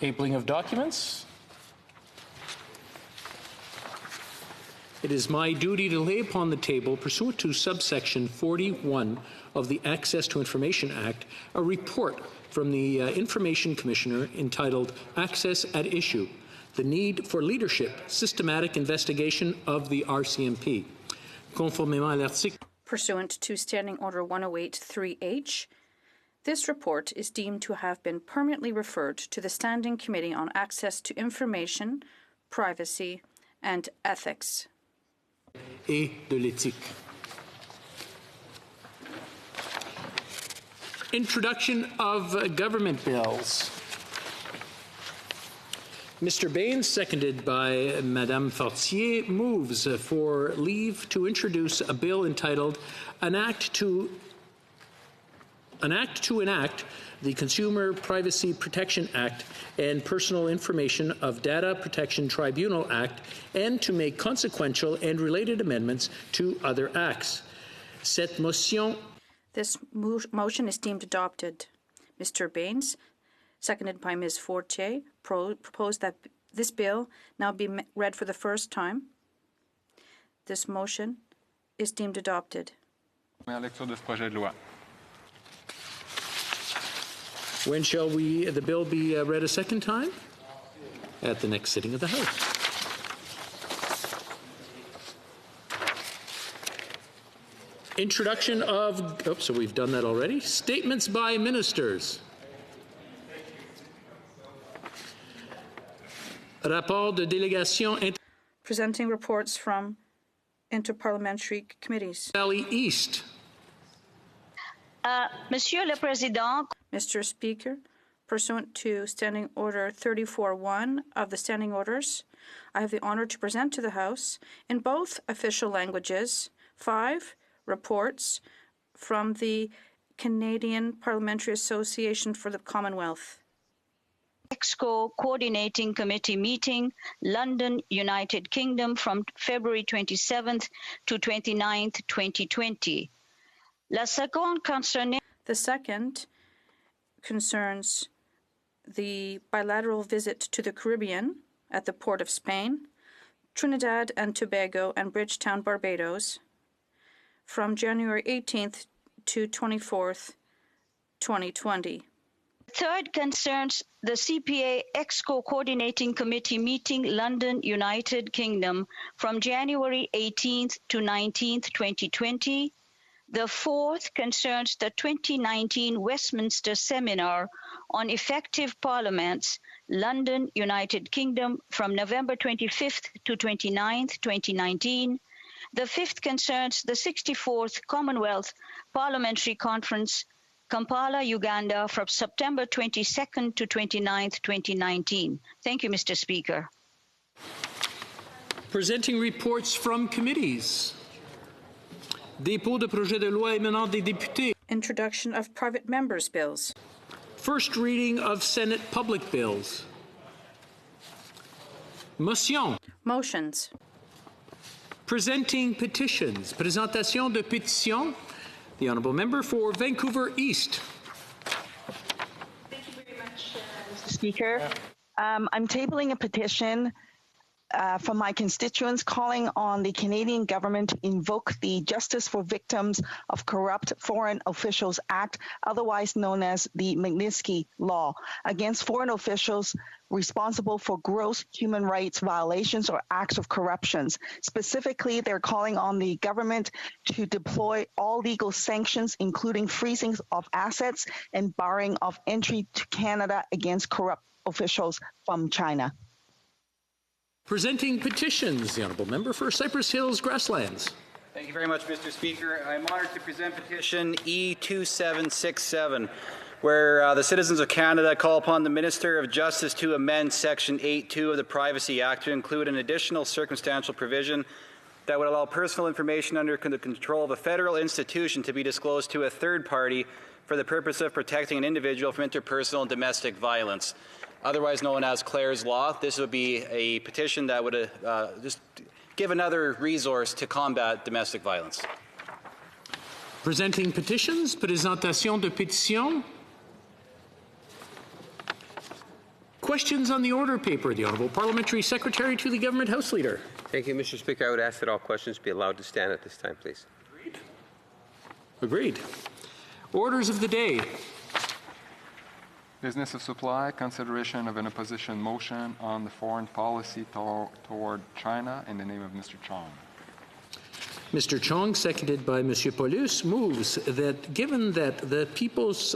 Tabling of documents. It is my duty to lay upon the table, pursuant to subsection 41 of the Access to Information Act, a report from the Information Commissioner entitled Access at Issue, the Need for Leadership, Systematic Investigation of the RCMP. Conformément à l'article. Pursuant to Standing Order 108.3H, this report is deemed to have been permanently referred to the Standing Committee on Access to Information, Privacy and Ethics. Et de l'éthique. Introduction of government bills. Mr. Baines, seconded by Madame Fortier, moves for leave to introduce a bill entitled An Act to enact the Consumer Privacy Protection Act and Personal Information of Data Protection Tribunal Act, and to make consequential and related amendments to other acts. Cette motion. This motion is deemed adopted. Mr. Baines, seconded by Ms. Fortier, proposed that this bill now be read for the first time. This motion is deemed adopted. When shall the bill be read a second time? At the next sitting of the House. Introduction of, so we've done that already. Statements by ministers. Rapport de délégation. Presenting reports from interparliamentary committees. Valley East. Monsieur le Président. Mr. Speaker, pursuant to Standing Order 34.1 of the Standing Orders, I have the honor to present to the House, in both official languages, 5 reports from the Canadian Parliamentary Association for the Commonwealth. EXCO Coordinating Committee meeting, London, United Kingdom, from February 27th to 29th, 2020. The second concerns the bilateral visit to the Caribbean at the Port of Spain, Trinidad and Tobago, and Bridgetown, Barbados, from January 18th to 24th, 2020. Third concerns the CPA EXCO Coordinating Committee meeting, London, United Kingdom, from January 18th to 19th, 2020. The fourth concerns the 2019 Westminster Seminar on Effective Parliaments, London, United Kingdom, from November 25th to 29th, 2019. The fifth concerns the 64th Commonwealth Parliamentary Conference, Kampala, Uganda, from September 22nd to 29th, 2019. Thank you, Mr. Speaker. Presenting reports from committees. Dépôt de projet de loi émanant des députés. Introduction of private members' bills. First reading of Senate public bills. Motion. Motions. Presenting petitions. Présentation de pétitions. The Honourable Member for Vancouver East. Thank you very much, Mr. Speaker. I'm tabling a petition from my constituents calling on the Canadian government to invoke the Justice for Victims of Corrupt Foreign Officials Act, otherwise known as the Magnitsky Law, against foreign officials responsible for gross human rights violations or acts of corruption. Specifically, they're calling on the government to deploy all legal sanctions, including freezing of assets and barring of entry to Canada against corrupt officials from China. Presenting petitions, the Honourable Member for Cypress Hills Grasslands. Thank you very much, Mr. Speaker. I'm honoured to present petition E2767, where the citizens of Canada call upon the Minister of Justice to amend Section 8.2 of the Privacy Act to include an additional circumstantial provision that would allow personal information under the control of a federal institution to be disclosed to a third party for the purpose of protecting an individual from interpersonal and domestic violence, otherwise known as Clare's Law. This would be a petition that would just give another resource to combat domestic violence. Presenting petitions, présentation de pétitions. Questions on the order paper? The Honourable Parliamentary Secretary to the Government House Leader. Thank you, Mr. Speaker. I would ask that all questions be allowed to stand at this time, please. Agreed. Orders of the day. Business of supply, consideration of an opposition motion on the foreign policy toward China in the name of Mr. Chong. Mr. Chong, seconded by Monsieur Paulus, moves that given that the People's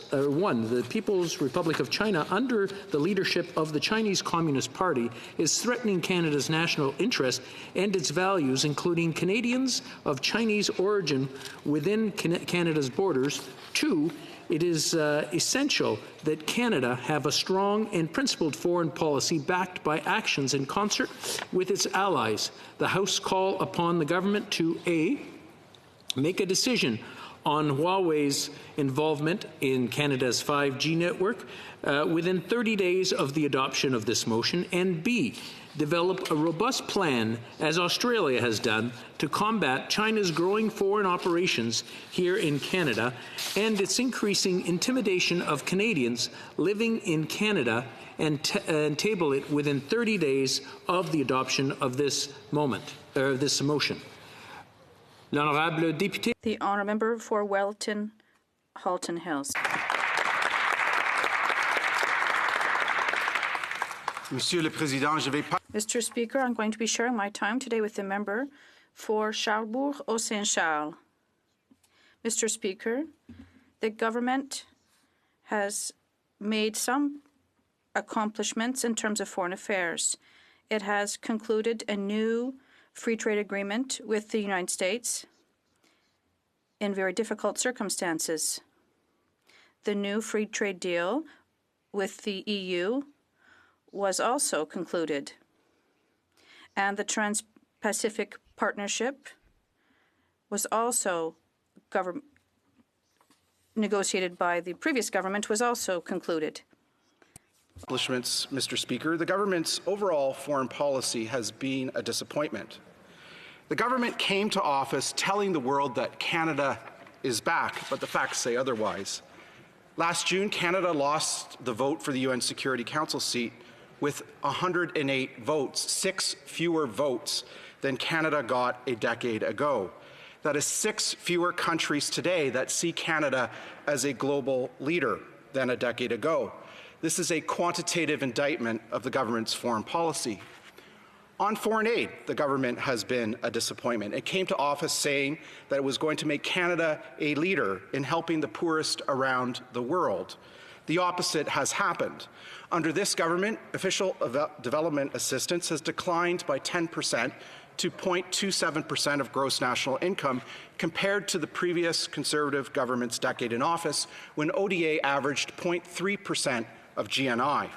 Republic of China, under the leadership of the Chinese Communist Party, is threatening Canada's national interest and its values, including Canadians of Chinese origin within Canada's borders. 2, it is essential that Canada have a strong and principled foreign policy backed by actions in concert with its allies. The House call upon the government to A, make a decision on Huawei's involvement in Canada's 5G network within 30 days of the adoption of this motion, and B, develop a robust plan, as Australia has done, to combat China's growing foreign operations here in Canada and its increasing intimidation of Canadians living in Canada, and table it within 30 days of the adoption of this motion. L'honorable député. The honourable member for Wellington, Halton Hills. Monsieur le Président, je vais pas... Mr. Speaker, I'm going to be sharing my time today with the member for Charlebourg-Haut-Saint-Charles. Mr. Speaker, the government has made some accomplishments in terms of foreign affairs. It has concluded a new free trade agreement with the United States in very difficult circumstances. The new free trade deal with the EU was also concluded, and the Trans-Pacific Partnership was also negotiated by the previous government, was also concluded. Accomplishments, Mr. Speaker. The government's overall foreign policy has been a disappointment. The government came to office telling the world that Canada is back, but the facts say otherwise. Last June, Canada lost the vote for the UN Security Council seat with 108 votes, 6 fewer votes than Canada got a decade ago. That is 6 fewer countries today that see Canada as a global leader than a decade ago. This is a quantitative indictment of the government's foreign policy. On foreign aid, the government has been a disappointment. It came to office saying that it was going to make Canada a leader in helping the poorest around the world. The opposite has happened. Under this government, official development assistance has declined by 10% to 0.27% of gross national income, compared to the previous Conservative government's decade in office, when ODA averaged 0.3% of GNI.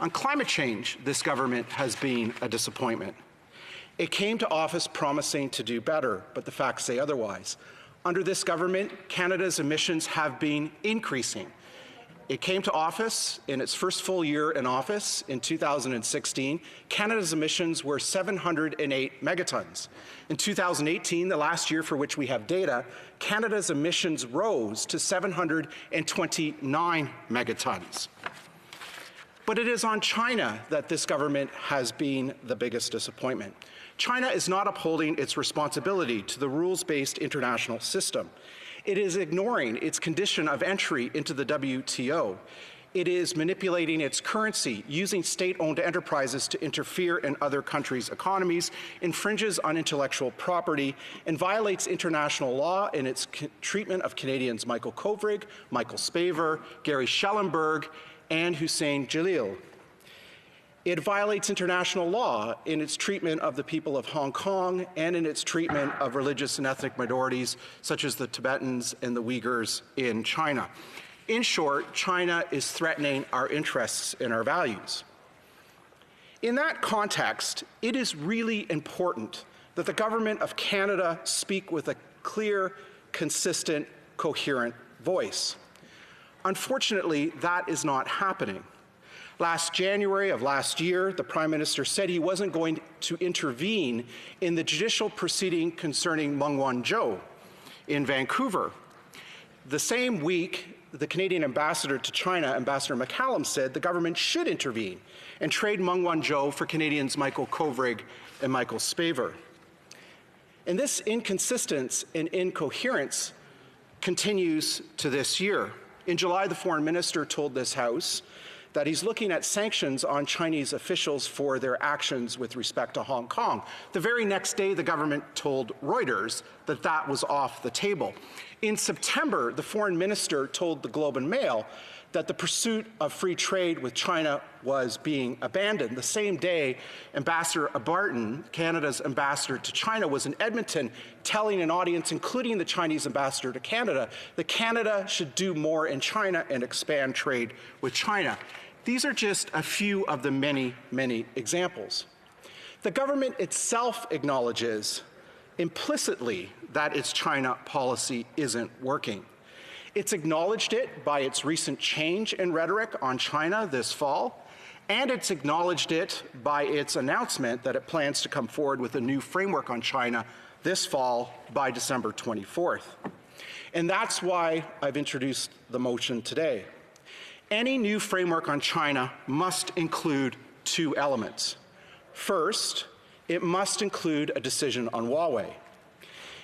On climate change, this government has been a disappointment. It came to office promising to do better, but the facts say otherwise. Under this government, Canada's emissions have been increasing. It came to office in its first full year in office in 2016. Canada's emissions were 708 megatons. In 2018, the last year for which we have data, Canada's emissions rose to 729 megatons. But it is on China that this government has been the biggest disappointment. China is not upholding its responsibility to the rules-based international system. It is ignoring its condition of entry into the WTO. It is manipulating its currency, using state-owned enterprises to interfere in other countries' economies, infringes on intellectual property, and violates international law in its treatment of Canadians Michael Kovrig, Michael Spavor, Gary Schellenberg, and Hussein Jalil. It violates international law in its treatment of the people of Hong Kong and in its treatment of religious and ethnic minorities such as the Tibetans and the Uyghurs in China. In short, China is threatening our interests and our values. In that context, it is really important that the Government of Canada speak with a clear, consistent, coherent voice. Unfortunately, that is not happening. Last January of last year, the Prime Minister said he wasn't going to intervene in the judicial proceeding concerning Meng Wanzhou in Vancouver. The same week, the Canadian ambassador to China, Ambassador McCallum, said the government should intervene and trade Meng Wanzhou for Canadians Michael Kovrig and Michael Spavor. And this inconsistency and incoherence continues to this year. In July, the foreign minister told this House that he's looking at sanctions on Chinese officials for their actions with respect to Hong Kong. The very next day, the government told Reuters that that was off the table. In September, the foreign minister told the Globe and Mail that the pursuit of free trade with China was being abandoned. The same day, Ambassador Barton, Canada's ambassador to China, was in Edmonton telling an audience, including the Chinese ambassador to Canada, that Canada should do more in China and expand trade with China. These are just a few of the many, many examples. The government itself acknowledges implicitly that its China policy isn't working. It's acknowledged it by its recent change in rhetoric on China this fall, and it's acknowledged it by its announcement that it plans to come forward with a new framework on China this fall by December 24th. And that's why I've introduced the motion today. Any new framework on China must include two elements. First, it must include a decision on Huawei.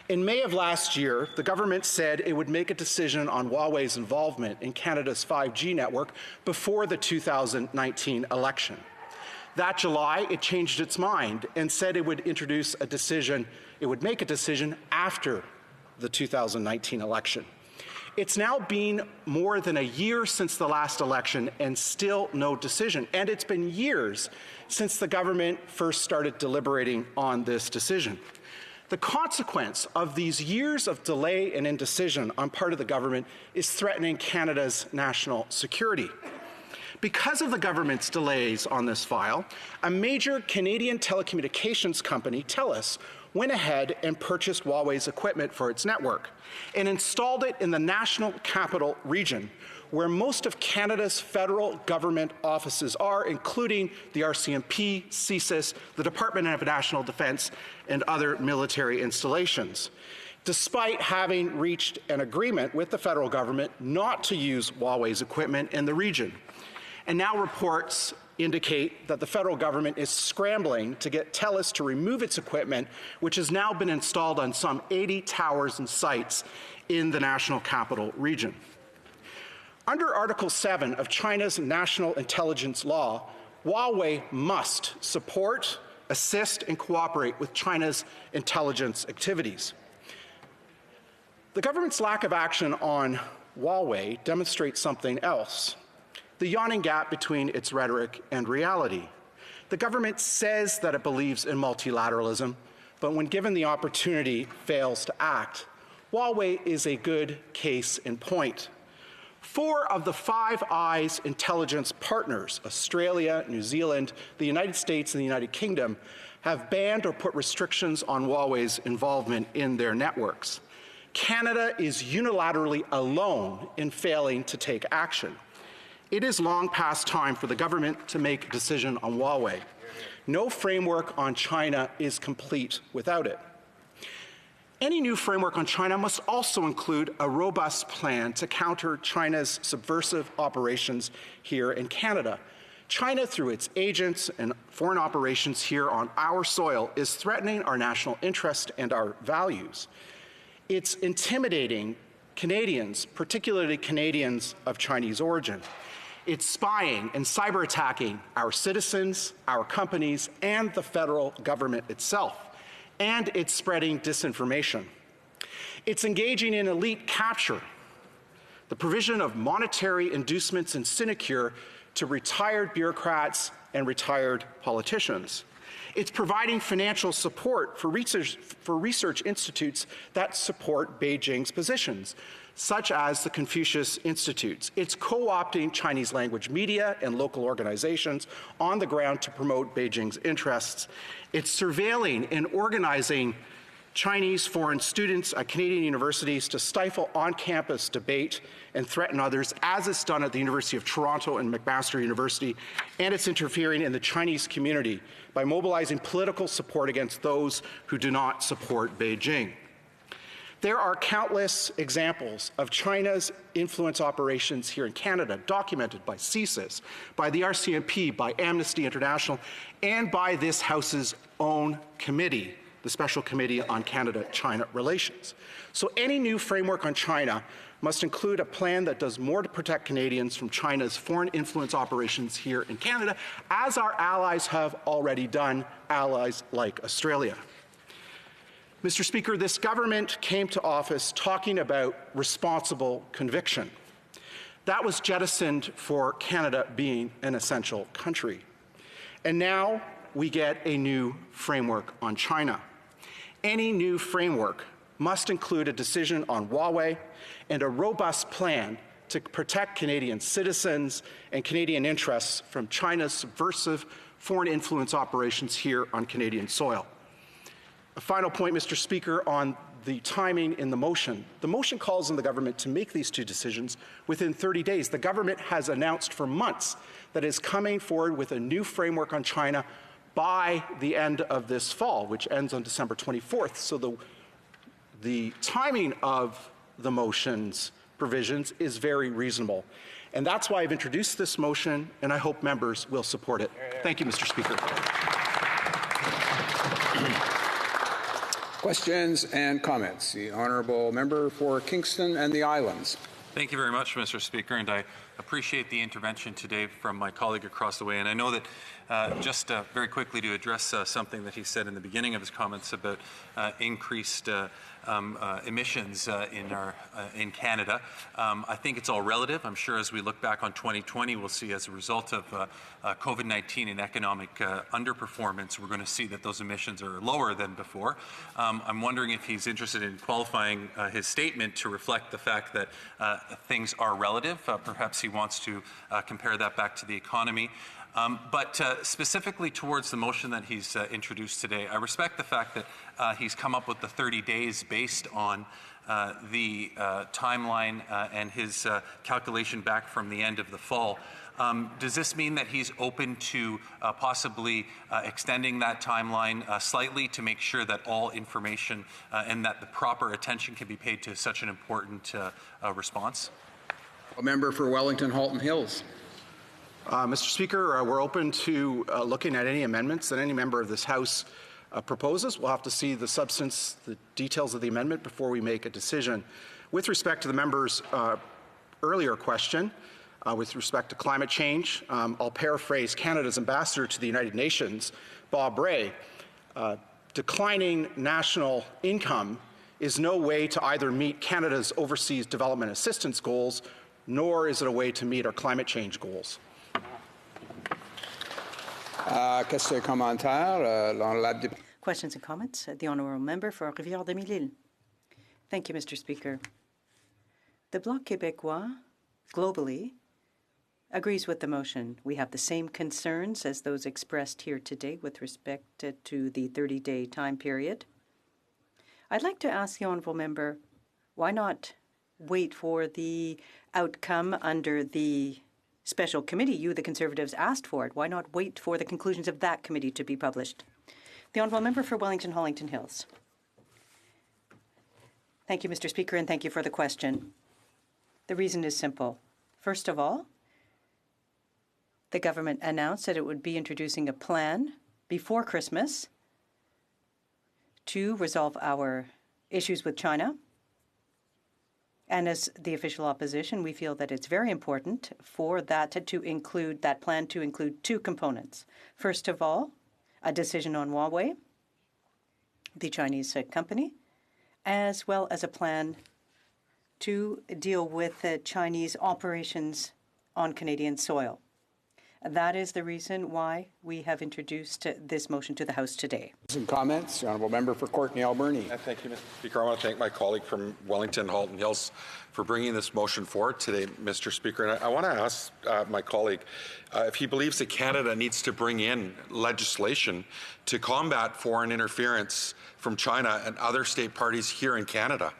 In May of last year, the government said it would make a decision on Huawei's involvement in Canada's 5G network before the 2019 election. That July, it changed its mind and said it would make a decision after the 2019 election. It's now been more than a year since the last election and still no decision. And it's been years since the government first started deliberating on this decision. The consequence of these years of delay and indecision on part of the government is threatening Canada's national security. Because of the government's delays on this file, a major Canadian telecommunications company, TELUS, went ahead and purchased Huawei's equipment for its network and installed it in the National Capital Region, where most of Canada's federal government offices are, including the RCMP, CSIS, the Department of National Defence, and other military installations, despite having reached an agreement with the federal government not to use Huawei's equipment in the region. And now reports indicate that the federal government is scrambling to get TELUS to remove its equipment, which has now been installed on some 80 towers and sites in the National Capital Region. Under Article 7 of China's National Intelligence Law, Huawei must support, assist, and cooperate with China's intelligence activities. The government's lack of action on Huawei demonstrates something else: the yawning gap between its rhetoric and reality. The government says that it believes in multilateralism, but when given the opportunity, fails to act. Huawei is a good case in point. 4 of the 5 Eyes intelligence partners, Australia, New Zealand, the United States, and the United Kingdom, have banned or put restrictions on Huawei's involvement in their networks. Canada is unilaterally alone in failing to take action. It is long past time for the government to make a decision on Huawei. No framework on China is complete without it. Any new framework on China must also include a robust plan to counter China's subversive operations here in Canada. China, through its agents and foreign operations here on our soil, is threatening our national interest and our values. It's intimidating Canadians, particularly Canadians of Chinese origin. It's spying and cyber attacking our citizens, our companies, and the federal government itself. And it's spreading disinformation. It's engaging in elite capture, the provision of monetary inducements and sinecure to retired bureaucrats and retired politicians. It's providing financial support for research institutes that support Beijing's positions, such as the Confucius Institutes. It's co-opting Chinese language media and local organizations on the ground to promote Beijing's interests. It's surveilling and organizing Chinese foreign students at Canadian universities to stifle on-campus debate and threaten others, as it's done at the University of Toronto and McMaster University, and it's interfering in the Chinese community by mobilizing political support against those who do not support Beijing. There are countless examples of China's influence operations here in Canada, documented by CSIS, by the RCMP, by Amnesty International, and by this House's own committee, the Special Committee on Canada-China Relations. So any new framework on China must include a plan that does more to protect Canadians from China's foreign influence operations here in Canada, as our allies have already done, allies like Australia. Mr. Speaker, this government came to office talking about responsible conviction. That was jettisoned for Canada being an essential country. And now we get a new framework on China. Any new framework must include a decision on Huawei and a robust plan to protect Canadian citizens and Canadian interests from China's subversive foreign influence operations here on Canadian soil. A final point, Mr. Speaker, on the timing in the motion. The motion calls on the government to make these two decisions within 30 days. The government has announced for months that it is coming forward with a new framework on China by the end of this fall, which ends on December 24th. So the timing of the motion's provisions is very reasonable. And that's why I've introduced this motion, and I hope members will support it. Thank you, Mr. Speaker. Questions and comments. The honourable member for Kingston and the Islands. Thank you very much, Mr. Speaker, and I appreciate the intervention today from my colleague across the way. And I know that just very quickly to address something that he said in the beginning of his comments about increased emissions in Canada. I think it's all relative. I'm sure as we look back on 2020, we'll see as a result of COVID-19 and economic underperformance, we're going to see that those emissions are lower than before. I'm wondering if he's interested in qualifying his statement to reflect the fact that things are relative. Perhaps he wants to compare that back to the economy. But specifically towards the motion that he's introduced today, I respect the fact that he's come up with the 30 days based on the timeline and his calculation back from the end of the fall. Does this mean that he's open to possibly extending that timeline slightly to make sure that all information and that the proper attention can be paid to such an important response? A member for Wellington Halton Hills. Mr. Speaker, we're open to looking at any amendments that any member of this House proposes. We'll have to see the substance, the details of the amendment before we make a decision. With respect to the member's earlier question, with respect to climate change, I'll paraphrase Canada's ambassador to the United Nations, Bob Rae. Declining national income is no way to either meet Canada's overseas development assistance goals, nor is it a way to meet our climate change goals. Questions and comments? The honourable member for Rivière-des-Mille-Îles. Thank you, Mr. Speaker. The Bloc Québécois, globally, agrees with the motion. We have the same concerns as those expressed here today with respect to the 30-day time period. I'd like to ask the honourable member, why not wait for the outcome under the special committee? You, the Conservatives, asked for it. Why not wait for the conclusions of that committee to be published? The honourable member for Wellington-Hollington Hills. Thank you, Mr. Speaker, and thank you for the question. The reason is simple. First of all, the government announced that it would be introducing a plan before Christmas to resolve our issues with China. And as the official opposition, we feel that it's very important for that plan to include two components. First of all, a decision on Huawei, the Chinese company, as well as a plan to deal with Chinese operations on Canadian soil. That is the reason why we have introduced this motion to the House today. Some comments. The honourable member for Courtenay Alberni. Thank you, Mr. Speaker. I want to thank my colleague from Wellington Halton Hills for bringing this motion forward today, Mr. Speaker. And I want to ask my colleague if he believes that Canada needs to bring in legislation to combat foreign interference from China and other state parties here in Canada.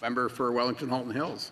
Member for Wellington Halton Hills.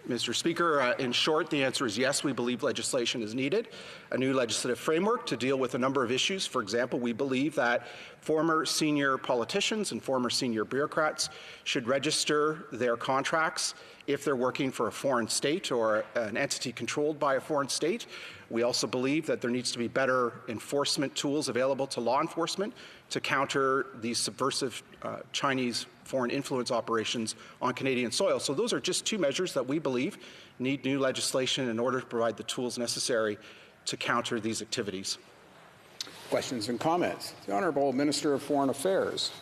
Mr. Speaker, in short, the answer is yes, we believe legislation is needed, a new legislative framework to deal with a number of issues. For example, we believe that former senior politicians and former senior bureaucrats should register their contracts if they're working for a foreign state or an entity controlled by a foreign state. We also believe that there needs to be better enforcement tools available to law enforcement to counter these subversive Chinese foreign influence operations on Canadian soil. So those are just two measures that we believe need new legislation in order to provide the tools necessary to counter these activities. Questions and comments? The Honourable Minister of Foreign Affairs.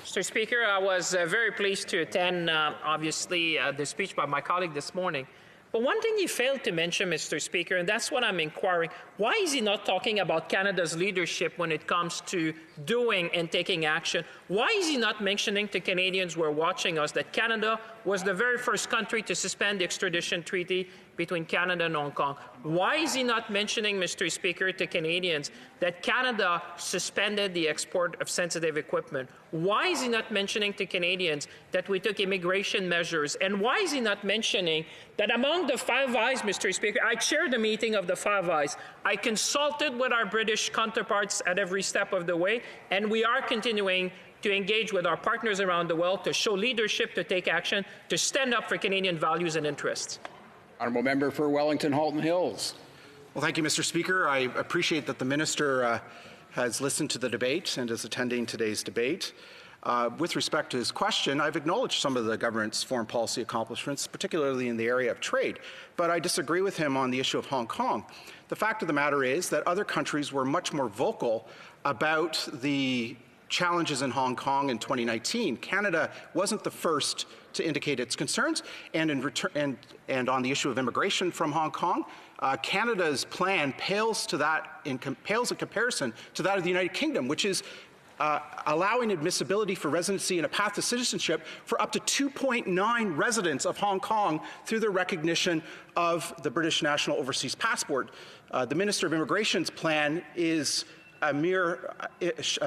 Mr. Speaker, I was very pleased to attend, obviously, the speech by my colleague this morning. But one thing he failed to mention, Mr. Speaker, and that's what I'm inquiring, why is he not talking about Canada's leadership when it comes to doing and taking action? Why is he not mentioning to Canadians who are watching us that Canada was the very first country to suspend the extradition treaty between Canada and Hong Kong? Why is he not mentioning, Mr. Speaker, to Canadians that Canada suspended the export of sensitive equipment? Why is he not mentioning to Canadians that we took immigration measures? And why is he not mentioning that among the Five Eyes, Mr. Speaker, I chaired the meeting of the Five Eyes. I consulted with our British counterparts at every step of the way, and we are continuing to engage with our partners around the world to show leadership, to take action, to stand up for Canadian values and interests. Honourable Member for Wellington Halton Hills. Well, thank you, Mr. Speaker. I appreciate that the Minister has listened to the debate and is attending today's debate. With respect to his question, I've acknowledged some of the government's foreign policy accomplishments, particularly in the area of trade, but I disagree with him on the issue of Hong Kong. The fact of the matter is that other countries were much more vocal about the challenges in Hong Kong in 2019. Canada wasn't the first to indicate its concerns, and and on the issue of immigration from Hong Kong, Canada's plan pales in comparison to that of the United Kingdom, which is allowing admissibility for residency and a path to citizenship for up to 2.9 residents of Hong Kong through the recognition of the British National Overseas Passport. The Minister of Immigration's plan is a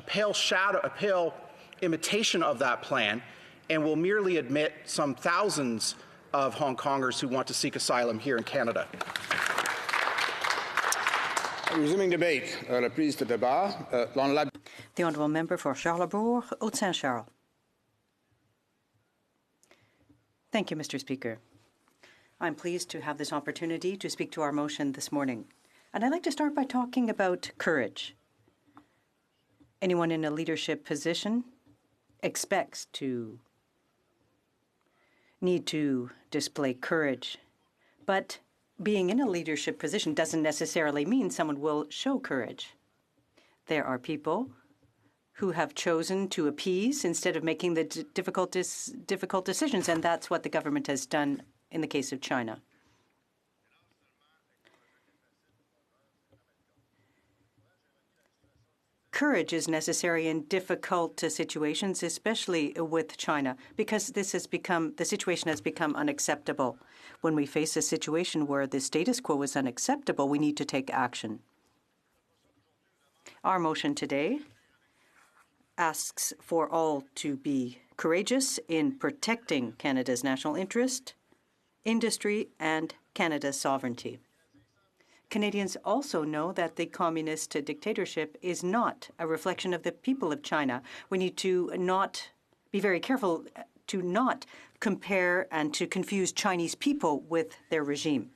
pale imitation of that plan, and will merely admit some thousands of Hong Kongers who want to seek asylum here in Canada. Resuming debate. Reprise de débat. The Honourable Member for Charlesbourg, Haute-Saint-Charles. Thank you, Mr. Speaker. I'm pleased to have this opportunity to speak to our motion this morning. And I'd like to start by talking about courage. Anyone in a leadership position expects to need to display courage. But being in a leadership position doesn't necessarily mean someone will show courage. There are people who have chosen to appease instead of making the difficult decisions, and that's what the government has done in the case of China. Courage is necessary in difficult situations, especially with China, because the situation has become unacceptable. When we face a situation where the status quo is unacceptable, we need to take action. Our motion today asks for all to be courageous in protecting Canada's national interest, industry, and Canada's sovereignty. Canadians also know that the communist dictatorship is not a reflection of the people of China. We need to not be very careful to not compare and to confuse Chinese people with their regime.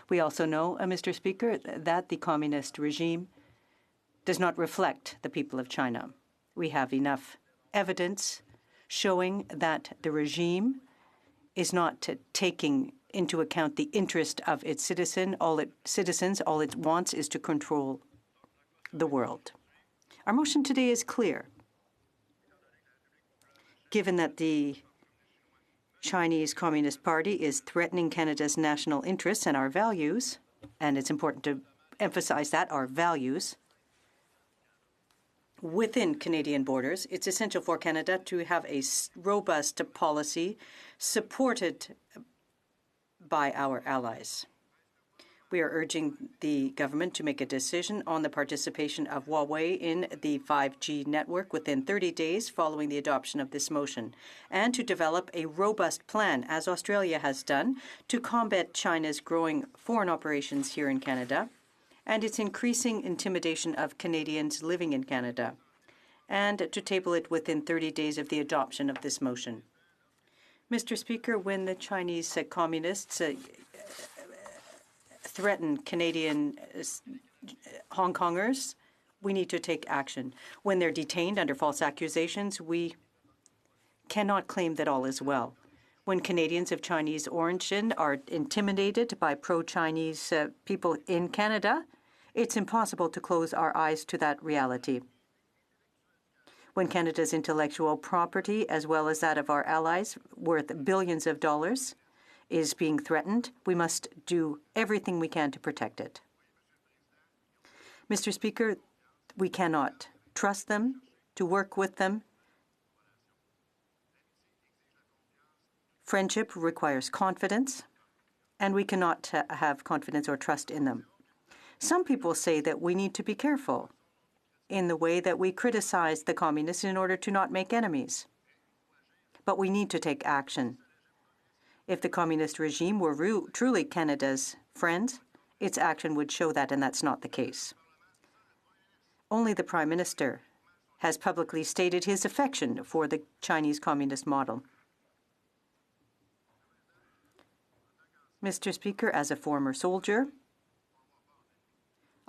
We also know, Mr. Speaker, that the communist regime does not reflect the people of China. We have enough evidence showing that the regime is not taking into account the interest of its citizens. All it wants is to control the world. Our motion today is clear. Given that the Chinese Communist Party is threatening Canada's national interests and our values, and it's important to emphasize that, our values, within Canadian borders, it's essential for Canada to have a robust policy supported by our allies. We are urging the government to make a decision on the participation of Huawei in the 5G network within 30 days following the adoption of this motion, and to develop a robust plan, as Australia has done, to combat China's growing foreign operations here in Canada and its increasing intimidation of Canadians living in Canada, and to table it within 30 days of the adoption of this motion. Mr. Speaker, when the Chinese communists threaten Canadian Hong Kongers, we need to take action. When they're detained under false accusations, we cannot claim that all is well. When Canadians of Chinese origin are intimidated by pro-Chinese people in Canada, it's impossible to close our eyes to that reality. When Canada's intellectual property, as well as that of our allies, worth billions of dollars, is being threatened, we must do everything we can to protect it. Mr. Speaker, we cannot trust them, to work with them. Friendship requires confidence, and we cannot have confidence or trust in them. Some people say that we need to be careful in the way that we criticize the communists in order to not make enemies. But we need to take action. If the communist regime were truly Canada's friend, its action would show that, and that's not the case. Only the Prime Minister has publicly stated his affection for the Chinese Communist model. Mr. Speaker, as a former soldier,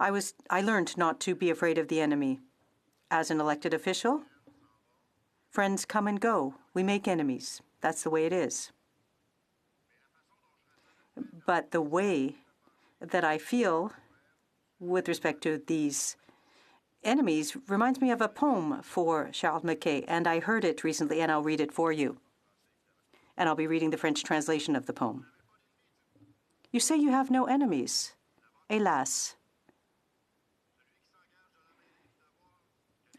I learned not to be afraid of the enemy. As an elected official, friends come and go. We make enemies. That's the way it is. But the way that I feel with respect to these enemies reminds me of a poem for Charles Mackay, and I heard it recently, and I'll read it for you. And I'll be reading the French translation of the poem. You say you have no enemies. Hélas.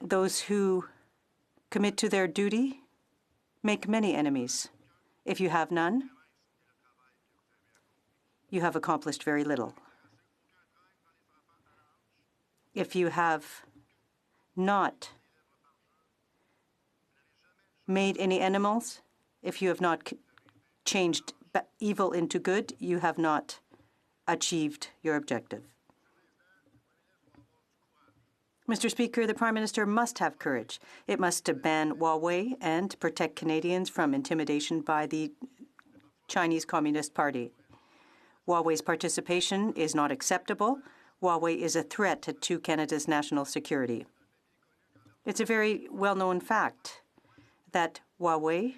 Those who commit to their duty make many enemies. If you have none, you have accomplished very little. If you have not made any enemies, if you have not changed evil into good, you have not achieved your objective. Mr. Speaker, the Prime Minister must have courage. It must ban Huawei and protect Canadians from intimidation by the Chinese Communist Party. Huawei's participation is not acceptable. Huawei is a threat to Canada's national security. It's a very well-known fact that Huawei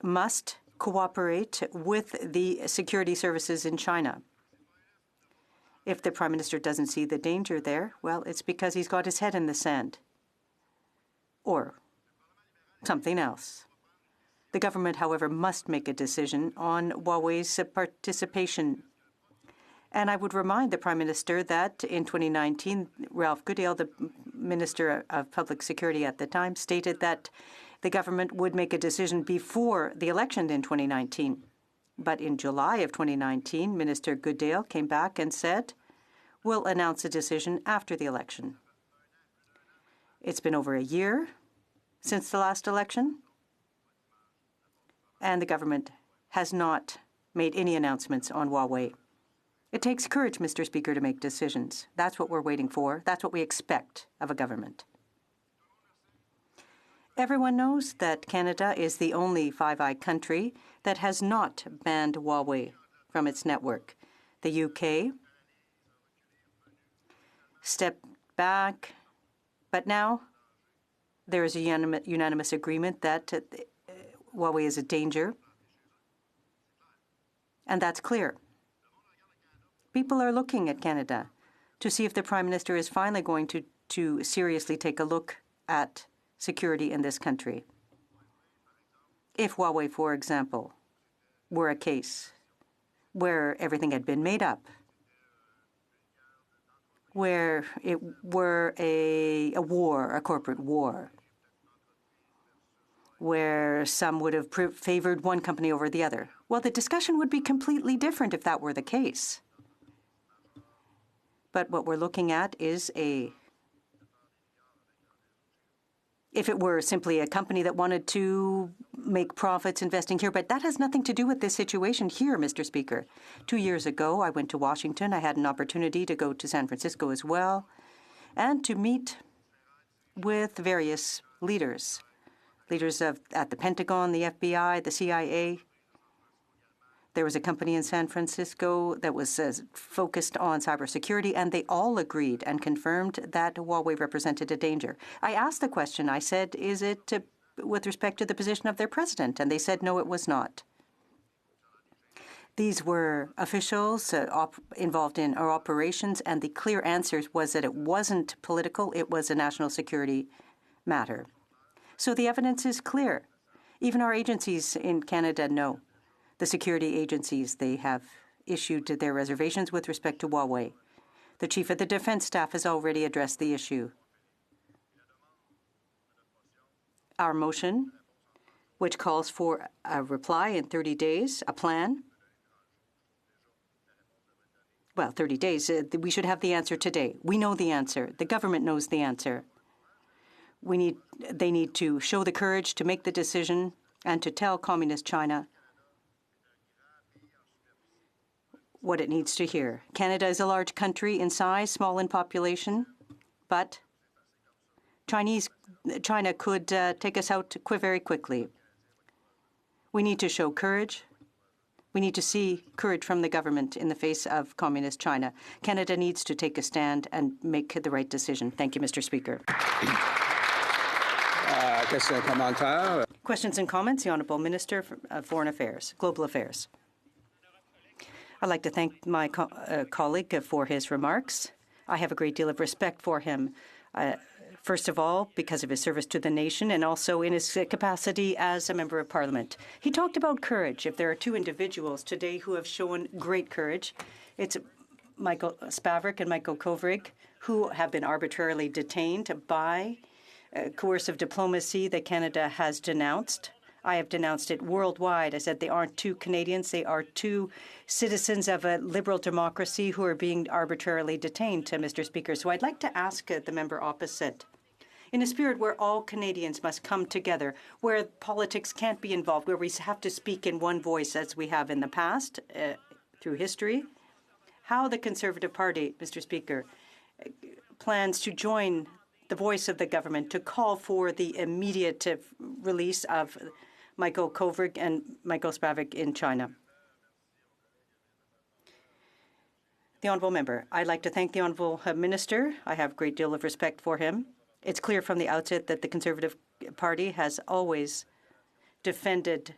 must cooperate with the security services in China. If the Prime Minister doesn't see the danger there, well, it's because he's got his head in the sand. Or something else. The government, however, must make a decision on Huawei's participation. And I would remind the Prime Minister that in 2019, Ralph Goodale, the Minister of Public Security at the time, stated that the government would make a decision before the election in 2019. But in July of 2019, Minister Goodale came back and said, we'll announce a decision after the election. It's been over a year since the last election, and the government has not made any announcements on Huawei. It takes courage, Mr. Speaker, to make decisions. That's what we're waiting for. That's what we expect of a government. Everyone knows that Canada is the only Five Eyes country that has not banned Huawei from its network. The UK stepped back, but now there is a unanimous agreement that Huawei is a danger, and that's clear. People are looking at Canada to see if the Prime Minister is finally going to seriously take a look at security in this country. If Huawei, for example, were a case where everything had been made up, where it were a war, a corporate war, where some would have favored one company over the other, well, the discussion would be completely different if that were the case. But what we're looking at is if it were simply a company that wanted to make profits investing here, but that has nothing to do with this situation here, Mr. Speaker. 2 years ago, I went to Washington. I had an opportunity to go to San Francisco as well and to meet with various leaders at the Pentagon, the FBI, the CIA. There was a company in San Francisco that was focused on cybersecurity, and they all agreed and confirmed that Huawei represented a danger. I asked the question. I said, is it with respect to the position of their president? And they said, no, it was not. These were officials involved in our operations, and the clear answer was that it wasn't political. It was a national security matter. So the evidence is clear. Even our agencies in Canada know. The security agencies, they have issued their reservations with respect to Huawei. The Chief of the Defense Staff has already addressed the issue. Our motion, which calls for a reply in 30 days, a plan. Well, 30 days, we should have the answer today. We know the answer. The government knows the answer. They need to show the courage to make the decision and to tell Communist China what it needs to hear. Canada is a large country in size, small in population, but China could take us out very quickly. We need to show courage. We need to see courage from the government in the face of Communist China. Canada needs to take a stand and make the right decision. Thank you, Mr. Speaker. Questions and comments? The Honourable Minister of Foreign Affairs, Global Affairs. I'd like to thank my colleague for his remarks. I have a great deal of respect for him, first of all, because of his service to the nation and also in his capacity as a member of Parliament. He talked about courage. If there are two individuals today who have shown great courage, it's Michael Spavak and Michael Kovrig, who have been arbitrarily detained by coercive diplomacy that Canada has denounced. I have denounced it worldwide. I said they aren't two Canadians. They are two citizens of a liberal democracy who are being arbitrarily detained, Mr. Speaker. So I'd like to ask the member opposite, in a spirit where all Canadians must come together, where politics can't be involved, where we have to speak in one voice as we have in the past through history, how the Conservative Party, Mr. Speaker, plans to join the voice of the government to call for the immediate release of Michael Kovrig and Michael Spavak in China. The Honourable Member, I'd like to thank the Honourable Minister. I have a great deal of respect for him. It's clear from the outset that the Conservative Party has always defended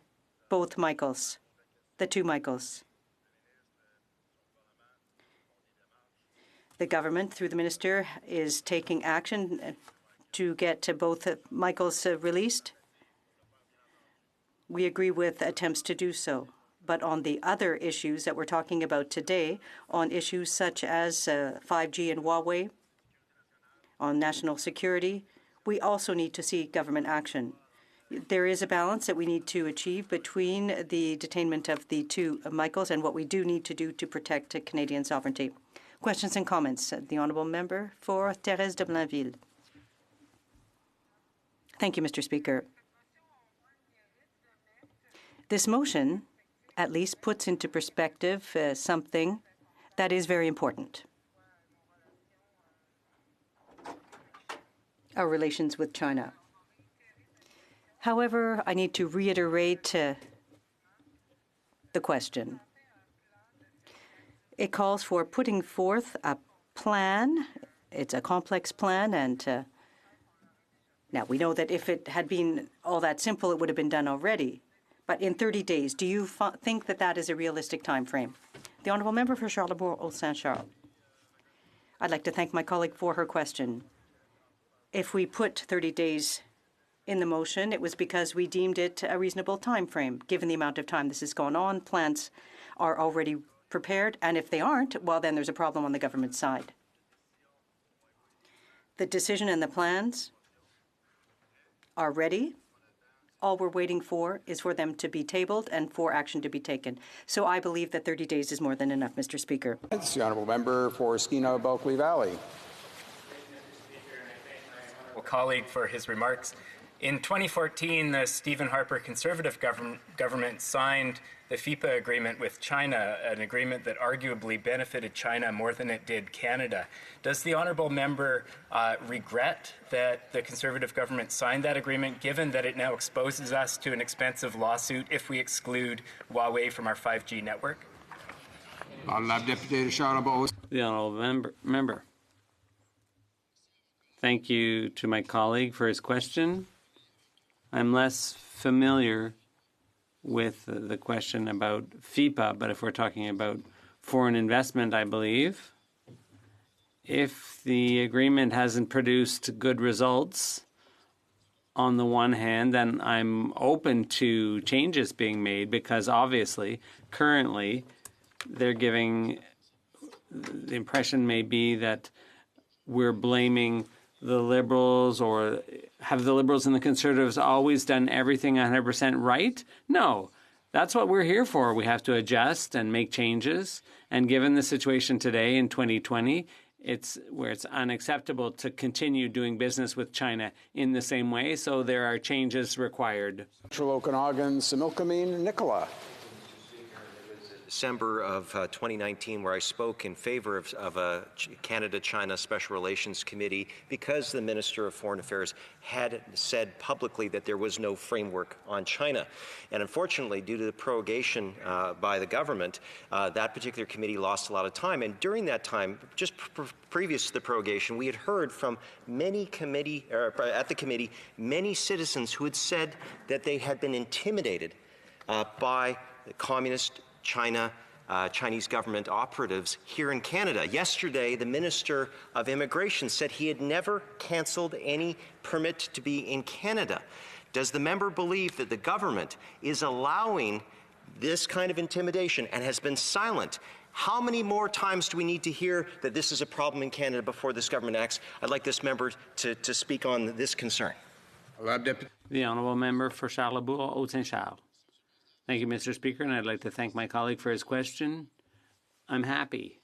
both Michaels, the two Michaels. The government, through the minister, is taking action to get both Michaels released. We agree with attempts to do so. But on the other issues that we're talking about today, on issues such as 5G and Huawei, on national security, we also need to see government action. There is a balance that we need to achieve between the detainment of the two Michaels and what we do need to do to protect Canadian sovereignty. Questions and comments? The Honourable Member for Thérèse de Blainville. Thank you, Mr. Speaker. This motion at least puts into perspective something that is very important. Our relations with China. However, I need to reiterate the question. It calls for putting forth a plan. It's a complex plan, and now we know that if it had been all that simple, it would have been done already. But in 30 days, do you think that that is a realistic time frame? The Honourable Member for Charlebourg-Saint-Charles. I'd like to thank my colleague for her question. If we put 30 days in the motion, it was because we deemed it a reasonable time frame. Given the amount of time this has gone on, plans are already prepared, and if they aren't, well, then there's a problem on the government side. The decision and the plans are ready. All we're waiting for is for them to be tabled and for action to be taken. So I believe that 30 days is more than enough, Mr. Speaker. It's the honourable member for Skeena-Bulkley Valley. Colleague for his remarks. In 2014, the Stephen Harper Conservative government signed the FIPA agreement with China, an agreement that arguably benefited China more than it did Canada. Does the honourable member regret that the Conservative government signed that agreement, given that it now exposes us to an expensive lawsuit if we exclude Huawei from our 5G network? The honourable member. Thank you to my colleague for his question. I'm less familiar with the question about FIPA, but if we're talking about foreign investment, I believe, if the agreement hasn't produced good results on the one hand, then I'm open to changes being made because obviously, currently, they're giving, the impression may be that we're blaming the Liberals, or have the Liberals and the Conservatives always done everything 100% right? No, that's what we're here for. We have to adjust and make changes. And given the situation today in 2020, it's unacceptable to continue doing business with China in the same way. So there are changes required. Central Okanagan, Similkameen Nicola. December of 2019, where I spoke in favor of a Canada-China Special Relations Committee because the Minister of Foreign Affairs had said publicly that there was no framework on China. And unfortunately, due to the prorogation by the government, that particular committee lost a lot of time. And during that time, just previous to the prorogation, we had heard from many at the committee, many citizens who had said that they had been intimidated by the communist Chinese government operatives here in Canada. Yesterday, the Minister of Immigration said he had never canceled any permit to be in Canada. Does the member believe that the government is allowing this kind of intimidation and has been silent? How many more times do we need to hear that this is a problem in Canada before this government acts? I'd like this member to speak on this concern. The honourable member for Charlebourg-Haute-Saint-Charles. Thank you, Mr. Speaker, and I'd like to thank my colleague for his question. I'm happy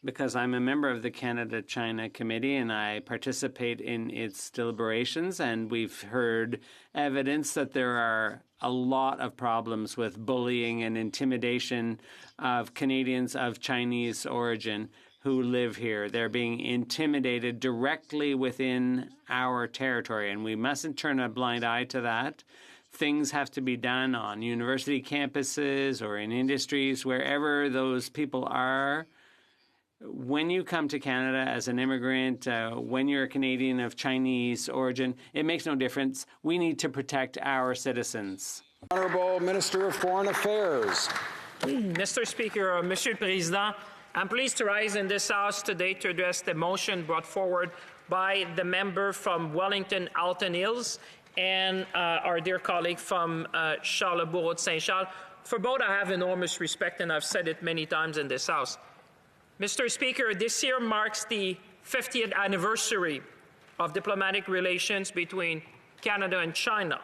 because I'm a member of the Canada-China Committee and I participate in its deliberations, and we've heard evidence that there are a lot of problems with bullying and intimidation of Canadians of Chinese origin who live here. They're being intimidated directly within our territory, and we mustn't turn a blind eye to that. Things have to be done on university campuses or in industries, wherever those people are. When you come to Canada as an immigrant, when you're a Canadian of Chinese origin, it makes no difference. We need to protect our citizens. Honourable Minister of Foreign Affairs. Mr. Speaker, Monsieur le Président, I'm pleased to rise in this House today to address the motion brought forward by the member from Wellington-Halton Hills and our dear colleague from Charlebourg-Haute-Saint-Charles. For both, I have enormous respect, and I've said it many times in this House. Mr. Speaker, this year marks the 50th anniversary of diplomatic relations between Canada and China.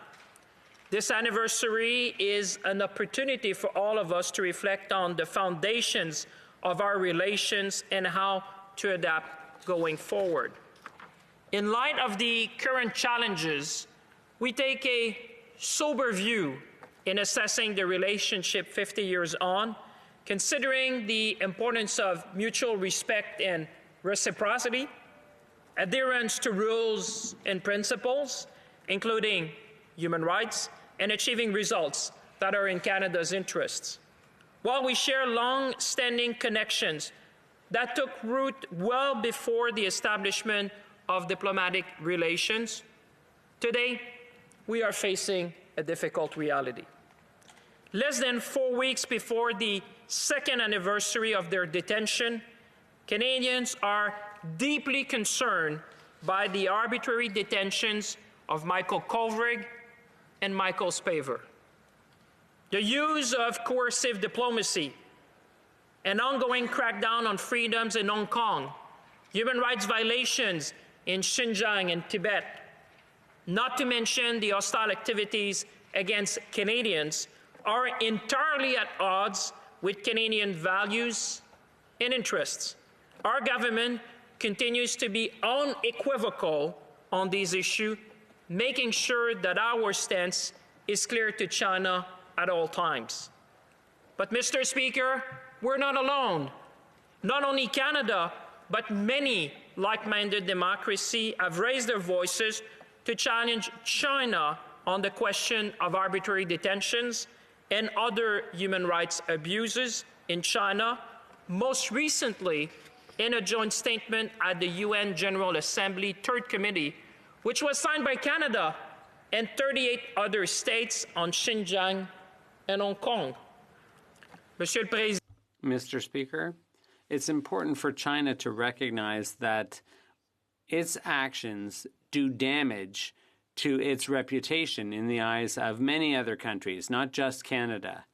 This anniversary is an opportunity for all of us to reflect on the foundations of our relations and how to adapt going forward. In light of the current challenges, we take a sober view in assessing the relationship 50 years on, considering the importance of mutual respect and reciprocity, adherence to rules and principles, including human rights, and achieving results that are in Canada's interests. While we share long-standing connections that took root well before the establishment of diplomatic relations, today we are facing a difficult reality. Less than 4 weeks before the second anniversary of their detention, Canadians are deeply concerned by the arbitrary detentions of Michael Kovrig and Michael Spavor. The use of coercive diplomacy, an ongoing crackdown on freedoms in Hong Kong, human rights violations in Xinjiang and Tibet, not to mention the hostile activities against Canadians, are entirely at odds with Canadian values and interests. Our government continues to be unequivocal on these issues, making sure that our stance is clear to China at all times. But, Mr. Speaker, we're not alone. Not only Canada, but many like-minded democracies have raised their voices to challenge China on the question of arbitrary detentions and other human rights abuses in China, most recently in a joint statement at the UN General Assembly Third Committee, which was signed by Canada and 38 other states on Xinjiang and Hong Kong. Mr. Speaker, it's important for China to recognize that its actions do damage to its reputation in the eyes of many other countries, not just Canada.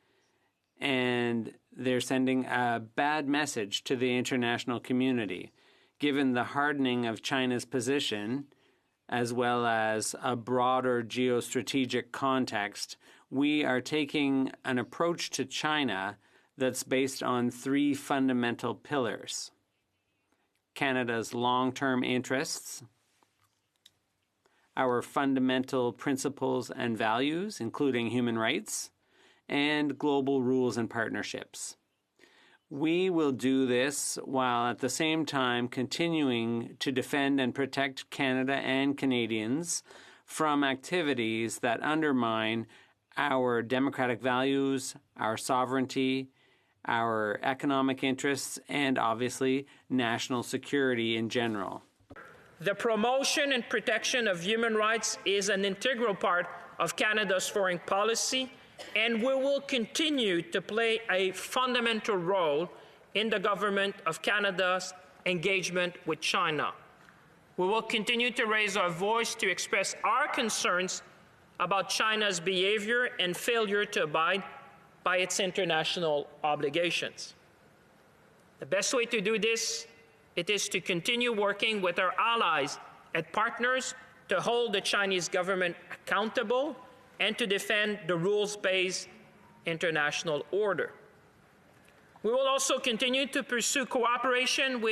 And they're sending a bad message to the international community, given the hardening of China's position, as well as a broader geostrategic context. We are taking an approach to China that's based on three fundamental pillars: Canada's long-term interests, our fundamental principles and values, including human rights, and global rules and partnerships. We will do this while at the same time continuing to defend and protect Canada and Canadians from activities that undermine our democratic values, our sovereignty, our economic interests, and obviously national security in general. The promotion and protection of human rights is an integral part of Canada's foreign policy, and we will continue to play a fundamental role in the government of Canada's engagement with China. We will continue to raise our voice to express our concerns about China's behavior and failure to abide by its international obligations. The best way to do this, it is to continue working with our allies and partners to hold the Chinese government accountable and to defend the rules-based international order. We will also continue to pursue cooperation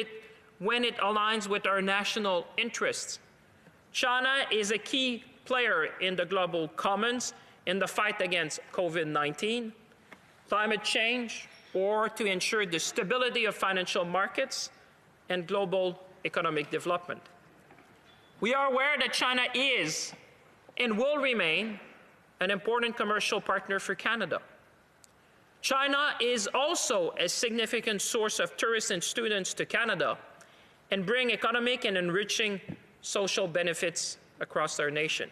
when it aligns with our national interests. China is a key player in the global commons in the fight against COVID-19, climate change, or to ensure the stability of financial markets and global economic development. We are aware that China is and will remain an important commercial partner for Canada. China is also a significant source of tourists and students to Canada and bring economic and enriching social benefits across our nation.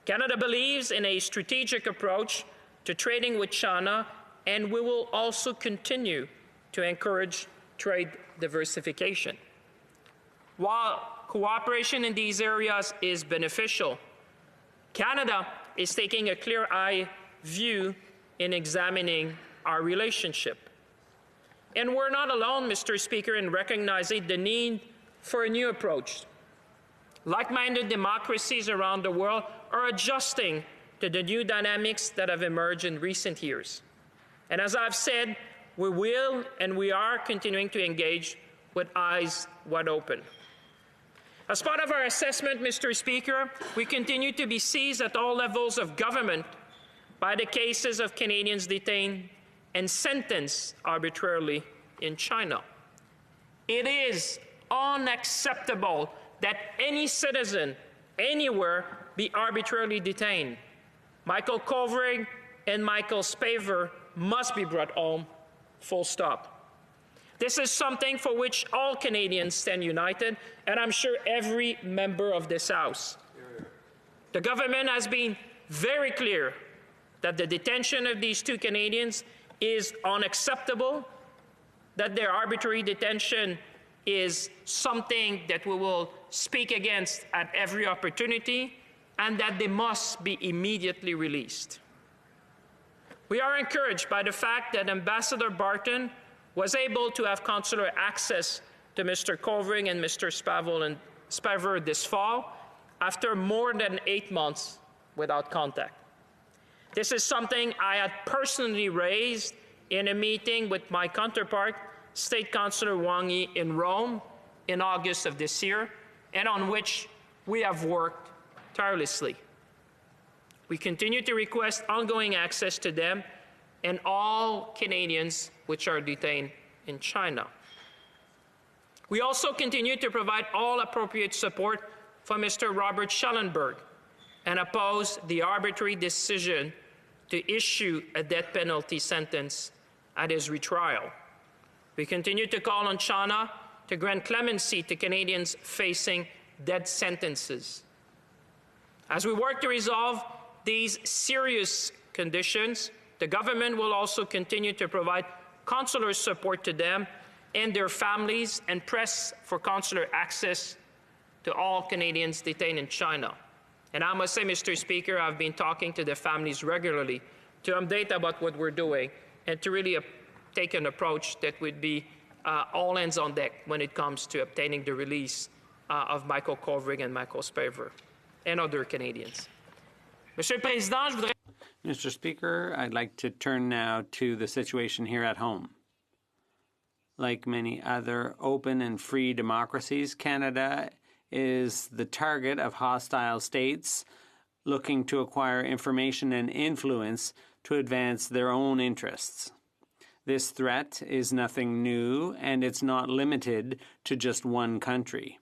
Canada believes in a strategic approach to trading with China, and we will also continue to encourage trade diversification. While cooperation in these areas is beneficial, Canada is taking a clear-eyed view in examining our relationship. And we're not alone, Mr. Speaker, in recognizing the need for a new approach. Like-minded democracies around the world are adjusting to the new dynamics that have emerged in recent years. And as I've said, we will and we are continuing to engage with eyes wide open. As part of our assessment, Mr. Speaker, we continue to be seized at all levels of government by the cases of Canadians detained and sentenced arbitrarily in China. It is unacceptable that any citizen anywhere be arbitrarily detained. Michael Kovrig and Michael Spavor must be brought home, full stop. This is something for which all Canadians stand united, and I'm sure every member of this House. The government has been very clear that the detention of these two Canadians is unacceptable, that their arbitrary detention is something that we will speak against at every opportunity, and that they must be immediately released. We are encouraged by the fact that Ambassador Barton was able to have consular access to Mr. Kovrig and Mr. Spavor this fall, after more than 8 months without contact. This is something I had personally raised in a meeting with my counterpart, State Councillor Wang Yi, in Rome in August of this year, and on which we have worked tirelessly. We continue to request ongoing access to them and all Canadians which are detained in China. We also continue to provide all appropriate support for Mr. Robert Schellenberg and oppose the arbitrary decision to issue a death penalty sentence at his retrial. We continue to call on China to grant clemency to Canadians facing death sentences. As we work to resolve these serious conditions, the government will also continue to provide consular support to them and their families and press for consular access to all Canadians detained in China. And I must say, Mr. Speaker, I've been talking to the families regularly to update about what we're doing and to really take an approach that would be all hands on deck when it comes to obtaining the release of Michael Kovrig and Michael Spavor and other Canadians. Monsieur le Président, je voudrais... Mr. Speaker, I'd like to turn now to the situation here at home. Like many other open and free democracies, Canada is the target of hostile states looking to acquire information and influence to advance their own interests. This threat is nothing new, and it's not limited to just one country.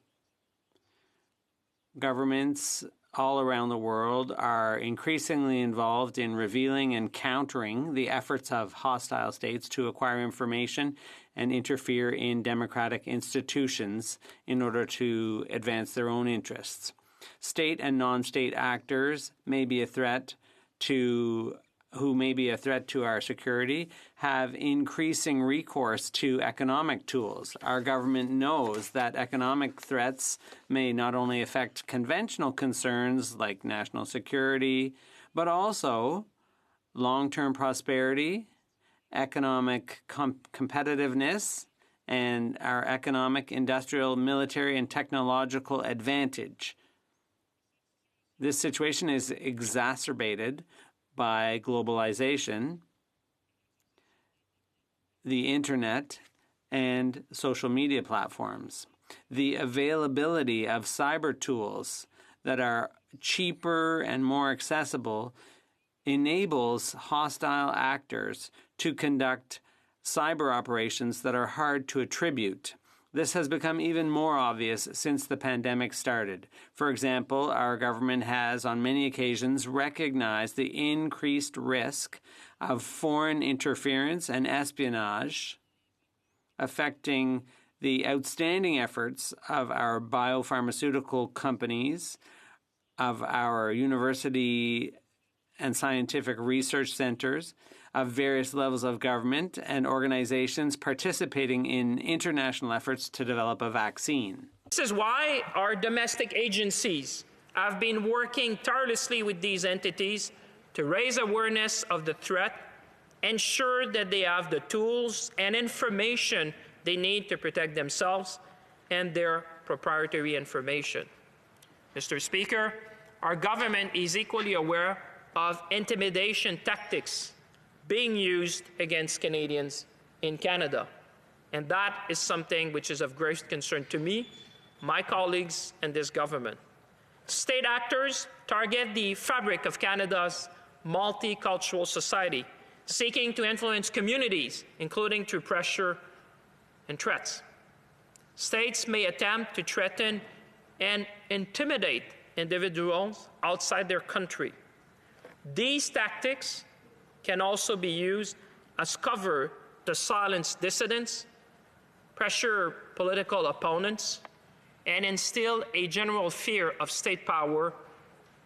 Governments all around the world are increasingly involved in revealing and countering the efforts of hostile states to acquire information and interfere in democratic institutions in order to advance their own interests. State and non-state actors may be a threat to our security, have increasing recourse to economic tools. Our government knows that economic threats may not only affect conventional concerns like national security, but also long-term prosperity, economic competitiveness, and our economic, industrial, military, and technological advantage. This situation is exacerbated by globalization, the internet, and social media platforms. The availability of cyber tools that are cheaper and more accessible enables hostile actors to conduct cyber operations that are hard to attribute. This has become even more obvious since the pandemic started. For example, our government has on many occasions recognized the increased risk of foreign interference and espionage affecting the outstanding efforts of our biopharmaceutical companies, of our university and scientific research centers, of various levels of government and organizations participating in international efforts to develop a vaccine. This is why our domestic agencies have been working tirelessly with these entities to raise awareness of the threat, ensure that they have the tools and information they need to protect themselves and their proprietary information. Mr. Speaker, our government is equally aware of intimidation tactics being used against Canadians in Canada. And that is something which is of great concern to me, my colleagues, and this government. State actors target the fabric of Canada's multicultural society, seeking to influence communities, including through pressure and threats. States may attempt to threaten and intimidate individuals outside their country. These tactics can also be used as cover to silence dissidents, pressure political opponents, and instill a general fear of state power,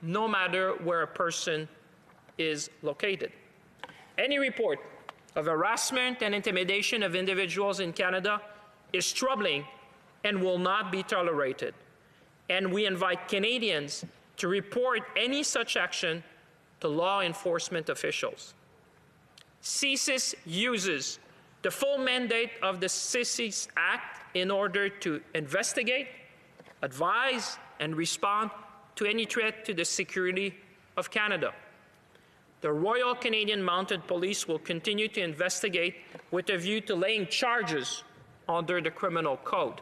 no matter where a person is located. Any report of harassment and intimidation of individuals in Canada is troubling and will not be tolerated. And we invite Canadians to report any such action to law enforcement officials. CSIS uses the full mandate of the CSIS Act in order to investigate, advise, and respond to any threat to the security of Canada. The Royal Canadian Mounted Police will continue to investigate with a view to laying charges under the Criminal Code.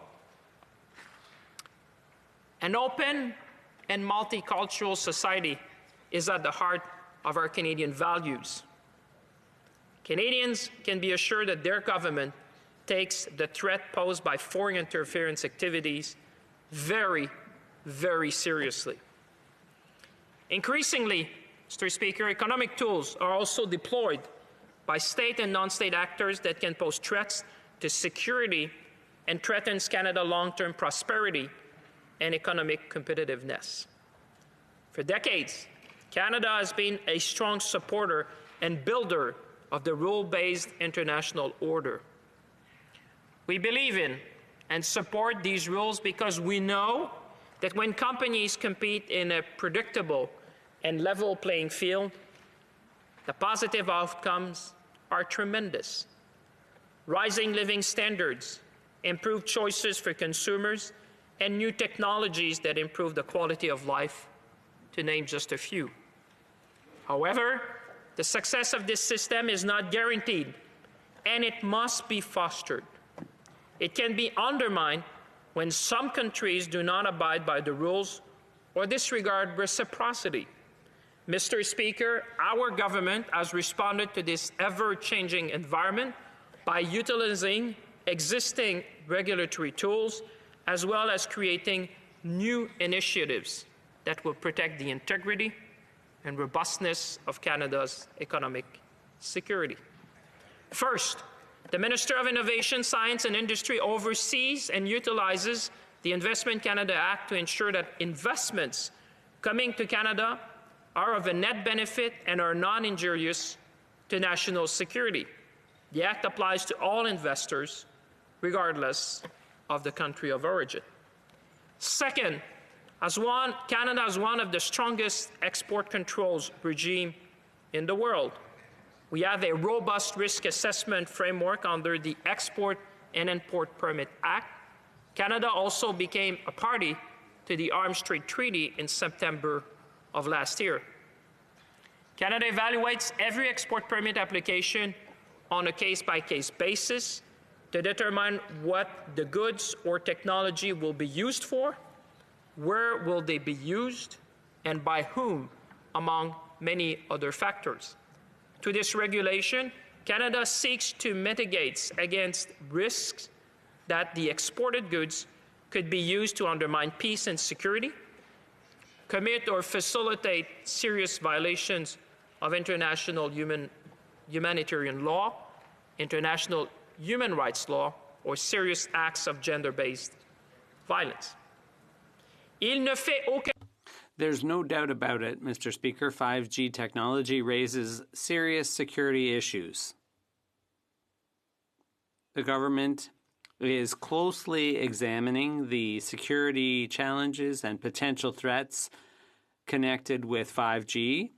An open and multicultural society is at the heart of our Canadian values. Canadians can be assured that their government takes the threat posed by foreign interference activities very, very seriously. Increasingly, Mr. Speaker, economic tools are also deployed by state and non-state actors that can pose threats to security and threatens Canada's long-term prosperity and economic competitiveness. For decades, Canada has been a strong supporter and builder of the rule-based international order. We believe in and support these rules because we know that when companies compete in a predictable and level playing field, the positive outcomes are tremendous. Rising living standards, improved choices for consumers, and new technologies that improve the quality of life, to name just a few. However, the success of this system is not guaranteed, and it must be fostered. It can be undermined when some countries do not abide by the rules or disregard reciprocity. Mr. Speaker, our government has responded to this ever-changing environment by utilizing existing regulatory tools as well as creating new initiatives that will protect the integrity and robustness of Canada's economic security. First, the Minister of Innovation, Science and Industry oversees and utilizes the Investment Canada Act to ensure that investments coming to Canada are of a net benefit and are non-injurious to national security. The Act applies to all investors, regardless of the country of origin. Second, Canada has one of the strongest export controls regime in the world. We have a robust risk assessment framework under the Export and Import Permit Act. Canada also became a party to the Arms Trade Treaty in September of last year. Canada evaluates every export permit application on a case-by-case basis to determine what the goods or technology will be used for, where will they be used, and by whom, among many other factors. To this regulation, Canada seeks to mitigate against risks that the exported goods could be used to undermine peace and security, commit or facilitate serious violations of international humanitarian law, international human rights law, or serious acts of gender-based violence. There's no doubt about it, Mr. Speaker. 5G technology raises serious security issues. The government is closely examining the security challenges and potential threats connected with 5G,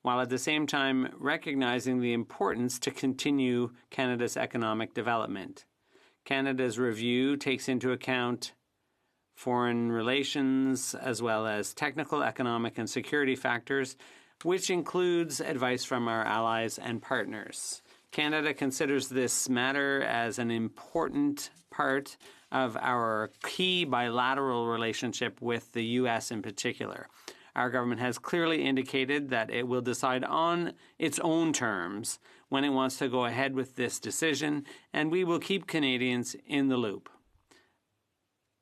while at the same time recognizing the importance to continue Canada's economic development. Canada's review takes into account foreign relations as well as technical, economic, and security factors, which includes advice from our allies and partners. Canada considers this matter as an important part of our key bilateral relationship with the U.S. in particular. Our government has clearly indicated that it will decide on its own terms when it wants to go ahead with this decision, and we will keep Canadians in the loop.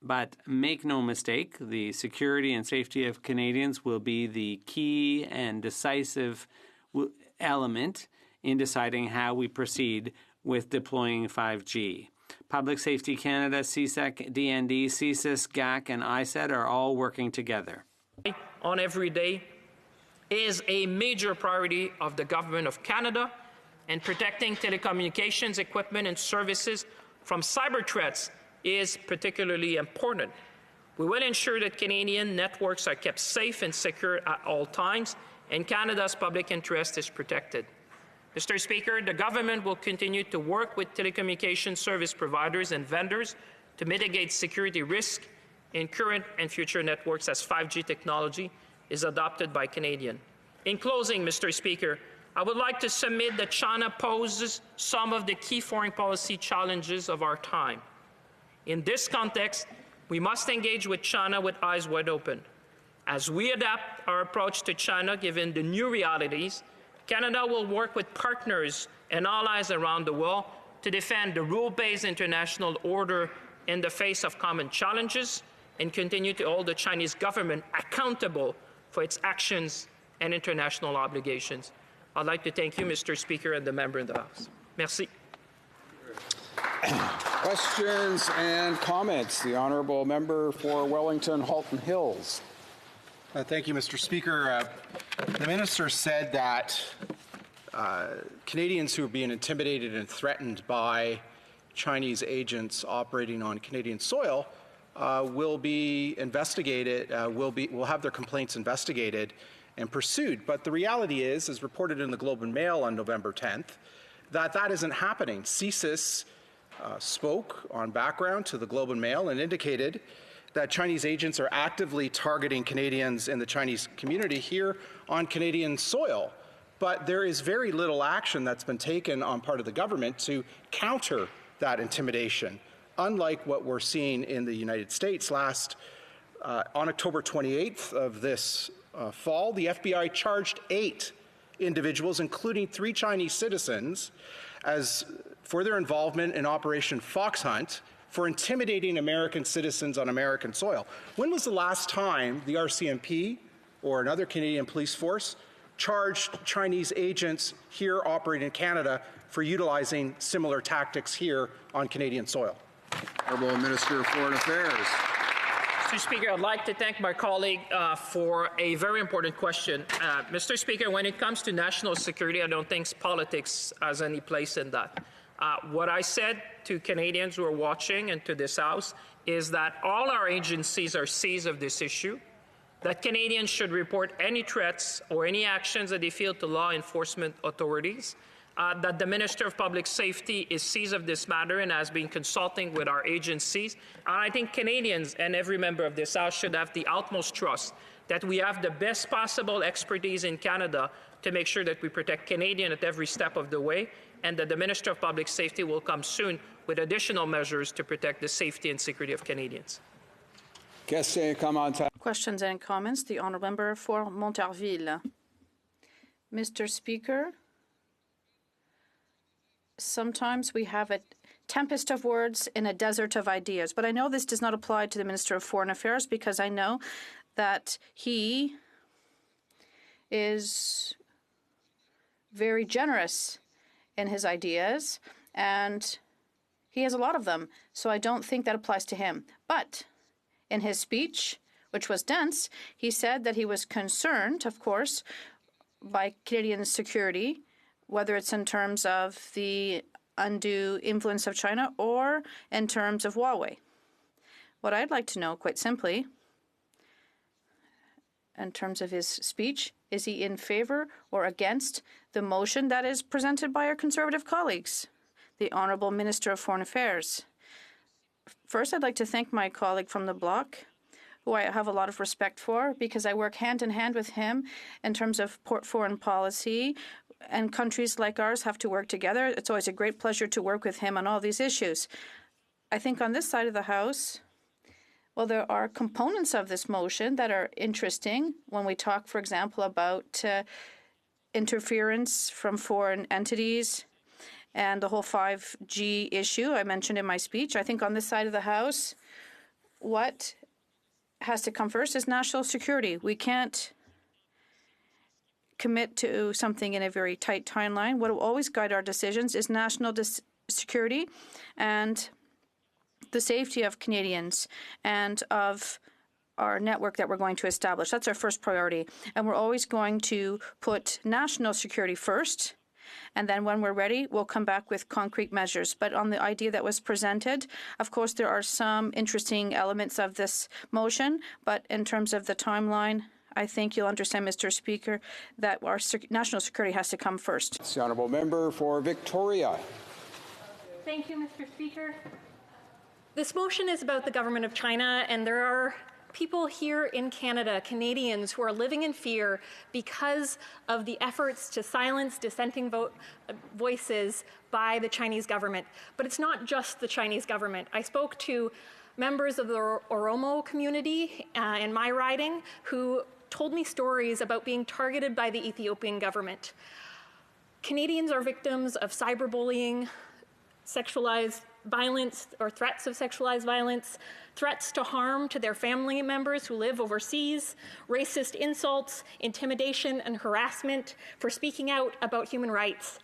But make no mistake, the security and safety of Canadians will be the key and decisive element in deciding how we proceed with deploying 5G. Public Safety Canada, CSEC, DND, CSIS, GAC, and ISED are all working together. On every day is a major priority of the Government of Canada, and protecting telecommunications equipment and services from cyber threats is particularly important. We will ensure that Canadian networks are kept safe and secure at all times, and Canada's public interest is protected. Mr. Speaker, the government will continue to work with telecommunications service providers and vendors to mitigate security risk in current and future networks as 5G technology is adopted by Canadians. In closing, Mr. Speaker, I would like to submit that China poses some of the key foreign policy challenges of our time. In this context, we must engage with China with eyes wide open. As we adapt our approach to China, given the new realities, Canada will work with partners and allies around the world to defend the rule-based international order in the face of common challenges and continue to hold the Chinese government accountable for its actions and international obligations. I'd like to thank you, Mr. Speaker, and the member in the House. Merci. Questions and comments. The honourable member for Wellington Halton Hills. Thank you, Mr. Speaker. The minister said that Canadians who are being intimidated and threatened by Chinese agents operating on Canadian soil will be investigated, will have their complaints investigated and pursued. But the reality is, as reported in the Globe and Mail on November 10th, that isn't happening. CSIS spoke on background to the Globe and Mail and indicated that Chinese agents are actively targeting Canadians in the Chinese community here on Canadian soil. But there is very little action that's been taken on part of the government to counter that intimidation, unlike what we're seeing in the United States. On October 28th of this fall, the FBI charged 8 individuals, including 3 Chinese citizens, for their involvement in Operation Fox Hunt, for intimidating American citizens on American soil. When was the last time the RCMP or another Canadian police force charged Chinese agents here operating in Canada for utilizing similar tactics here on Canadian soil? Honourable Minister of Foreign Affairs. Mr. Speaker, I'd like to thank my colleague for a very important question. Mr. Speaker, when it comes to national security, I don't think politics has any place in that. What I said to Canadians who are watching and to this House is that all our agencies are seized of this issue, that Canadians should report any threats or any actions that they feel to law enforcement authorities, that the Minister of Public Safety is seized of this matter and has been consulting with our agencies. And I think Canadians and every member of this House should have the utmost trust that we have the best possible expertise in Canada to make sure that we protect Canadians at every step of the way, and that the Minister of Public Safety will come soon with additional measures to protect the safety and security of Canadians. Questions and comments. The honourable member for Montarville. Mr. Speaker, sometimes we have a tempest of words in a desert of ideas, but I know this does not apply to the Minister of Foreign Affairs because I know that he is very generous in his ideas, and he has a lot of them, so I don't think that applies to him. But in his speech, which was dense, he said that he was concerned, of course, by Canadian security, whether it's in terms of the undue influence of China or in terms of Huawei. What I'd like to know, quite simply, in terms of his speech, is he in favor or against the motion that is presented by our Conservative colleagues? The Honourable Minister of Foreign Affairs. First, I'd like to thank my colleague from the Bloc, who I have a lot of respect for, because I work hand in hand with him in terms of foreign policy, and countries like ours have to work together. It's always a great pleasure to work with him on all these issues. I think on this side of the House, well, there are components of this motion that are interesting when we talk, for example, about interference from foreign entities and the whole 5G issue I mentioned in my speech. I think on this side of the House, what has to come first is national security. We can't commit to something in a very tight timeline. What will always guide our decisions is national security and the safety of Canadians and of our network that we're going to establish. That's our first priority. And we're always going to put national security first. And then when we're ready, we'll come back with concrete measures. But on the idea that was presented, of course, there are some interesting elements of this motion. But in terms of the timeline, I think you'll understand, Mr. Speaker, that our national security has to come first. The honourable member for Victoria. Thank you, Mr. Speaker. This motion is about the government of China, and there are people here in Canada, Canadians, who are living in fear because of the efforts to silence dissenting voices by the Chinese government. But it's not just the Chinese government. I spoke to members of the Oromo community in my riding who told me stories about being targeted by the Ethiopian government. Canadians are victims of cyberbullying, sexualized violence or threats of sexualized violence, threats to harm to their family members who live overseas, racist insults, intimidation, and harassment for speaking out about human rights.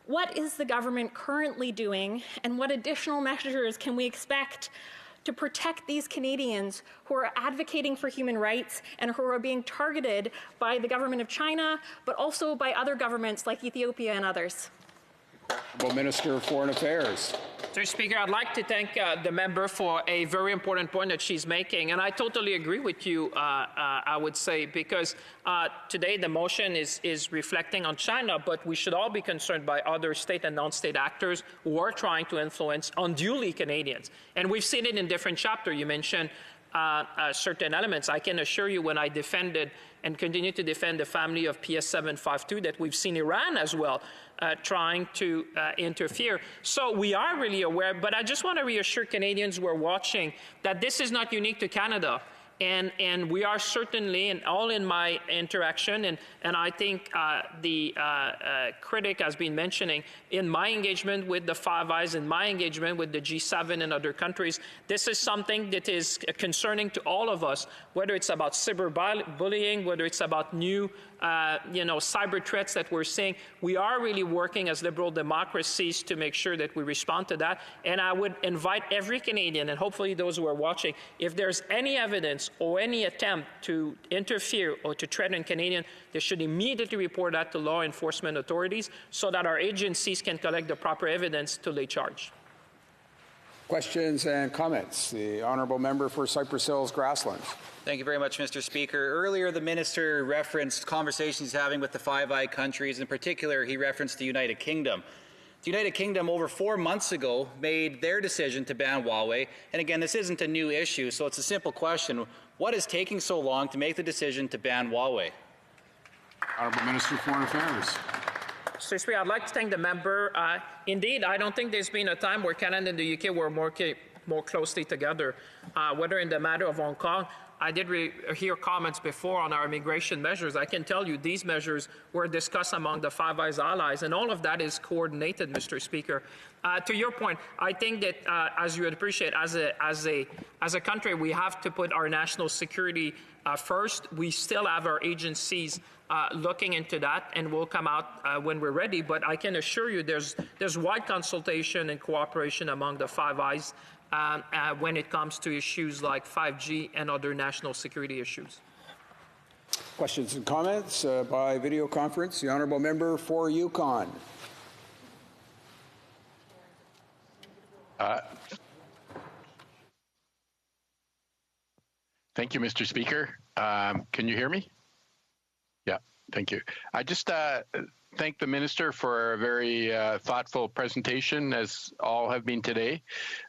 What is the government currently doing, and what additional measures can we expect to protect these Canadians who are advocating for human rights and who are being targeted by the government of China, but also by other governments like Ethiopia and others? Well, Minister of Foreign Affairs. Mr. Speaker, I'd like to thank the member for a very important point that she's making, and I totally agree with you, I would say, because today the motion is reflecting on China, but we should all be concerned by other state and non-state actors who are trying to influence unduly Canadians. And we've seen it in different chapters. You mentioned certain elements. I can assure you when I defended and continue to defend the family of PS752 that we've seen Iran as well trying to interfere. So we are really aware, but I just want to reassure Canadians who are watching that this is not unique to Canada. And we are certainly, and all in my interaction, and I think the critic has been mentioning, in my engagement with the Five Eyes, in my engagement with the G7 and other countries, this is something that is concerning to all of us, whether it's about cyberbullying, whether it's about new cyber threats that we're seeing. We are really working as liberal democracies to make sure that we respond to that. And I would invite every Canadian, and hopefully those who are watching, if there's any evidence or any attempt to interfere or to threaten Canadians, they should immediately report that to law enforcement authorities so that our agencies can collect the proper evidence to lay charge. Questions and comments. The honourable member for Cypress Hills Grasslands. Thank you very much, Mr. Speaker. Earlier, the minister referenced conversations he's having with the Five Eyes countries. In particular, he referenced the United Kingdom. The United Kingdom, over 4 months ago, made their decision to ban Huawei. And again, this isn't a new issue, so it's a simple question. What is taking so long to make the decision to ban Huawei? Honourable Minister of Foreign Affairs. Mr. Speaker, I'd like to thank the member. Indeed, I don't think there's been a time where Canada and the UK were more closely together, whether in the matter of Hong Kong. I did hear comments before on our immigration measures. I can tell you these measures were discussed among the Five Eyes allies, and all of that is coordinated, Mr. Speaker. To your point, I think that, as you would appreciate, as a country, we have to put our national security first. We still have our agencies looking into that, and we'll come out when we're ready. But I can assure you there's wide consultation and cooperation among the Five Eyes when it comes to issues like 5G and other national security issues. Questions and comments by video conference. The honourable member for Yukon. Thank you, Mr. Speaker. Can you hear me? Yeah, thank you. I just thank the minister for a very thoughtful presentation, as all have been today,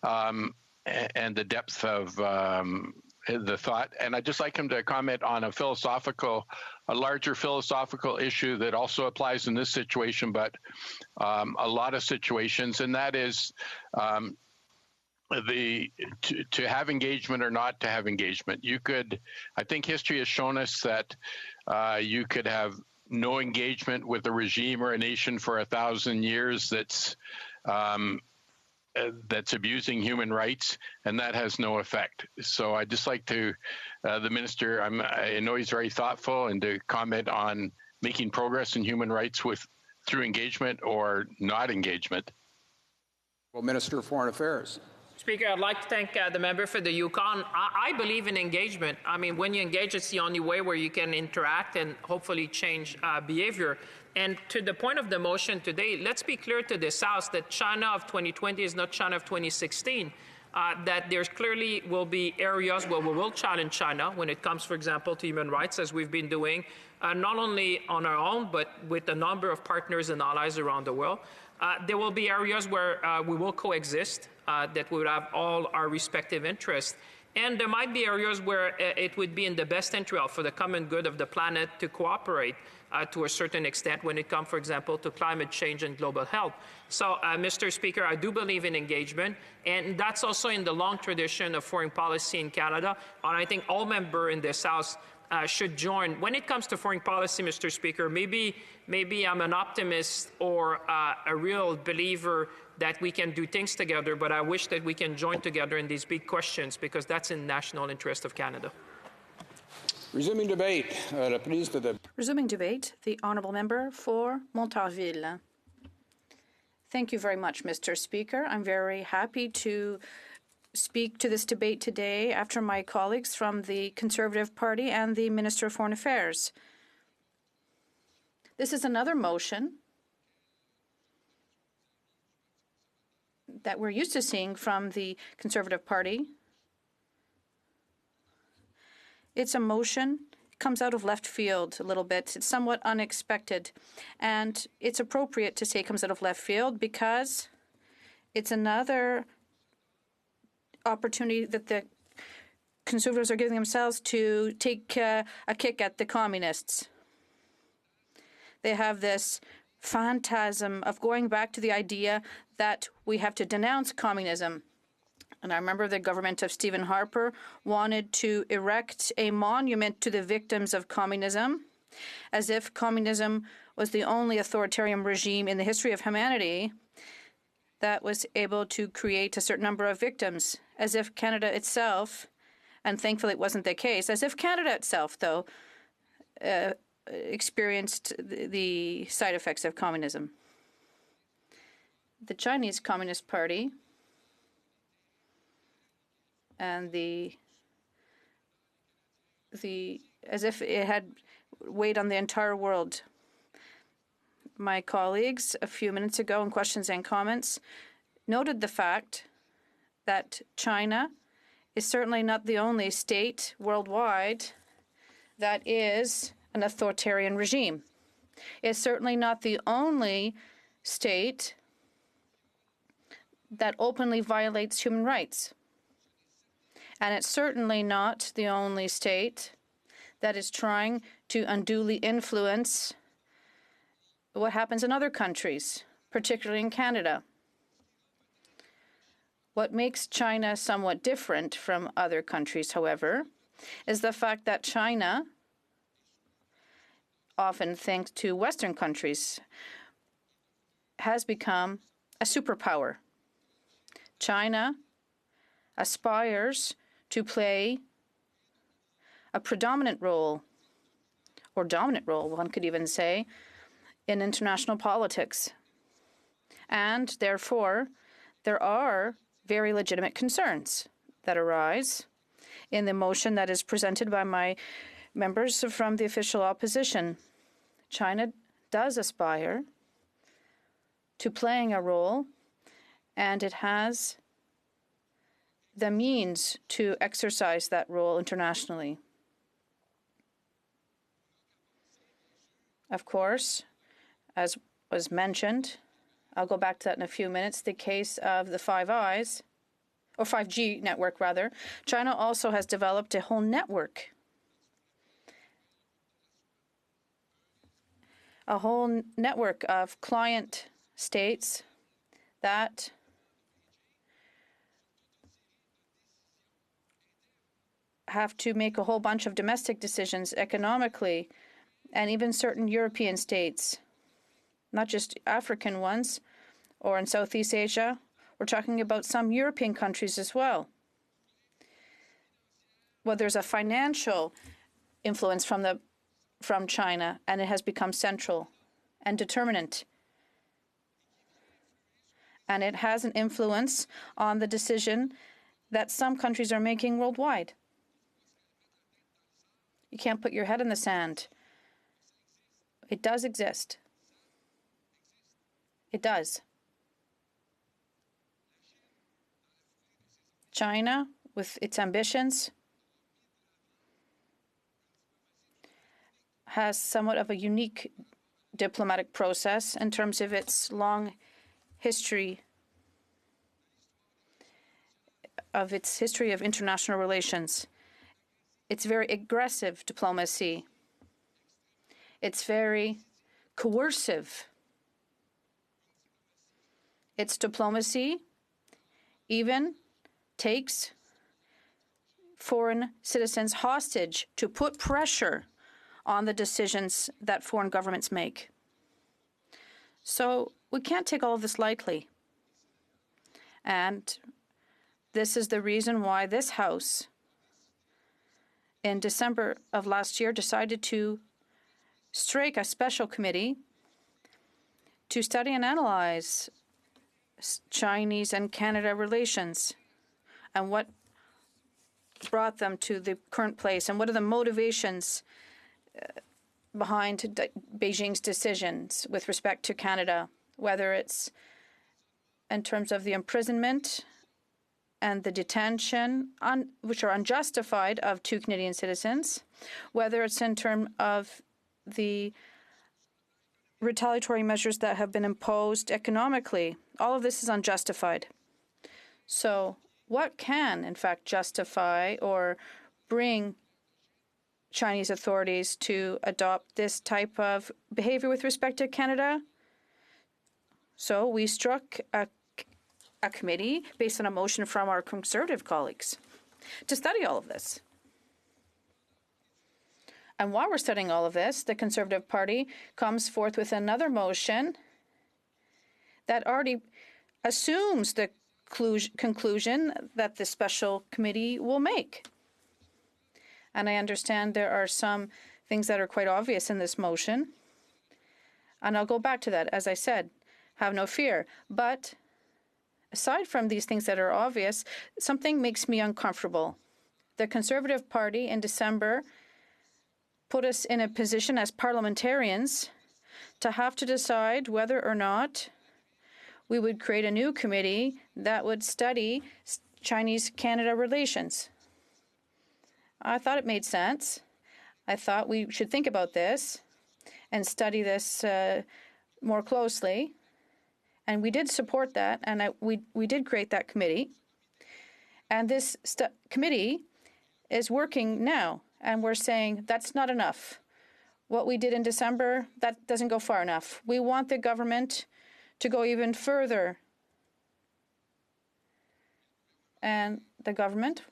and the depth of the thought. And I'd just like him to comment on a larger philosophical issue that also applies in this situation, but a lot of situations, and that is to have engagement or not to have engagement. I think history has shown us that you could have no engagement with a regime or a nation for 1,000 years that's abusing human rights, and that has no effect. So I'd just like to, the minister, I know he's very thoughtful, and to comment on making progress in human rights through engagement or not engagement. Well, Minister of Foreign Affairs. Speaker, I'd like to thank the member for the Yukon. I believe in engagement. I mean, when you engage, it's the only way where you can interact and hopefully change behavior. And to the point of the motion today, let's be clear to this House that China of 2020 is not China of 2016. that there's clearly will be areas where we will challenge China when it comes, for example, to human rights, as we've been doing, not only on our own, but with a number of partners and allies around the world. There will be areas where we will coexist, that we would have all our respective interests. And there might be areas where it would be in the best interest for the common good of the planet to cooperate to a certain extent when it comes, for example, to climate change and global health. So, Mr. Speaker, I do believe in engagement, and that's also in the long tradition of foreign policy in Canada. And I think all members in this House should join. When it comes to foreign policy, Mr. Speaker, maybe I'm an optimist or a real believer that we can do things together, but I wish that we can join together in these big questions because that's in national interest of Canada. Resuming debate. Resuming debate, the honourable member for Montarville. Thank you very much, Mr. Speaker. I'm very happy to speak to this debate today after my colleagues from the Conservative Party and the Minister of Foreign Affairs. This is another motion that we're used to seeing from the Conservative Party. It's a motion. It comes out of left field a little bit. It's somewhat unexpected. And it's appropriate to say it comes out of left field because it's another opportunity that the Conservatives are giving themselves to take a kick at the communists. They have this phantasm of going back to the idea that we have to denounce communism. And I remember the government of Stephen Harper wanted to erect a monument to the victims of communism, as if communism was the only authoritarian regime in the history of humanity that was able to create a certain number of victims, as if Canada itself, and thankfully it wasn't the case, as if Canada itself, though, experienced the side effects of communism. The Chinese Communist Party and as if it had weighed on the entire world. My colleagues, a few minutes ago in questions and comments, noted the fact that China is certainly not the only state worldwide that is an authoritarian regime. It's certainly not the only state that openly violates human rights. And it's certainly not the only state that is trying to unduly influence what happens in other countries, particularly in Canada. What makes China somewhat different from other countries, however, is the fact that China, often thanks to Western countries, has become a superpower. China aspires to play a predominant role, or dominant role, one could even say, in international politics. And therefore, there are very legitimate concerns that arise in the motion that is presented by my members from the official opposition. China does aspire to playing a role, and it has the means to exercise that role internationally. Of course, as was mentioned, I'll go back to that in a few minutes, the case of the Five Eyes, or 5G network rather. China also has developed a whole network, of client states that have to make a whole bunch of domestic decisions economically, and even certain European states, not just African ones, or in Southeast Asia. We're talking about some European countries as well. Well, there's a financial influence from China, and it has become central and determinant. And it has an influence on the decision that some countries are making worldwide. You can't put your head in the sand. It does exist. It does. China, with its ambitions, has somewhat of a unique diplomatic process in terms of its long history of international relations. It's very aggressive diplomacy. It's very coercive. Its diplomacy even takes foreign citizens hostage to put pressure on the decisions that foreign governments make. So we can't take all of this lightly. And this is the reason why this House, in December of last year, decided to strike a special committee to study and analyze Chinese and Canada relations and what brought them to the current place and what are the motivations behind Beijing's decisions with respect to Canada, whether it's in terms of the imprisonment and the detention, which are unjustified, of 2 Canadian citizens, whether it's in terms of the retaliatory measures that have been imposed economically. All of this is unjustified. So what can, in fact, justify or bring Chinese authorities to adopt this type of behavior with respect to Canada? So we struck a committee based on a motion from our Conservative colleagues to study all of this. And while we're studying all of this, the Conservative Party comes forth with another motion that already assumes the conclusion that the special committee will make. And I understand there are some things that are quite obvious in this motion. And I'll go back to that. As I said, have no fear. But aside from these things that are obvious, something makes me uncomfortable. The Conservative Party in December put us in a position as parliamentarians to have to decide whether or not we would create a new committee that would study Chinese-Canada relations. I thought it made sense. I thought we should think about this and study this more closely. And we did support that, and we did create that committee. And this committee is working now, and we're saying that's not enough. What we did in December, that doesn't go far enough. We want the government to go even further. And the government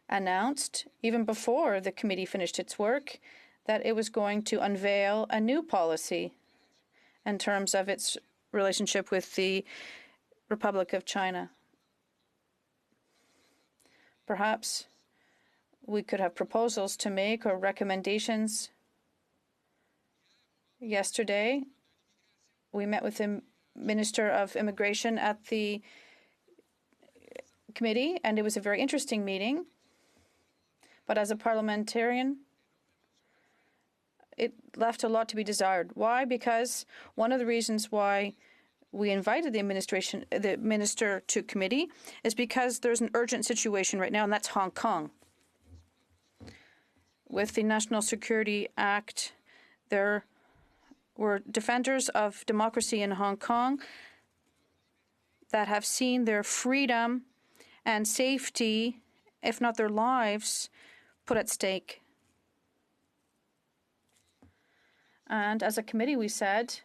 announced, even before the committee finished its work, that it was going to unveil a new policy in terms of its relationship with the Republic of China. Perhaps we could have proposals to make or recommendations. Yesterday, we met with the Minister of Immigration at the committee, and it was a very interesting meeting. But as a parliamentarian, it left a lot to be desired. Why? Because one of the reasons why we invited the minister to committee is because there's an urgent situation right now, and that's Hong Kong. With the National Security Act, there were defenders of democracy in Hong Kong that have seen their freedom and safety, if not their lives, put at stake. And as a committee, we said,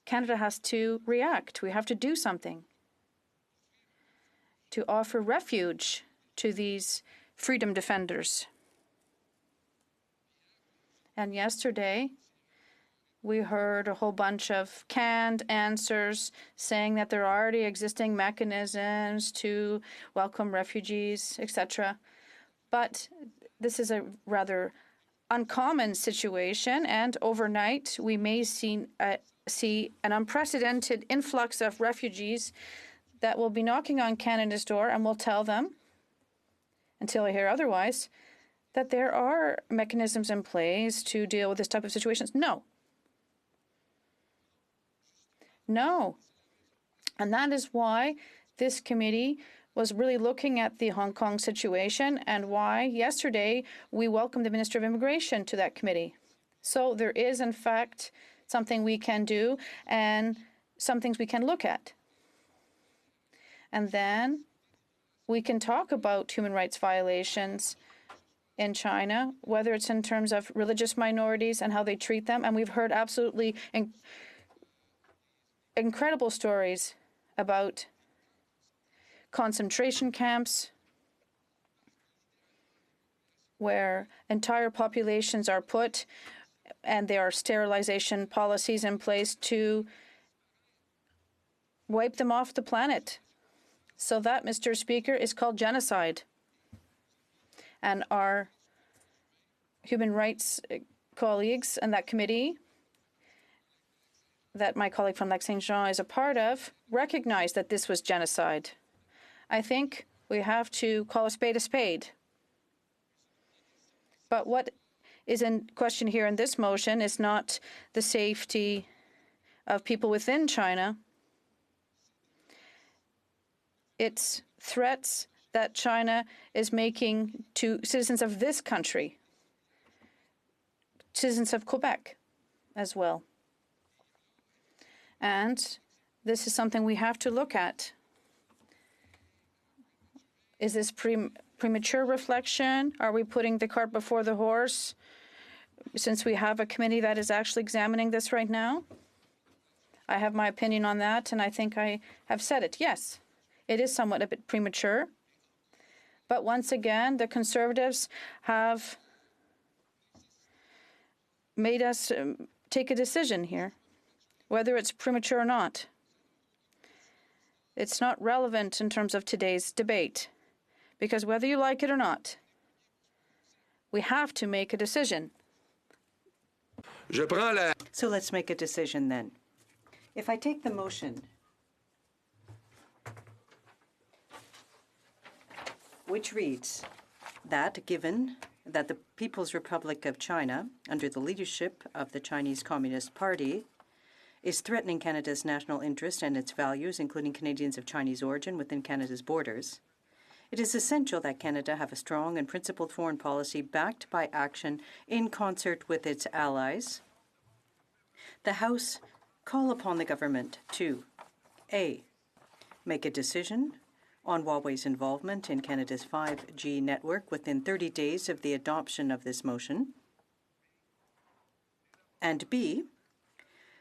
Canada has to react. We have to do something to offer refuge to these freedom defenders. And yesterday, we heard a whole bunch of canned answers saying that there are already existing mechanisms to welcome refugees, etc. But this is a rather uncommon situation, and overnight we may see an unprecedented influx of refugees that will be knocking on Canada's door, and we'll tell them, until I hear otherwise, that there are mechanisms in place to deal with this type of situations. No. No. And that is why this committee was really looking at the Hong Kong situation and why yesterday we welcomed the Minister of Immigration to that committee. So there is, in fact, something we can do and some things we can look at. And then we can talk about human rights violations in China, whether it's in terms of religious minorities and how they treat them. And we've heard absolutely incredible stories about concentration camps where entire populations are put and there are sterilization policies in place to wipe them off the planet. So that, Mr. Speaker, is called genocide. And our human rights colleagues and that committee that my colleague from Lac Saint Jean is a part of recognize that this was genocide. I think we have to call a spade a spade. But what is in question here in this motion is not the safety of people within China. It's threats that China is making to citizens of this country, citizens of Quebec as well. And this is something we have to look at. Is this premature reflection? Are we putting the cart before the horse since we have a committee that is actually examining this right now? I have my opinion on that, and I think I have said it. Yes, it is somewhat a bit premature. But once again, the Conservatives have made us take a decision here, whether it's premature or not. It's not relevant in terms of today's debate, because whether you like it or not, we have to make a decision. So let's make a decision then. If I take the motion, which reads that given that the People's Republic of China, under the leadership of the Chinese Communist Party, is threatening Canada's national interest and its values, including Canadians of Chinese origin within Canada's borders, it is essential that Canada have a strong and principled foreign policy backed by action in concert with its allies. The House call upon the government to A. Make a decision on Huawei's involvement in Canada's 5G network within 30 days of the adoption of this motion, and B.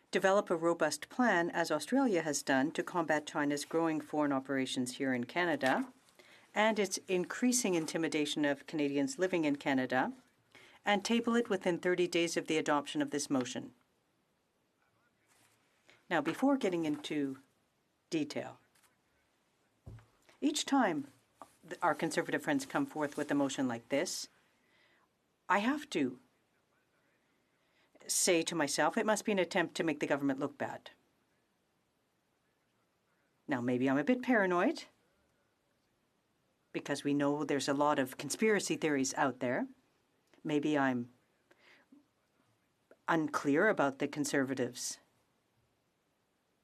Develop a robust plan, as Australia has done, to combat China's growing foreign operations here in Canada and its increasing intimidation of Canadians living in Canada, and table it within 30 days of the adoption of this motion. Now, before getting into detail, each time our Conservative friends come forth with a motion like this, I have to say to myself, it must be an attempt to make the government look bad. Now, maybe I'm a bit paranoid, because we know there's a lot of conspiracy theories out there. Maybe I'm unclear about the Conservatives'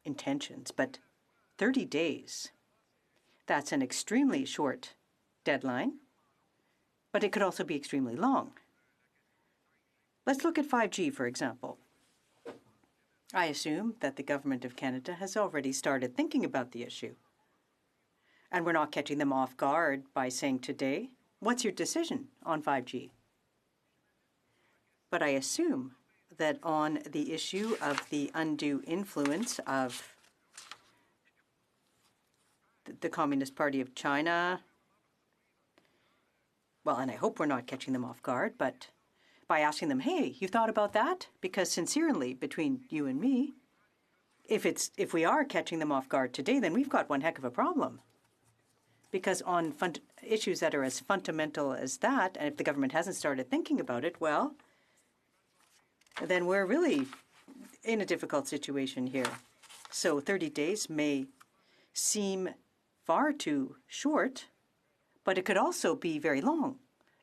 intentions, but 30 days, that's an extremely short deadline, but it could also be extremely long. Let's look at 5G, for example. I assume that the Government of Canada has already started thinking about the issue. And we're not catching them off guard by saying today, what's your decision on 5G? But I assume that on the issue of the undue influence of the Communist Party of China, well, and I hope we're not catching them off guard, but by asking them, hey, you thought about that? Because sincerely, between you and me, if we are catching them off guard today, then we've got one heck of a problem. Because on issues that are as fundamental as that, and if the government hasn't started thinking about it, well, then we're really in a difficult situation here. So 30 days may seem far too short, but it could also be very long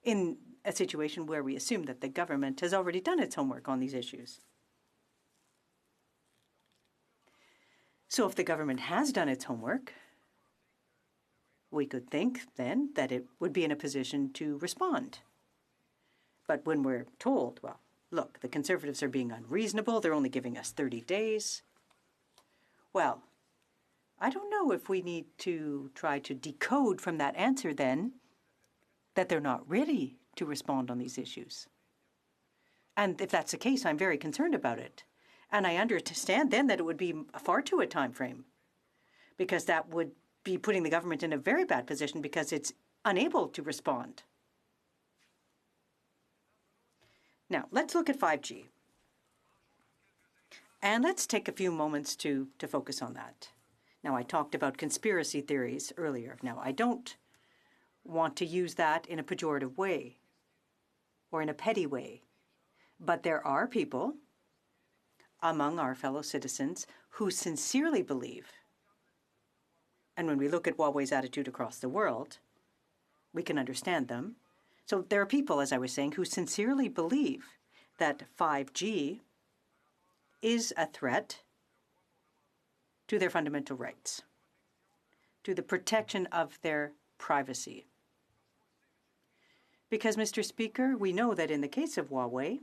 in a situation where we assume that the government has already done its homework on these issues. So if the government has done its homework, we could think then that it would be in a position to respond. But when we're told, well, look, the Conservatives are being unreasonable, they're only giving us 30 days, well, I don't know if we need to try to decode from that answer then that they're not ready to respond on these issues. And if that's the case, I'm very concerned about it. And I understand then that it would be far too a time frame, because that would be putting the government in a very bad position because it's unable to respond. Now, let's look at 5G. And let's take a few moments to focus on that. Now, I talked about conspiracy theories earlier. Now, I don't want to use that in a pejorative way or in a petty way. But there are people among our fellow citizens who sincerely believe, and when we look at Huawei's attitude across the world, we can understand them. So there are people, as I was saying, who sincerely believe that 5G is a threat to their fundamental rights, to the protection of their privacy. Because, Mr. Speaker, we know that in the case of Huawei,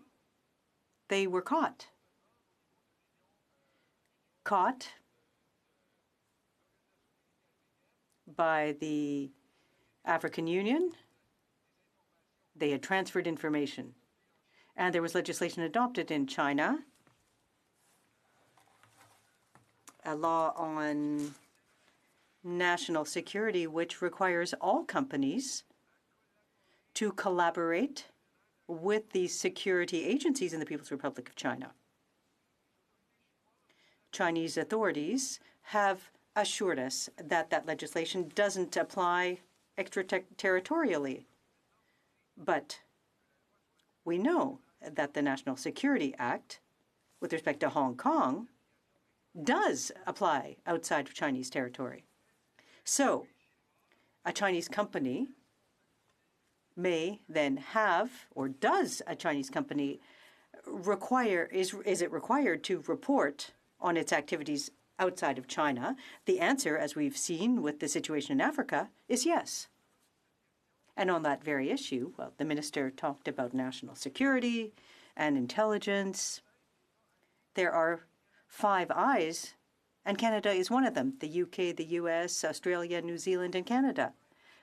they were caught by the African Union. They had transferred information. And there was legislation adopted in China, a law on national security, which requires all companies to collaborate with the security agencies in the People's Republic of China. Chinese authorities have assured us that that legislation doesn't apply extraterritorially. But we know that the National Security Act, with respect to Hong Kong, does apply outside of Chinese territory. So a Chinese company may then have, or does a Chinese company require, is it required to report on its activities outside of China? The answer, as we've seen with the situation in Africa, is yes. And on that very issue, well, the minister talked about national security and intelligence. There are 5 eyes, and Canada is one of them: the UK, the US, Australia, New Zealand, and Canada.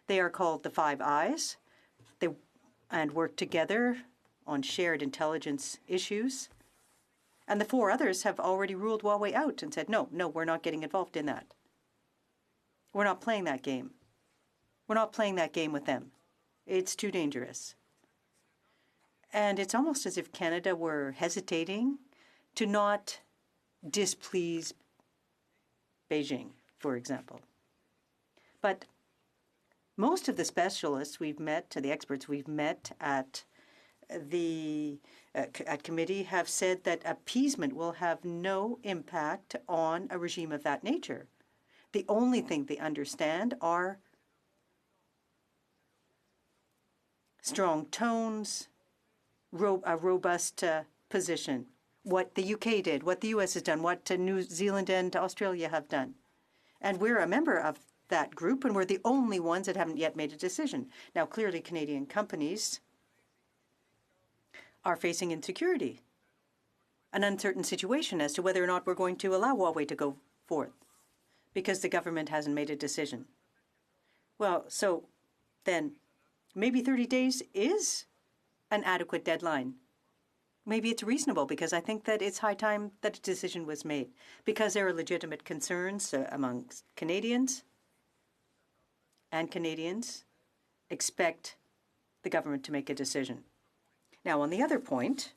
They are called the 5 eyes. They and work together on shared intelligence issues. And the 4 others have already ruled Huawei out and said, no, we're not getting involved in that. We're not playing that game. We're not playing that game with them. It's too dangerous. And it's almost as if Canada were hesitating to not displease Beijing, for example. But most of the specialists we've met, the experts we've met at the committee, have said that appeasement will have no impact on a regime of that nature. The only thing they understand are strong tones, a robust position. What the UK did, what the US has done, what New Zealand and Australia have done. And we're a member of that group, and we're the only ones that haven't yet made a decision. Now, clearly, Canadian companies are facing insecurity, an uncertain situation as to whether or not we're going to allow Huawei to go forth, because the government hasn't made a decision. Well, so then maybe 30 days is an adequate deadline. Maybe it's reasonable, because I think that it's high time that a decision was made, because there are legitimate concerns among Canadians, and Canadians expect the government to make a decision. Now, on the other point,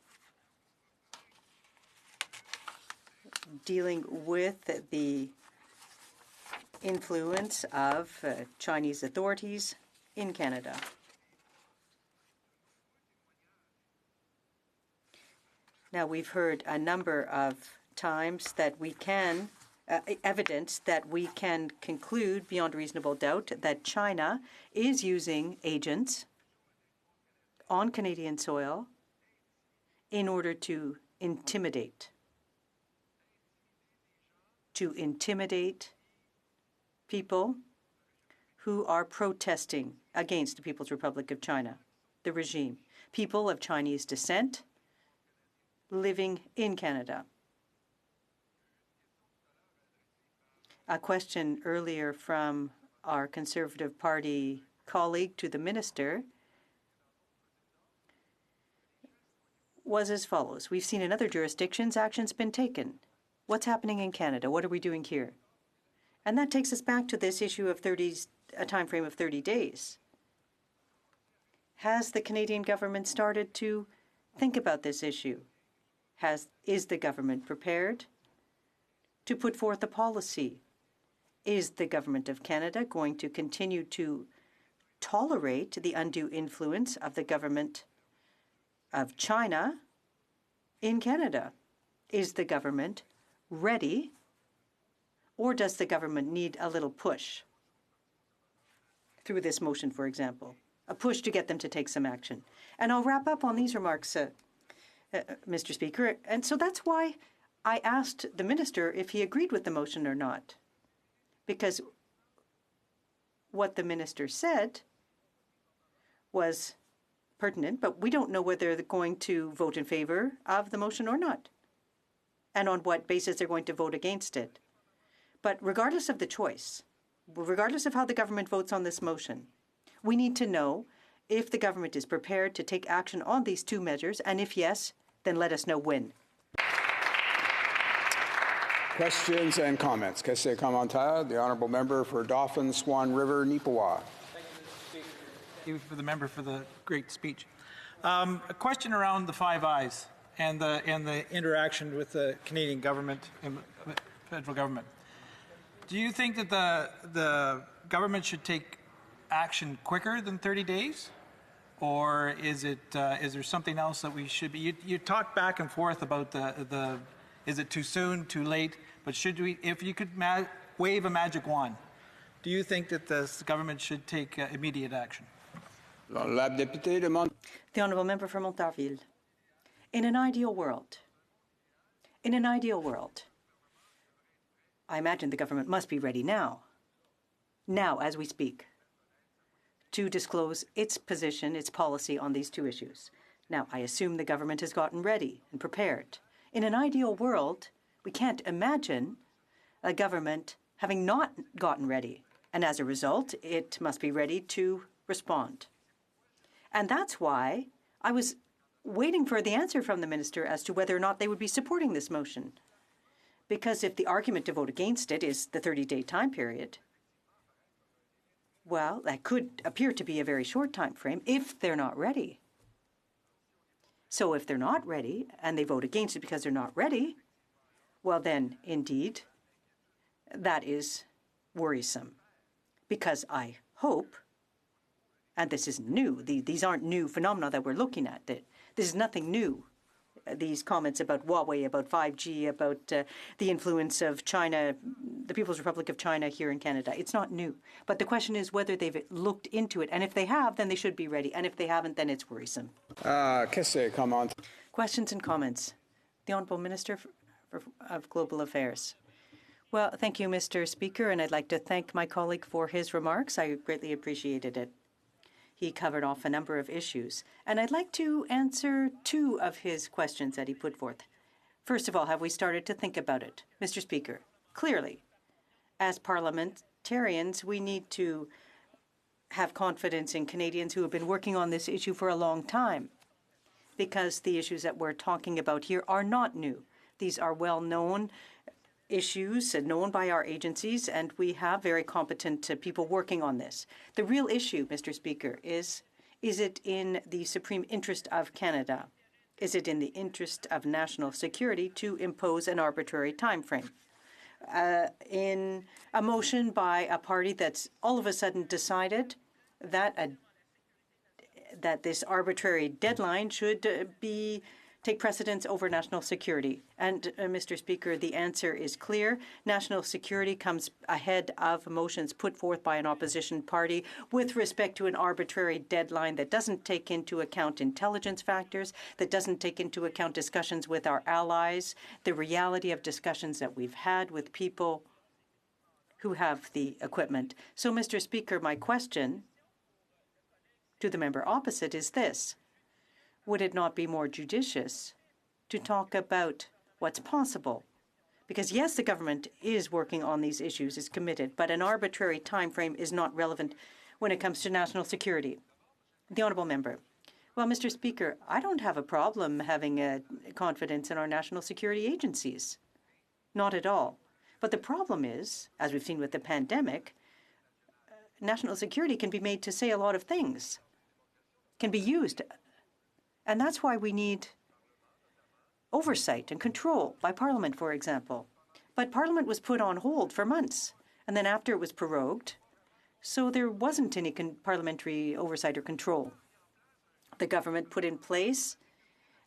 dealing with the influence of Chinese authorities in Canada. Now, we've heard a number of times that we can, evidence that we can conclude beyond reasonable doubt that China is using agents on Canadian soil in order to intimidate people who are protesting against the People's Republic of China, the regime, people of Chinese descent living in Canada. A question earlier from our Conservative Party colleague to the minister was as follows. We've seen in other jurisdictions actions been taken. What's happening in Canada? What are we doing here? And that takes us back to this issue of a time frame of 30 days. Has the Canadian government started to think about this issue? Is the government prepared to put forth a policy? Is the government of Canada going to continue to tolerate the undue influence of the government of China in Canada? Is the government ready, or does the government need a little push through this motion, for example, a push to get them to take some action? And I'll wrap up on these remarks, Mr. Speaker. And so that's why I asked the minister if he agreed with the motion or not, because what the minister said was pertinent, but we don't know whether they're going to vote in favor of the motion or not, and on what basis they're going to vote against it. But regardless of the choice, regardless of how the government votes on this motion, we need to know if the government is prepared to take action on these two measures, and if yes, then let us know when. Questions and comments. Question commentaire. The honourable member for Dauphin, Swan River, Neepawa. Thank you for the member for the great speech. A question around the Five Eyes and the interaction with the Canadian government and federal government. Do you think that the government should take action quicker than 30 days? Or is there something else that we should be? You talked back and forth about is it too soon, too late? But should we, if you could wave a magic wand, do you think that the government should take immediate action? The honourable member for Montarville. In an ideal world, I imagine the government must be ready now as we speak, to disclose its position, its policy on these two issues. Now, I assume the government has gotten ready and prepared. In an ideal world, we can't imagine a government having not gotten ready, and as a result, it must be ready to respond. And that's why I was waiting for the answer from the minister as to whether or not they would be supporting this motion. Because if the argument to vote against it is the 30-day time period, well, that could appear to be a very short time frame if they're not ready. So if they're not ready and they vote against it because they're not ready, well then, indeed, that is worrisome. Because I hope, and this isn't new, these aren't new phenomena that we're looking at. This is nothing new. These comments about Huawei, about 5G, about the influence of China, the People's Republic of China here in Canada. It's not new. But the question is whether they've looked into it. And if they have, then they should be ready. And if they haven't, then it's worrisome. Questions and comments. The Honourable Minister of Global Affairs. Well, thank you, Mr. Speaker, and I'd like to thank my colleague for his remarks. I greatly appreciated it. He covered off a number of issues, and I'd like to answer two of his questions that he put forth. First of all, have we started to think about it? Mr. Speaker, clearly, as parliamentarians, we need to have confidence in Canadians who have been working on this issue for a long time, because the issues that we're talking about here are not new. These are well-known issues and known by our agencies, and we have very competent people working on this. The real issue, Mr. Speaker, is it in the supreme interest of Canada? Is it in the interest of national security to impose an arbitrary time frame? In a motion by a party that's all of a sudden decided that that this arbitrary deadline should take precedence over national security. And, Mr. Speaker, the answer is clear. National security comes ahead of motions put forth by an opposition party with respect to an arbitrary deadline that doesn't take into account intelligence factors, that doesn't take into account discussions with our allies, the reality of discussions that we've had with people who have the equipment. So, Mr. Speaker, my question to the member opposite is this. Would it not be more judicious to talk about what's possible? Because, yes, the government is working on these issues, is committed, but an arbitrary time frame is not relevant when it comes to national security. The honourable member. Well, Mr. Speaker, I don't have a problem having confidence in our national security agencies. Not at all. But the problem is, as we've seen with the pandemic, national security can be made to say a lot of things, can be used. And that's why we need oversight and control by Parliament, for example. But Parliament was put on hold for months, and then after it was prorogued, so there wasn't any parliamentary oversight or control. The government put in place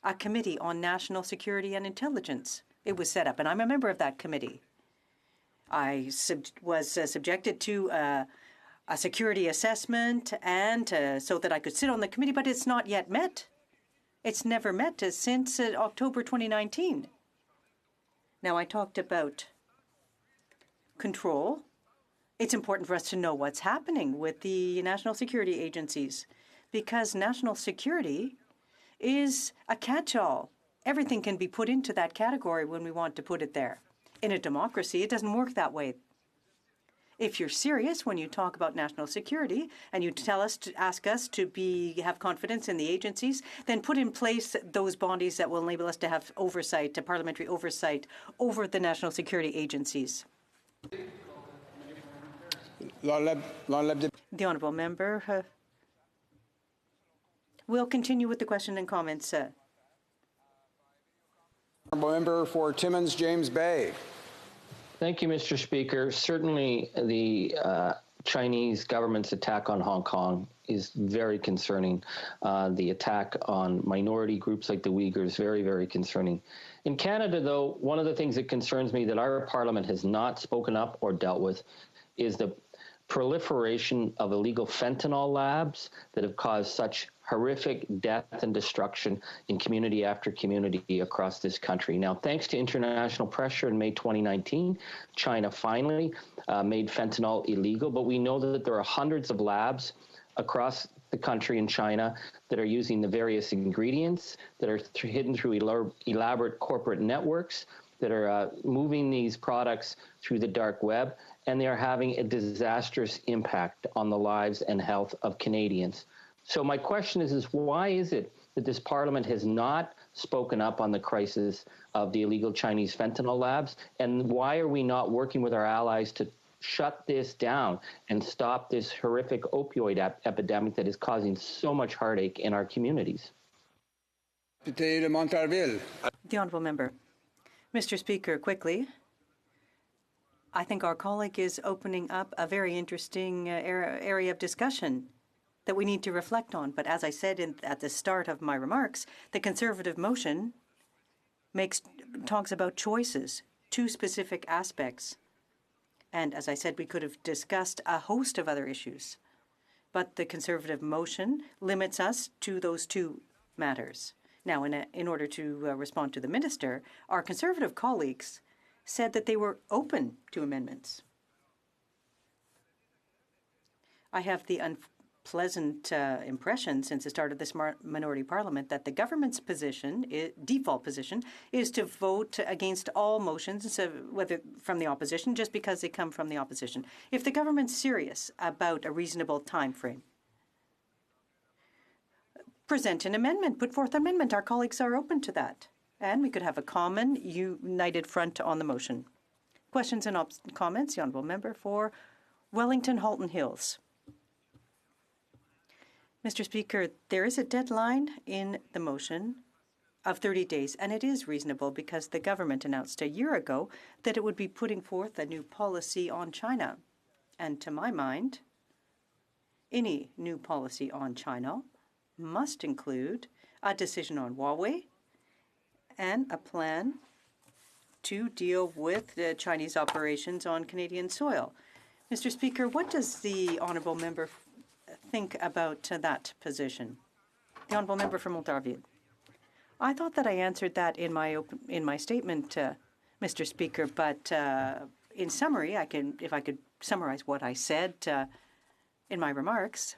a committee on national security and intelligence. It was set up, and I'm a member of that committee. I was subjected to a security assessment and so that I could sit on the committee, but it's not yet met. It's never met since October 2019. Now, I talked about control. It's important for us to know what's happening with the national security agencies because national security is a catch-all. Everything can be put into that category when we want to put it there. In a democracy, it doesn't work that way. If you're serious when you talk about national security and you ask us to have confidence in the agencies, then put in place those bodies that will enable us to have oversight, parliamentary oversight over the national security agencies. The honourable member will continue with the question and comments. Honourable member for Timmins, James Bay. Thank you, Mr. Speaker. Certainly, the Chinese government's attack on Hong Kong is very concerning. The attack on minority groups like the Uyghurs, very, very concerning. In Canada, though, one of the things that concerns me that our parliament has not spoken up or dealt with is the proliferation of illegal fentanyl labs that have caused such horrific death and destruction in community after community across this country. Now, thanks to international pressure in May 2019, China finally made fentanyl illegal, but we know that there are hundreds of labs across the country in China that are using the various ingredients that are hidden through elaborate corporate networks that are moving these products through the dark web, and they are having a disastrous impact on the lives and health of Canadians. So my question is why is it that this Parliament has not spoken up on the crisis of the illegal Chinese fentanyl labs, and why are we not working with our allies to shut this down and stop this horrific opioid epidemic that is causing so much heartache in our communities? Député de Montarville. The honourable member. Mr. Speaker, quickly, I think our colleague is opening up a very interesting area of discussion that we need to reflect on. But as I said at the start of my remarks, the Conservative motion talks about choices, two specific aspects. And as I said, we could have discussed a host of other issues. But the Conservative motion limits us to those two matters. Now, in order to respond to the minister, our Conservative colleagues said that they were open to amendments. I have the unpleasant impression since the start of this minority parliament that the government's default position, is to vote against all motions, whether from the opposition, just because they come from the opposition. If the government's serious about a reasonable time frame, present an amendment, put forth an amendment. Our colleagues are open to that. And we could have a common, united front on the motion. Questions and comments? The honourable member for Wellington Halton Hills. Mr. Speaker, there is a deadline in the motion of 30 days, and it is reasonable because the government announced a year ago that it would be putting forth a new policy on China. And to my mind, any new policy on China must include a decision on Huawei and a plan to deal with the Chinese operations on Canadian soil. Mr. Speaker, what does the honourable member think about that position? The honourable member for Montarville. I thought that I answered that in my statement, Mr. Speaker, but in summary, if I could summarize what I said in my remarks,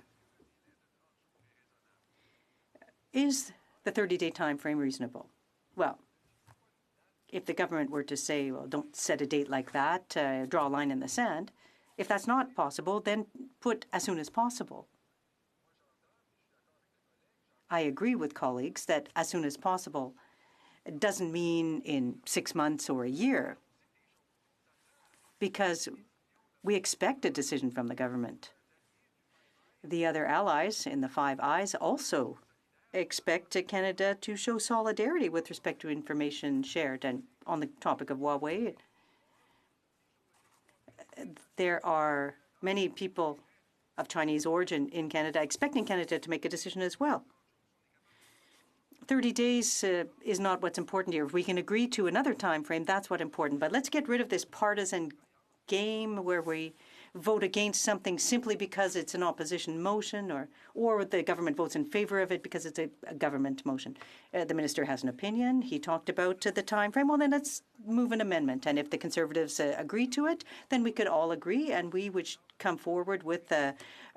is the 30-day time frame reasonable? Well, if the government were to say, well, don't set a date like that, draw a line in the sand, if that's not possible, then put as soon as possible. I agree with colleagues that as soon as possible doesn't mean in 6 months or a year, because we expect a decision from the government. The other allies in the Five Eyes also expect Canada to show solidarity with respect to information shared. And on the topic of Huawei, there are many people of Chinese origin in Canada expecting Canada to make a decision as well. 30 days is not what's important here. If we can agree to another time frame, that's what's important. But let's get rid of this partisan game where we vote against something simply because it's an opposition motion, or the government votes in favor of it because it's a government motion. The minister has an opinion. He talked about the time frame. Well, then let's move an amendment. And if the Conservatives agree to it, then we could all agree, and we would come forward with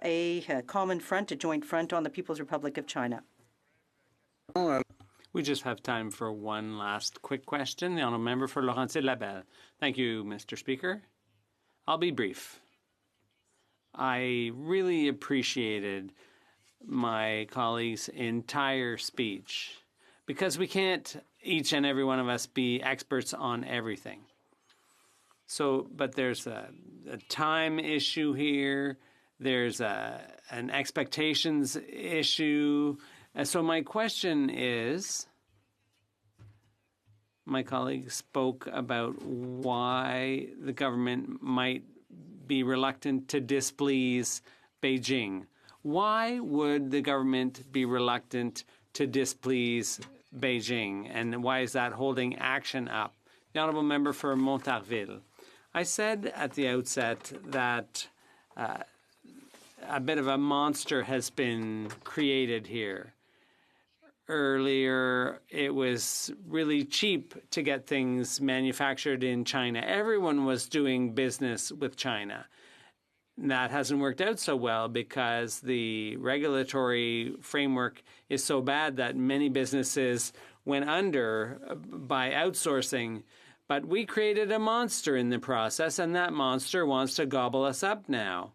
a common front, a joint front on the People's Republic of China. We just have time for one last quick question. The honourable member for Laurentides-Labelle. Thank you, Mr. Speaker. I'll be brief. I really appreciated my colleague's entire speech because we can't, each and every one of us, be experts on everything. So, but there's a time issue here. There's an expectations issue. So my question is, my colleague spoke about why the government might be reluctant to displease Beijing. Why would the government be reluctant to displease Beijing? And why is that holding action up? The honourable member for Montarville. I said at the outset that a bit of a monster has been created here. Earlier, it was really cheap to get things manufactured in China. Everyone was doing business with China. That hasn't worked out so well because the regulatory framework is so bad that many businesses went under by outsourcing. But we created a monster in the process, and that monster wants to gobble us up now.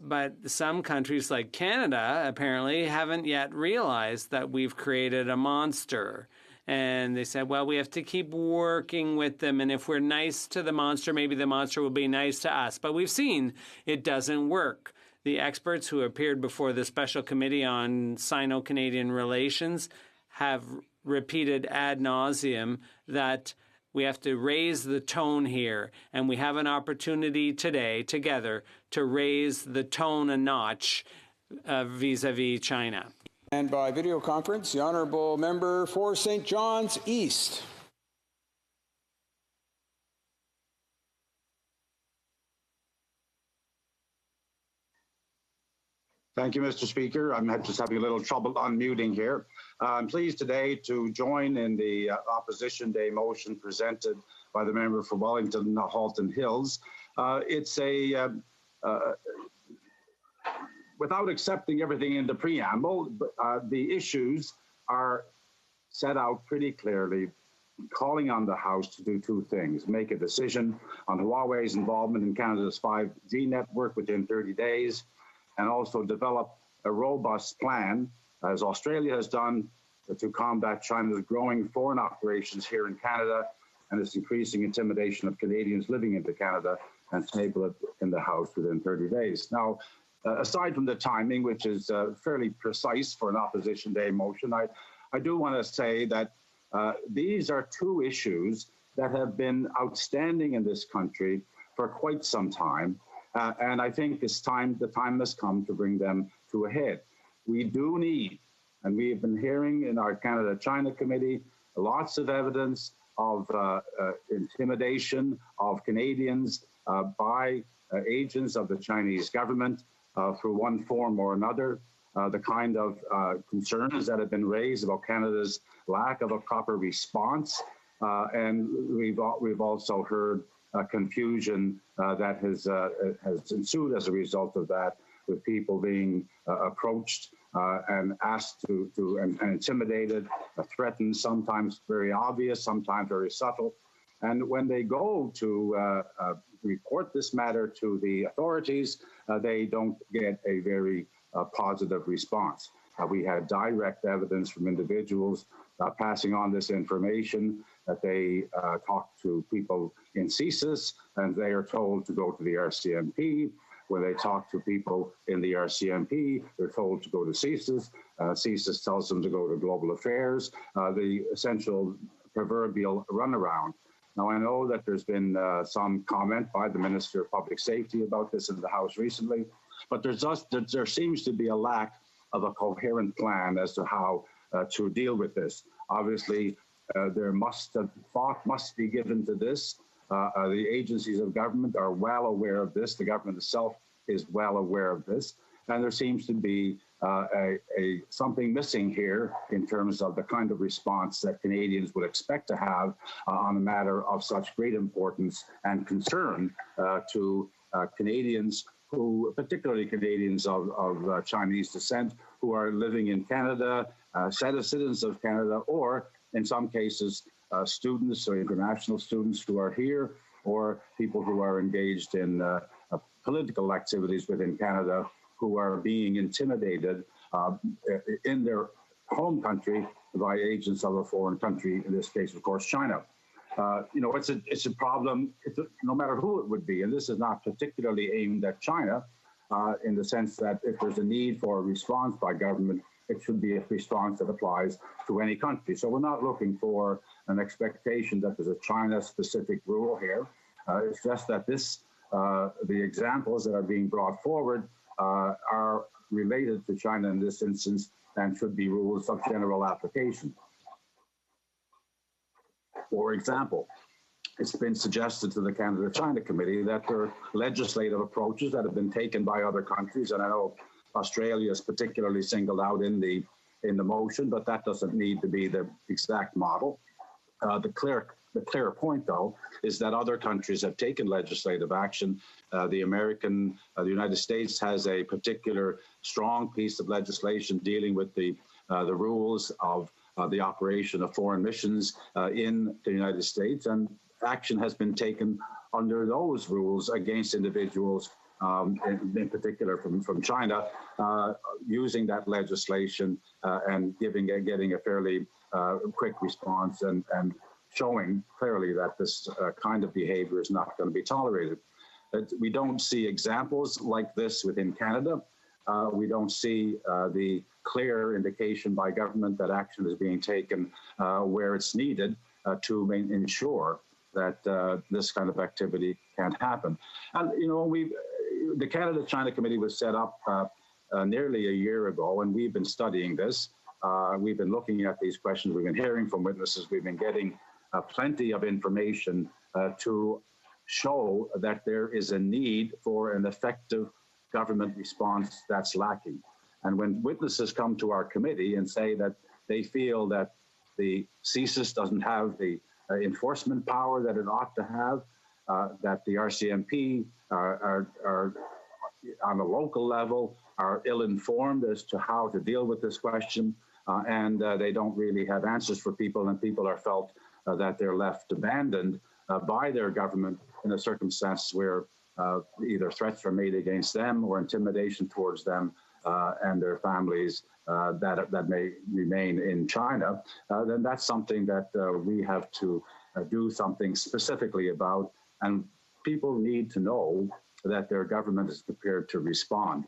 But some countries like Canada apparently haven't yet realized that we've created a monster. And they said, well, we have to keep working with them. And if we're nice to the monster, maybe the monster will be nice to us. But we've seen it doesn't work. The experts who appeared before the Special Committee on Sino-Canadian Relations have repeated ad nauseum that we have to raise the tone here, and we have an opportunity today together to raise the tone a notch vis-a-vis China. And by video conference, the honourable member for St. John's East. Thank you, Mr. Speaker. I'm just having a little trouble unmuting here. I'm pleased today to join in the Opposition Day motion presented by the member for Wellington Halton Hills. It's a, without accepting everything in the preamble, the issues are set out pretty clearly, calling on the House to do two things: make a decision on Huawei's involvement in Canada's 5G network within 30 days, and also develop a robust plan, as Australia has done, to combat China's growing foreign operations here in Canada and its increasing intimidation of Canadians living into Canada, and table it in the House within 30 days. Now, aside from the timing, which is fairly precise for an Opposition Day motion, I do want to say that these are two issues that have been outstanding in this country for quite some time. And I think the time has come to bring them to a head. We do need, and we have been hearing in our Canada-China Committee, lots of evidence of intimidation of Canadians by agents of the Chinese government through one form or another. The kind of concerns that have been raised about Canada's lack of a proper response And we've also heard confusion that has ensued as a result of that, with people being approached and asked and intimidated, threatened, sometimes very obvious, sometimes very subtle. And when they go to report this matter to the authorities, they don't get a very positive response. We had direct evidence from individuals passing on this information that they talk to people in CSIS and they are told to go to the RCMP. When they talk to people in the RCMP, they're told to go to CSIS. CSIS tells them to go to Global Affairs, the essential proverbial runaround. Now, I know that there's been some comment by the Minister of Public Safety about this in the House recently, but there seems to be a lack of a coherent plan as to how to deal with this. Obviously, thought must be given to this. The agencies of government are well aware of this. The government itself is well aware of this. And there seems to be something missing here in terms of the kind of response that Canadians would expect to have on a matter of such great importance and concern to Canadians who, particularly Canadians of Chinese descent, who are living in Canada, citizens of Canada, or in some cases, students or international students who are here, or people who are engaged in political activities within Canada who are being intimidated in their home country by agents of a foreign country, in this case, of course, China. It's a problem, no matter who it would be, and this is not particularly aimed at China in the sense that if there's a need for a response by government, it should be a response that applies to any country. So we're not looking for an expectation that there's a China-specific rule here. It's just that the examples that are being brought forward are related to China in this instance and should be rules of general application. For example, it's been suggested to the Canada-China Committee that there are legislative approaches that have been taken by other countries, and I know Australia is particularly singled out in the motion, but that doesn't need to be the exact model. The clear point, though, is that other countries have taken legislative action. The United States has a particular strong piece of legislation dealing with the rules of the operation of foreign missions in the United States, and action has been taken under those rules against individuals, in particular from China, using that legislation and getting a fairly quick response and showing clearly that this kind of behavior is not going to be tolerated. We don't see examples like this within Canada. We don't see the clear indication by government that action is being taken where it's needed to ensure that this kind of activity can't happen. And, the Canada-China Committee was set up nearly a year ago, and we've been studying this. We've been looking at these questions. We've been hearing from witnesses. We've been getting plenty of information to show that there is a need for an effective government response that's lacking. And when witnesses come to our committee and say that they feel that the CSIS doesn't have the enforcement power that it ought to have, that the RCMP are on a local level are ill-informed as to how to deal with this question, and they don't really have answers for people, and people are felt that they're left abandoned by their government in a circumstance where either threats are made against them or intimidation towards them and their families that may remain in China, then that's something that we have to do something specifically about, and people need to know that their government is prepared to respond.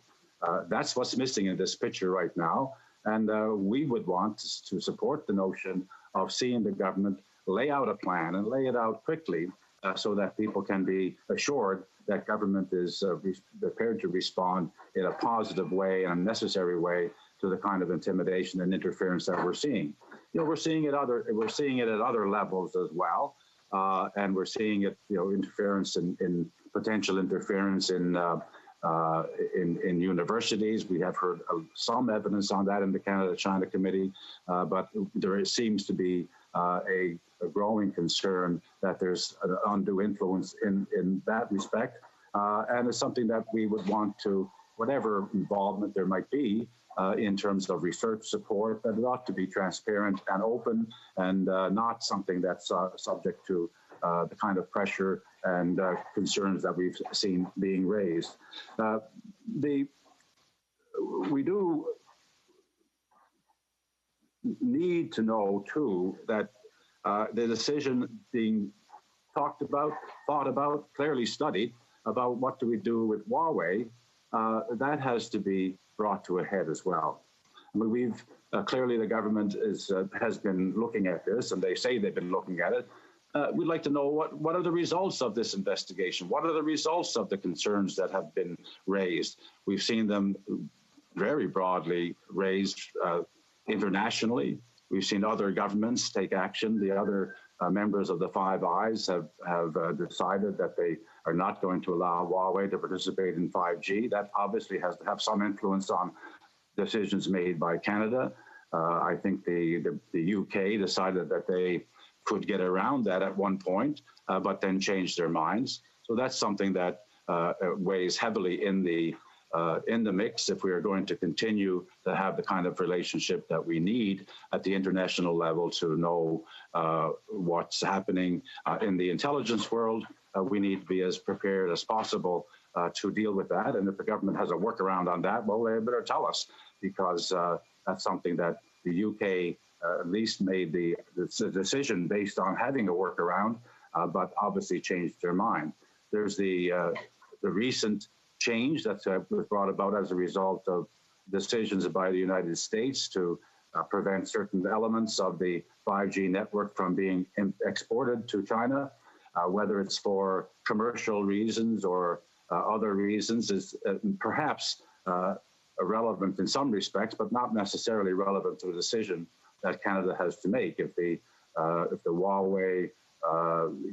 That's what's missing in this picture right now, and we would want to support the notion of seeing the government lay out a plan and lay it out quickly so that people can be assured that government is prepared to respond in a positive way and a necessary way to the kind of intimidation and interference that we're seeing. We're seeing it at other levels as well, and we're seeing it, interference in potential interference in universities. We have heard some evidence on that in the Canada-China Committee, but there seems to be a a growing concern that there's an undue influence in that respect. And it's something that we would want to, whatever involvement there might be in terms of research support, that it ought to be transparent and open and not something that's subject to the kind of pressure and concerns that we've seen being raised. We do need to know, too, that the decision being talked about, thought about, clearly studied about what do we do with Huawei, that has to be brought to a head as well. I mean, we've clearly the government has been looking at this, and they say they've been looking at it. We'd like to know what are the results of this investigation? What are the results of the concerns that have been raised? We've seen them very broadly raised internationally. We've seen other governments take action. The other members of the Five Eyes have decided that they are not going to allow Huawei to participate in 5G. That obviously has to have some influence on decisions made by Canada. I think the UK decided that they could get around that at one point, but then changed their minds. So that's something that weighs heavily in the mix if we are going to continue to have the kind of relationship that we need at the international level to know what's happening in the intelligence world. We need to be as prepared as possible to deal with that. And if the government has a workaround on that, well, they better tell us, because that's something that the UK at least made the decision based on having a workaround, but obviously changed their mind. There's the recent change that was brought about as a result of decisions by the United States to prevent certain elements of the 5G network from being exported to China, whether it's for commercial reasons or other reasons, is perhaps relevant in some respects, but not necessarily relevant to a decision that Canada has to make. If the Huawei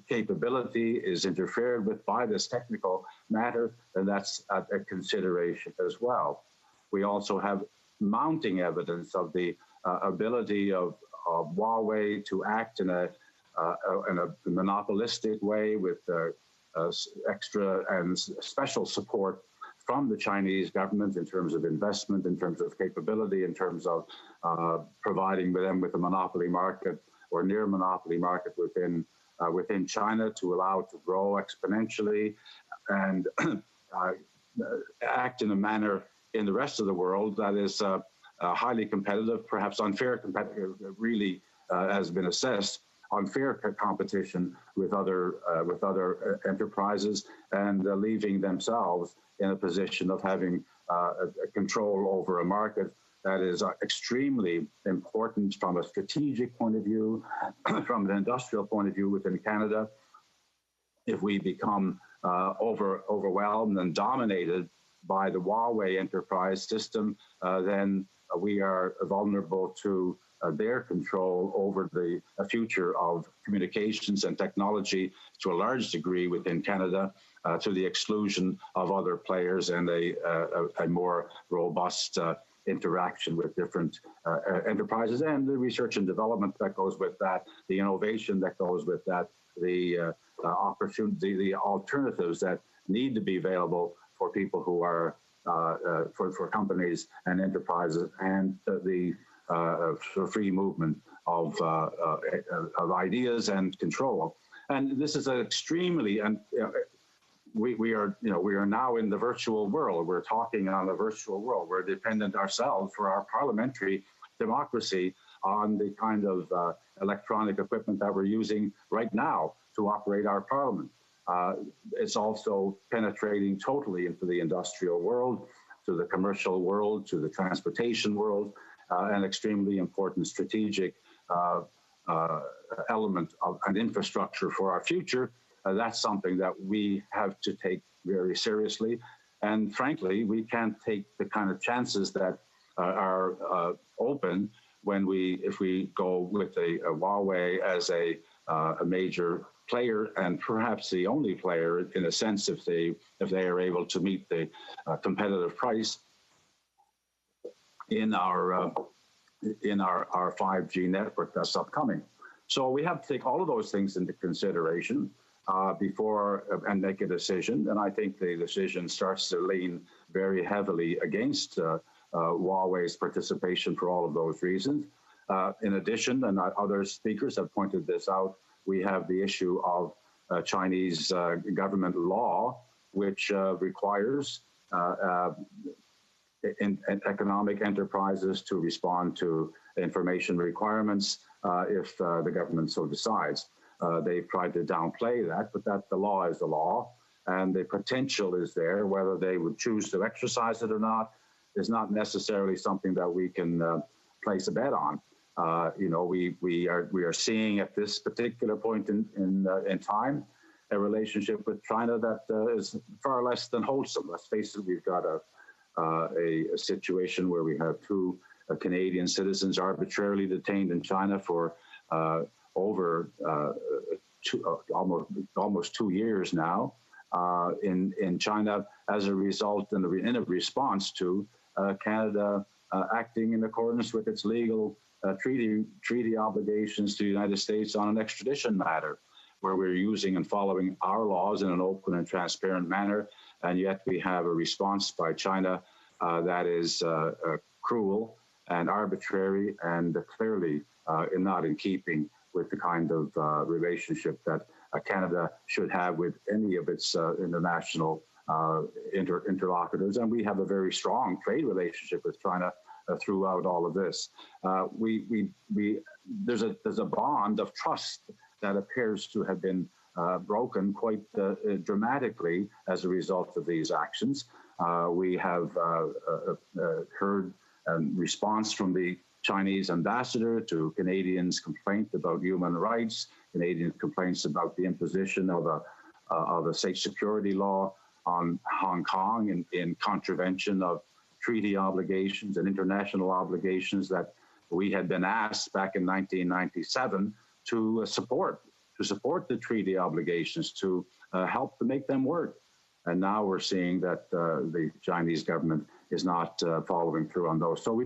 capability is interfered with by this technical matter, then that's a consideration as well. We also have mounting evidence of the ability of Huawei to act in a monopolistic way with extra and special support from the Chinese government in terms of investment, in terms of capability, in terms of providing them with a monopoly market or near monopoly market within China to allow it to grow exponentially and act in a manner in the rest of the world that is highly competitive, perhaps unfair competitive, really has been assessed, unfair competition with other enterprises, and leaving themselves in a position of having control over a market that is extremely important from a strategic point of view, from an industrial point of view within Canada. If we become overwhelmed and dominated by the Huawei enterprise system, then we are vulnerable to their control over the future of communications and technology to a large degree within Canada, to the exclusion of other players and a more robust interaction with different enterprises, and the research and development that goes with that, the innovation that goes with that, the opportunity, the alternatives that need to be available for people who are for companies and enterprises, and the free movement of ideas and control. And this is an extremely, and we are now in the virtual world. We're talking on the virtual world. We're dependent ourselves for our parliamentary democracy on the kind of electronic equipment that we're using right now to operate our parliament. It's also penetrating totally into the industrial world, to the commercial world, to the transportation world, an extremely important strategic element of an infrastructure for our future. That's something that we have to take very seriously. And frankly, we can't take the kind of chances that are open if we go with a Huawei as a major player, and perhaps the only player in a sense, if they are able to meet the competitive price in our 5G network that's upcoming. So we have to take all of those things into consideration before and make a decision. And I think the decision starts to lean very heavily against Huawei's participation for all of those reasons. In addition, and other speakers have pointed this out, we have the issue of Chinese government law, which requires economic enterprises to respond to information requirements if the government so decides. They've tried to downplay that, but that the law is the law, and the potential is there. Whether they would choose to exercise it or not is not necessarily something that we can place a bet on. We are seeing at this particular point in time a relationship with China that is far less than wholesome. Let's face it, we've got a situation where we have two Canadian citizens arbitrarily detained in China for over almost 2 years now in China as a result and in a response to Canada acting in accordance with its legal treaty obligations to the United States on an extradition matter, where we're using and following our laws in an open and transparent manner, and yet we have a response by China that is cruel and arbitrary and clearly not in keeping with the kind of relationship that Canada should have with any of its international interlocutors. And we have a very strong trade relationship with China throughout all of this. There's a bond of trust that appears to have been broken quite dramatically as a result of these actions. We have heard a response from the Chinese ambassador to Canadians' complaint about human rights, Canadian complaints about the imposition of a state security law on Hong Kong in contravention of treaty obligations and international obligations that we had been asked back in 1997 to support the treaty obligations, to help to make them work. And now we're seeing that the Chinese government is not following through on those. So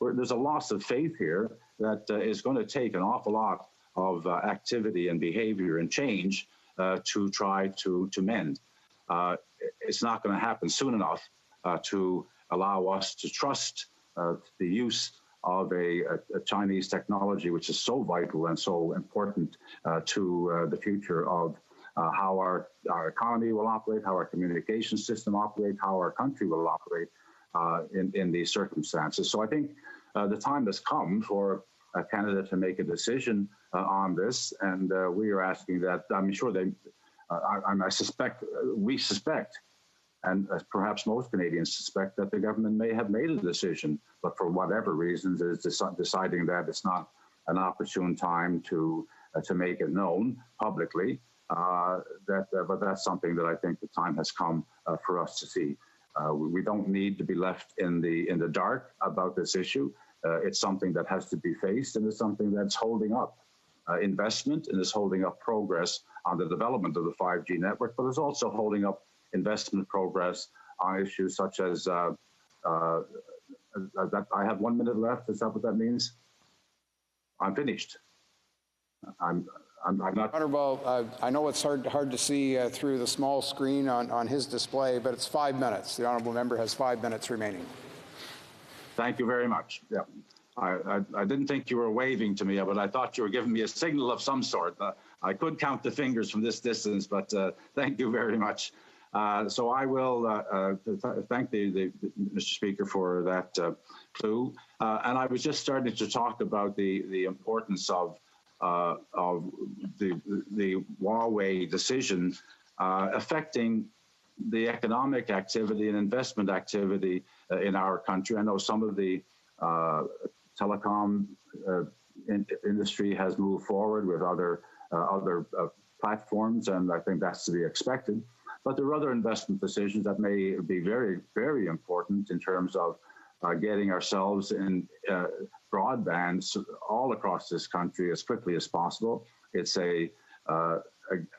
there's a loss of faith here that is going to take an awful lot of activity and behavior and change to try to mend. It's not going to happen soon enough to allow us to trust the use of a Chinese technology, which is so vital and so important to the future of how our economy will operate, how our communication system operates, how our country will operate in these circumstances. So I think the time has come for Canada to make a decision on this, and we are asking that. I'm sure we suspect, and perhaps most Canadians suspect, that the government may have made a decision, but for whatever reasons is deciding that it's not an opportune time to make it known publicly. But that's something that I think the time has come for us to see. We don't need to be left in the dark about this issue. It's something that has to be faced, and it's something that's holding up investment and is holding up progress on the development of the 5G network, but it's also holding up investment progress on issues such as that. I have 1 minute left. Is that what that means? I'm finished. I'm not. Honourable, I know it's hard to see through the small screen on his display, but it's 5 minutes. The honourable member has 5 minutes remaining. Thank you very much. Yeah, I didn't think you were waving to me, but I thought you were giving me a signal of some sort. I could count the fingers from this distance, but thank you very much. So I will thank the Mr. Speaker for that clue. And I was just starting to talk about the importance of the Huawei decision affecting the economic activity and investment activity in our country. I know some of the telecom industry has moved forward with other platforms, and I think that's to be expected. But there are other investment decisions that may be very, very important in terms of getting ourselves in broadband all across this country as quickly as possible. It's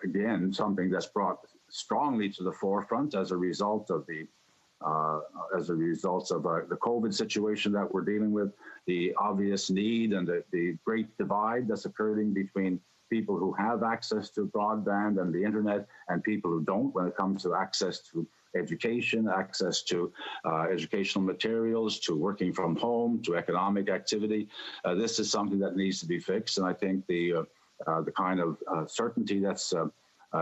again, something that's brought strongly to the forefront as a result of the as a result of the COVID situation that we're dealing with, the obvious need and the great divide that's occurring between people who have access to broadband and the internet and people who don't when it comes to access to education, access to educational materials, to working from home, to economic activity. This is something that needs to be fixed, and I think the kind of certainty that's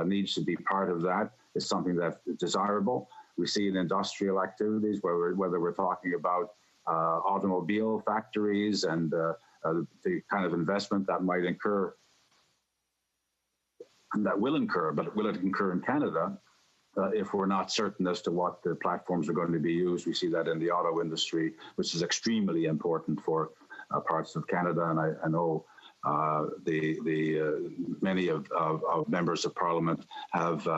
needs to be part of that is something that's desirable. We see in industrial activities, whether we're talking about automobile factories and the kind of investment that might incur, and that will incur, but will it incur in Canada if we're not certain as to what the platforms are going to be used? We see that in the auto industry, which is extremely important for parts of Canada, and I know many of members of Parliament have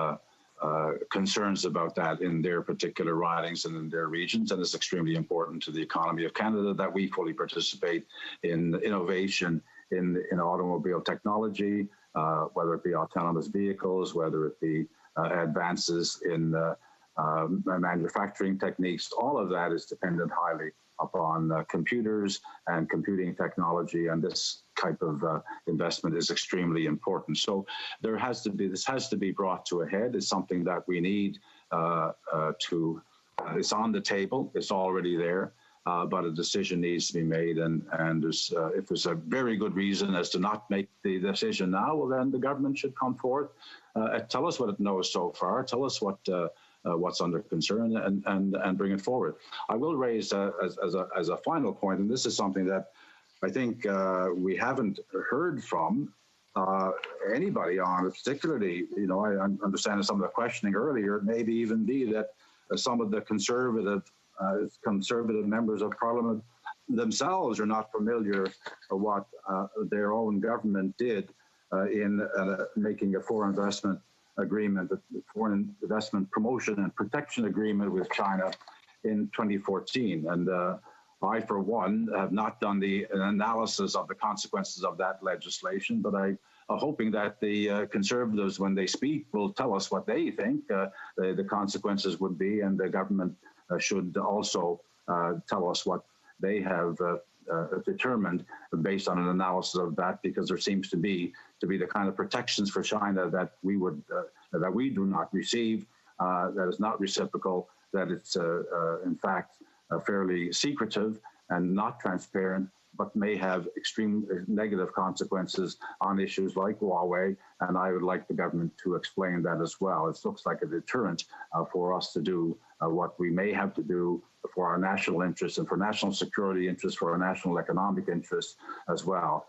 concerns about that in their particular ridings and in their regions, and it's extremely important to the economy of Canada that we fully participate in innovation in automobile technology, whether it be autonomous vehicles, whether it be advances in manufacturing techniques. All of that is dependent highly upon computers and computing technology, and this type of investment is extremely important. So this has to be brought to a head. It's something that we need it's on the table, it's already there, but a decision needs to be made, and if there's a very good reason as to not make the decision now, well then the government should come forth, tell us what it knows so far, tell us what's under concern, and bring it forward. I will raise as a final point, and this is something that I think we haven't heard from anybody on, particularly, I understand some of the questioning earlier, it may even be that some of the conservative members of Parliament themselves are not familiar with what their own government did in making a foreign investment agreement, the foreign investment promotion and protection agreement with China in 2014. And I, for one, have not done the analysis of the consequences of that legislation, but I'm hoping that the Conservatives, when they speak, will tell us what they think the consequences would be, and the government should also tell us what they have determined based on an analysis of that, because there seems to be the kind of protections for China that we do not receive, that is not reciprocal, that it's in fact fairly secretive and not transparent, but may have extreme negative consequences on issues like Huawei, and I would like the government to explain that as well. It looks like a deterrent for us to do what we may have to do for our national interests and for national security interests, for our national economic interests as well.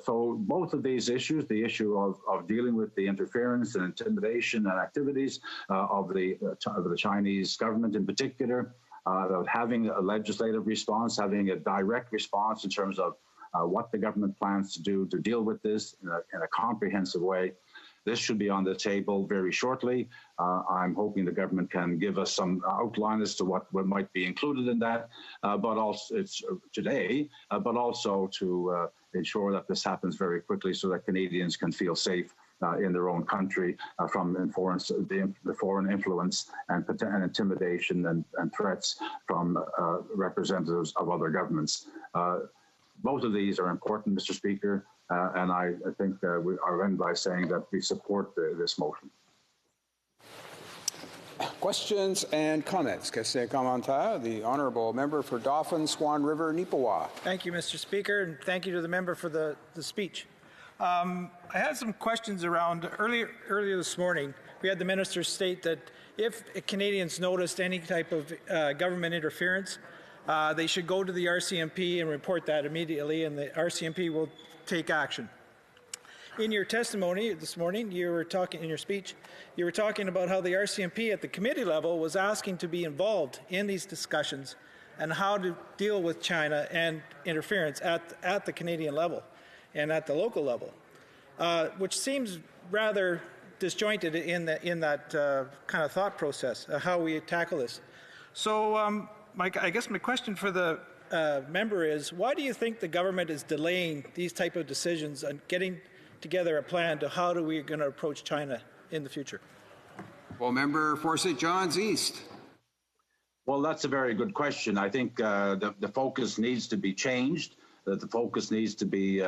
So both of these issues, the issue of dealing with the interference and intimidation and activities of the Chinese government in particular, of having a legislative response, having a direct response in terms of what the government plans to do to deal with this in a comprehensive way. This should be on the table very shortly. I'm hoping the government can give us some outline as to what might be included in that, but also today, but also to ensure that this happens very quickly so that Canadians can feel safe in their own country from the foreign influence and intimidation and threats from representatives of other governments. Both of these are important, Mr. Speaker, and I think I'll end by saying that we support this motion. Questions and comments. Question commentaire. The honourable member for Dauphin, Swan River, Neepawa. Thank you, Mr. Speaker, and thank you to the member for the speech. I had some questions around earlier this morning. We had the minister state that if Canadians noticed any type of government interference, they should go to the RCMP and report that immediately, and the RCMP will take action. In your testimony this morning, you were talking in your speech, you were talking about how the RCMP at the committee level was asking to be involved in these discussions and how to deal with China and interference at the Canadian level and at the local level, which seems rather disjointed in that kind of thought process, how we tackle this. So I guess my question for the member is, why do you think the government is delaying these type of decisions and getting together a plan to how do we going to approach China in the future? Well, member for St. John's East. Well, that's a very good question. I think the focus needs to be changed. The focus needs to be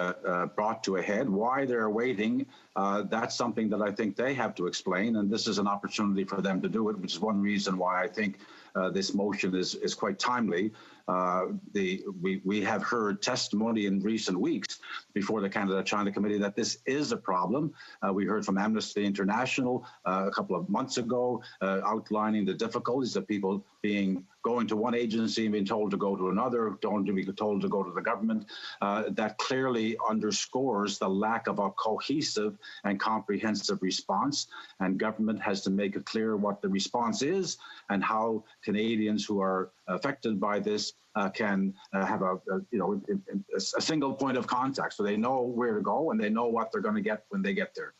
brought to a head. Why they're waiting, that's something that I think they have to explain, and this is an opportunity for them to do it, which is one reason why I think this motion is quite timely. We have heard testimony in recent weeks before the Canada-China Committee that this is a problem. We heard from Amnesty International a couple of months ago outlining the difficulties of people going to one agency and being told to go to another, told to go to the government. That clearly underscores the lack of a cohesive and comprehensive response, and government has to make it clear what the response is and how Canadians who are affected by this can have a single point of contact, so they know where to go and they know what they're going to get when they get there.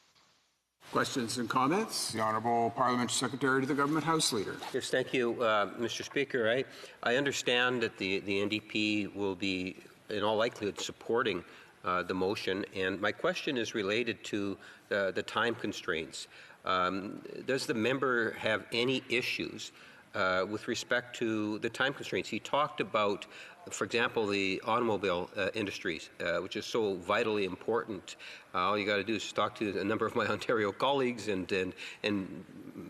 Questions and comments? The Honourable Parliamentary Secretary to the Government House Leader. Yes, thank you, Mr. Speaker. I understand that the NDP will be, in all likelihood, supporting the motion, and my question is related to the time constraints. Does the member have any issues with respect to the time constraints? He talked about, for example, the automobile industries, which is so vitally important. All you got to do is talk to a number of my Ontario colleagues and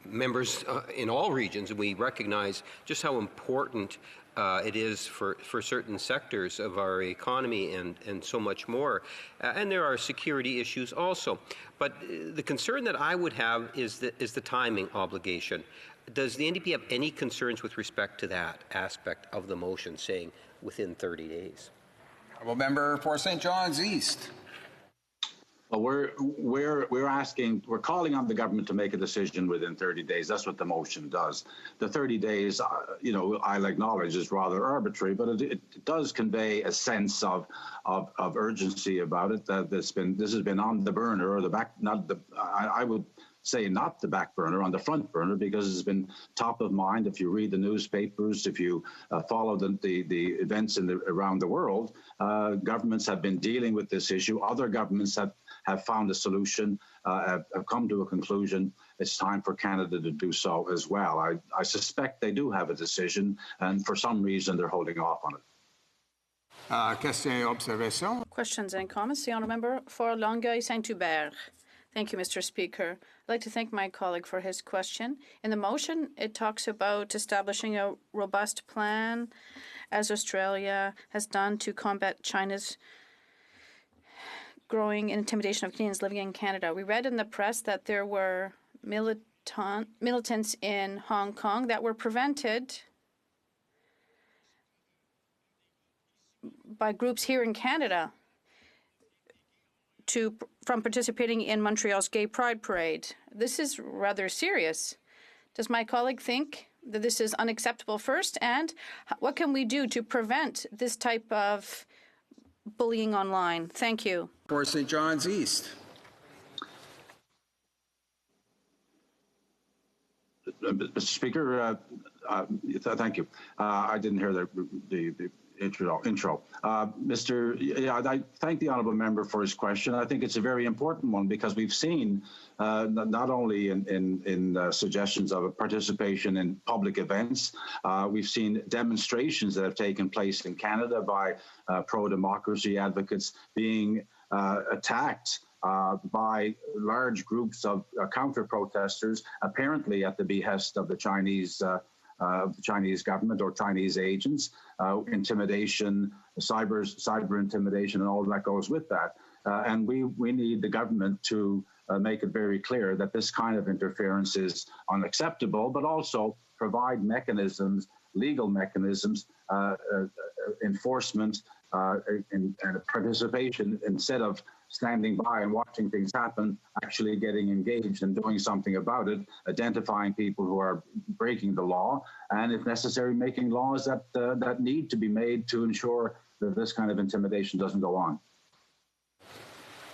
members in all regions, and we recognize just how important it is for certain sectors of our economy and so much more. And there are security issues also. But the concern that I would have is the timing obligation. Does the NDP have any concerns with respect to that aspect of the motion, saying within 30 days? Honourable Member for St. John's East. Well, we're calling on the government to make a decision within 30 days. That's what the motion does. The 30 days, I'll acknowledge is rather arbitrary, but it does convey a sense of urgency about it. This has been on the burner, or the back, I would say not the back burner, on the front burner, because it's been top of mind. If you read the newspapers, if you follow the events around the world, governments have been dealing with this issue. Other governments have found a solution, have come to a conclusion. It's time for Canada to do so as well. I suspect they do have a decision, and for some reason they're holding off on it. Questions and comments? The Honourable Member for Longueuil-Saint-Hubert. Thank you, Mr. Speaker. I'd like to thank my colleague for his question. In the motion, it talks about establishing a robust plan, as Australia has done, to combat China's growing intimidation of Canadians living in Canada. We read in the press that there were militants in Hong Kong that were prevented by groups here in Canada from participating in Montreal's Gay Pride Parade. This is rather serious. Does my colleague think that this is unacceptable first? And what can we do to prevent this type of bullying online? Thank you. For St. John's East. Mr. Speaker, thank you. I didn't hear the intro. I thank the honourable member for his question. I think it's a very important one because we've seen not only in suggestions of participation in public events, we've seen demonstrations that have taken place in Canada by pro-democracy advocates being attacked by large groups of counter-protesters, apparently at the behest of the Chinese government or Chinese agents, intimidation, cyber intimidation, and all that goes with that. And we need the government to make it very clear that this kind of interference is unacceptable, but also provide mechanisms, legal mechanisms, enforcement, and participation, instead of standing by and watching things happen, actually getting engaged and doing something about it, identifying people who are breaking the law, and if necessary, making laws that need to be made to ensure that this kind of intimidation doesn't go on.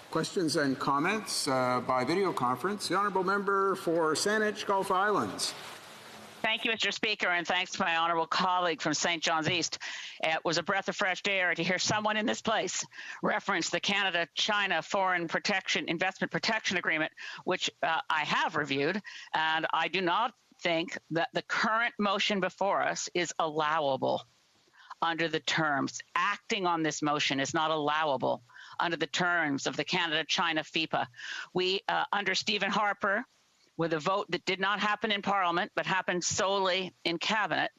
Questions and comments by video conference. The Honourable Member for Saanich Gulf Islands. Thank you, Mr. Speaker, and thanks to my honourable colleague from St. John's East. It was a breath of fresh air to hear someone in this place reference the Canada-China Foreign Investment Protection Agreement, which I have reviewed, and I do not think that the current motion before us is allowable under the terms. Acting on this motion is not allowable under the terms of the Canada-China FIPA. We, under Stephen Harper, with a vote that did not happen in Parliament but happened solely in Cabinet,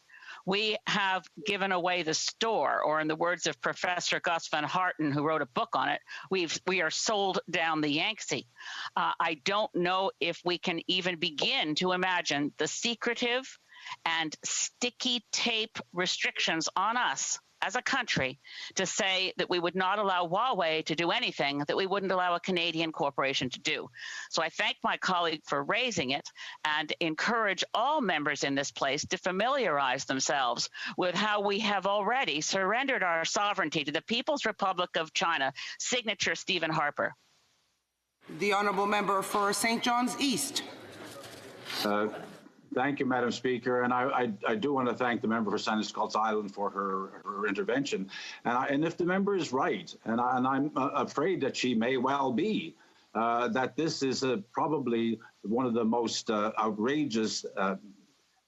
we have given away the store, or in the words of Professor Gus Van Harten, who wrote a book on it, we are sold down the Yangtze. I don't know if we can even begin to imagine the secretive and sticky tape restrictions on us as a country to say that we would not allow Huawei to do anything that we wouldn't allow a Canadian corporation to do. So I thank my colleague for raising it and encourage all members in this place to familiarize themselves with how we have already surrendered our sovereignty to the People's Republic of China. Signature Stephen Harper. The honourable member for St. John's East. Thank you, Madam Speaker, and I do want to thank the member for St. Scots Island for her intervention. And if the member is right, and I'm afraid that she may well be, that this is probably one of the most outrageous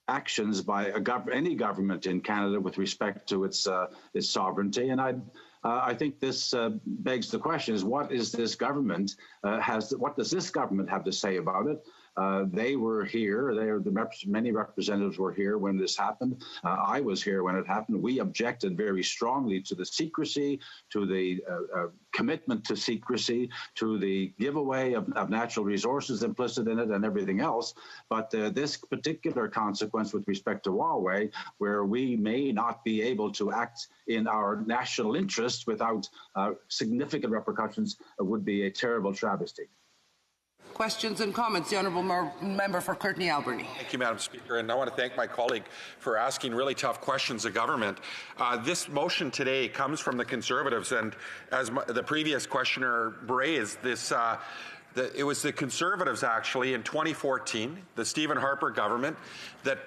actions by any government in Canada with respect to its sovereignty. And I think this begs the question: is what is this government what does this government have to say about it? They were here. Many representatives were here when this happened. I was here when it happened. We objected very strongly to the secrecy, to the commitment to secrecy, to the giveaway of natural resources implicit in it and everything else. But this particular consequence with respect to Huawei, where we may not be able to act in our national interests without significant repercussions, would be a terrible travesty. Questions and comments. The honourable member for Courtenay Alberni. Thank you, Madam Speaker, and I want to thank my colleague for asking really tough questions of government. This motion today comes from the Conservatives, and as the previous questioner raised, it was the Conservatives actually in 2014, the Stephen Harper government, that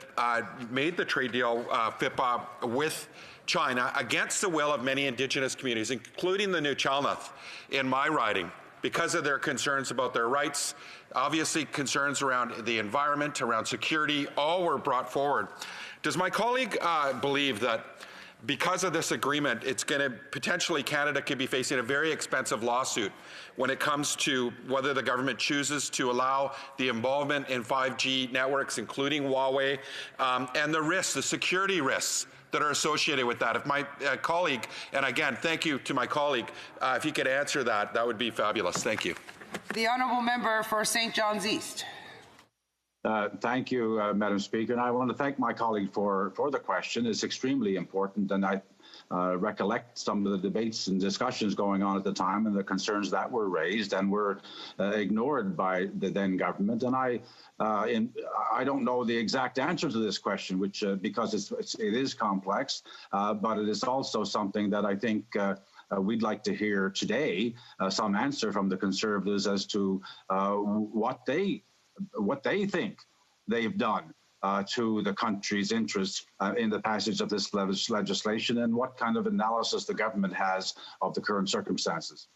made the trade deal FIPA with China against the will of many Indigenous communities, including the Nuu-Chulnjuth in my riding, because of their concerns about their rights. Obviously, concerns around the environment, around security, all were brought forward. Does my colleague believe that because of this agreement, it's going to potentially, Canada could be facing a very expensive lawsuit when it comes to whether the government chooses to allow the involvement in 5G networks, including Huawei, and the risks, the security risks that are associated with that? If my colleague, and again, thank you to my colleague, if he could answer that, that would be fabulous. Thank you. The honourable member for St. John's East. Thank you, Madam Speaker, and I want to thank my colleague for the question. It's extremely important, and I recollect some of the debates and discussions going on at the time and the concerns that were raised and were ignored by the then government. And I don't know the exact answer to this question, which because it is complex, but it is also something that I think we'd like to hear today, some answer from the Conservatives as to what they think they've done to the country's interests in the passage of this legislation, and what kind of analysis the government has of the current circumstances.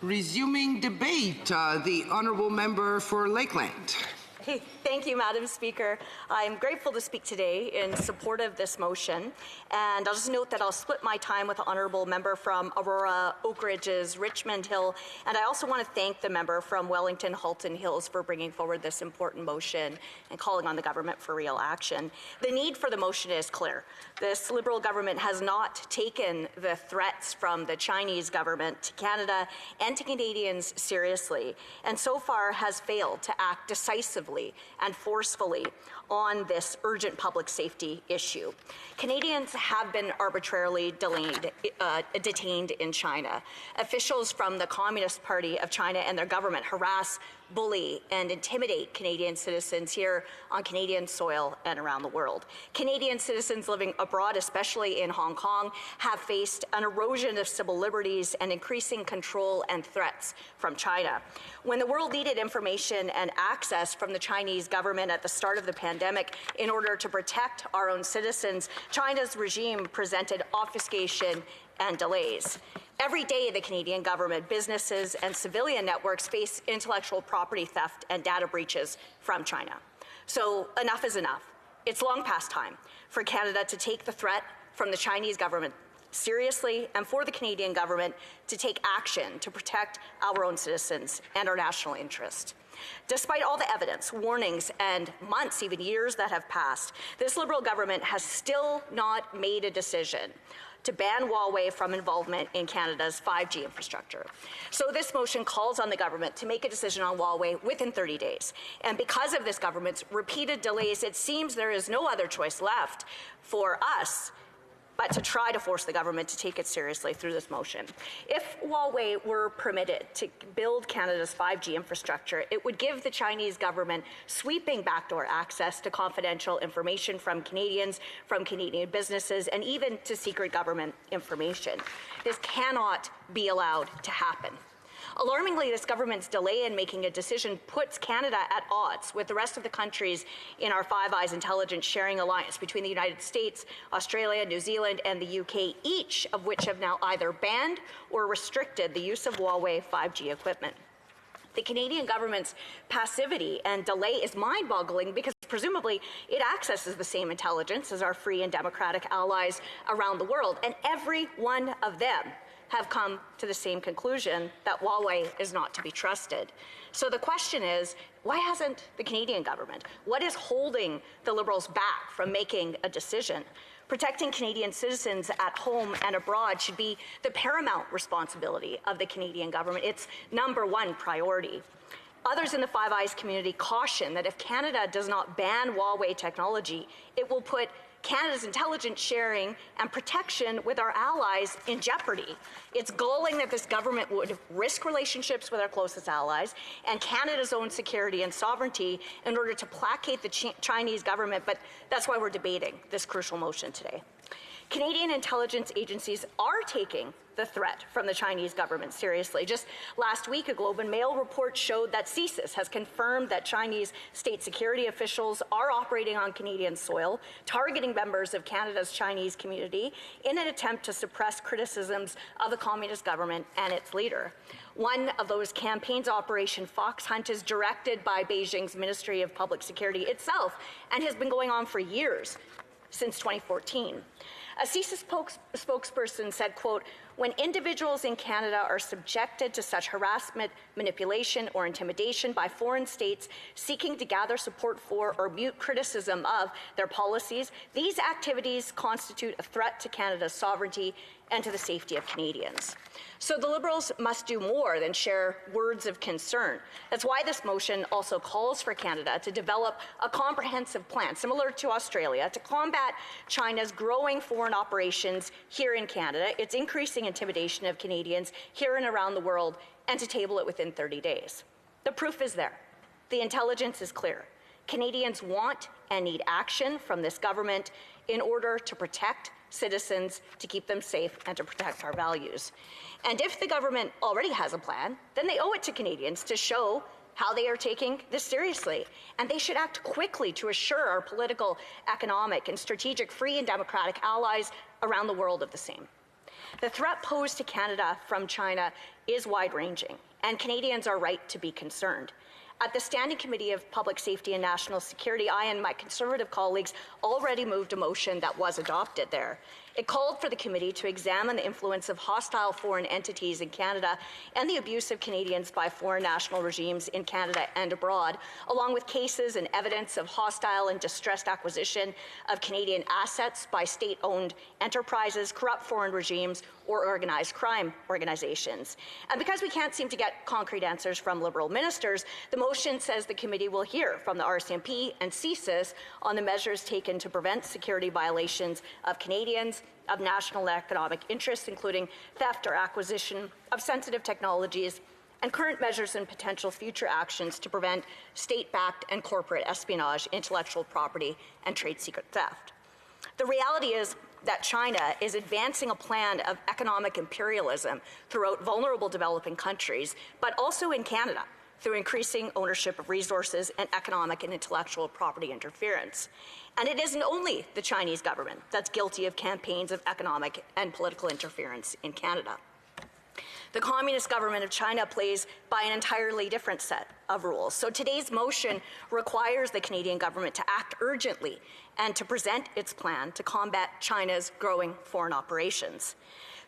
Resuming debate, the honourable member for Lakeland. Hey, thank you, Madam Speaker. I'm grateful to speak today in support of this motion, and I'll just note that I'll split my time with the honourable member from Aurora Oak Ridge's Richmond Hill, and I also want to thank the member from Wellington Halton Hills for bringing forward this important motion and calling on the government for real action. The need for the motion is clear. This Liberal government has not taken the threats from the Chinese government to Canada and to Canadians seriously, and so far has failed to act decisively and forcefully on this urgent public safety issue. Canadians have been arbitrarily detained in China. Officials from the Communist Party of China and their government harass bully, and intimidate Canadian citizens here on Canadian soil and around the world. Canadian citizens living abroad, especially in Hong Kong, have faced an erosion of civil liberties and increasing control and threats from China. When the world needed information and access from the Chinese government at the start of the pandemic in order to protect our own citizens, China's regime presented obfuscation and delays. Every day, the Canadian government, businesses, and civilian networks face intellectual property theft and data breaches from China. So enough is enough. It's long past time for Canada to take the threat from the Chinese government seriously and for the Canadian government to take action to protect our own citizens and our national interest. Despite all the evidence, warnings, and months, even years that have passed, this Liberal government has still not made a decision to ban Huawei from involvement in Canada's 5G infrastructure. So this motion calls on the government to make a decision on Huawei within 30 days. And because of this government's repeated delays, it seems there is no other choice left for us but to try to force the government to take it seriously through this motion. If Huawei were permitted to build Canada's 5G infrastructure, it would give the Chinese government sweeping backdoor access to confidential information from Canadians, from Canadian businesses, and even to secret government information. This cannot be allowed to happen. Alarmingly, this government's delay in making a decision puts Canada at odds with the rest of the countries in our Five Eyes intelligence sharing alliance between the United States, Australia, New Zealand, and the UK, each of which have now either banned or restricted the use of Huawei 5G equipment. The Canadian government's passivity and delay is mind-boggling because presumably it accesses the same intelligence as our free and democratic allies around the world, and every one of them have come to the same conclusion that Huawei is not to be trusted. So the question is, why hasn't the Canadian government? What is holding the Liberals back from making a decision? Protecting Canadian citizens at home and abroad should be the paramount responsibility of the Canadian government. It's #1 priority. Others in the Five Eyes community caution that if Canada does not ban Huawei technology, it will put Canada's intelligence sharing and protection with our allies in jeopardy. It's galling that this government would risk relationships with our closest allies and Canada's own security and sovereignty in order to placate the Chinese government, but that's why we're debating this crucial motion today. Canadian intelligence agencies are taking the threat from the Chinese government seriously. Just last week, a Globe and Mail report showed that CSIS has confirmed that Chinese state security officials are operating on Canadian soil, targeting members of Canada's Chinese community in an attempt to suppress criticisms of the communist government and its leader. One of those campaigns, Operation Fox Hunt, is directed by Beijing's Ministry of Public Security itself and has been going on for years, since 2014. A CSIS spokesperson said, quote, "When individuals in Canada are subjected to such harassment, manipulation, or intimidation by foreign states seeking to gather support for or mute criticism of their policies, these activities constitute a threat to Canada's sovereignty and to the safety of Canadians." So the Liberals must do more than share words of concern. That's why this motion also calls for Canada to develop a comprehensive plan, similar to Australia, to combat China's growing foreign operations here in Canada, its increasing intimidation of Canadians here and around the world, and to table it within 30 days. The proof is there. The intelligence is clear. Canadians want and need action from this government in order to protect citizens, to keep them safe, and to protect our values. And if the government already has a plan, then they owe it to Canadians to show how they are taking this seriously. And they should act quickly to assure our political, economic, and strategic free and democratic allies around the world of the same. The threat posed to Canada from China is wide-ranging, and Canadians are right to be concerned. At the Standing Committee of Public Safety and National Security, I and my Conservative colleagues already moved a motion that was adopted there. It called for the committee to examine the influence of hostile foreign entities in Canada and the abuse of Canadians by foreign national regimes in Canada and abroad, along with cases and evidence of hostile and distressed acquisition of Canadian assets by state-owned enterprises, corrupt foreign regimes, or organized crime organizations. And because we can't seem to get concrete answers from Liberal ministers, the motion says the committee will hear from the RCMP and CSIS on the measures taken to prevent security violations of Canadians, of national and economic interests, including theft or acquisition of sensitive technologies and current measures and potential future actions to prevent state-backed and corporate espionage, intellectual property, and trade secret theft. The reality is that China is advancing a plan of economic imperialism throughout vulnerable developing countries, but also in Canada, through increasing ownership of resources and economic and intellectual property interference. And it isn't only the Chinese government that's guilty of campaigns of economic and political interference in Canada. The Communist government of China plays by an entirely different set of rules. So today's motion requires the Canadian government to act urgently and to present its plan to combat China's growing foreign operations.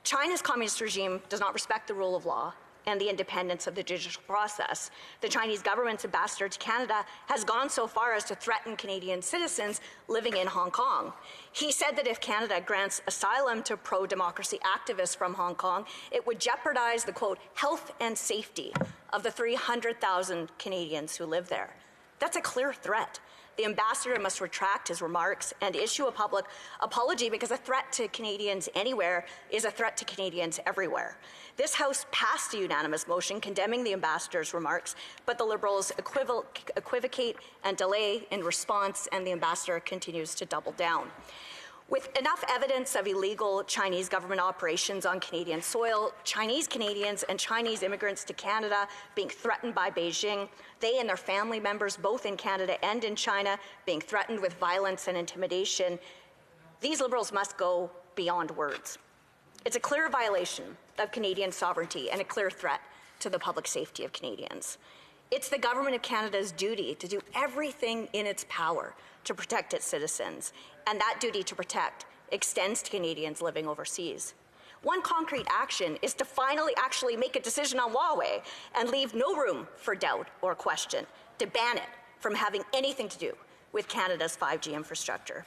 China's communist regime does not respect the rule of law and the independence of the judicial process. The Chinese government's ambassador to Canada has gone so far as to threaten Canadian citizens living in Hong Kong. He said that if Canada grants asylum to pro-democracy activists from Hong Kong, it would jeopardize the, quote, health and safety of the 300,000 Canadians who live there. That's a clear threat. The ambassador must retract his remarks and issue a public apology, because a threat to Canadians anywhere is a threat to Canadians everywhere. This House passed a unanimous motion condemning the ambassador's remarks, but the Liberals equivocate and delay in response, and the ambassador continues to double down. With enough evidence of illegal Chinese government operations on Canadian soil, Chinese Canadians and Chinese immigrants to Canada being threatened by Beijing, they and their family members, both in Canada and in China, being threatened with violence and intimidation, these Liberals must go beyond words. It's a clear violation of Canadian sovereignty and a clear threat to the public safety of Canadians. It's the Government of Canada's duty to do everything in its power to protect its citizens, and that duty to protect extends to Canadians living overseas. One concrete action is to finally actually make a decision on Huawei and leave no room for doubt or question, to ban it from having anything to do with Canada's 5G infrastructure.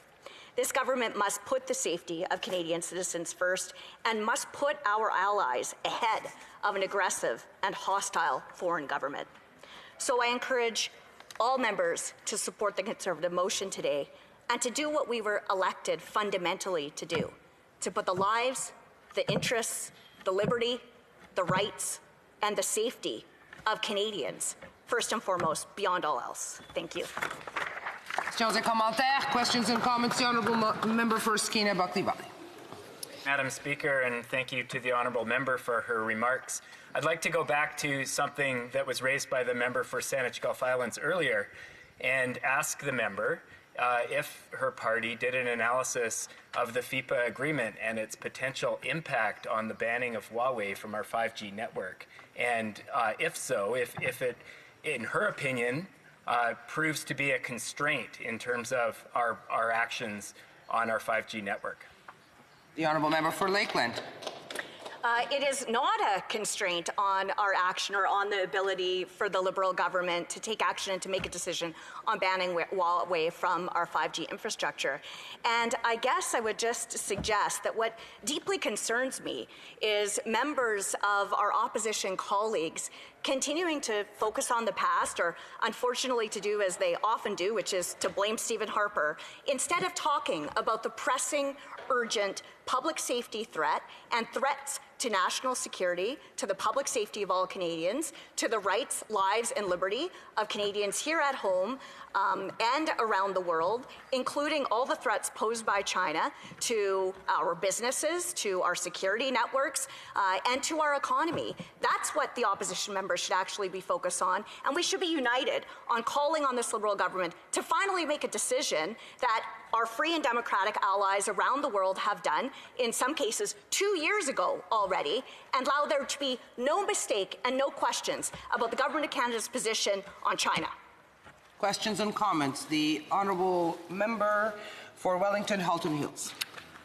This government must put the safety of Canadian citizens first and must put our allies ahead of an aggressive and hostile foreign government. So I encourage all members to support the Conservative motion today and to do what we were elected fundamentally to do, to put the lives, the interests, the liberty, the rights, and the safety of Canadians first and foremost, beyond all else. Thank you. Questions and comments? The Honourable Member for Skeena-Buckley Valley. Madam Speaker, and thank you to the Honourable Member for her remarks. I'd like to go back to something that was raised by the member for Saanich Gulf Islands earlier and ask the member if her party did an analysis of the FIPA agreement and its potential impact on the banning of Huawei from our 5G network. And if so, if it, in her opinion, proves to be a constraint in terms of our actions on our 5G network. The Honourable Member for Lakeland. It is not a constraint on our action or on the ability for the Liberal government to take action and to make a decision on banning Huawei from our 5G infrastructure. And I guess I would just suggest that what deeply concerns me is members of our opposition colleagues continuing to focus on the past, or unfortunately to do as they often do, which is to blame Stephen Harper, instead of talking about the pressing, urgent public safety threat and threats to national security, to the public safety of all Canadians, to the rights, lives, and liberty of Canadians here at home and around the world, including all the threats posed by China to our businesses, to our security networks, and to our economy. That's what the opposition members should actually be focused on, and we should be united on calling on this Liberal government to finally make a decision that our free and democratic allies around the world have done, in some cases 2 years ago already, and allow there to be no mistake and no questions about the Government of Canada's position on China. Questions and comments. The Honourable Member for Wellington Halton Hills.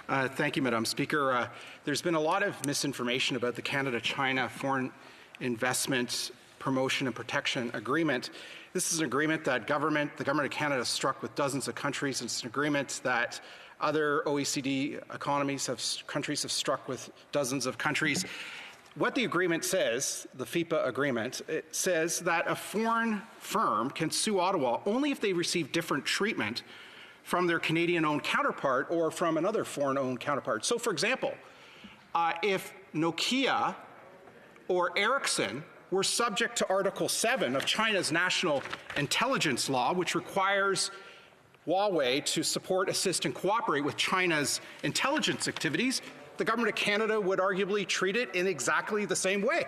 Thank you, Madam Speaker. There's been a lot of misinformation about the Canada-China Foreign Investment Promotion and Protection Agreement. This is an agreement that the Government of Canada struck with dozens of countries. It's an agreement that other OECD countries have struck with dozens of countries. What the agreement says, the FIPA agreement, it says that a foreign firm can sue Ottawa only if they receive different treatment from their Canadian-owned counterpart or from another foreign-owned counterpart. So, for example, if Nokia or Ericsson we're subject to Article 7 of China's National Intelligence Law, which requires Huawei to support, assist, and cooperate with China's intelligence activities. The government of Canada would arguably treat it in exactly the same way.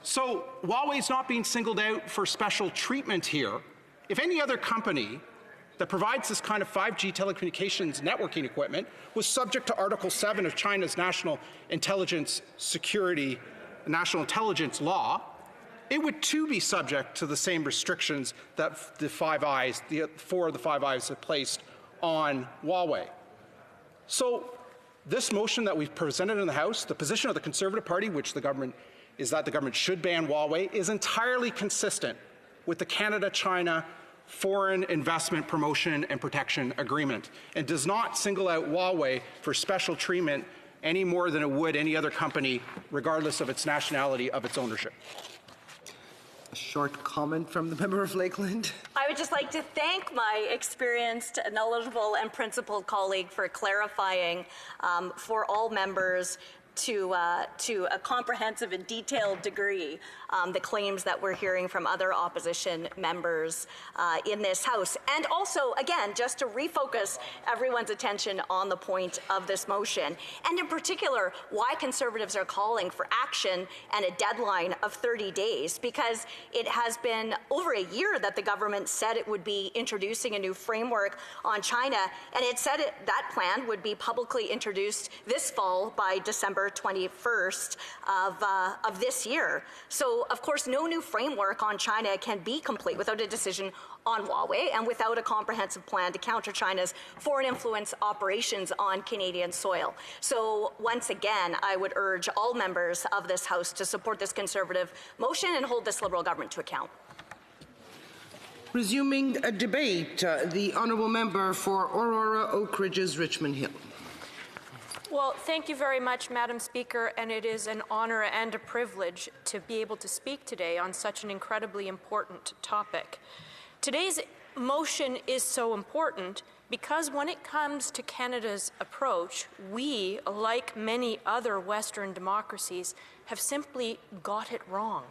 So Huawei is not being singled out for special treatment here. If any other company that provides this kind of 5G telecommunications networking equipment was subject to Article 7 of China's National Intelligence Law, it would too be subject to the same restrictions that the four of the Five Eyes have placed on Huawei. So this motion that we've presented in the House, the position of the Conservative Party, which the government is that the government should ban Huawei, is entirely consistent with the Canada-China Foreign Investment Promotion and Protection Agreement and does not single out Huawei for special treatment any more than it would any other company, regardless of its nationality, of its ownership. A short comment from the member of Lakeland. I would just like to thank my experienced, knowledgeable, and principled colleague for clarifying for all members to a comprehensive and detailed degree the claims that we're hearing from other opposition members in this House. And also, again, just to refocus everyone's attention on the point of this motion, and in particular, why Conservatives are calling for action and a deadline of 30 days, because it has been over a year that the government said it would be introducing a new framework on China, and it said that plan would be publicly introduced this fall by December 21st of this year. So, of course, no new framework on China can be complete without a decision on Huawei and without a comprehensive plan to counter China's foreign influence operations on Canadian soil. So, once again, I would urge all members of this House to support this Conservative motion and hold this Liberal government to account. Resuming a debate, the honourable member for Aurora Oak Ridges, Richmond Hill. Well, thank you very much, Madam Speaker, and it is an honor and a privilege to be able to speak today on such an incredibly important topic. Today's motion is so important because when it comes to Canada's approach, we, like many other Western democracies, have simply got it wrong.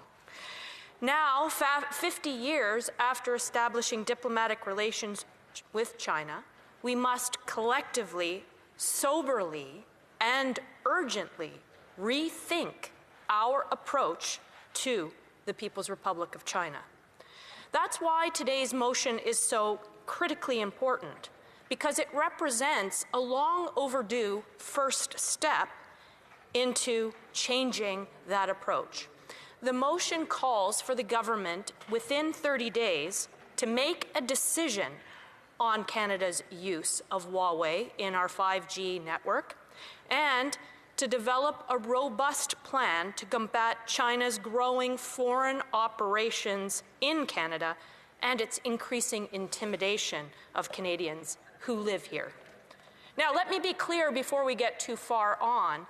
Now, 50 years after establishing diplomatic relations with China, we must collectively, soberly, and urgently rethink our approach to the People's Republic of China. That's why today's motion is so critically important, because it represents a long overdue first step into changing that approach. The motion calls for the government within 30 days to make a decision on Canada's use of Huawei in our 5G network and to develop a robust plan to combat China's growing foreign operations in Canada and its increasing intimidation of Canadians who live here. Now, let me be clear before we get too far on.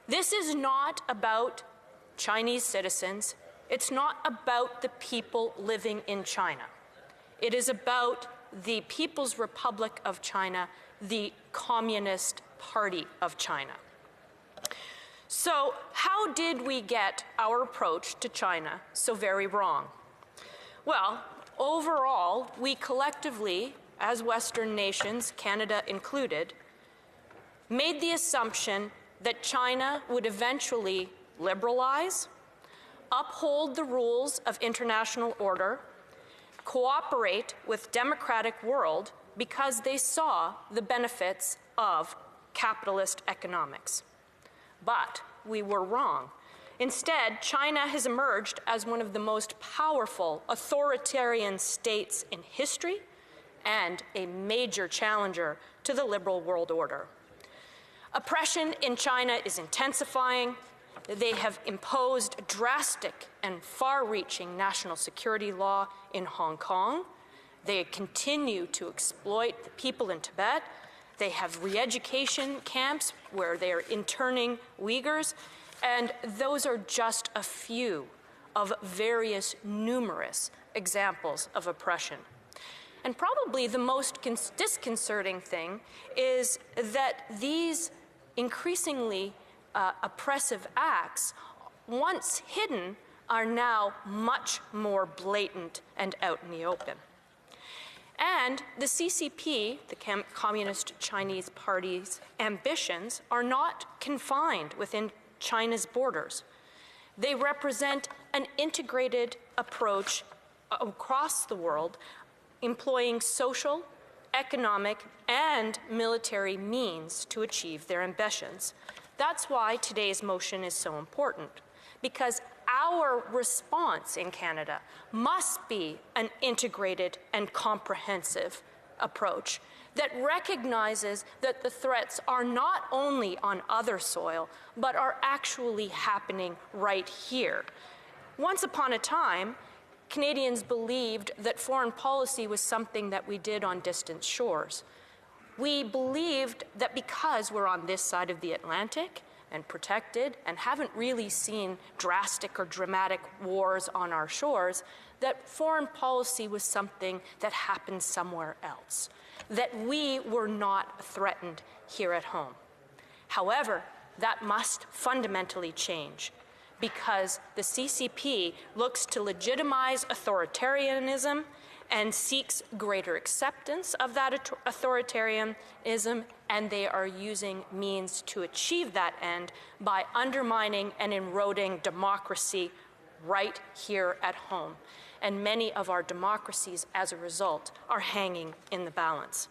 This is not about Chinese citizens. It's not about the people living in China. It is about the People's Republic of China, the Communist Party of China. So, how did we get our approach to China so very wrong? Well, overall, we collectively, as Western nations, Canada included, made the assumption that China would eventually liberalize, uphold the rules of international order, cooperate with democratic world because they saw the benefits of capitalist economics. But we were wrong. Instead, China has emerged as one of the most powerful authoritarian states in history and a major challenger to the liberal world order. Oppression in China is intensifying. They have imposed drastic and far-reaching national security law in Hong Kong. They continue to exploit the people in Tibet. They have re-education camps where they are interning Uyghurs, and those are just a few of various numerous examples of oppression. And probably the most disconcerting thing is that these increasingly oppressive acts, once hidden are now much more blatant and out in the open. And the CCP, the Communist Chinese Party's ambitions, are not confined within China's borders. They represent an integrated approach across the world, employing social, economic, and military means to achieve their ambitions. That's why today's motion is so important, because our response in Canada must be an integrated and comprehensive approach that recognizes that the threats are not only on other soil, but are actually happening right here. Once upon a time, Canadians believed that foreign policy was something that we did on distant shores. We believed that because we're on this side of the Atlantic and protected and haven't really seen drastic or dramatic wars on our shores, that foreign policy was something that happened somewhere else, that we were not threatened here at home. However, that must fundamentally change, because the CCP looks to legitimize authoritarianism and seeks greater acceptance of that authoritarianism, and they are using means to achieve that end by undermining and eroding democracy right here at home. And many of our democracies, as a result, are hanging in the balance.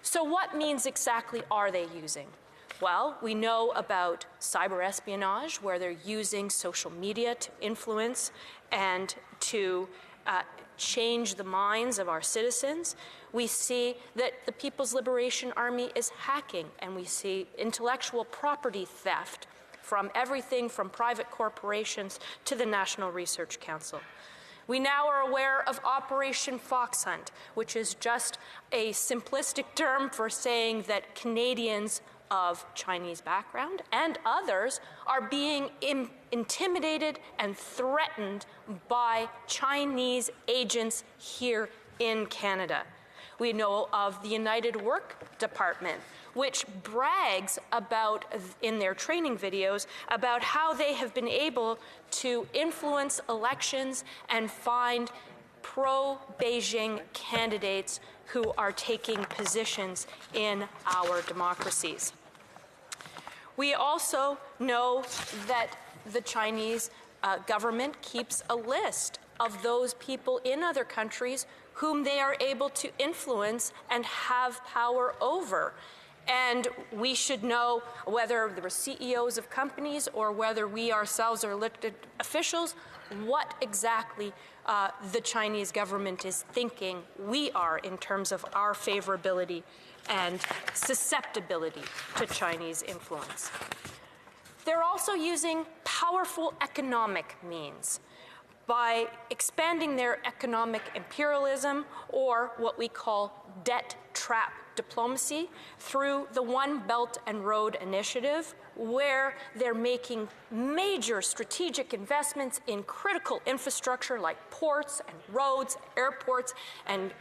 So what means exactly are they using? Well, we know about cyber espionage, where they're using social media to influence and to change the minds of our citizens. We see that the People's Liberation Army is hacking, and we see intellectual property theft from everything from private corporations to the National Research Council. We now are aware of Operation Foxhunt, which is just a simplistic term for saying that Canadians of Chinese background and others are being intimidated and threatened by Chinese agents here in Canada. We know of the United Work Department, which brags about, in their training videos, about how they have been able to influence elections and find pro-Beijing candidates who are taking positions in our democracies. We also know that the Chinese government keeps a list of those people in other countries whom they are able to influence and have power over. And we should know, whether they're CEOs of companies or whether we ourselves are elected officials, what exactly the Chinese government is thinking we are in terms of our favorability and susceptibility to Chinese influence. They're also using powerful economic means by expanding their economic imperialism, or what we call debt trap diplomacy, through the One Belt and Road Initiative, where they're making major strategic investments in critical infrastructure like ports and roads, airports, and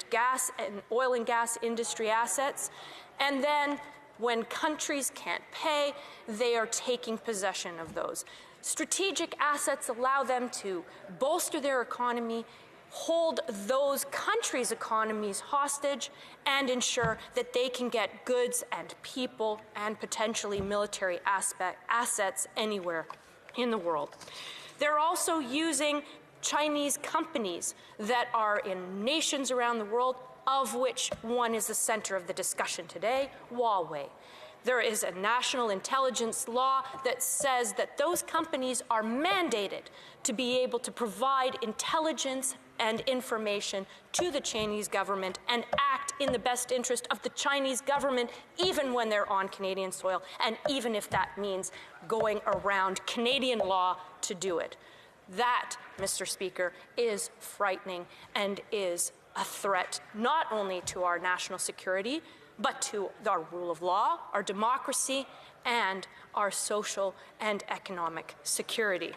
gas and oil and gas industry assets. And then when countries can't pay, they are taking possession of those. Strategic assets allow them to bolster their economy, hold those countries' economies hostage, and ensure that they can get goods and people and potentially military assets anywhere in the world. They're also using Chinese companies that are in nations around the world, of which one is the center of the discussion today, Huawei. There is a national intelligence law that says that those companies are mandated to be able to provide intelligence and information to the Chinese government and act in the best interest of the Chinese government, even when they're on Canadian soil, and even if that means going around Canadian law to do it. That, Mr. Speaker, is frightening and is a threat not only to our national security, but to our rule of law, our democracy, and our social and economic security.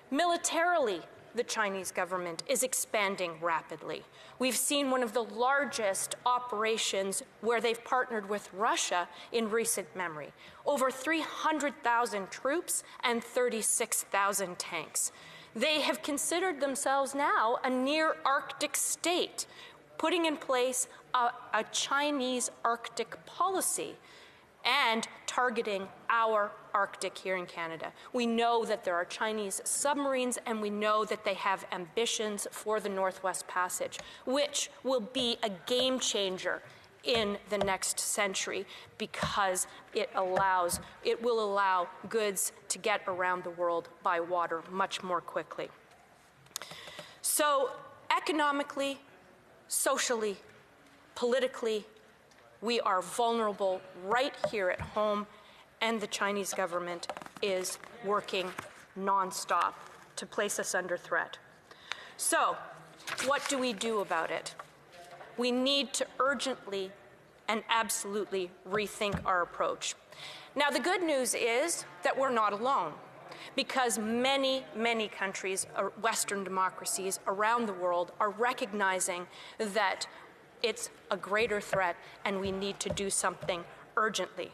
Militarily, the Chinese government is expanding rapidly. We've seen one of the largest operations where they've partnered with Russia in recent memory. Over 300,000 troops and 36,000 tanks. They have considered themselves now a near Arctic state, putting in place a Chinese Arctic policy and targeting our Arctic here in Canada. We know that there are Chinese submarines, and we know that they have ambitions for the Northwest Passage, which will be a game changer in the next century because it will allow goods to get around the world by water much more quickly. So economically, socially, politically, we are vulnerable right here at home, and the Chinese government is working nonstop to place us under threat. So, what do we do about it? We need to urgently and absolutely rethink our approach. Now, the good news is that we're not alone, because many, many countries, Western democracies around the world, are recognizing that it's a greater threat and we need to do something urgently.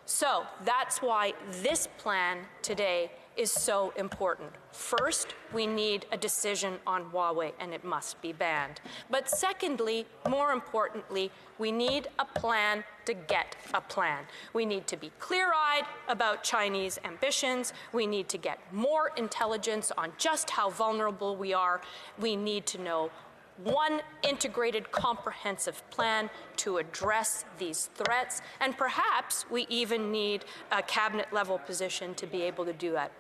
So that's why this plan today is so important. First, we need a decision on Huawei, and it must be banned. But secondly, more importantly, we need a plan to get a plan. We need to be clear-eyed about Chinese ambitions. We need to get more intelligence on just how vulnerable we are. We need to know one integrated, comprehensive plan to address these threats, and perhaps we even need a cabinet-level position to be able to do that.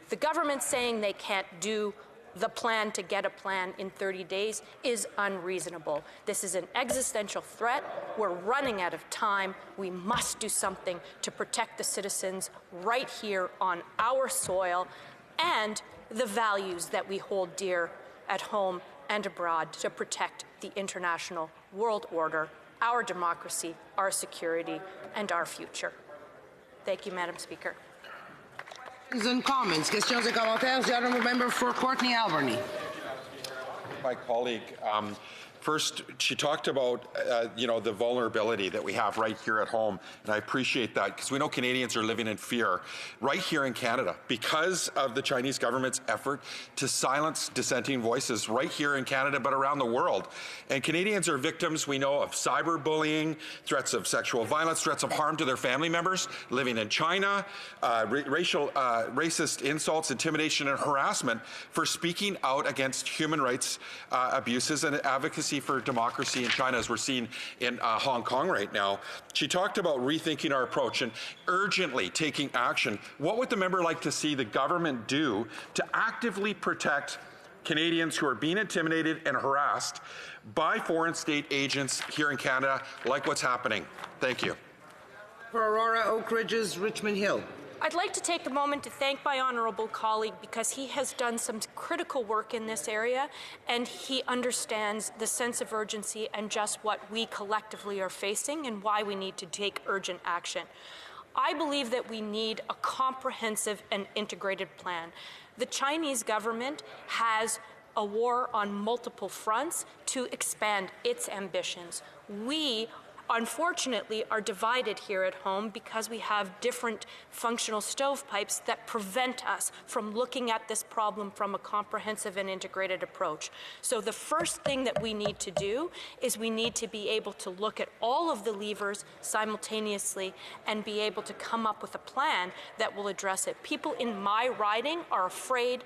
The government saying they can't do the plan to get a plan in 30 days is unreasonable. This is an existential threat. We're running out of time. We must do something to protect the citizens right here on our soil and the values that we hold dear at home and abroad to protect the international world order, our democracy, our security, and our future. Thank you, Madam Speaker. And comments. Questions et commentaires. The honourable member for Courtney Alberni. My colleague, first, she talked about, the vulnerability that we have right here at home, and I appreciate that because we know Canadians are living in fear right here in Canada because of the Chinese government's effort to silence dissenting voices right here in Canada, but around the world. And Canadians are victims, we know, of cyberbullying, threats of sexual violence, threats of harm to their family members living in China, racist insults, intimidation, and harassment for speaking out against human rights abuses and advocacy for democracy in China, as we're seeing in Hong Kong right now. She talked about rethinking our approach and urgently taking action. What would the member like to see the government do to actively protect Canadians who are being intimidated and harassed by foreign state agents here in Canada, like what's happening? Thank you. For Aurora, Oak Ridges, Richmond Hill. I'd like to take a moment to thank my honourable colleague because he has done some critical work in this area and he understands the sense of urgency and just what we collectively are facing and why we need to take urgent action. I believe that we need a comprehensive and integrated plan. The Chinese government has a war on multiple fronts to expand its ambitions. We unfortunately are divided here at home because we have different functional stovepipes that prevent us from looking at this problem from a comprehensive and integrated approach. So the first thing that we need to do is we need to be able to look at all of the levers simultaneously and be able to come up with a plan that will address it. People in my riding are afraid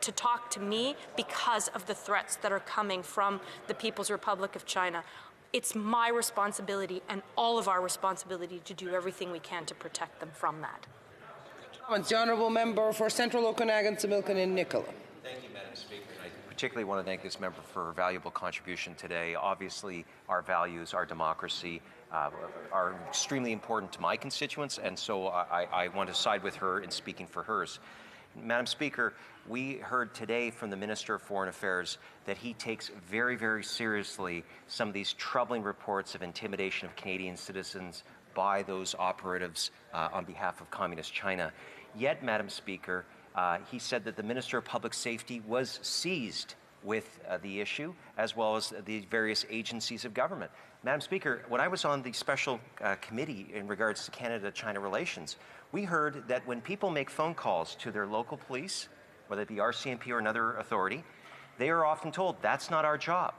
to talk to me because of the threats that are coming from the People's Republic of China. It's my responsibility and all of our responsibility to do everything we can to protect them from that. The honourable member for Central Okanagan, Similkameen and Nicola. Thank you, Madam Speaker. I particularly want to thank this member for her valuable contribution today. Obviously, our values, our democracy, are extremely important to my constituents, and so I want to side with her in speaking for hers. Madam Speaker, we heard today from the Minister of Foreign Affairs that he takes very, very seriously some of these troubling reports of intimidation of Canadian citizens by those operatives on behalf of Communist China. Yet, Madam Speaker, He said that the Minister of Public Safety was seized with the issue, as well as the various agencies of government. Madam Speaker, when I was on the special committee in regards to Canada-China relations, we heard that when people make phone calls to their local police, whether it be RCMP or another authority, they are often told, that's not our job.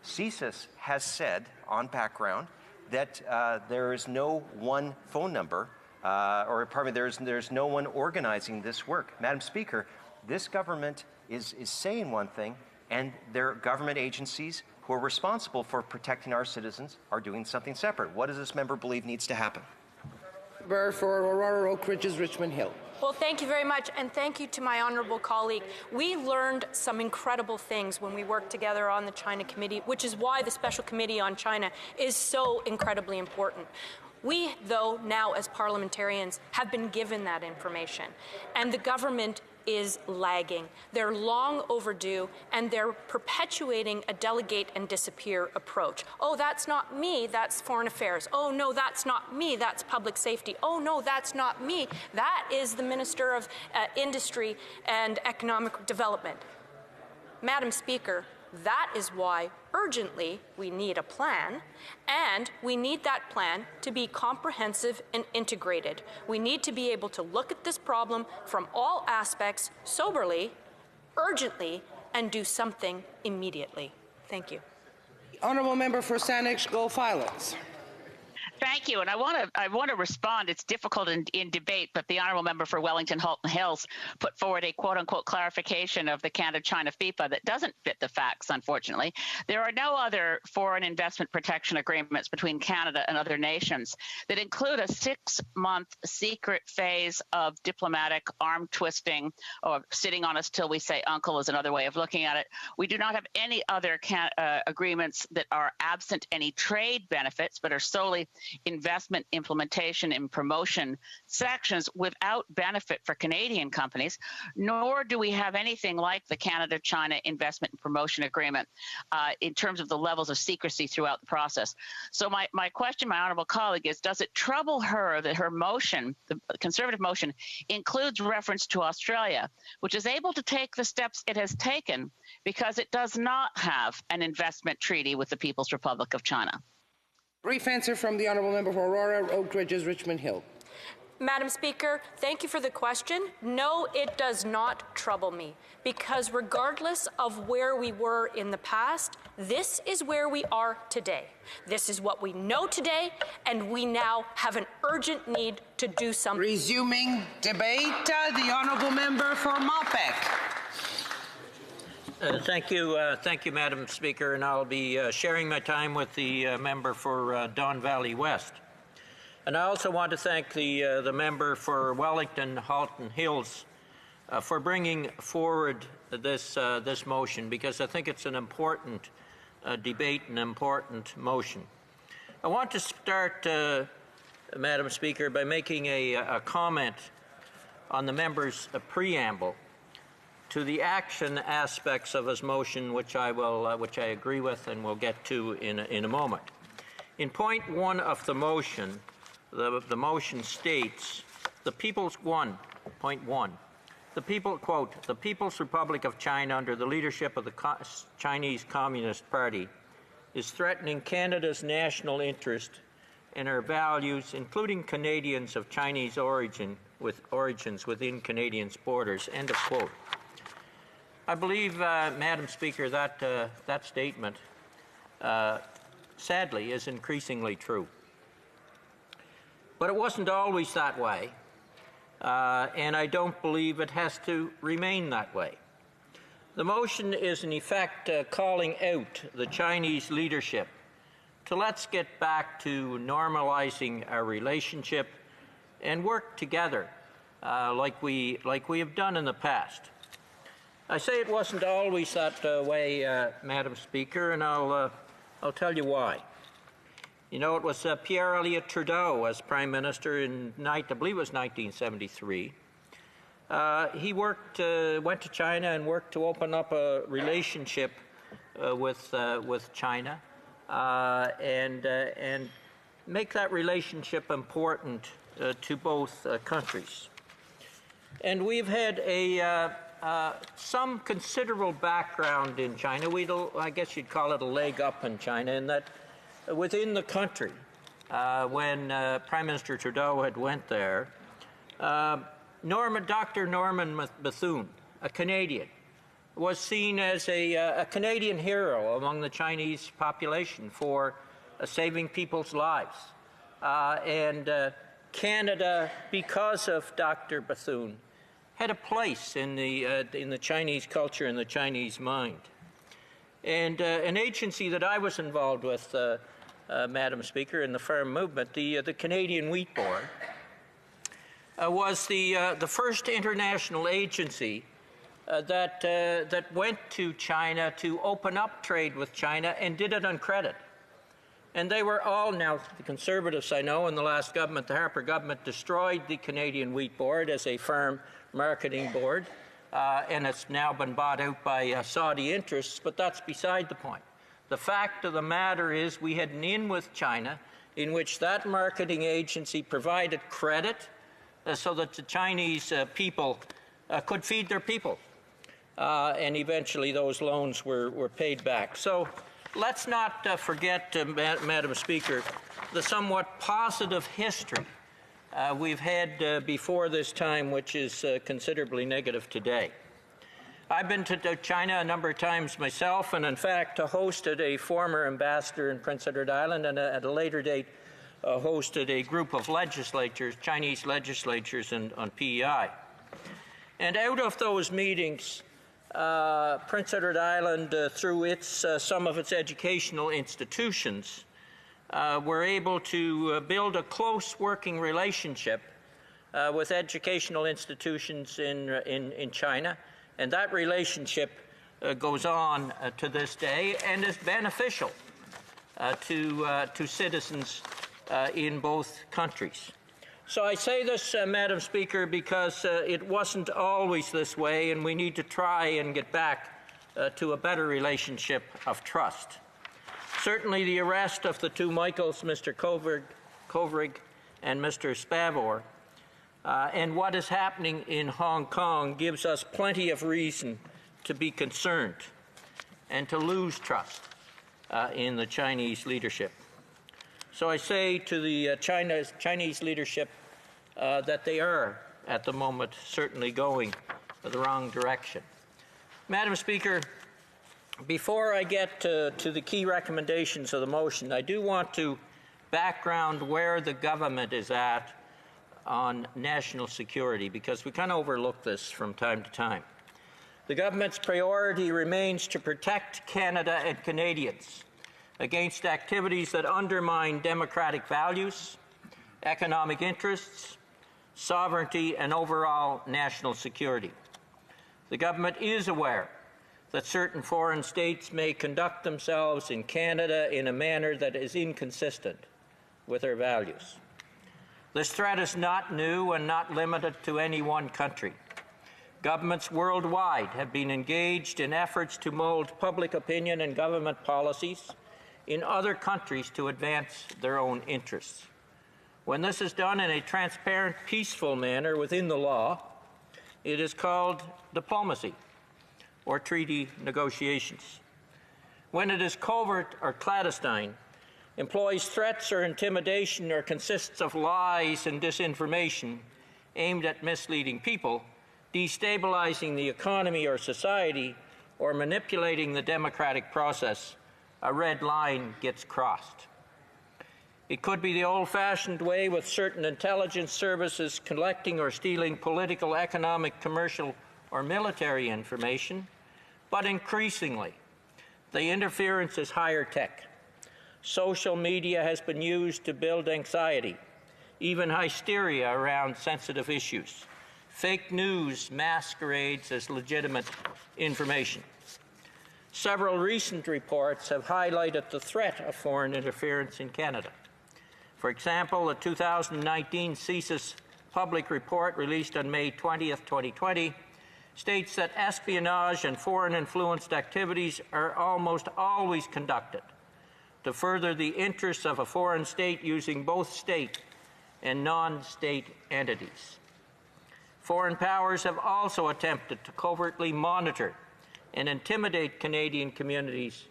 CSIS has said on background that there is no one phone number, there's no one organizing this work. Madam Speaker, this government is saying one thing, and their government agencies who are responsible for protecting our citizens are doing something separate. What does this member believe needs to happen? Member for Aurora Oak Ridges, Richmond Hill. Well, thank you very much, and thank you to my honourable colleague. We learned some incredible things when we worked together on the China Committee, which is why the Special Committee on China is so incredibly important. We, though, now as parliamentarians, have been given that information, and the government is lagging. They're long overdue, and they're perpetuating a delegate and disappear approach. Oh, that's not me, that's foreign affairs. Oh, no, that's not me, that's public safety. Oh, no, that's not me, that is the Minister of Industry and Economic Development. Madam Speaker, that is why urgently we need a plan, and we need that plan to be comprehensive and integrated. We need to be able to look at this problem from all aspects soberly, urgently, and do something immediately. Thank you. Honourable Member for Saanich Gulf Islands. Thank you, and I want to respond. It's difficult in debate, but the honourable member for Wellington Halton Hills put forward a quote-unquote clarification of the Canada-China FIPA that doesn't fit the facts, unfortunately. There are no other foreign investment protection agreements between Canada and other nations that include a 6-month secret phase of diplomatic arm twisting, or sitting on us till we say uncle is another way of looking at it. We do not have any other agreements that are absent any trade benefits, but are solely investment, implementation, and promotion sections without benefit for Canadian companies, nor do we have anything like the Canada-China Investment and Promotion Agreement in terms of the levels of secrecy throughout the process. So my question, my honourable colleague, is, does it trouble her that her motion, the Conservative motion, includes reference to Australia, which is able to take the steps it has taken because it does not have an investment treaty with the People's Republic of China? Brief answer from the Honourable Member for Aurora Oak Ridges, Richmond Hill. Madam Speaker, thank you for the question. No, it does not trouble me, because regardless of where we were in the past, this is where we are today. This is what we know today, and we now have an urgent need to do something. Resuming debate, the Honourable Member for Malpeque. Thank you, Madam Speaker, and I'll be sharing my time with the member for Don Valley West. And I also want to thank the member for Wellington Halton Hills for bringing forward this motion, because I think it's an important debate, an important motion. I want to start, Madam Speaker, by making a comment on the member's preamble to the action aspects of his motion, which I agree with and will get to in a moment. In point 1 of the motion, the motion states, point 1, the people, quote, the People's Republic of China under the leadership of the Chinese Communist Party is threatening Canada's national interest and our values, including Canadians of Chinese origin with origins within Canadians' borders, end of quote. I believe, Madam Speaker, that statement, sadly, is increasingly true. But it wasn't always that way, and I don't believe it has to remain that way. The motion is, in effect, calling out the Chinese leadership to let's get back to normalizing our relationship and work together like we have done in the past. I say it wasn't always that way, Madam Speaker, and I'll tell you why. You know, it was Pierre Elliott Trudeau as Prime Minister in, I believe it was 1973. He went to China and worked to open up a relationship with China and make that relationship important to both countries. And we've had some considerable background in China. I guess you'd call it a leg up in China, in that within the country, when Prime Minister Trudeau had went there, Dr. Norman Bethune, a Canadian, was seen as a Canadian hero among the Chinese population for saving people's lives. And Canada, because of Dr. Bethune, had a place in the Chinese culture and the Chinese mind. And an agency that I was involved with, Madam Speaker, in the farm movement, the Canadian Wheat Board, was the first international agency that went to China to open up trade with China and did it on credit. And they were all, now the Conservatives I know in the last government, the Harper government, destroyed the Canadian Wheat Board as a farm marketing board, and it's now been bought out by Saudi interests, but that's beside the point. The fact of the matter is we had an in with China in which that marketing agency provided credit so that the Chinese people could feed their people. And eventually those loans were paid back. So let's not forget, Madam Speaker, the somewhat positive history we've had before this time, which is considerably negative today. I've been to China a number of times myself, and in fact hosted a former ambassador in Prince Edward Island, and at a later date hosted a group of legislatures, Chinese legislatures on PEI. And out of those meetings, Prince Edward Island, through some of its educational institutions, were able to build a close working relationship with educational institutions in China, and that relationship goes on to this day and is beneficial to citizens in both countries. So I say this, Madam Speaker, because it wasn't always this way, and we need to try and get back to a better relationship of trust. Certainly the arrest of the two Michaels, Mr. Kovrig and Mr. Spavor, and what is happening in Hong Kong gives us plenty of reason to be concerned and to lose trust in the Chinese leadership. So I say to the Chinese leadership that they are, at the moment, certainly going the wrong direction. Madam Speaker, before I get to the key recommendations of the motion, I do want to background where the government is at on national security, because we kind of overlook this from time to time. The government's priority remains to protect Canada and Canadians against activities that undermine democratic values, economic interests, sovereignty, and overall national security. The government is aware that certain foreign states may conduct themselves in Canada in a manner that is inconsistent with our values. This threat is not new and not limited to any one country. Governments worldwide have been engaged in efforts to mold public opinion and government policies in other countries to advance their own interests. When this is done in a transparent, peaceful manner within the law, it is called diplomacy or treaty negotiations. When it is covert or clandestine, employs threats or intimidation, or consists of lies and disinformation aimed at misleading people, destabilizing the economy or society, or manipulating the democratic process, a red line gets crossed. It could be the old-fashioned way with certain intelligence services collecting or stealing political, economic, commercial, or military information, but increasingly, the interference is higher tech. Social media has been used to build anxiety, even hysteria around sensitive issues. Fake news masquerades as legitimate information. Several recent reports have highlighted the threat of foreign interference in Canada. For example, the 2019 CSIS public report released on May 20th, 2020, states that espionage and foreign-influenced activities are almost always conducted to further the interests of a foreign state using both state and non-state entities. foreign powers have also attempted to covertly monitor and intimidate Canadian communities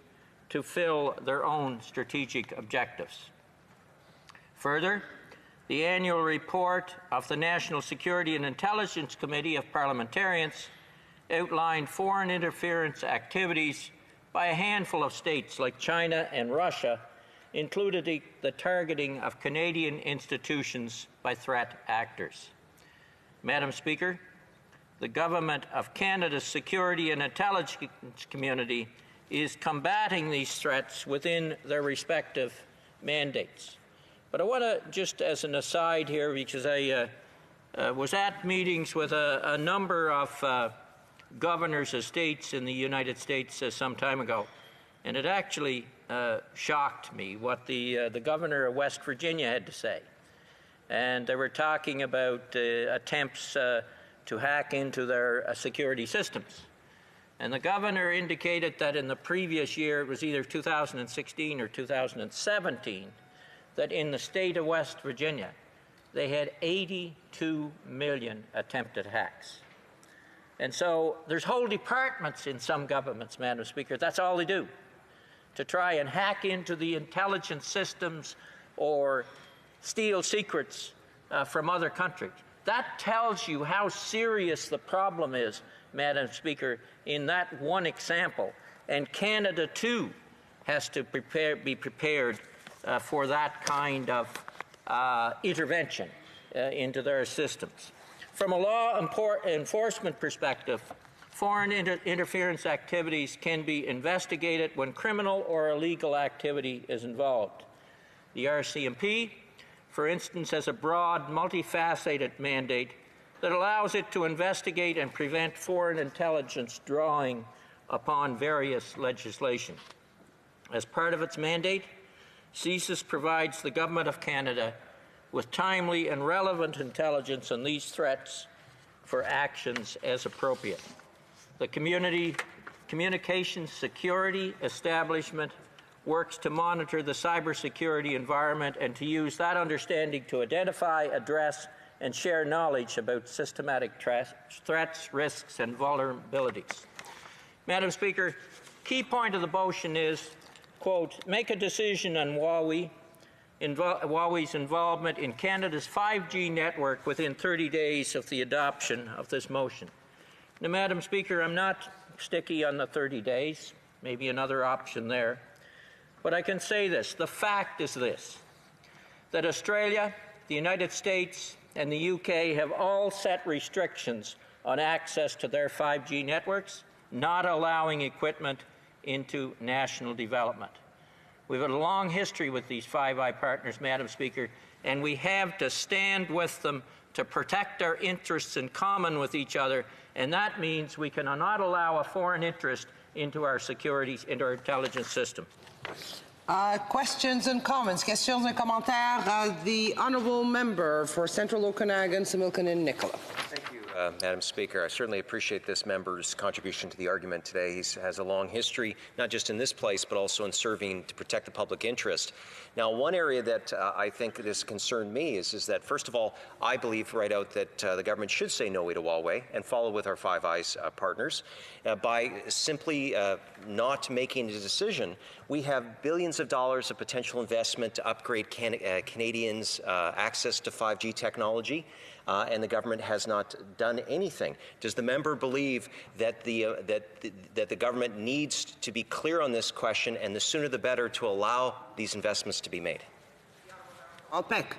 to fill their own strategic objectives. Further, the annual report of the National Security and Intelligence Committee of Parliamentarians outlined foreign interference activities by a handful of states like China and Russia, including the targeting of Canadian institutions by threat actors. Madam Speaker, the Government of Canada's security and intelligence community is combating these threats within their respective mandates. But I want to, just as an aside here, because I was at meetings with a number of governors of states in the United States some time ago, and it actually shocked me what the governor of West Virginia had to say. And they were talking about attempts to hack into their security systems. And the governor indicated that in the previous year, it was either 2016 or 2017, that in the state of West Virginia, they had 82 million attempted hacks. And so there's whole departments in some governments, Madam Speaker, that's all they do, to try and hack into the intelligence systems or steal secrets from other countries. That tells you how serious the problem is, Madam Speaker, in that one example. And Canada, too, has to be prepared for that kind of intervention into their systems. From a law enforcement perspective, foreign interference activities can be investigated when criminal or illegal activity is involved. The RCMP, for instance, has a broad, multifaceted mandate that allows it to investigate and prevent foreign intelligence drawing upon various legislation. As part of its mandate, CSIS provides the Government of Canada with timely and relevant intelligence on these threats for actions as appropriate. The Communications Security Establishment works to monitor the cybersecurity environment and to use that understanding to identify, address, and share knowledge about systematic threats, risks, and vulnerabilities. Madam Speaker, key point of the motion is, quote, make a decision on Huawei's involvement in Canada's 5G network within 30 days of the adoption of this motion. Now, Madam Speaker, I'm not sticky on the 30 days, maybe another option there. But I can say this, the fact is this, that Australia, the United States, and the UK have all set restrictions on access to their 5G networks, not allowing equipment into national development. We've had a long history with these Five Eye partners, Madam Speaker, and we have to stand with them to protect our interests in common with each other, and that means we cannot allow a foreign interest into our securities, into our intelligence system. Questions and comments? Questions and commentaires? The honourable member for Central Okanagan, Similkameen and Nicola. Thank you, Madam Speaker. I certainly appreciate this member's contribution to the argument today. He has a long history, not just in this place, but also in serving to protect the public interest. Now, one area that I think has concerned me is that, first of all, I believe right out that the government should say no to Huawei and follow with our Five Eyes partners. By simply not making a decision, we have billions of dollars of potential investment to upgrade Canadians' access to 5G technology. And the government has not done anything. Does the member believe that that the government needs to be clear on this question, and the sooner the better, to allow these investments to be made? I'll pick.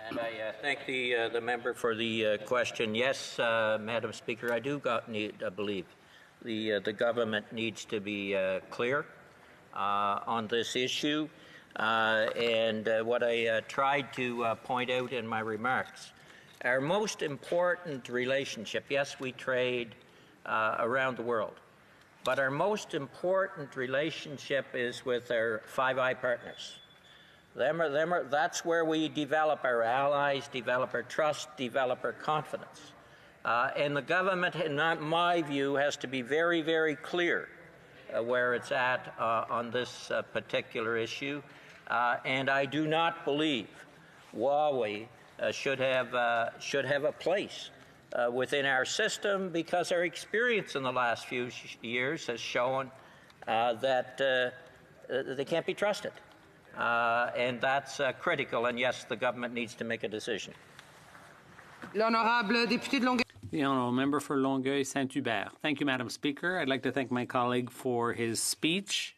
And I thank the member for the question. Yes, Madam Speaker, I do believe the government needs to be clear on this issue. And what I tried to point out in my remarks, our most important relationship, yes, we trade around the world, but our most important relationship is with our Five Eye partners. That's where we develop our allies, develop our trust, develop our confidence. And the government, in my view, has to be very, very clear where it's at on this particular issue. And I do not believe Huawei should have a place within our system because our experience in the last few years has shown that they can't be trusted. And that's critical, and yes, the government needs to make a decision. L'honorable député de Longueuil. The honourable member for Longueuil-Saint-Hubert. Thank you, Madam Speaker. I'd like to thank my colleague for his speech.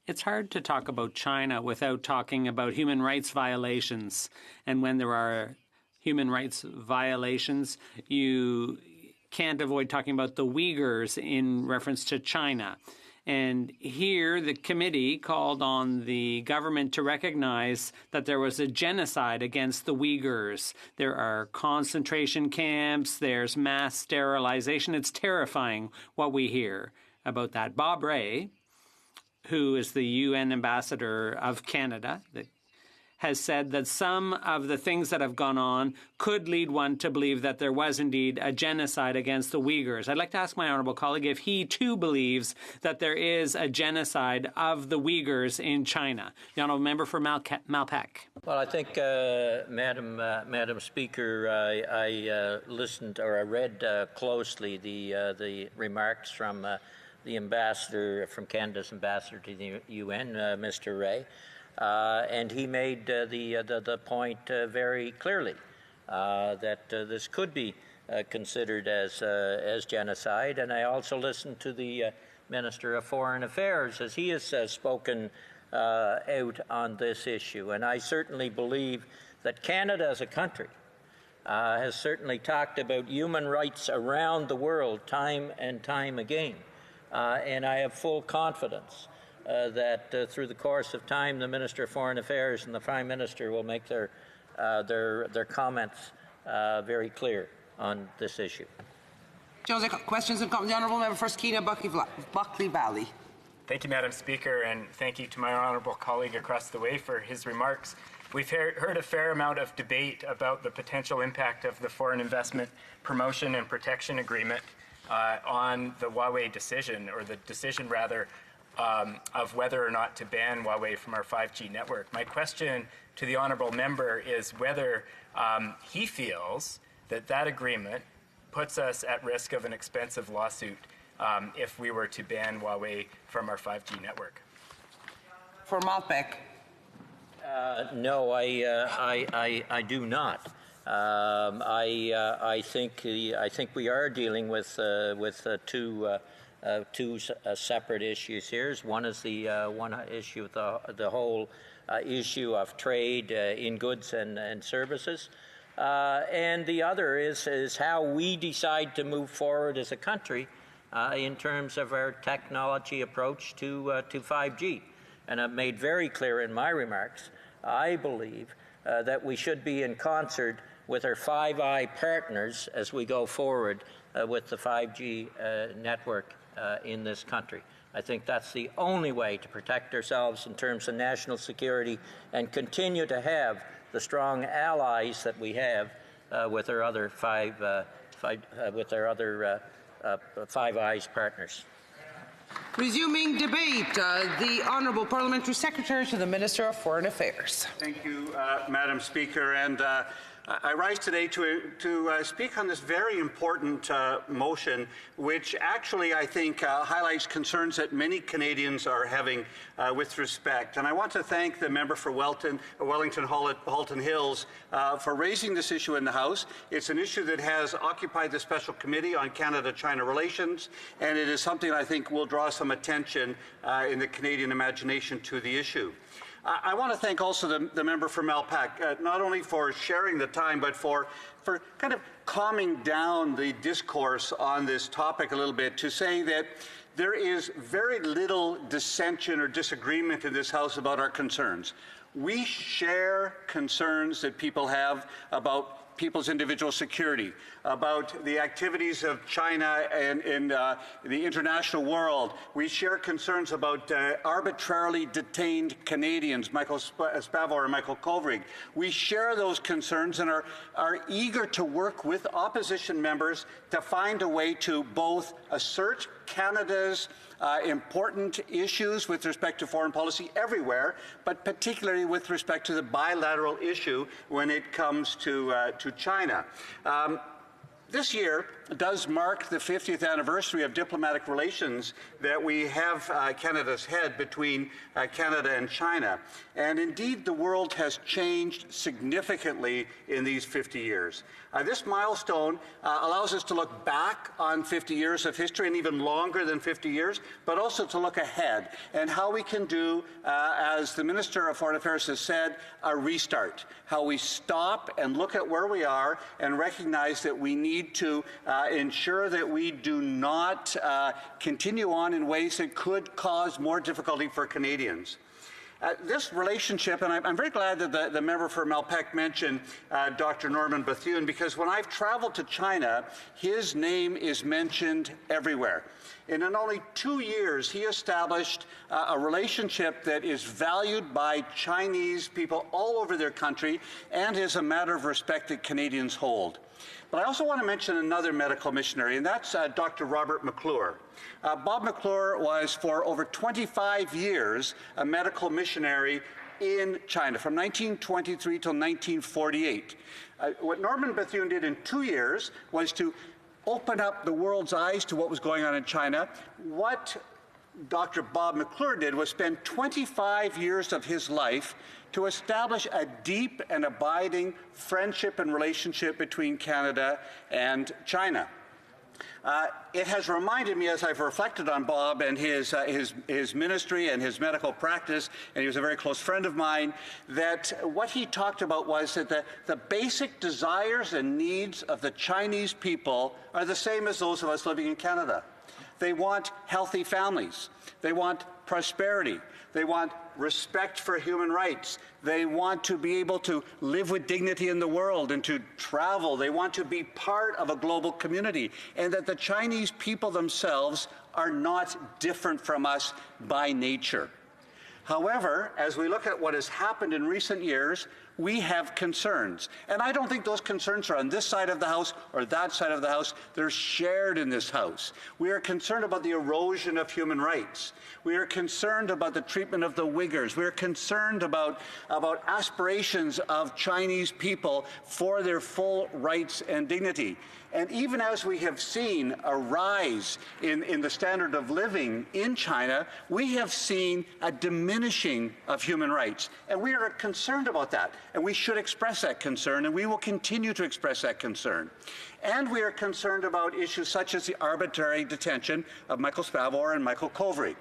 It's hard to talk about China without talking about human rights violations. And when there are human rights violations, you can't avoid talking about the Uyghurs in reference to China. And here, the committee called on the government to recognize that there was a genocide against the Uyghurs. There are concentration camps, there's mass sterilization. It's terrifying what we hear about that. Bob Rae, who is the UN ambassador of Canada, has said that some of the things that have gone on could lead one to believe that there was indeed a genocide against the Uyghurs. I'd like to ask my honourable colleague if he too believes that there is a genocide of the Uyghurs in China. The honourable member for Malpeque. Well, I think, Madam Speaker, I listened or I read closely the remarks from the ambassador, from Canada's ambassador to the UN, Mr. Rae. And he made the point very clearly that this could be considered as genocide. And I also listened to the Minister of Foreign Affairs as he has spoken out on this issue. And I certainly believe that Canada as a country has certainly talked about human rights around the world time and time again. And I have full confidence that through the course of time, the Minister of Foreign Affairs and the Prime Minister will make their comments very clear on this issue. Questions and comments. The Honourable Member for Skeena Buckley Valley. Thank you, Madam Speaker, and thank you to my honourable colleague across the way for his remarks. We've heard a fair amount of debate about the potential impact of the Foreign Investment Promotion and Protection Agreement on the Huawei decision, or the decision rather, of whether or not to ban Huawei from our 5G network. My question to the honourable member is whether he feels that that agreement puts us at risk of an expensive lawsuit if we were to ban Huawei from our 5G network. For Malpeque. No, I do not. I think we are dealing with two separate issues here. One is the one issue, the whole issue of trade in goods and services, and the other is how we decide to move forward as a country in terms of our technology approach to 5G. And I've made very clear in my remarks, I believe that we should be in concert with our Five Eyes partners as we go forward with the 5G network in this country. I think that's the only way to protect ourselves in terms of national security and continue to have the strong allies that we have with our other Five Eyes partners. Resuming debate, the Honourable Parliamentary Secretary to the Minister of Foreign Affairs. Thank you, Madam Speaker. And I rise today to speak on this very important motion, which actually I think highlights concerns that many Canadians are having with respect. And I want to thank the member for Wellington Halton Hills for raising this issue in the House. It's an issue that has occupied the Special Committee on Canada-China Relations, and it is something I think will draw some attention in the Canadian imagination to the issue. I want to thank also the member for Malpeque, not only for sharing the time, but for kind of calming down the discourse on this topic a little bit to say that there is very little dissension or disagreement in this House about our concerns. We share concerns that people have about people's individual security, about the activities of China and in the international world. We share concerns about arbitrarily detained Canadians, Michael Spavor and Michael Kovrig. We share those concerns and are eager to work with opposition members to find a way to both assert Canada's important issues with respect to foreign policy everywhere, but particularly with respect to the bilateral issue when it comes to China. This year does mark the 50th anniversary of diplomatic relations that we have Canada's head between Canada and China. And indeed, the world has changed significantly in these 50 years. This milestone allows us to look back on 50 years of history and even longer than 50 years, but also to look ahead and how we can do, as the Minister of Foreign Affairs has said, a restart. How we stop and look at where we are and recognize that we need to ensure that we do not continue on in ways that could cause more difficulty for Canadians. This relationship, and I'm very glad that the member for Malpeque mentioned Dr. Norman Bethune, because when I've traveled to China, his name is mentioned everywhere. And in only 2 years, he established a relationship that is valued by Chinese people all over their country and is a matter of respect that Canadians hold. But I also want to mention another medical missionary, and that's Dr. Robert McClure. Bob McClure was, for over 25 years, a medical missionary in China, from 1923 till 1948. What Norman Bethune did in 2 years was to open up the world's eyes to what was going on in China. What Dr. Bob McClure did was spend 25 years of his life to establish a deep and abiding friendship and relationship between Canada and China. It has reminded me, as I've reflected on Bob and his ministry and his medical practice, and he was a very close friend of mine, that what he talked about was that the basic desires and needs of the Chinese people are the same as those of us living in Canada. They want healthy families. They want prosperity. They want respect for human rights. They want to be able to live with dignity in the world and to travel. They want to be part of a global community, and that the Chinese people themselves are not different from us by nature. However, as we look at what has happened in recent years, we have concerns. And I don't think those concerns are on this side of the House or that side of the House. They're shared in this House. We are concerned about the erosion of human rights. We are concerned about the treatment of the Uyghurs. We are concerned about aspirations of Chinese people for their full rights and dignity. And even as we have seen a rise in the standard of living in China, we have seen a diminishing of human rights. And we are concerned about that. And we should express that concern, and we will continue to express that concern. And we are concerned about issues such as the arbitrary detention of Michael Spavor and Michael Kovrig.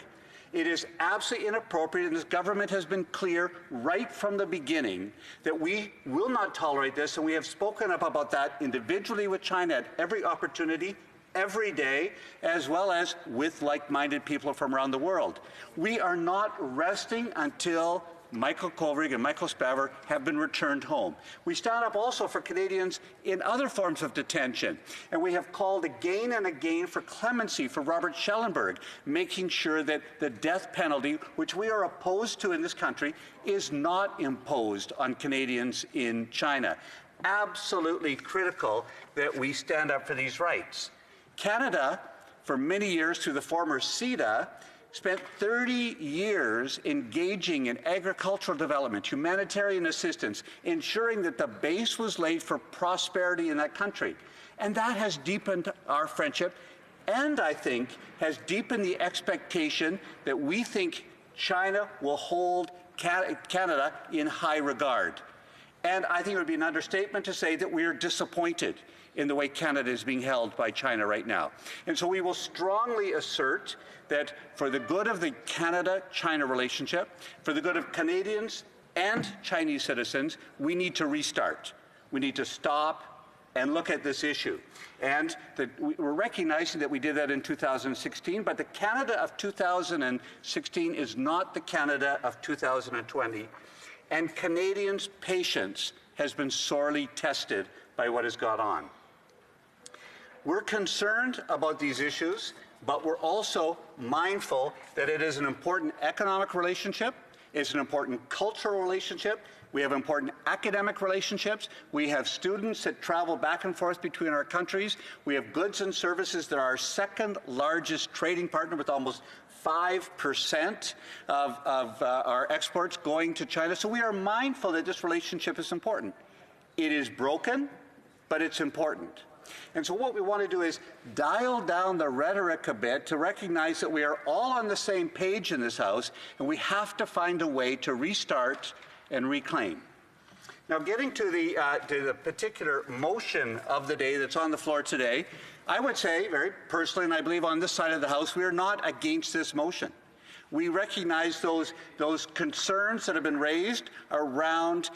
It is absolutely inappropriate, and this government has been clear right from the beginning that we will not tolerate this, and we have spoken up about that individually with China at every opportunity, every day, as well as with like-minded people from around the world. We are not resting until Michael Kovrig and Michael Spavor have been returned home. We stand up also for Canadians in other forms of detention, and we have called again and again for clemency for Robert Schellenberg, making sure that the death penalty, which we are opposed to in this country, is not imposed on Canadians in China. Absolutely critical that we stand up for these rights. Canada, for many years through the former CEDA, spent 30 years engaging in agricultural development, humanitarian assistance, ensuring that the base was laid for prosperity in that country. And that has deepened our friendship, and I think has deepened the expectation that we think China will hold Canada in high regard. And I think it would be an understatement to say that we are disappointed in the way Canada is being held by China right now. And so we will strongly assert that for the good of the Canada-China relationship, for the good of Canadians and Chinese citizens, we need to restart. We need to stop and look at this issue. And we're recognizing that we did that in 2016, but the Canada of 2016 is not the Canada of 2020. And Canadians' patience has been sorely tested by what has gone on. We're concerned about these issues, but we're also mindful that it is an important economic relationship, it's an important cultural relationship, we have important academic relationships, we have students that travel back and forth between our countries, we have goods and services that are our second largest trading partner with almost 5% of our exports going to China. So we are mindful that this relationship is important. It is broken, but it's important. And so what we want to do is dial down the rhetoric a bit to recognize that we are all on the same page in this House, and we have to find a way to restart and reclaim. Now, getting to the particular motion of the day that's on the floor today, I would say, very personally, and I believe on this side of the House, we are not against this motion. We recognize those concerns that have been raised around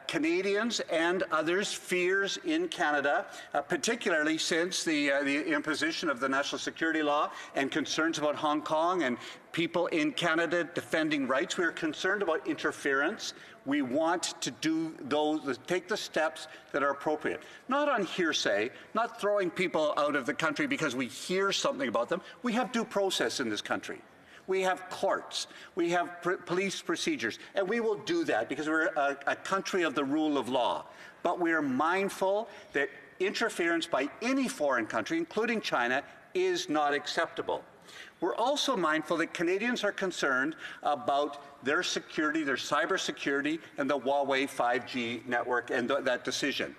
Canadians and others' fears in Canada, particularly since the imposition of the national security law and concerns about Hong Kong and people in Canada defending rights. We are concerned about interference. We want to take the steps that are appropriate. Not on hearsay, not throwing people out of the country because we hear something about them. We have due process in this country. We have courts, we have police procedures, and we will do that because we're a country of the rule of law. But we are mindful that interference by any foreign country, including China, is not acceptable. We're also mindful that Canadians are concerned about their security, their cybersecurity, and the Huawei 5G network and that decision.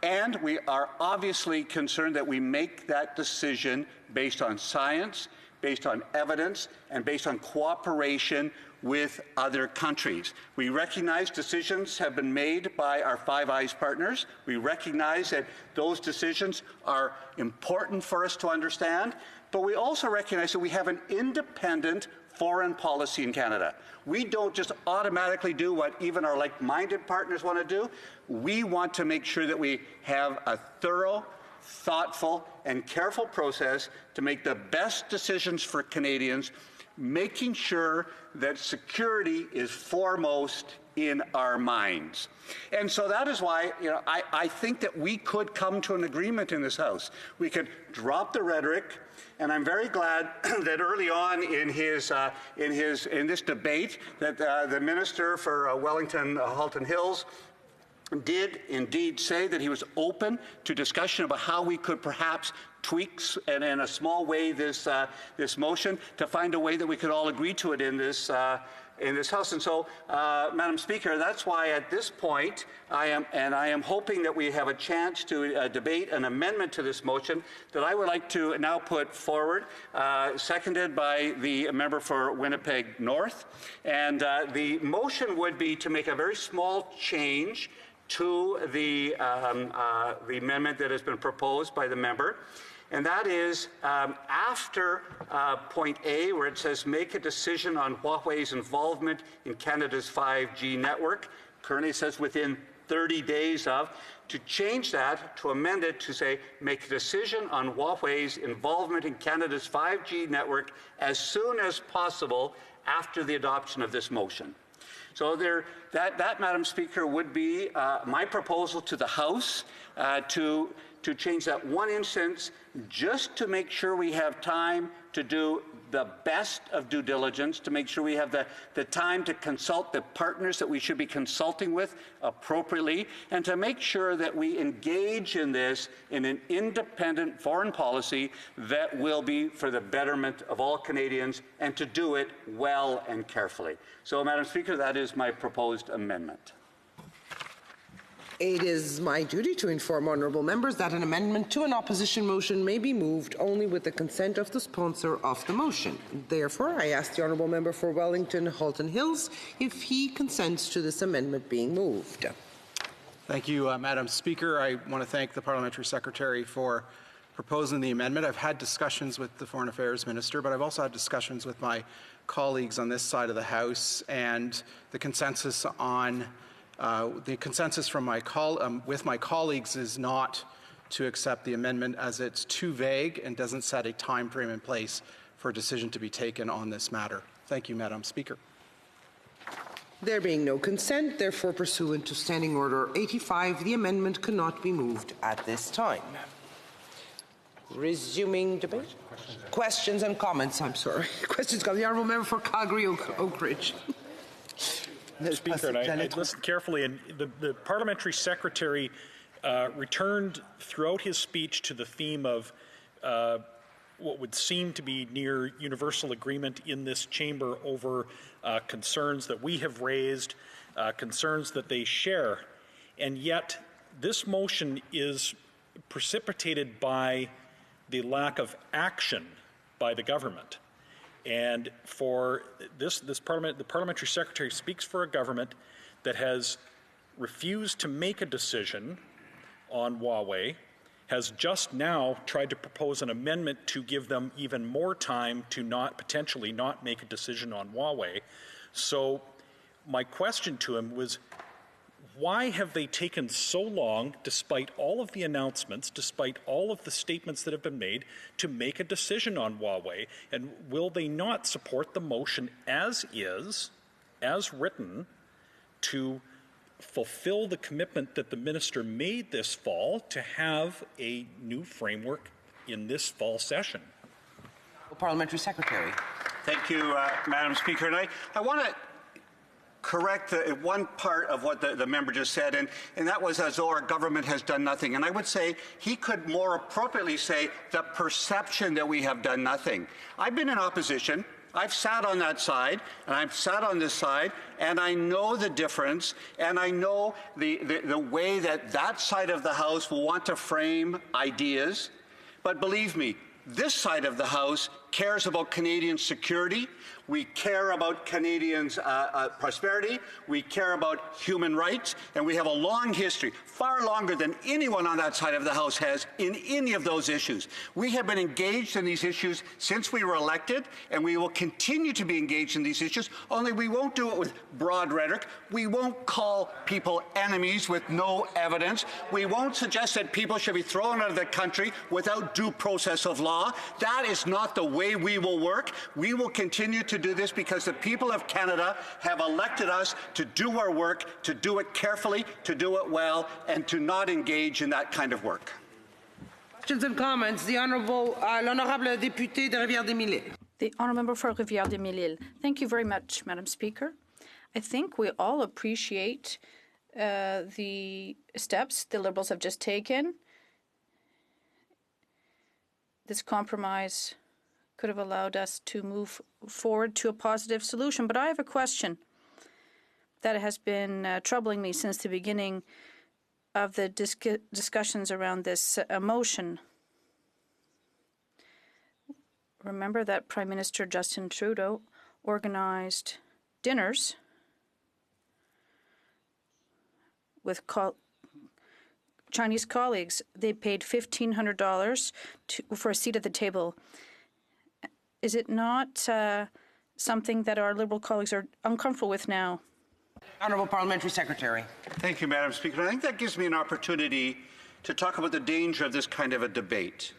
And we are obviously concerned that we make that decision based on science, based on evidence, and based on cooperation with other countries. We recognize decisions have been made by our Five Eyes partners. We recognize that those decisions are important for us to understand, but we also recognize that we have an independent foreign policy in Canada. We don't just automatically do what even our like-minded partners want to do. We want to make sure that we have a thorough, thoughtful, and careful process to make the best decisions for Canadians, making sure that security is foremost in our minds. And so that is why, I think that we could come to an agreement in this House. We could drop the rhetoric, and I'm very glad that early on in this debate that the Minister for Wellington Halton Hills did indeed say that he was open to discussion about how we could perhaps tweak and in a small way this motion to find a way that we could all agree to it in this House. And so, Madam Speaker, that's why at this point I am hoping that we have a chance to debate an amendment to this motion that I would like to now put forward, seconded by the member for Winnipeg North. And the motion would be to make a very small change to the amendment that has been proposed by the member. And that is after point A, where it says make a decision on Huawei's involvement in Canada's 5G network. Currently it says within 30 days of, to change that, to amend it to say make a decision on Huawei's involvement in Canada's 5G network as soon as possible after the adoption of this motion. So that, Madam Speaker, would be my proposal to the House to change that one instance just to make sure we have time to do the best of due diligence, to make sure we have the time to consult the partners that we should be consulting with appropriately, and to make sure that we engage in this in an independent foreign policy that will be for the betterment of all Canadians, and to do it well and carefully. So, Madam Speaker, that is my proposed amendment. It is my duty to inform honourable members that an amendment to an opposition motion may be moved only with the consent of the sponsor of the motion. Therefore, I ask the honourable member for Wellington Halton Hills if he consents to this amendment being moved. Thank you, Madam Speaker. I want to thank the Parliamentary Secretary for proposing the amendment. I've had discussions with the Foreign Affairs Minister, but I've also had discussions with my colleagues on this side of the House, and the consensus on from with my colleagues is not to accept the amendment, as it's too vague and doesn't set a time frame in place for a decision to be taken on this matter. Thank you, Madam Speaker. There being no consent, therefore pursuant to Standing Order 85, the amendment cannot be moved at this time. Resuming debate. Questions and comments, I'm sorry. Questions. The Honourable Member for Calgary Oak Ridge. Mr. Speaker, and I listened carefully, and the Parliamentary Secretary returned throughout his speech to the theme of what would seem to be near universal agreement in this chamber over concerns that we have raised, concerns that they share. And yet, this motion is precipitated by the lack of action by the government. And for this parliament, the parliamentary secretary speaks for a government that has refused to make a decision on Huawei, has just now tried to propose an amendment to give them even more time to potentially not make a decision on Huawei. So my question to him was, why have they taken so long, despite all of the announcements, despite all of the statements that have been made, to make a decision on Huawei? And will they not support the motion as is, as written, to fulfill the commitment that the minister made this fall to have a new framework in this fall session? Parliamentary Secretary. Thank you, Madam Speaker. And I want to correct one part of what the member just said, and that was as though our government has done nothing. And I would say he could more appropriately say the perception that we have done nothing. I've been in opposition. I've sat on that side, and I've sat on this side, and I know the difference, and I know the way that side of the House will want to frame ideas. But believe me, this side of the House cares about Canadian security. We care about Canadians' prosperity. We care about human rights. And we have a long history, far longer than anyone on that side of the House has in any of those issues. We have been engaged in these issues since we were elected, and we will continue to be engaged in these issues, only we won't do it with broad rhetoric. We won't call people enemies with no evidence. We won't suggest that people should be thrown out of the country without due process of law. That is not the way we will work. We will continue to do this because the people of Canada have elected us to do our work, to do it carefully, to do it well, and to not engage in that kind of work. Questions and comments. The Honourable Député de Rivière-des-Mille. The Honourable Member for Rivière-des-Mille. Thank you very much, Madam Speaker. I think we all appreciate the steps the Liberals have just taken. This compromise could have allowed us to move forward to a positive solution. But I have a question that has been troubling me since the beginning of the discussions around this motion. Remember that Prime Minister Justin Trudeau organized dinners with Chinese colleagues. They paid $1,500 for a seat at the table. Is it not something that our Liberal colleagues are uncomfortable with now? Honourable Parliamentary Secretary. Thank you, Madam Speaker. I think that gives me an opportunity to talk about the danger of this kind of a debate.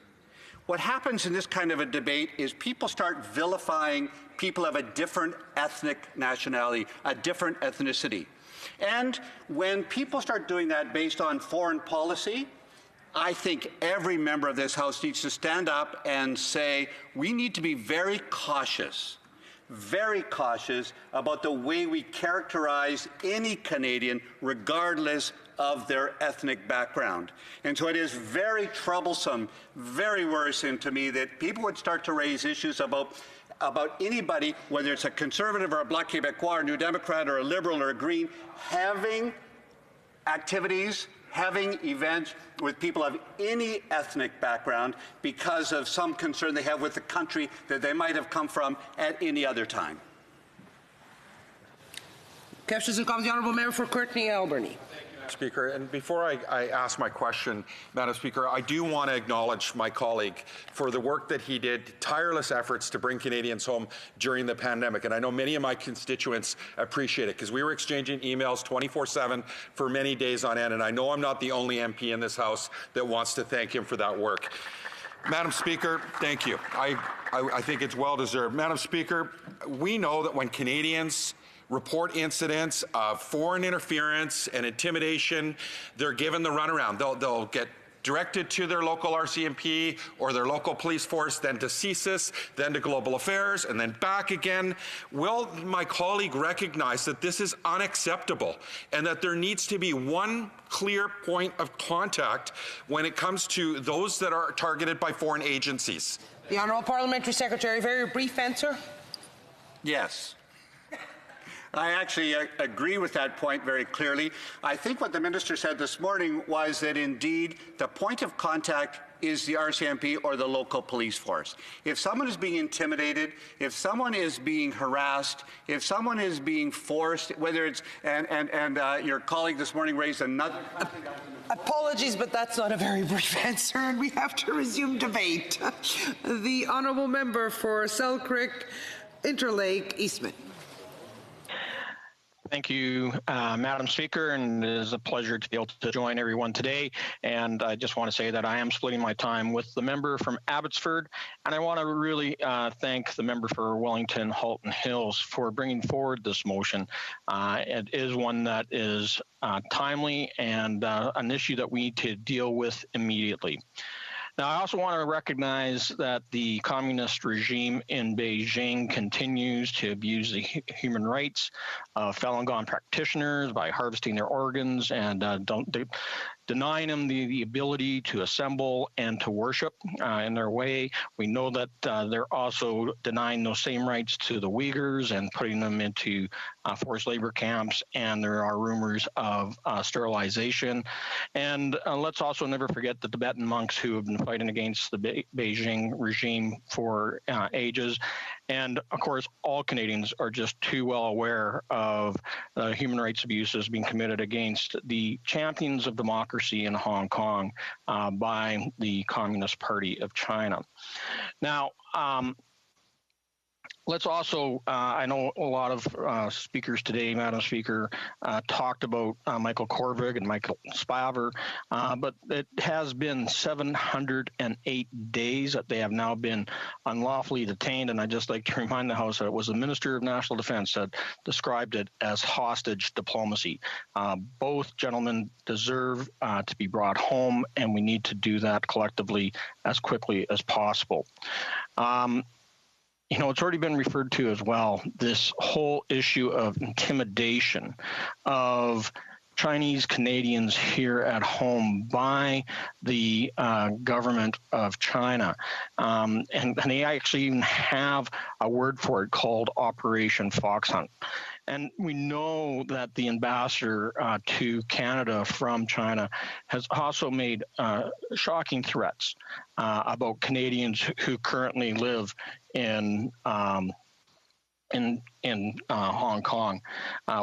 What happens in this kind of a debate is people start vilifying people of a different ethnic nationality, a different ethnicity. And when people start doing that based on foreign policy, I think every member of this House needs to stand up and say, we need to be very cautious about the way we characterize any Canadian, regardless of their ethnic background. And so it is very troublesome, very worrisome to me that people would start to raise issues about anybody, whether it's a Conservative or a Bloc Québécois or a New Democrat or a Liberal or a Green, having activities, having events with people of any ethnic background because of some concern they have with the country that they might have come from at any other time. Questions and comments. The Honourable Member for Courtenay Albany. Speaker, and before I ask my question, Madam Speaker, I do want to acknowledge my colleague for the work that he did, tireless efforts to bring Canadians home during the pandemic. And I know many of my constituents appreciate it because we were exchanging emails 24/7 for many days on end. And I know I'm not the only MP in this House that wants to thank him for that work. Madam Speaker, thank you. I think it's well deserved. Madam Speaker, we know that when Canadians report incidents of foreign interference and intimidation, they're given the runaround. They'll get directed to their local RCMP or their local police force, then to CSIS, then to Global Affairs, and then back again. Will my colleague recognize that this is unacceptable and that there needs to be one clear point of contact when it comes to those that are targeted by foreign agencies? The Honourable Parliamentary Secretary, very brief answer. Yes. I actually agree with that point very clearly. I think what the minister said this morning was that indeed the point of contact is the RCMP or the local police force. If someone is being intimidated, if someone is being harassed, if someone is being forced, whether it's, and your colleague this morning raised another... Apologies, but that's not a very brief answer, and we have to resume debate. The honourable member for Selkirk, Interlake, Eastman. Thank you, Madam Speaker, and it is a pleasure to be able to join everyone today. And I just want to say that I am splitting my time with the member from Abbotsford, and I want to really thank the member for Wellington Halton Hills for bringing forward this motion. It is one that is timely and an issue that we need to deal with immediately. Now, I also want to recognize that the communist regime in Beijing continues to abuse the human rights of Falun Gong practitioners by harvesting their organs and denying them the ability to assemble and to worship in their way. We know that they're also denying those same rights to the Uyghurs and putting them into forced labor camps, and there are rumors of sterilization. And let's also never forget the Tibetan monks who have been fighting against the Beijing regime for ages. And of course, all Canadians are just too well aware of human rights abuses being committed against the champions of democracy in Hong Kong by the Communist Party of China. Now, let's also, I know a lot of speakers today, Madam Speaker, talked about Michael Korvig and Michael Spavor, but it has been 708 days that they have now been unlawfully detained, and I'd just like to remind the House that it was the Minister of National Defense that described it as hostage diplomacy. Both gentlemen deserve to be brought home, and we need to do that collectively as quickly as possible. You know, it's already been referred to as well, this whole issue of intimidation of Chinese Canadians here at home by the government of China. And they actually even have a word for it called Operation Fox Hunt. And we know that the ambassador to Canada from China has also made shocking threats about Canadians who currently live in Hong Kong.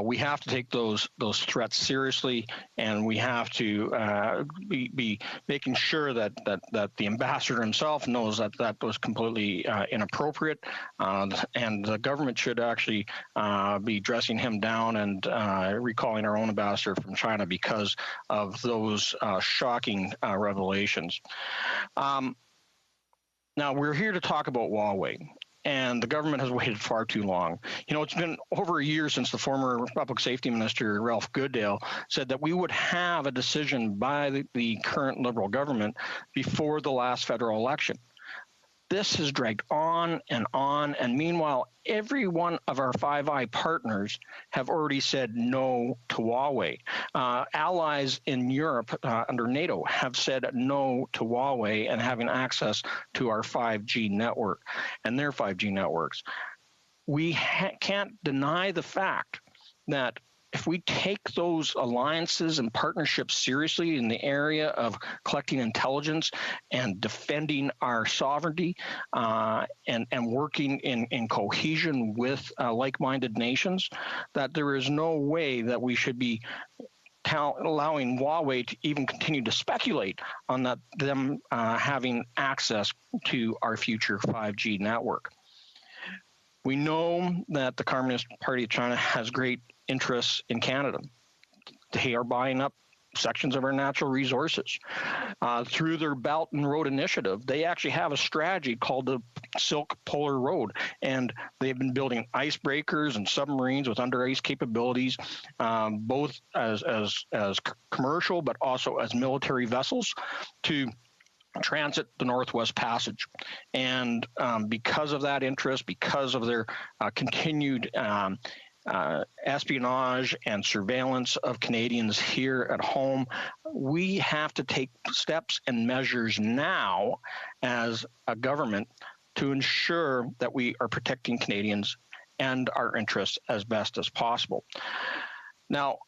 We have to take those threats seriously, and we have to be making sure that the ambassador himself knows that was completely inappropriate, and the government should actually be dressing him down and recalling our own ambassador from China because of those shocking revelations. Now, we're here to talk about Huawei. And the government has waited far too long. You know, it's been over a year since the former Public Safety Minister, Ralph Goodale, said that we would have a decision by the current Liberal government before the last federal election. This has dragged on, and meanwhile, every one of our Five Eye partners have already said no to Huawei. Allies in Europe under NATO have said no to Huawei and having access to our 5G network and their 5G networks. We can't deny the fact that if we take those alliances and partnerships seriously in the area of collecting intelligence and defending our sovereignty and working in cohesion with like-minded nations, that there is no way that we should be allowing Huawei to even continue to speculate on them having access to our future 5G network. We know that the Communist Party of China has great interests in Canada. They are buying up sections of our natural resources. Through their Belt and Road Initiative, they actually have a strategy called the Silk Polar Road, and they've been building icebreakers and submarines with under ice capabilities, both as commercial but also as military vessels to transit the Northwest Passage. And because of that interest, because of their continued espionage and surveillance of Canadians here at home, we have to take steps and measures now as a government to ensure that we are protecting Canadians and our interests as best as possible. Now,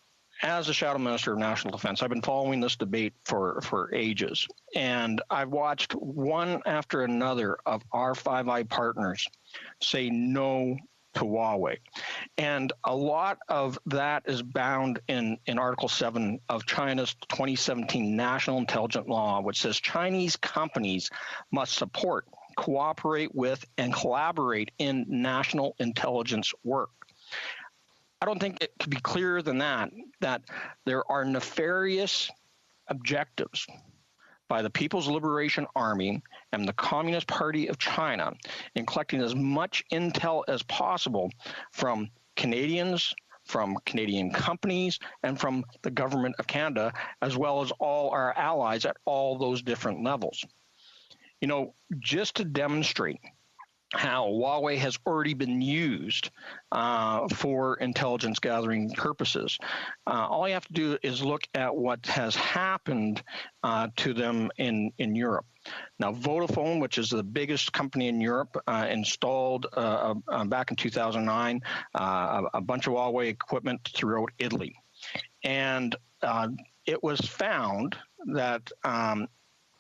as the Shadow Minister of National Defense, I've been following this debate for ages, and I've watched one after another of our Five Eye partners say no to Huawei. And a lot of that is bound in Article 7 of China's 2017 National Intelligence Law, which says Chinese companies must support, cooperate with, and collaborate in national intelligence work. I don't think it could be clearer than that there are nefarious objectives by the People's Liberation Army and the Communist Party of China in collecting as much intel as possible from Canadians, from Canadian companies, and from the Government of Canada, as well as all our allies at all those different levels. You know, just to demonstrate how Huawei has already been used for intelligence gathering purposes. All you have to do is look at what has happened to them in Europe. Now, Vodafone, which is the biggest company in Europe, installed back in 2009 a bunch of Huawei equipment throughout Italy. And it was found that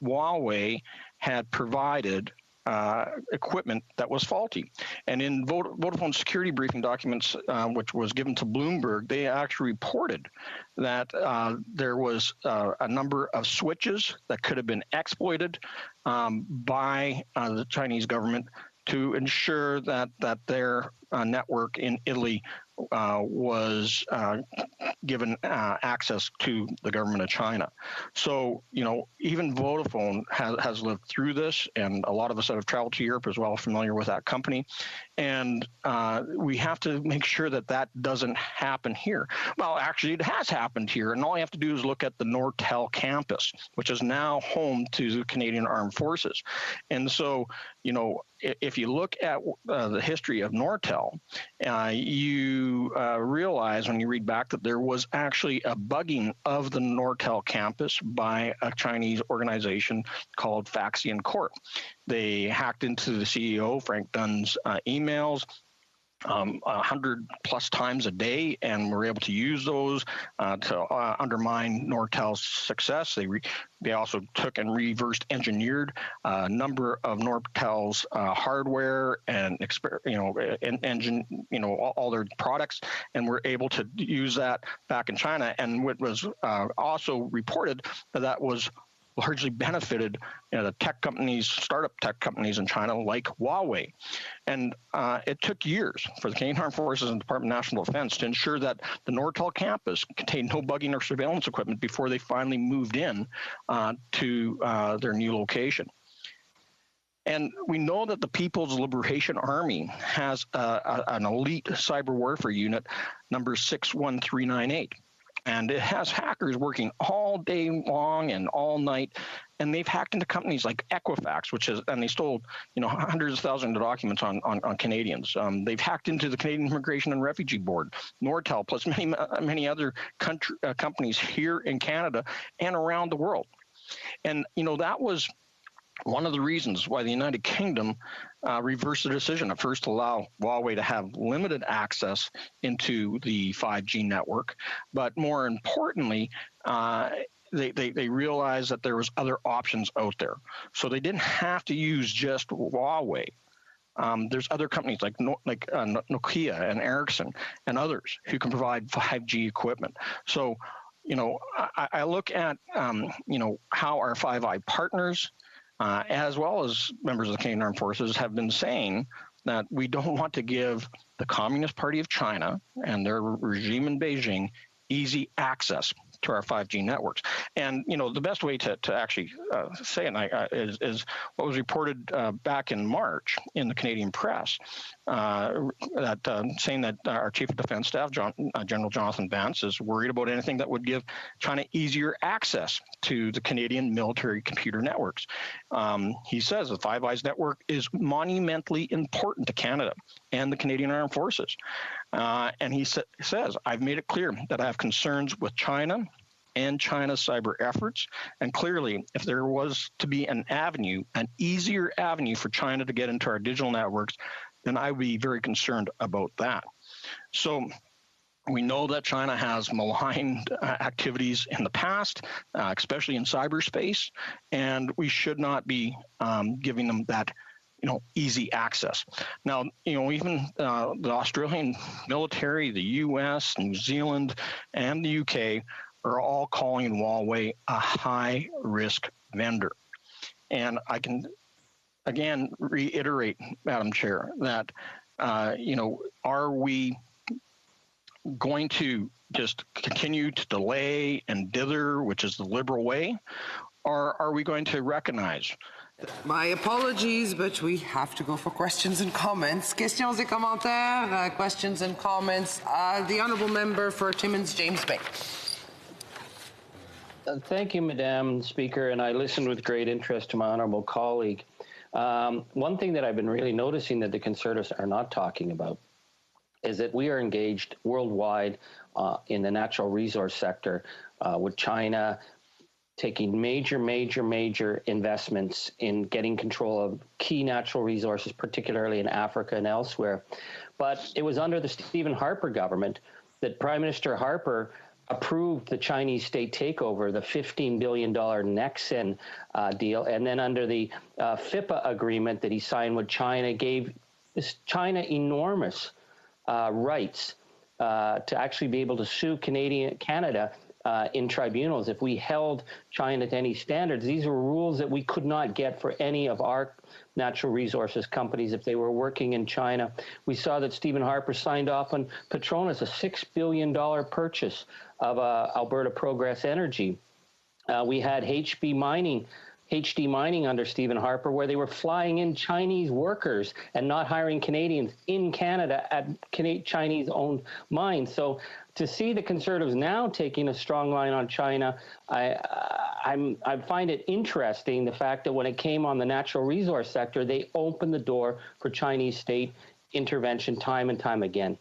Huawei had provided equipment that was faulty. And in Vodafone's security briefing documents, which was given to Bloomberg, they actually reported that there was a number of switches that could have been exploited by the Chinese government to ensure that their network in Italy was given access to the government of China. So, you know, even Vodafone has lived through this, and a lot of us that have traveled to Europe as well are familiar with that company. And we have to make sure that that doesn't happen here. Well, actually, it has happened here, and all you have to do is look at the Nortel campus, which is now home to the Canadian Armed Forces. And so, you know, if you look at the history of Nortel, you realize when you read back that there was actually a bugging of the Nortel campus by a Chinese organization called Faxion Corp. They hacked into the CEO, Frank Dunn's emails 100+ times a day, and were able to use those to undermine Nortel's success. They also took and reverse engineered a number of Nortel's hardware and all their products, and were able to use that back in China. And what was also reported that was largely benefited the tech companies, startup tech companies in China like Huawei. And it took years for the Canadian Armed Forces and Department of National Defense to ensure that the Nortel campus contained no bugging or surveillance equipment before they finally moved in to their new location. And we know that the People's Liberation Army has an elite cyber warfare unit, number 61398. And it has hackers working all day long and all night, and they've hacked into companies like Equifax, and they stole, hundreds of thousands of documents on Canadians. They've hacked into the Canadian Immigration and Refugee Board, Nortel, plus many other companies here in Canada and around the world. And that was one of the reasons why the United Kingdom reversed the decision at first to allow Huawei to have limited access into the 5G network. But more importantly, they realized that there was other options out there. So they didn't have to use just Huawei. There's other companies like Nokia and Ericsson and others who can provide 5G equipment. So, I look at, how our Five Eye partners, as well as members of the Canadian Armed Forces, have been saying that we don't want to give the Communist Party of China and their regime in Beijing easy access to our 5G networks. And, the best way to actually say it is what was reported back in March in the Canadian press, saying that our Chief of Defense Staff, General Jonathan Vance, is worried about anything that would give China easier access to the Canadian military computer networks. He says the Five Eyes network is monumentally important to Canada and the Canadian Armed Forces. And he says, I've made it clear that I have concerns with China and China's cyber efforts. And clearly, if there was to be an easier avenue for China to get into our digital networks, then I would be very concerned about that. So we know that China has maligned activities in the past, especially in cyberspace, and we should not be giving them that easy access. Now, even the Australian military, the U.S., New Zealand, and the U.K. are all calling Huawei a high-risk vendor. And I can, again, reiterate, Madam Chair, that, are we going to just continue to delay and dither, which is the liberal way, or are we going to recognize? My apologies, but we have to go for questions and comments. Questions et commentaires, questions and comments. The Honourable Member for Timmins, James Bay. Thank you, Madam Speaker, and I listened with great interest to my honourable colleague. One thing that I've been really noticing that the Conservatives are not talking about is that we are engaged worldwide in the natural resource sector with China taking major investments in getting control of key natural resources, particularly in Africa and elsewhere. But it was under the Stephen Harper government that Prime Minister Harper approved the Chinese state takeover, the $15 billion Nexen deal, and then under the FIPA agreement that he signed with China, gave China enormous rights to actually be able to sue Canada in tribunals if we held China to any standards. These were rules that we could not get for any of our natural resources companies if they were working in China. We saw that Stephen Harper signed off on Petronas, a $6 billion purchase of Alberta Progress Energy. We had HD Mining under Stephen Harper, where they were flying in Chinese workers and not hiring Canadians in Canada at Chinese-owned mines. So to see the Conservatives now taking a strong line on China, I find it interesting, the fact that when it came on the natural resource sector, they opened the door for Chinese state intervention time and time again.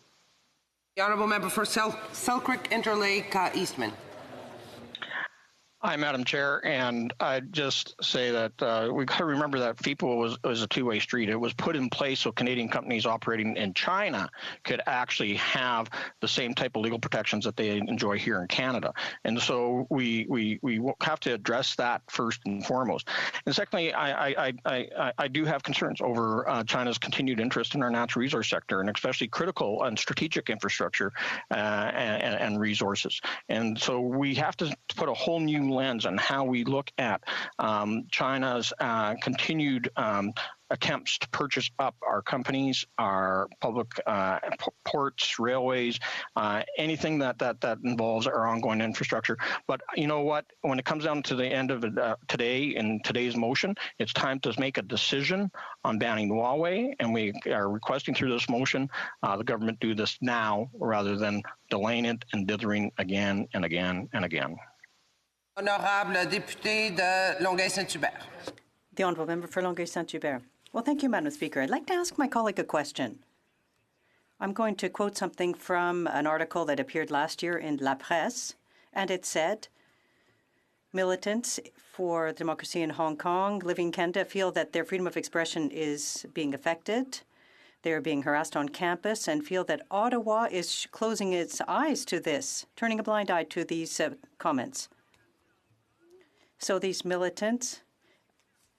The Honourable Member for Selkirk Interlake, Eastman. Hi, Madam Chair, and I'd just say that we got to remember that FIPA was a two-way street. It was put in place so Canadian companies operating in China could actually have the same type of legal protections that they enjoy here in Canada. And so we have to address that first and foremost. And secondly, I do have concerns over China's continued interest in our natural resource sector, and especially critical and strategic infrastructure and resources. And so we have to put a whole new lens on how we look at China's continued attempts to purchase up our companies, our public ports, railways, anything that involves our ongoing infrastructure. But you know what? When it comes down to the end of it, today, in today's motion, it's time to make a decision on banning Huawei, and we are requesting through this motion the government do this now rather than delaying it and dithering again and again and again. Honorable député de Longueuil-Saint-Hubert. The Honourable Member for Longueuil-Saint-Hubert. Well, thank you, Madam Speaker. I'd like to ask my colleague a question. I'm going to quote something from an article that appeared last year in La Presse, and it said, militants for democracy in Hong Kong living in Canada feel that their freedom of expression is being affected. They are being harassed on campus and feel that Ottawa is closing its eyes to this, turning a blind eye to these comments. So these militants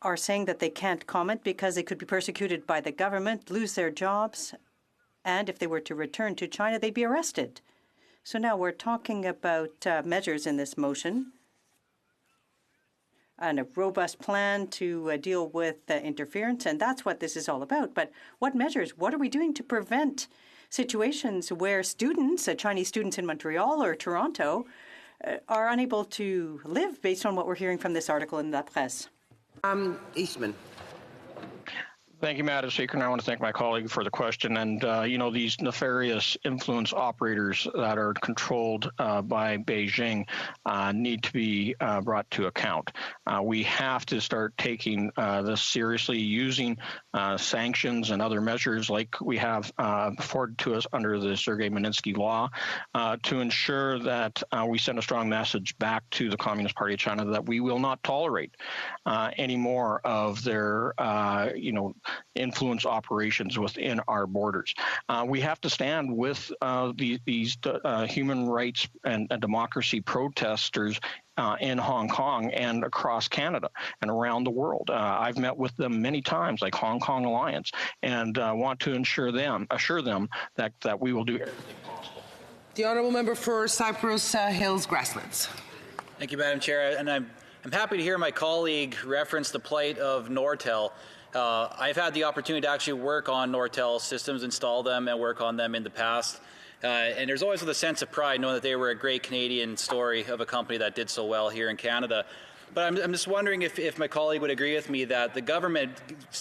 are saying that they can't comment because they could be persecuted by the government, lose their jobs, and if they were to return to China, they'd be arrested. So now we're talking about measures in this motion and a robust plan to deal with interference, and that's what this is all about. But what measures? What are we doing to prevent situations where students, Chinese students in Montreal or Toronto, are unable to live based on what we're hearing from this article in La Presse? Eastman. Thank you, Madam Speaker, and I want to thank my colleague for the question. And, these nefarious influence operators that are controlled by Beijing need to be brought to account. We have to start taking this seriously, using sanctions and other measures like we have afforded to us under the Sergei Magnitsky law to ensure that we send a strong message back to the Communist Party of China that we will not tolerate any more of their, influence operations within our borders. We have to stand with these human rights and democracy protesters in Hong Kong and across Canada and around the world. I've met with them many times, like Hong Kong Alliance, and want to assure them that we will do everything possible. The honourable member for Cypress Hills Grasslands. Thank you, Madam Chair, and I'm happy to hear my colleague reference the plight of Nortel. I've had the opportunity to actually work on Nortel systems, install them, and work on them in the past. And there's always a sense of pride knowing that they were a great Canadian story of a company that did so well here in Canada. But I'm just wondering if my colleague would agree with me that the government,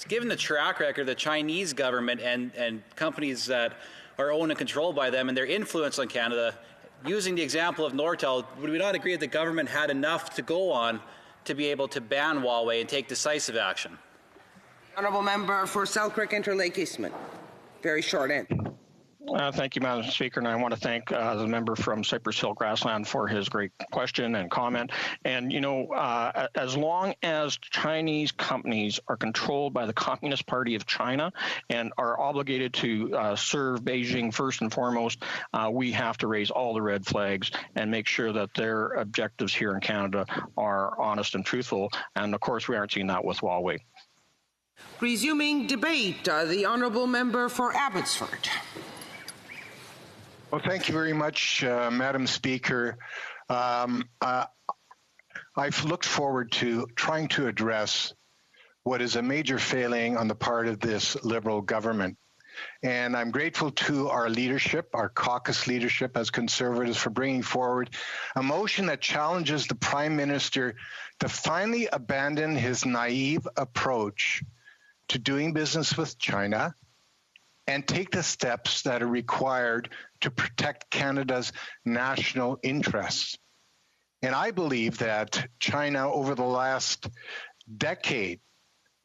given the track record of the Chinese government and companies that are owned and controlled by them and their influence on Canada, using the example of Nortel, would we not agree that the government had enough to go on to be able to ban Huawei and take decisive action? Honourable member for Selkirk Interlake Eastman. Very short end. Thank you, Madam Speaker, and I want to thank the member from Cypress Hill Grassland for his great question and comment. And, you know, as long as Chinese companies are controlled by the Communist Party of China and are obligated to serve Beijing first and foremost, we have to raise all the red flags and make sure that their objectives here in Canada are honest and truthful. And, of course, we aren't seeing that with Huawei. Resuming debate, the honourable member for Abbotsford. Well, thank you very much, Madam Speaker. I've looked forward to trying to address what is a major failing on the part of this Liberal government. And I'm grateful to our leadership, our caucus leadership as Conservatives, for bringing forward a motion that challenges the Prime Minister to finally abandon his naive approach to doing business with China and take the steps that are required to protect Canada's national interests. And I believe that China over the last decade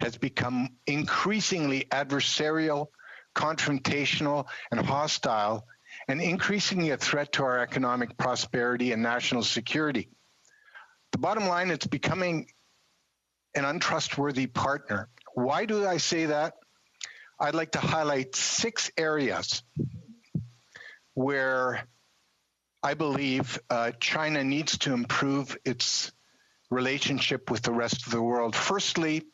has become increasingly adversarial, confrontational, and hostile, and increasingly a threat to our economic prosperity and national security. The bottom line, it's becoming an untrustworthy partner. Why do I say that? I'd like to highlight 6 areas where I believe China needs to improve its relationship with the rest of the world. Firstly,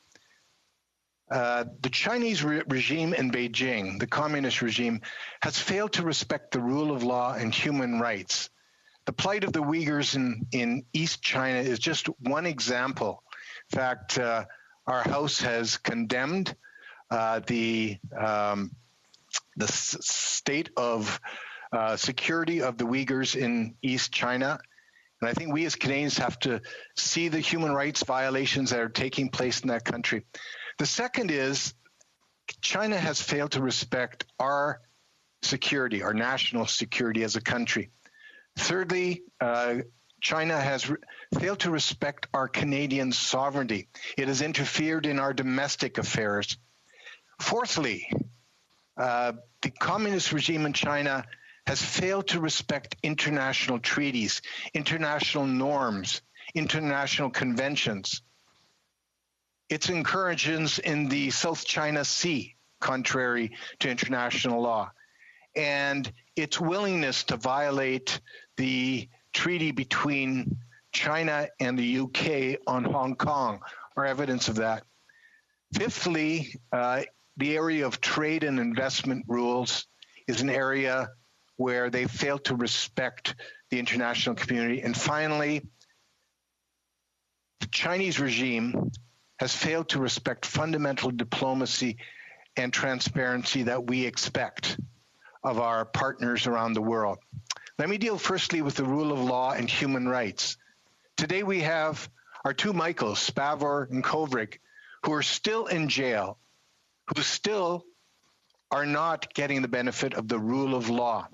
the Chinese regime in Beijing, the communist regime, has failed to respect the rule of law and human rights. The plight of the Uyghurs in East China is just one example. In fact, our House has condemned the state of security of the Uyghurs in East China. And I think we as Canadians have to see the human rights violations that are taking place in that country. The second is China has failed to respect our security, our national security as a country. Thirdly, China has failed to respect our Canadian sovereignty. It has interfered in our domestic affairs. Fourthly, the communist regime in China has failed to respect international treaties, international norms, international conventions. Its incursions in the South China Sea, contrary to international law, and its willingness to violate the treaty between China and the UK on Hong Kong are evidence of that. Fifthly, the area of trade and investment rules is an area where they fail to respect the international community. And finally, the Chinese regime has failed to respect fundamental diplomacy and transparency that we expect of our partners around the world. Let me deal firstly with the rule of law and human rights. Today we have our 2 Michaels, Spavor and Kovrig, who are still in jail, who still are not getting the benefit of the rule of law.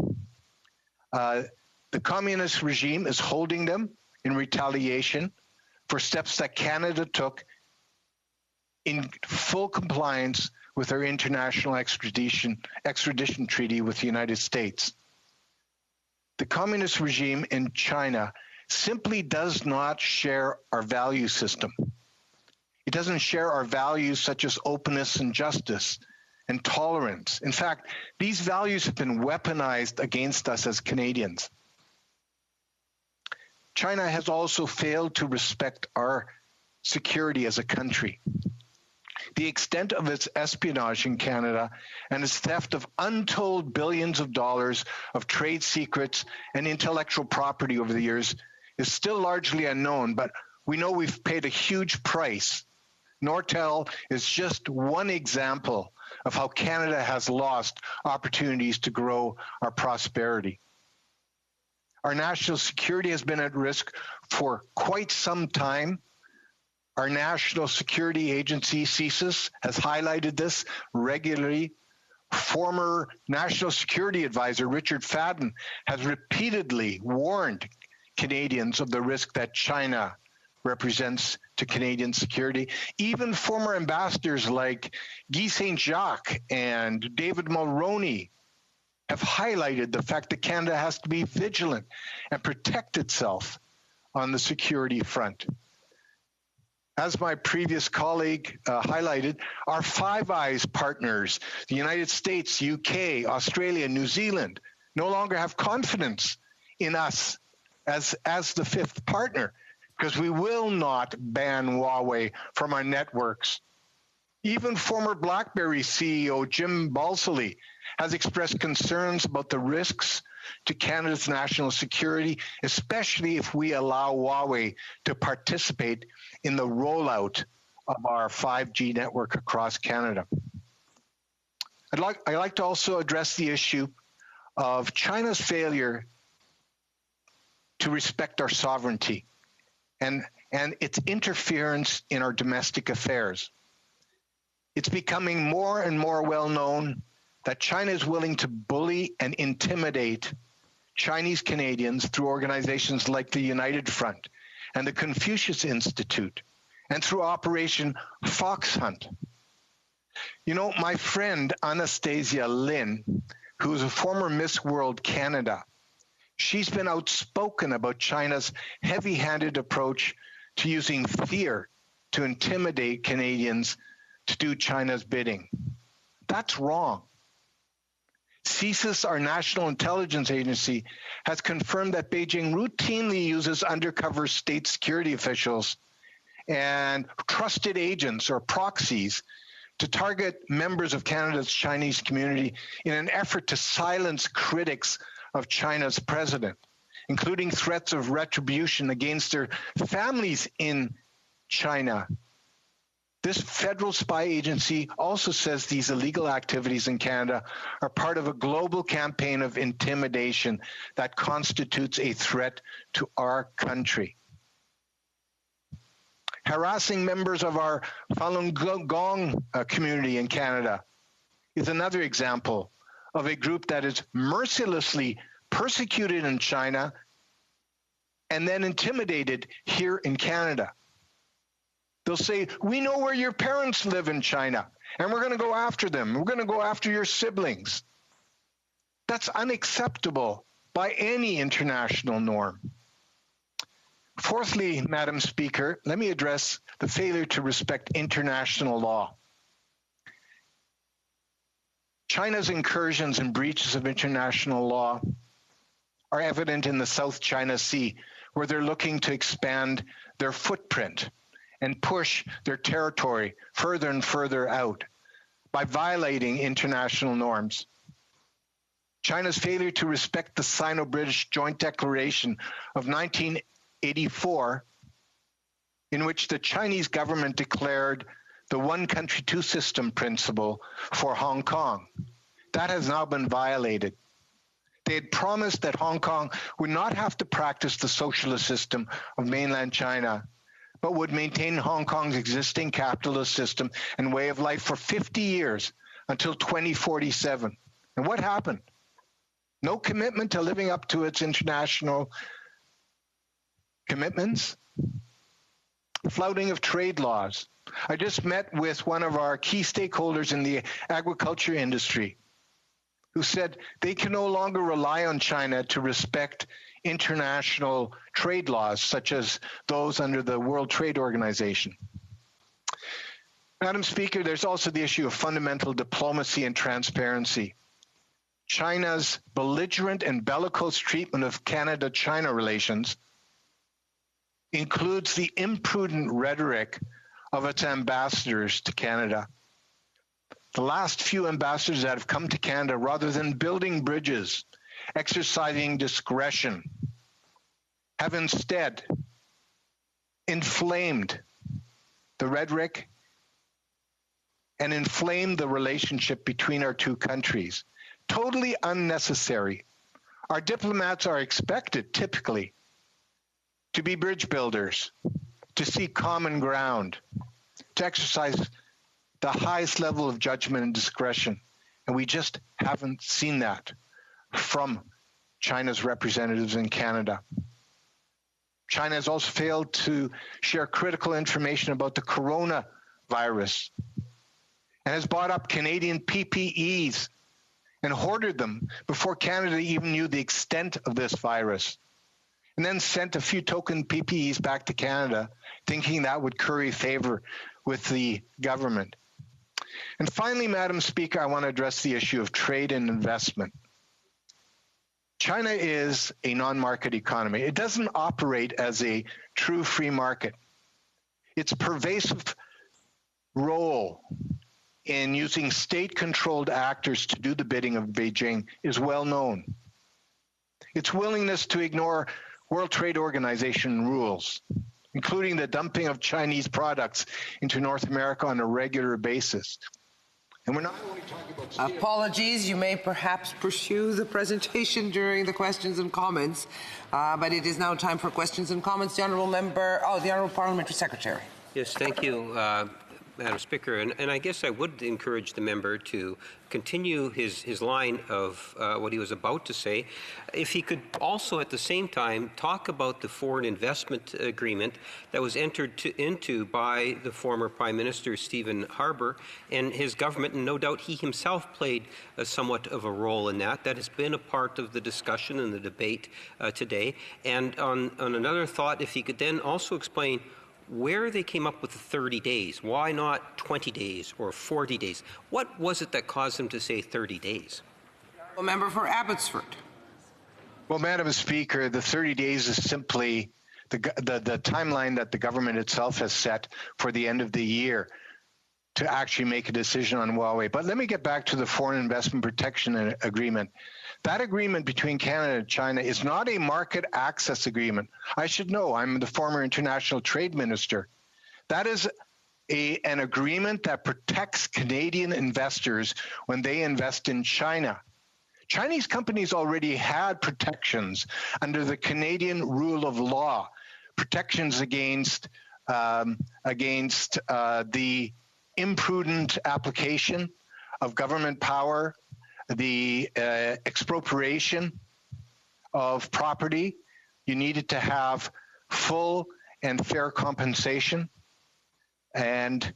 The communist regime is holding them in retaliation for steps that Canada took in full compliance with our international extradition treaty with the United States. The communist regime in China simply does not share our value system. It doesn't share our values such as openness and justice and tolerance. In fact, these values have been weaponized against us as Canadians. China has also failed to respect our security as a country. The extent of its espionage in Canada and its theft of untold billions of dollars of trade secrets and intellectual property over the years is still largely unknown, but we know we've paid a huge price. Nortel is just one example of how Canada has lost opportunities to grow our prosperity. Our national security has been at risk for quite some time. Our National Security Agency, CSIS, has highlighted this regularly. Former National Security Advisor Richard Fadden has repeatedly warned Canadians of the risk that China represents to Canadian security. Even former ambassadors like Guy Saint-Jacques and David Mulroney have highlighted the fact that Canada has to be vigilant and protect itself on the security front. As my previous colleague highlighted, our Five Eyes partners, the United States, UK, Australia, New Zealand, no longer have confidence in us as the fifth partner, because we will not ban Huawei from our networks. Even former BlackBerry CEO Jim Balsillie has expressed concerns about the risks to Canada's national security, especially if we allow Huawei to participate in the rollout of our 5G network across Canada. I'd like to also address the issue of China's failure to respect our sovereignty and its interference in our domestic affairs. It's becoming more and more well known that China is willing to bully and intimidate Chinese Canadians through organizations like the United Front and the Confucius Institute, and through Operation Fox Hunt. You know, my friend Anastasia Lin, who is a former Miss World Canada, she's been outspoken about China's heavy-handed approach to using fear to intimidate Canadians to do China's bidding. That's wrong. CSIS, our national intelligence agency, has confirmed that Beijing routinely uses undercover state security officials and trusted agents or proxies to target members of Canada's Chinese community in an effort to silence critics of China's president, including threats of retribution against their families in China. This federal spy agency also says these illegal activities in Canada are part of a global campaign of intimidation that constitutes a threat to our country. Harassing members of our Falun Gong community in Canada is another example of a group that is mercilessly persecuted in China and then intimidated here in Canada. They'll say, we know where your parents live in China, and we're going to go after them. We're going to go after your siblings. That's unacceptable by any international norm. Fourthly, Madam Speaker, let me address the failure to respect international law. China's incursions and breaches of international law are evident in the South China Sea, where they're looking to expand their footprint and push their territory further and further out by violating international norms. China's failure to respect the Sino-British Joint Declaration of 1984, in which the Chinese government declared the one country, two system principle for Hong Kong. That has now been violated. They had promised that Hong Kong would not have to practice the socialist system of mainland China, but would maintain Hong Kong's existing capitalist system and way of life for 50 years until 2047. And what happened? No commitment to living up to its international commitments. Flouting of trade laws. I just met with one of our key stakeholders in the agriculture industry who said they can no longer rely on China to respect international trade laws, such as those under the World Trade Organization. Madam Speaker, there's also the issue of fundamental diplomacy and transparency. China's belligerent and bellicose treatment of Canada-China relations includes the imprudent rhetoric of its ambassadors to Canada. The last few ambassadors that have come to Canada, rather than building bridges, exercising discretion, have instead inflamed the rhetoric and inflamed the relationship between our two countries. Totally unnecessary. Our diplomats are expected, typically, to be bridge builders, to seek common ground, to exercise the highest level of judgment and discretion. And we just haven't seen that from China's representatives in Canada. China has also failed to share critical information about the coronavirus and has bought up Canadian PPEs and hoarded them before Canada even knew the extent of this virus, and then sent a few token PPEs back to Canada, thinking that would curry favor with the government. And finally, Madam Speaker, I want to address the issue of trade and investment. China is a non-market economy. It doesn't operate as a true free market. Its pervasive role in using state-controlled actors to do the bidding of Beijing is well known. Its willingness to ignore World Trade Organization rules, including the dumping of Chinese products into North America on a regular basis. And we're not only talking about steel. Apologies, you may perhaps pursue the presentation during the questions and comments, but it is now time for questions and comments. The Honourable Parliamentary Secretary. Yes, thank you, Madam Speaker. And I guess I would encourage the member to continue his line of what he was about to say. If he could also at the same time talk about the foreign investment agreement that was entered into by the former Prime Minister Stephen Harper and his government, and no doubt he himself played somewhat of a role in that. That has been a part of the discussion and the debate today. And on another thought, if he could then also explain where they came up with the 30 days. Why not 20 days or 40 days? What was it that caused them to say 30 days? A member for Abbotsford. Well, Madam Speaker, the 30 days is simply the timeline that the government itself has set for the end of the year to actually make a decision on Huawei. But let me get back to the Foreign Investment Protection Agreement. That agreement between Canada and China is not a market access agreement. I should know, I'm the former international trade minister. That is an agreement that protects Canadian investors when they invest in China. Chinese companies already had protections under the Canadian rule of law, protections against the imprudent application of government power, the expropriation of property. You needed to have full and fair compensation. And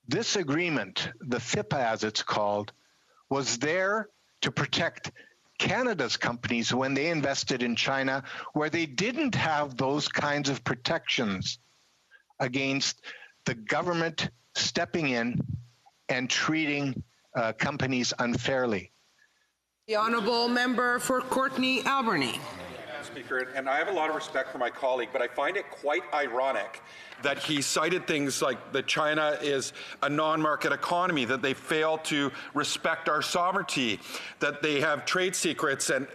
this agreement, the FIPA as it's called, was there to protect Canada's companies when they invested in China, where they didn't have those kinds of protections against the government stepping in and treating companies unfairly. The Honourable Member for Courtenay Alberni. Speaker, and I have a lot of respect for my colleague, but I find it quite ironic that he cited things like that China is a non-market economy, that they fail to respect our sovereignty, that they have trade secrets and,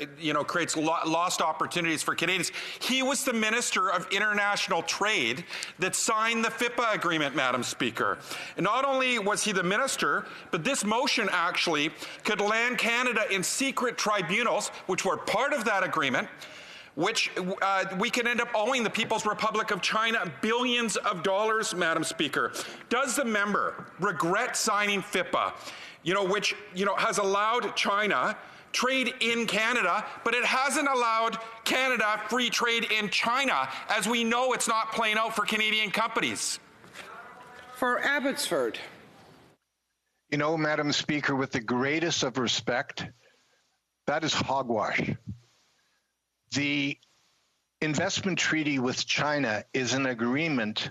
creates lost opportunities for Canadians. He was the Minister of International Trade that signed the FIPA agreement, Madam Speaker. And not only was he the minister, but this motion actually could land Canada in secret tribunals, which were part of that agreement, which we can end up owing the People's Republic of China billions of dollars, Madam Speaker. Does the member regret signing FIPA, which has allowed China trade in Canada, but it hasn't allowed Canada free trade in China, as we know it's not playing out for Canadian companies? For Abbotsford. Madam Speaker, with the greatest of respect, that is hogwash. The investment treaty with China is an agreement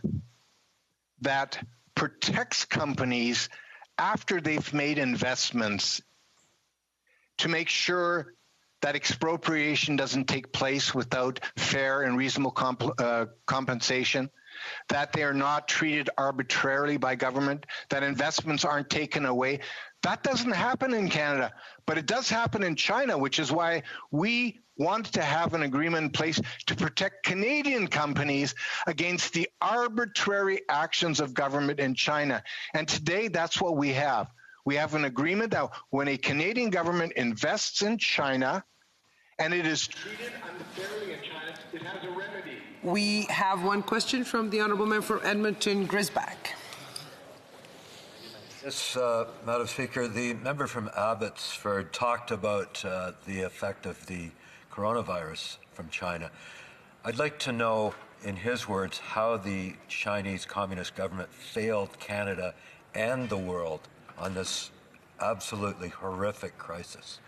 that protects companies after they've made investments to make sure that expropriation doesn't take place without fair and reasonable compensation, that they are not treated arbitrarily by government, that investments aren't taken away. That doesn't happen in Canada, but it does happen in China, which is why we want to have an agreement in place to protect Canadian companies against the arbitrary actions of government in China. And today, that's what we have. We have an agreement that when a Canadian government invests in China, and it is treated unfairly in China, it has a remedy. We have one question from the Honourable Member for Edmonton, Grisback. Yes, Madam Speaker, the member from Abbotsford talked about the effect of the coronavirus from China. I'd like to know, in his words, how the Chinese Communist government failed Canada and the world on this absolutely horrific crisis.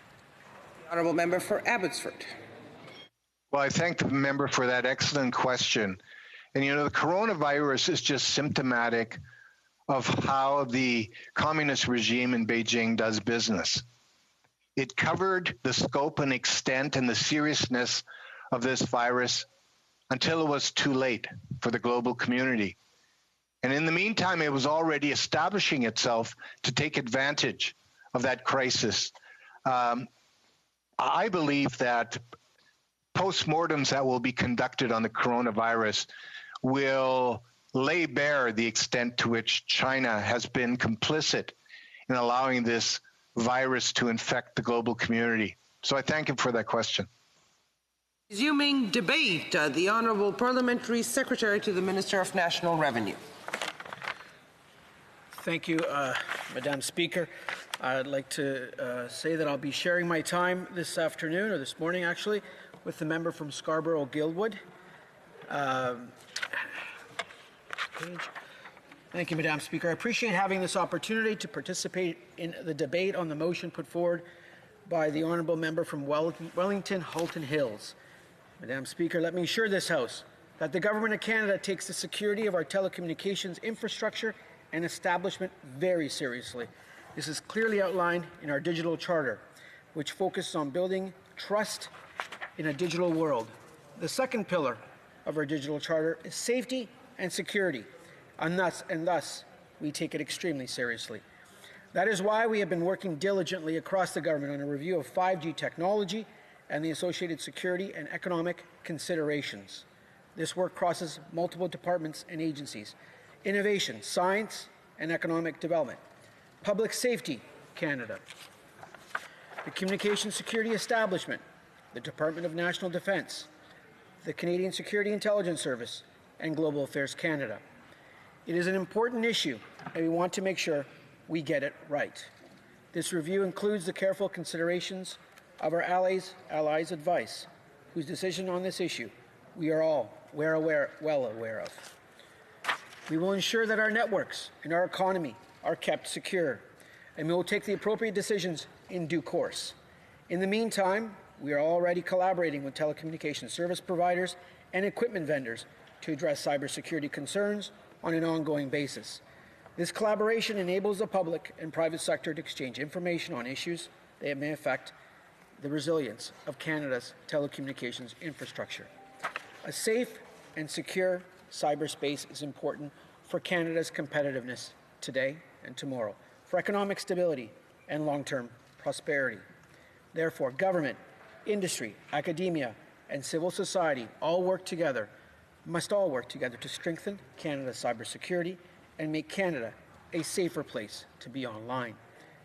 Honourable Member for Abbotsford. Well, I thank the member for that excellent question. And you know, the coronavirus is just symptomatic of how the communist regime in Beijing does business. It covered the scope and extent and the seriousness of this virus until it was too late for the global community. And in the meantime, it was already establishing itself to take advantage of that crisis. I believe that postmortems that will be conducted on the coronavirus will lay bare the extent to which China has been complicit in allowing this virus to infect the global community. So I thank him for that question. Resuming debate, the Honourable Parliamentary Secretary to the Minister of National Revenue. Thank you, Madam Speaker. I'd like to say that I'll be sharing my time this afternoon, or this morning actually, with the member from Scarborough-Guildwood. Thank you, Madam Speaker. I appreciate having this opportunity to participate in the debate on the motion put forward by the Honourable Member from Wellington Halton Hills. Madam Speaker, let me assure this House that the Government of Canada takes the security of our telecommunications infrastructure and establishment very seriously. This is clearly outlined in our digital charter, which focuses on building trust in a digital world. The second pillar of our digital charter is safety and security, and thus we take it extremely seriously. That is why we have been working diligently across the government on a review of 5G technology and the associated security and economic considerations. This work crosses multiple departments and agencies: innovation, science and economic development, Public Safety Canada, the Communications Security Establishment, the Department of National Defence, the Canadian Security Intelligence Service, and Global Affairs Canada. It is an important issue, and we want to make sure we get it right. This review includes the careful considerations of our allies' advice, whose decision on this issue we are all well aware of. We will ensure that our networks and our economy are kept secure, and we will take the appropriate decisions in due course. In the meantime, we are already collaborating with telecommunications service providers and equipment vendors to address cybersecurity concerns on an ongoing basis. This collaboration enables the public and private sector to exchange information on issues that may affect the resilience of Canada's telecommunications infrastructure. A safe and secure cyberspace is important for Canada's competitiveness today and tomorrow, for economic stability and long-term prosperity. Therefore, government, industry, academia, and civil society must all work together to strengthen Canada's cybersecurity and make Canada a safer place to be online.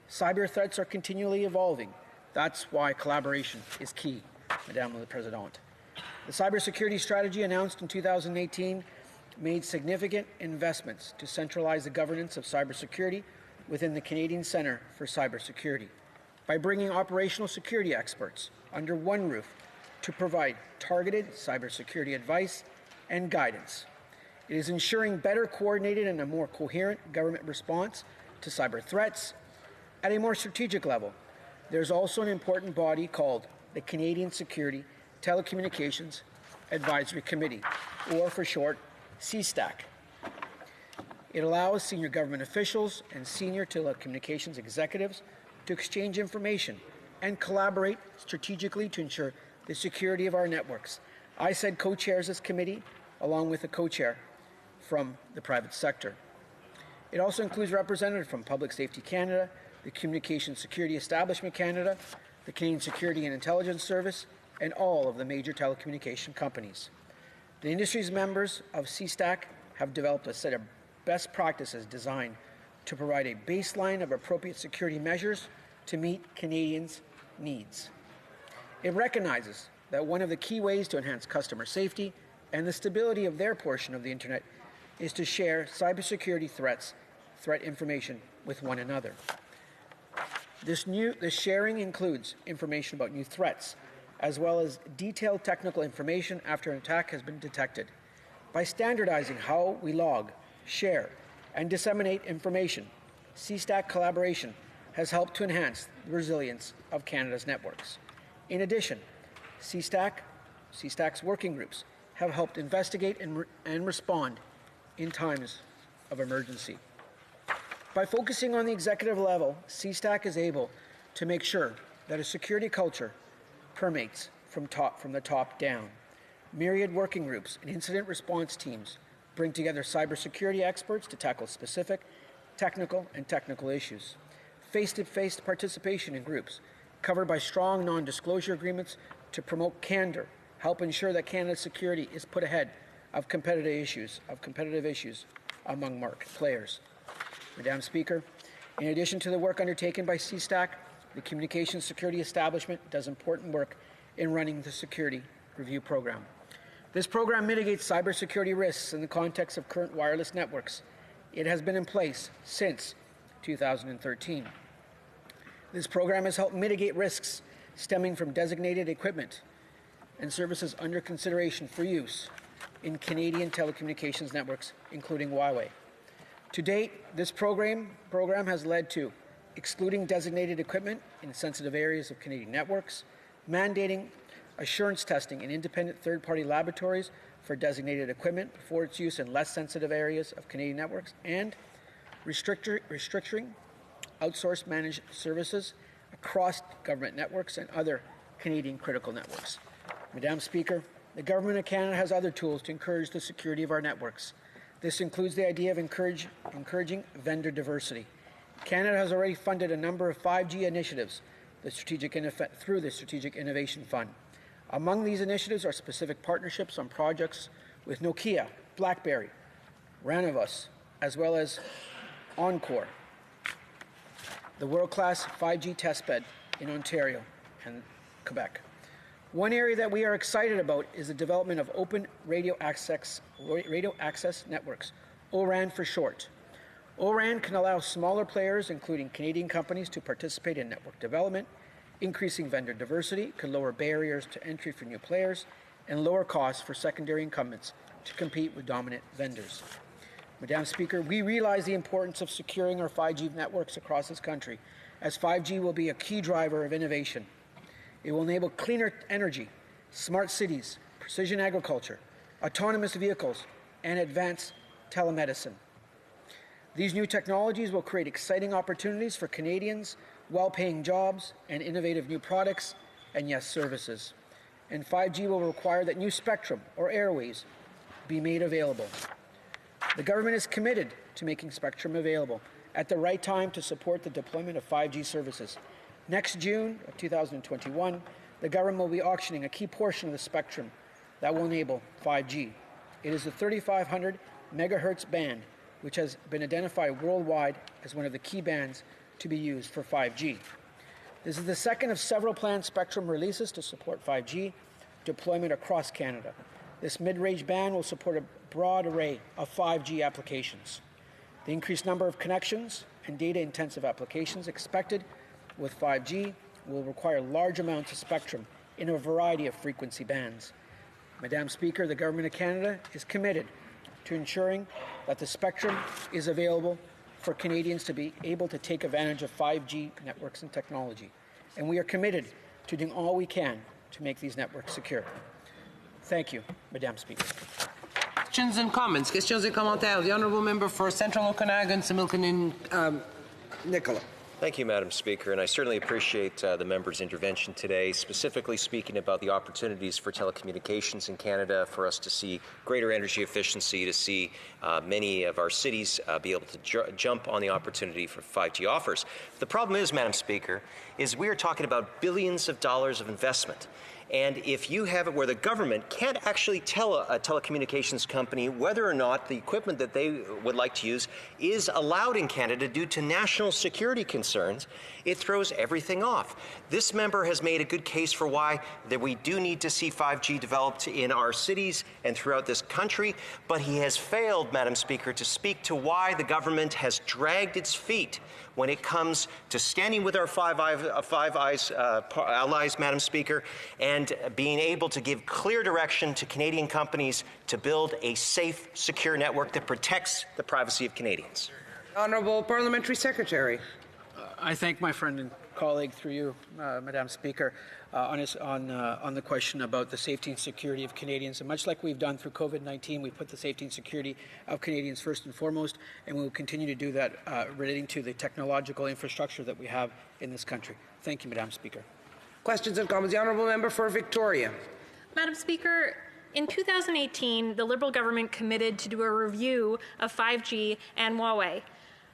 Cyber threats are continually evolving. That's why collaboration is key, Madame la Présidente. The cybersecurity strategy announced in 2018 made significant investments to centralize the governance of cybersecurity within the Canadian Centre for Cybersecurity by bringing operational security experts under one roof to provide targeted cybersecurity advice and guidance. It is ensuring better coordinated and a more coherent government response to cyber threats at a more strategic level. There's also an important body called the Canadian Security Telecommunications Advisory Committee, or for short, CSTAC. It allows senior government officials and senior telecommunications executives to exchange information and collaborate strategically to ensure the security of our networks. I said co-chairs this committee, along with a co-chair from the private sector. It also includes representatives from Public Safety Canada, the Communications Security Establishment Canada, the Canadian Security and Intelligence Service, and all of the major telecommunication companies. The industry's members of CSTAC have developed a set of best practices designed to provide a baseline of appropriate security measures to meet Canadians' needs. It recognizes that one of the key ways to enhance customer safety and the stability of their portion of the Internet is to share cybersecurity threat information with one another. This sharing includes information about new threats, as well as detailed technical information after an attack has been detected. By standardizing how we log, share, and disseminate information, CSTAC collaboration has helped to enhance the resilience of Canada's networks. In addition, CSTAC's working groups have helped investigate and respond in times of emergency. By focusing on the executive level, CSTAC is able to make sure that a security culture permeates from the top down. Myriad working groups and incident response teams bring together cybersecurity experts to tackle specific technical issues. Face-to-face participation in groups covered by strong non-disclosure agreements to promote candor help ensure that Canada's security is put ahead of competitive issues among market players. Madam Speaker, in addition to the work undertaken by CSTAC, the Communications Security Establishment does important work in running the Security Review Program. This program mitigates cybersecurity risks in the context of current wireless networks. It has been in place since 2013. This program has helped mitigate risks stemming from designated equipment and services under consideration for use in Canadian telecommunications networks, including Huawei. To date, this program has led to excluding designated equipment in sensitive areas of Canadian networks, mandating assurance testing in independent third-party laboratories for designated equipment before its use in less sensitive areas of Canadian networks, and restricting outsourced managed services across government networks and other Canadian critical networks. Madam Speaker, the Government of Canada has other tools to encourage the security of our networks. This includes the idea of encouraging vendor diversity. Canada has already funded a number of 5G initiatives through the Strategic Innovation Fund. Among these initiatives are specific partnerships on projects with Nokia, BlackBerry, Ranovus, as well as Encore, the world-class 5G testbed in Ontario and Quebec. One area that we are excited about is the development of open radio access networks, ORAN for short. ORAN can allow smaller players, including Canadian companies, to participate in network development. Increasing vendor diversity could lower barriers to entry for new players and lower costs for secondary incumbents to compete with dominant vendors. Madam Speaker, we realize the importance of securing our 5G networks across this country, as 5G will be a key driver of innovation. It will enable cleaner energy, smart cities, precision agriculture, autonomous vehicles, and advanced telemedicine. These new technologies will create exciting opportunities for Canadians, well-paying jobs, and innovative new products, and yes, services. And 5G will require that new spectrum, or airwaves, be made available. The government is committed to making spectrum available at the right time to support the deployment of 5G services. Next June of 2021, the government will be auctioning a key portion of the spectrum that will enable 5G. It is the 3,500 megahertz band, which has been identified worldwide as one of the key bands to be used for 5G. This is the second of several planned spectrum releases to support 5G deployment across Canada. This mid-range band will support a broad array of 5G applications. The increased number of connections and data-intensive applications expected with 5G will require large amounts of spectrum in a variety of frequency bands. Madam Speaker, the Government of Canada is committed to ensuring that the spectrum is available for Canadians to be able to take advantage of 5G networks and technology. And we are committed to doing all we can to make these networks secure. Thank you, Madam Speaker. Questions and comments. Questions et commentaires. The honourable member for Central Okanagan, Similkameen, Nicola. Thank you, Madam Speaker, and I certainly appreciate the member's intervention today, specifically speaking about the opportunities for telecommunications in Canada, for us to see greater energy efficiency, to see many of our cities be able to jump on the opportunity for 5G offers. The problem is, Madam Speaker, is we are talking about billions of dollars of investment. And if you have it where the government can't actually tell a telecommunications company whether or not the equipment that they would like to use is allowed in Canada due to national security concerns, it throws everything off. This member has made a good case for why that we do need to see 5G developed in our cities and throughout this country, but he has failed, Madam Speaker, to speak to why the government has dragged its feet when it comes to standing with our Five Eyes allies, Madam Speaker, and being able to give clear direction to Canadian companies to build a safe, secure network that protects the privacy of Canadians. Honourable Parliamentary Secretary. I thank my friend and colleague through you, Madam Speaker, on the question about the safety and security of Canadians. And much like we've done through COVID-19, we put the safety and security of Canadians first and foremost, and we will continue to do that relating to the technological infrastructure that we have in this country. Thank you, Madam Speaker. Questions and comments. The honourable member for Victoria. Madam Speaker, in 2018, the Liberal government committed to do a review of 5G and Huawei.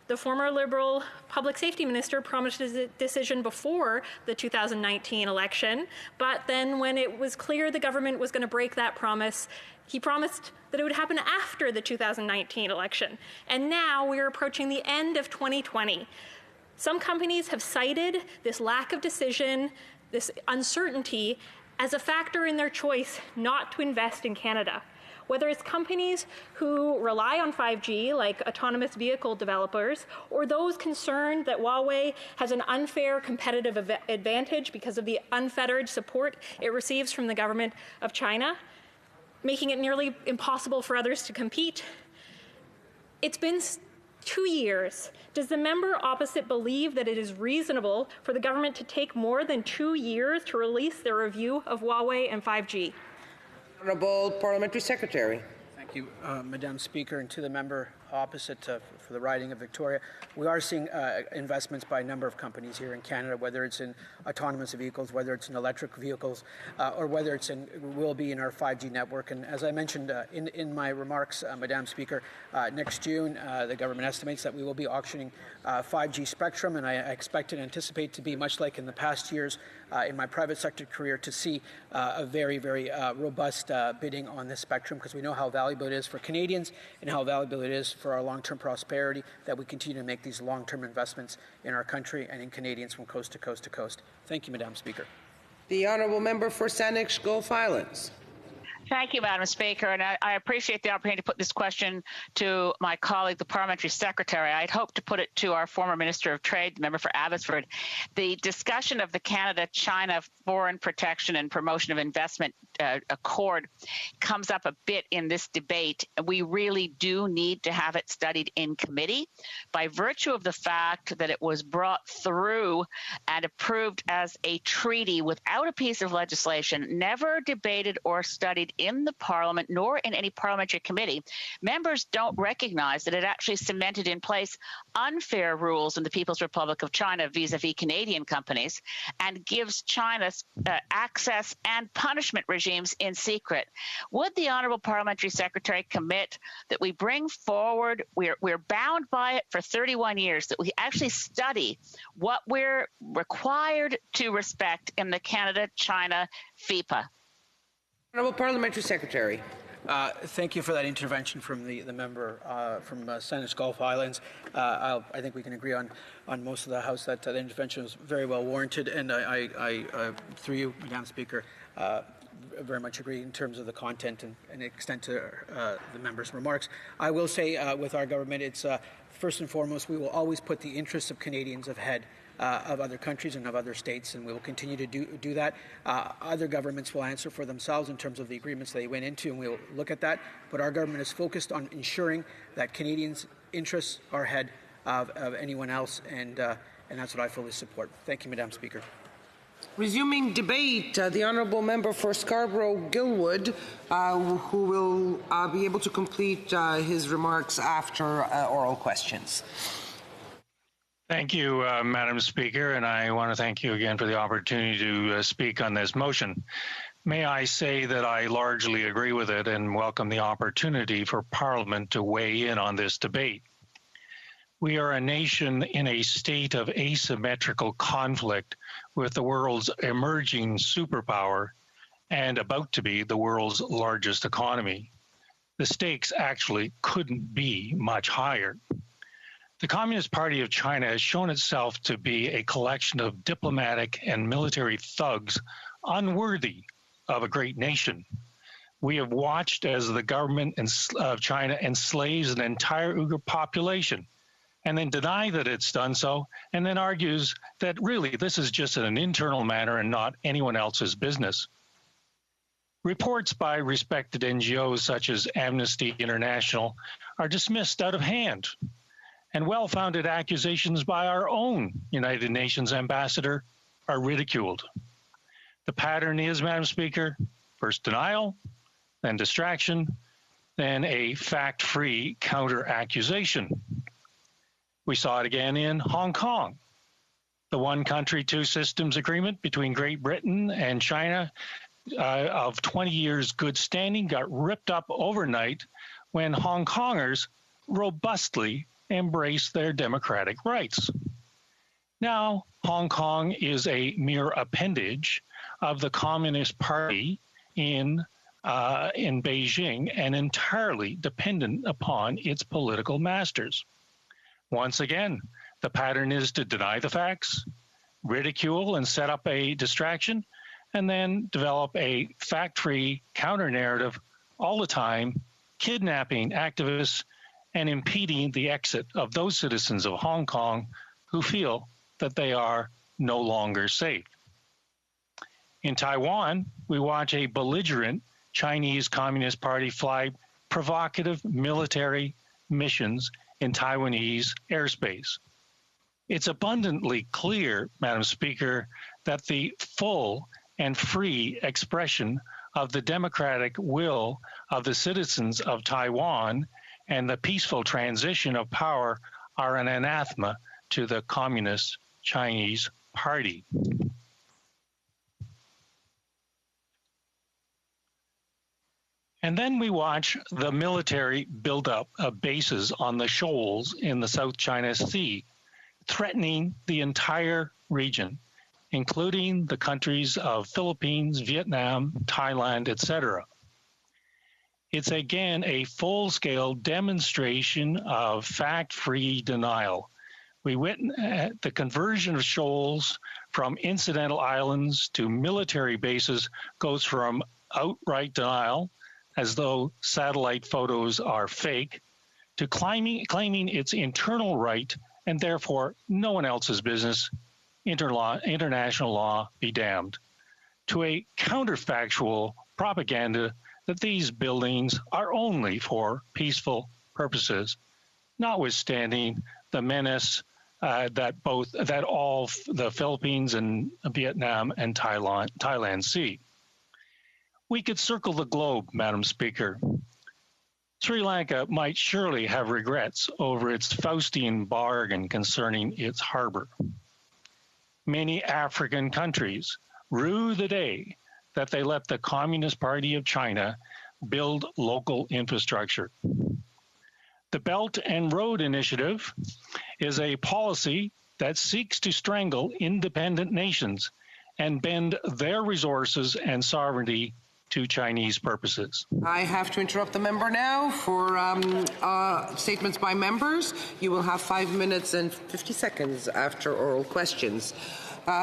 The former Liberal Public Safety Minister promised a decision before the 2019 election, but then when it was clear the government was going to break that promise, he promised that it would happen after the 2019 election. And now we're approaching the end of 2020. Some companies have cited this lack of decision, this uncertainty, as a factor in their choice not to invest in Canada. Whether it's companies who rely on 5G, like autonomous vehicle developers, or those concerned that Huawei has an unfair competitive advantage because of the unfettered support it receives from the government of China, making it nearly impossible for others to compete. It's been 2 years. Does the member opposite believe that it is reasonable for the government to take more than 2 years to release their review of Huawei and 5G? Honourable Parliamentary Secretary. Thank you, Madam Speaker, and to the member opposite for the riding of Victoria. We are seeing investments by a number of companies here in Canada, whether it's in autonomous vehicles, whether it's in electric vehicles, or whether it's will be in our 5G network. And as I mentioned in my remarks, Madam Speaker, next June, the government estimates that we will be auctioning 5G spectrum, and I expect and anticipate to be much like in the past years in my private sector career to see a very, very robust bidding on this spectrum, because we know how valuable it is for Canadians and how valuable it is for our long-term prosperity that we continue to make these long-term investments in our country and in Canadians from coast to coast to coast. Thank you, Madam Speaker. The honourable member for Saanich Gulf Islands. Thank you, Madam Speaker, and I appreciate the opportunity to put this question to my colleague, the Parliamentary Secretary. I'd hoped to put it to our former Minister of Trade, the member for Abbotsford. The discussion of the Canada-China Foreign Protection and Promotion of Investment Accord comes up a bit in this debate. We really do need to have it studied in committee by virtue of the fact that it was brought through and approved as a treaty without a piece of legislation, never debated or studied in the Parliament nor in any parliamentary committee. Members don't recognize that it actually cemented in place unfair rules in the People's Republic of China vis-a-vis Canadian companies and gives China access and punishment regimes in secret. Would the Honourable Parliamentary Secretary commit that we bring forward, we're bound by it for 31 years, that we actually study what we're required to respect in the Canada-China FIPA? Honourable Parliamentary Secretary. Thank you for that intervention from the member from Saanich Gulf Islands. I think we can agree on most of the House that the intervention was very well warranted, and I through you, Madam Speaker, very much agree in terms of the content and extent to the member's remarks. I will say with our government, it's first and foremost, we will always put the interests of Canadians ahead of other countries and of other states, and we will continue to do that. Other governments will answer for themselves in terms of the agreements they went into, and we will look at that. But our government is focused on ensuring that Canadians' interests are ahead of anyone else, and that's what I fully support. Thank you, Madam Speaker. Resuming debate, the Honourable Member for Scarborough-Gilwood, who will be able to complete his remarks after oral questions. Thank you, Madam Speaker, and I want to thank you again for the opportunity to speak on this motion. May I say that I largely agree with it and welcome the opportunity for Parliament to weigh in on this debate. We are a nation in a state of asymmetrical conflict with the world's emerging superpower and about to be the world's largest economy. The stakes actually couldn't be much higher. The Communist Party of China has shown itself to be a collection of diplomatic and military thugs unworthy of a great nation. We have watched as the government of China enslaves an entire Uyghur population and then deny that it's done so, and then argues that really this is just an internal matter and not anyone else's business. Reports by respected NGOs such as Amnesty International are dismissed out of hand, and well-founded accusations by our own United Nations ambassador are ridiculed. The pattern is, Madam Speaker, first denial, then distraction, then a fact-free counter-accusation. We saw it again in Hong Kong. The one country, two systems agreement between Great Britain and China of 20 years good standing got ripped up overnight when Hong Kongers robustly embraced their democratic rights. Now, Hong Kong is a mere appendage of the Communist Party in Beijing and entirely dependent upon its political masters. Once again, the pattern is to deny the facts, ridicule and set up a distraction, and then develop a fact-free counter-narrative all the time, kidnapping activists and impeding the exit of those citizens of Hong Kong who feel that they are no longer safe. In Taiwan, we watch a belligerent Chinese Communist Party fly provocative military missions in Taiwanese airspace. It's abundantly clear, Madam Speaker, that the full and free expression of the democratic will of the citizens of Taiwan and the peaceful transition of power are an anathema to the Communist Chinese Party. And then we watch the military buildup of bases on the shoals in the South China Sea, threatening the entire region, including the countries of Philippines, Vietnam, Thailand, etc. It's again a full-scale demonstration of fact-free denial. We witness the conversion of shoals from incidental islands to military bases goes from outright denial, as though satellite photos are fake, to claiming its internal right and therefore no one else's business, international law be damned, to a counterfactual propaganda that these buildings are only for peaceful purposes, notwithstanding the menace that all the Philippines and Vietnam and Thailand see. We could circle the globe, Madam Speaker. Sri Lanka might surely have regrets over its Faustian bargain concerning its harbor. Many African countries rue the day that they let the Communist Party of China build local infrastructure. The Belt and Road Initiative is a policy that seeks to strangle independent nations and bend their resources and sovereignty to Chinese purposes. I have to interrupt the member now for statements by members. You will have 5 minutes and 50 seconds after oral questions.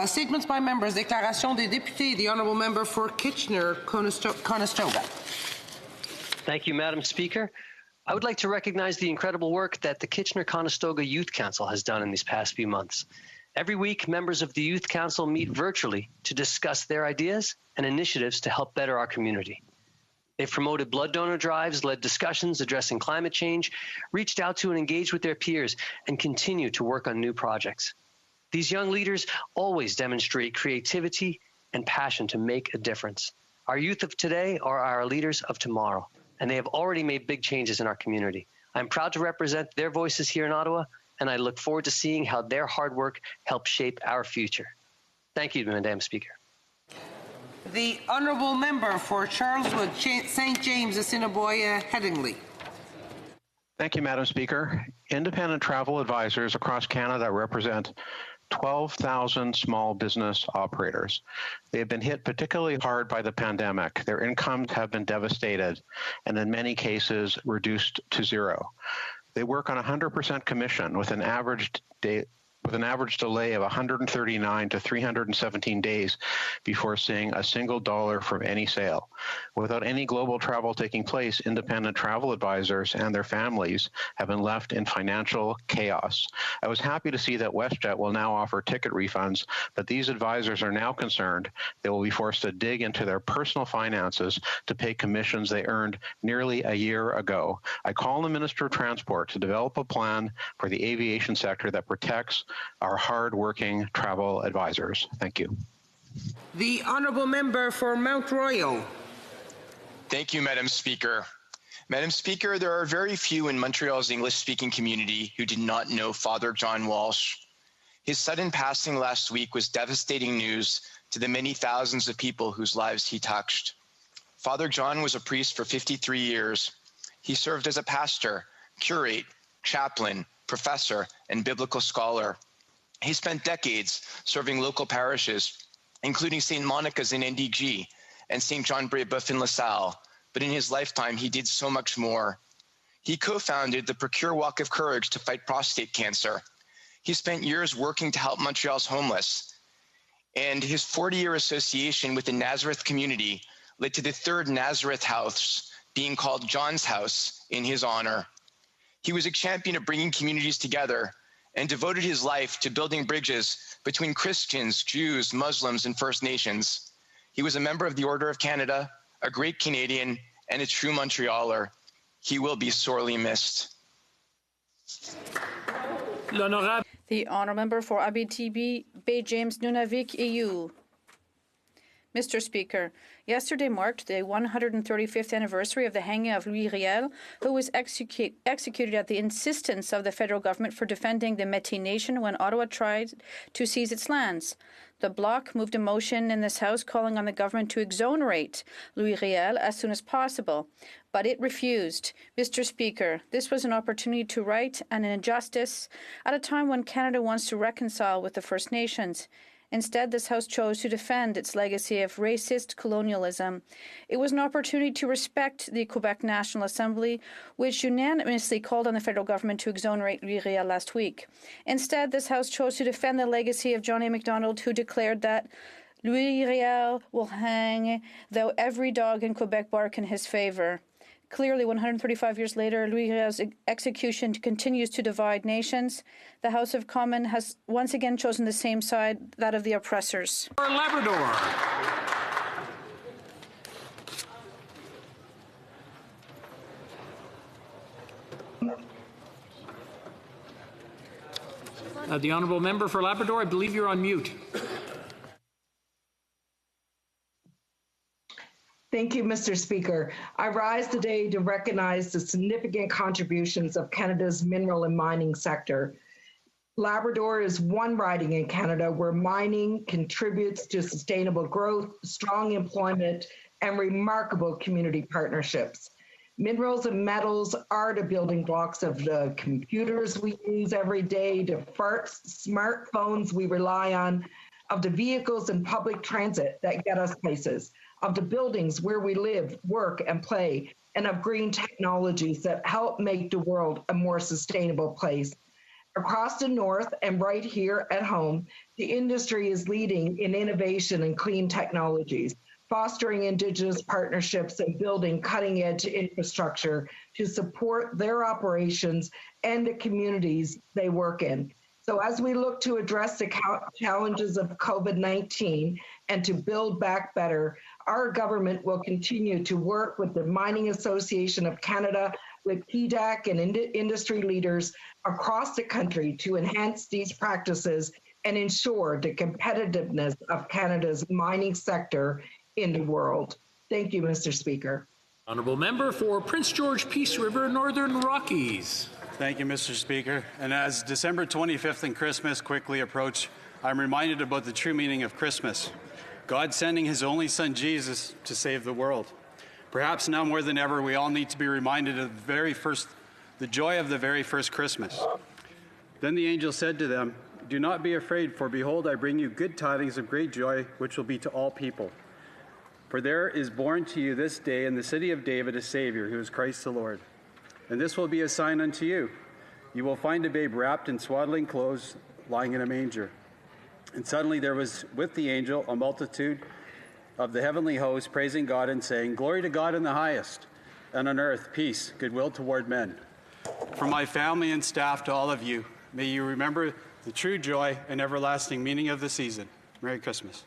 Statements by members. Déclaration des députés. The honourable member for Kitchener-Conestoga. Thank you, Madam Speaker. I would like to recognize the incredible work that the Kitchener-Conestoga Youth Council has done in these past few months. Every week, members of the Youth Council meet virtually to discuss their ideas and initiatives to help better our community. They've promoted blood donor drives, led discussions addressing climate change, reached out to and engaged with their peers, and continue to work on new projects. These young leaders always demonstrate creativity and passion to make a difference. Our youth of today are our leaders of tomorrow, and they have already made big changes in our community. I'm proud to represent their voices here in Ottawa, and I look forward to seeing how their hard work helps shape our future. Thank you, Madam Speaker. The Honourable Member for Charleswood, St. James, Assiniboia, Headingley. Thank you, Madam Speaker. Independent travel advisors across Canada represent 12,000 small business operators. They have been hit particularly hard by the pandemic. Their incomes have been devastated and in many cases reduced to zero. They work on 100% commission with an average delay of 139 to 317 days before seeing a single dollar from any sale. Without any global travel taking place, independent travel advisors and their families have been left in financial chaos. I was happy to see that WestJet will now offer ticket refunds, but these advisors are now concerned they will be forced to dig into their personal finances to pay commissions they earned nearly a year ago. I call on the Minister of Transport to develop a plan for the aviation sector that protects our hard-working travel advisors. Thank you. The Honourable Member for Mount Royal. Thank you, Madam Speaker. Madam Speaker, there are very few in Montreal's English-speaking community who did not know Father John Walsh. His sudden passing last week was devastating news to the many thousands of people whose lives he touched. Father John was a priest for 53 years. He served as a pastor, curate, chaplain, professor, and biblical scholar. He spent decades serving local parishes, including St. Monica's in NDG and St. John Brebeuf in LaSalle, but in his lifetime he did so much more. He co-founded the Procure Walk of Courage to fight prostate cancer. He spent years working to help Montreal's homeless, and his 40-year association with the Nazareth community led to the third Nazareth house being called John's House in his honor. He was a champion of bringing communities together and devoted his life to building bridges between Christians, Jews, Muslims, and First Nations. He was a member of the Order of Canada, a great Canadian, and a true Montrealer. He will be sorely missed. The Honourable Member for Abitibi, Bay James, Nunavik, EU. Mr. Speaker, yesterday marked the 135th anniversary of the hanging of Louis Riel, who was executed at the insistence of the federal government for defending the Métis Nation when Ottawa tried to seize its lands. The Bloc moved a motion in this House calling on the government to exonerate Louis Riel as soon as possible, but it refused. Mr. Speaker, this was an opportunity to right an injustice at a time when Canada wants to reconcile with the First Nations. Instead, this House chose to defend its legacy of racist colonialism. It was an opportunity to respect the Quebec National Assembly, which unanimously called on the federal government to exonerate Louis Riel last week. Instead, this House chose to defend the legacy of John A. Macdonald, who declared that Louis Riel will hang, though every dog in Quebec bark in his favor. Clearly, 135 years later, Louis Riel's execution continues to divide nations. The House of Commons has once again chosen the same side, that of the oppressors. Labrador. The Honourable Member for Labrador, I believe you're on mute. Thank you, Mr. Speaker. I rise today to recognize the significant contributions of Canada's mineral and mining sector. Labrador is one riding in Canada where mining contributes to sustainable growth, strong employment, and remarkable community partnerships. Minerals and metals are the building blocks of the computers we use every day, the smartphones we rely on, of the vehicles and public transit that get us places, of the buildings where we live, work, and play, and of green technologies that help make the world a more sustainable place. Across the North and right here at home, the industry is leading in innovation and clean technologies, fostering Indigenous partnerships and building cutting-edge infrastructure to support their operations and the communities they work in. So as we look to address the challenges of COVID-19 and to build back better, our government will continue to work with the Mining Association of Canada, with PDAC and industry leaders across the country to enhance these practices and ensure the competitiveness of Canada's mining sector in the world. Thank you, Mr. Speaker. Honourable Member for Prince George Peace River, Northern Rockies. Thank you, Mr. Speaker. And as December 25th and Christmas quickly approach, I'm reminded about the true meaning of Christmas. God sending his only son, Jesus, to save the world. Perhaps now more than ever, we all need to be reminded of the joy of the very first Christmas. Then the angel said to them, "Do not be afraid, for behold, I bring you good tidings of great joy, which will be to all people. For there is born to you this day in the city of David a Savior, who is Christ the Lord. And this will be a sign unto you. You will find a babe wrapped in swaddling clothes, lying in a manger." And suddenly there was with the angel a multitude of the heavenly host, praising God and saying, "Glory to God in the highest, and on earth peace, goodwill toward men." From my family and staff to all of you, may you remember the true joy and everlasting meaning of the season. Merry Christmas.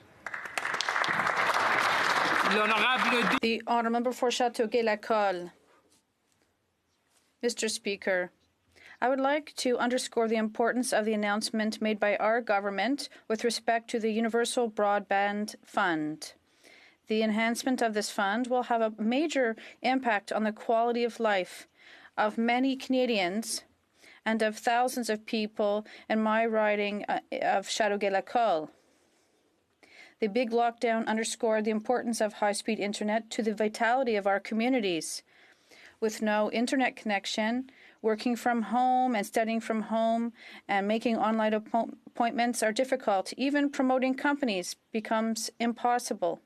The Honourable Member for Châteauguay-Lacolle. Mr. Speaker, I would like to underscore the importance of the announcement made by our government with respect to the Universal Broadband Fund. The enhancement of this fund will have a major impact on the quality of life of many Canadians and of thousands of people in my riding of Châteauguay-Lacolle. The big lockdown underscored the importance of high-speed internet to the vitality of our communities. With no internet connection, working from home and studying from home and making online appointments are difficult. Even promoting companies becomes impossible.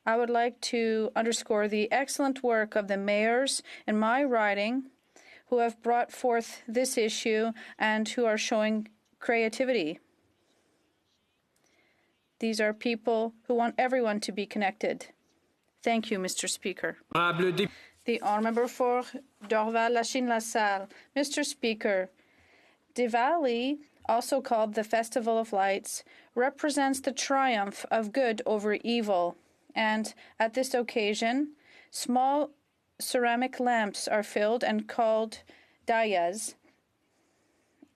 I would like to underscore the excellent work of the mayors in my riding who have brought forth this issue and who are showing creativity. These are people who want everyone to be connected. Thank you, Mr. Speaker. The Honourable Member for Dorval-Lachine-LaSalle. Mr. Speaker, Diwali, also called the Festival of Lights, represents the triumph of good over evil. And at this occasion, small ceramic lamps are filled and called diyas.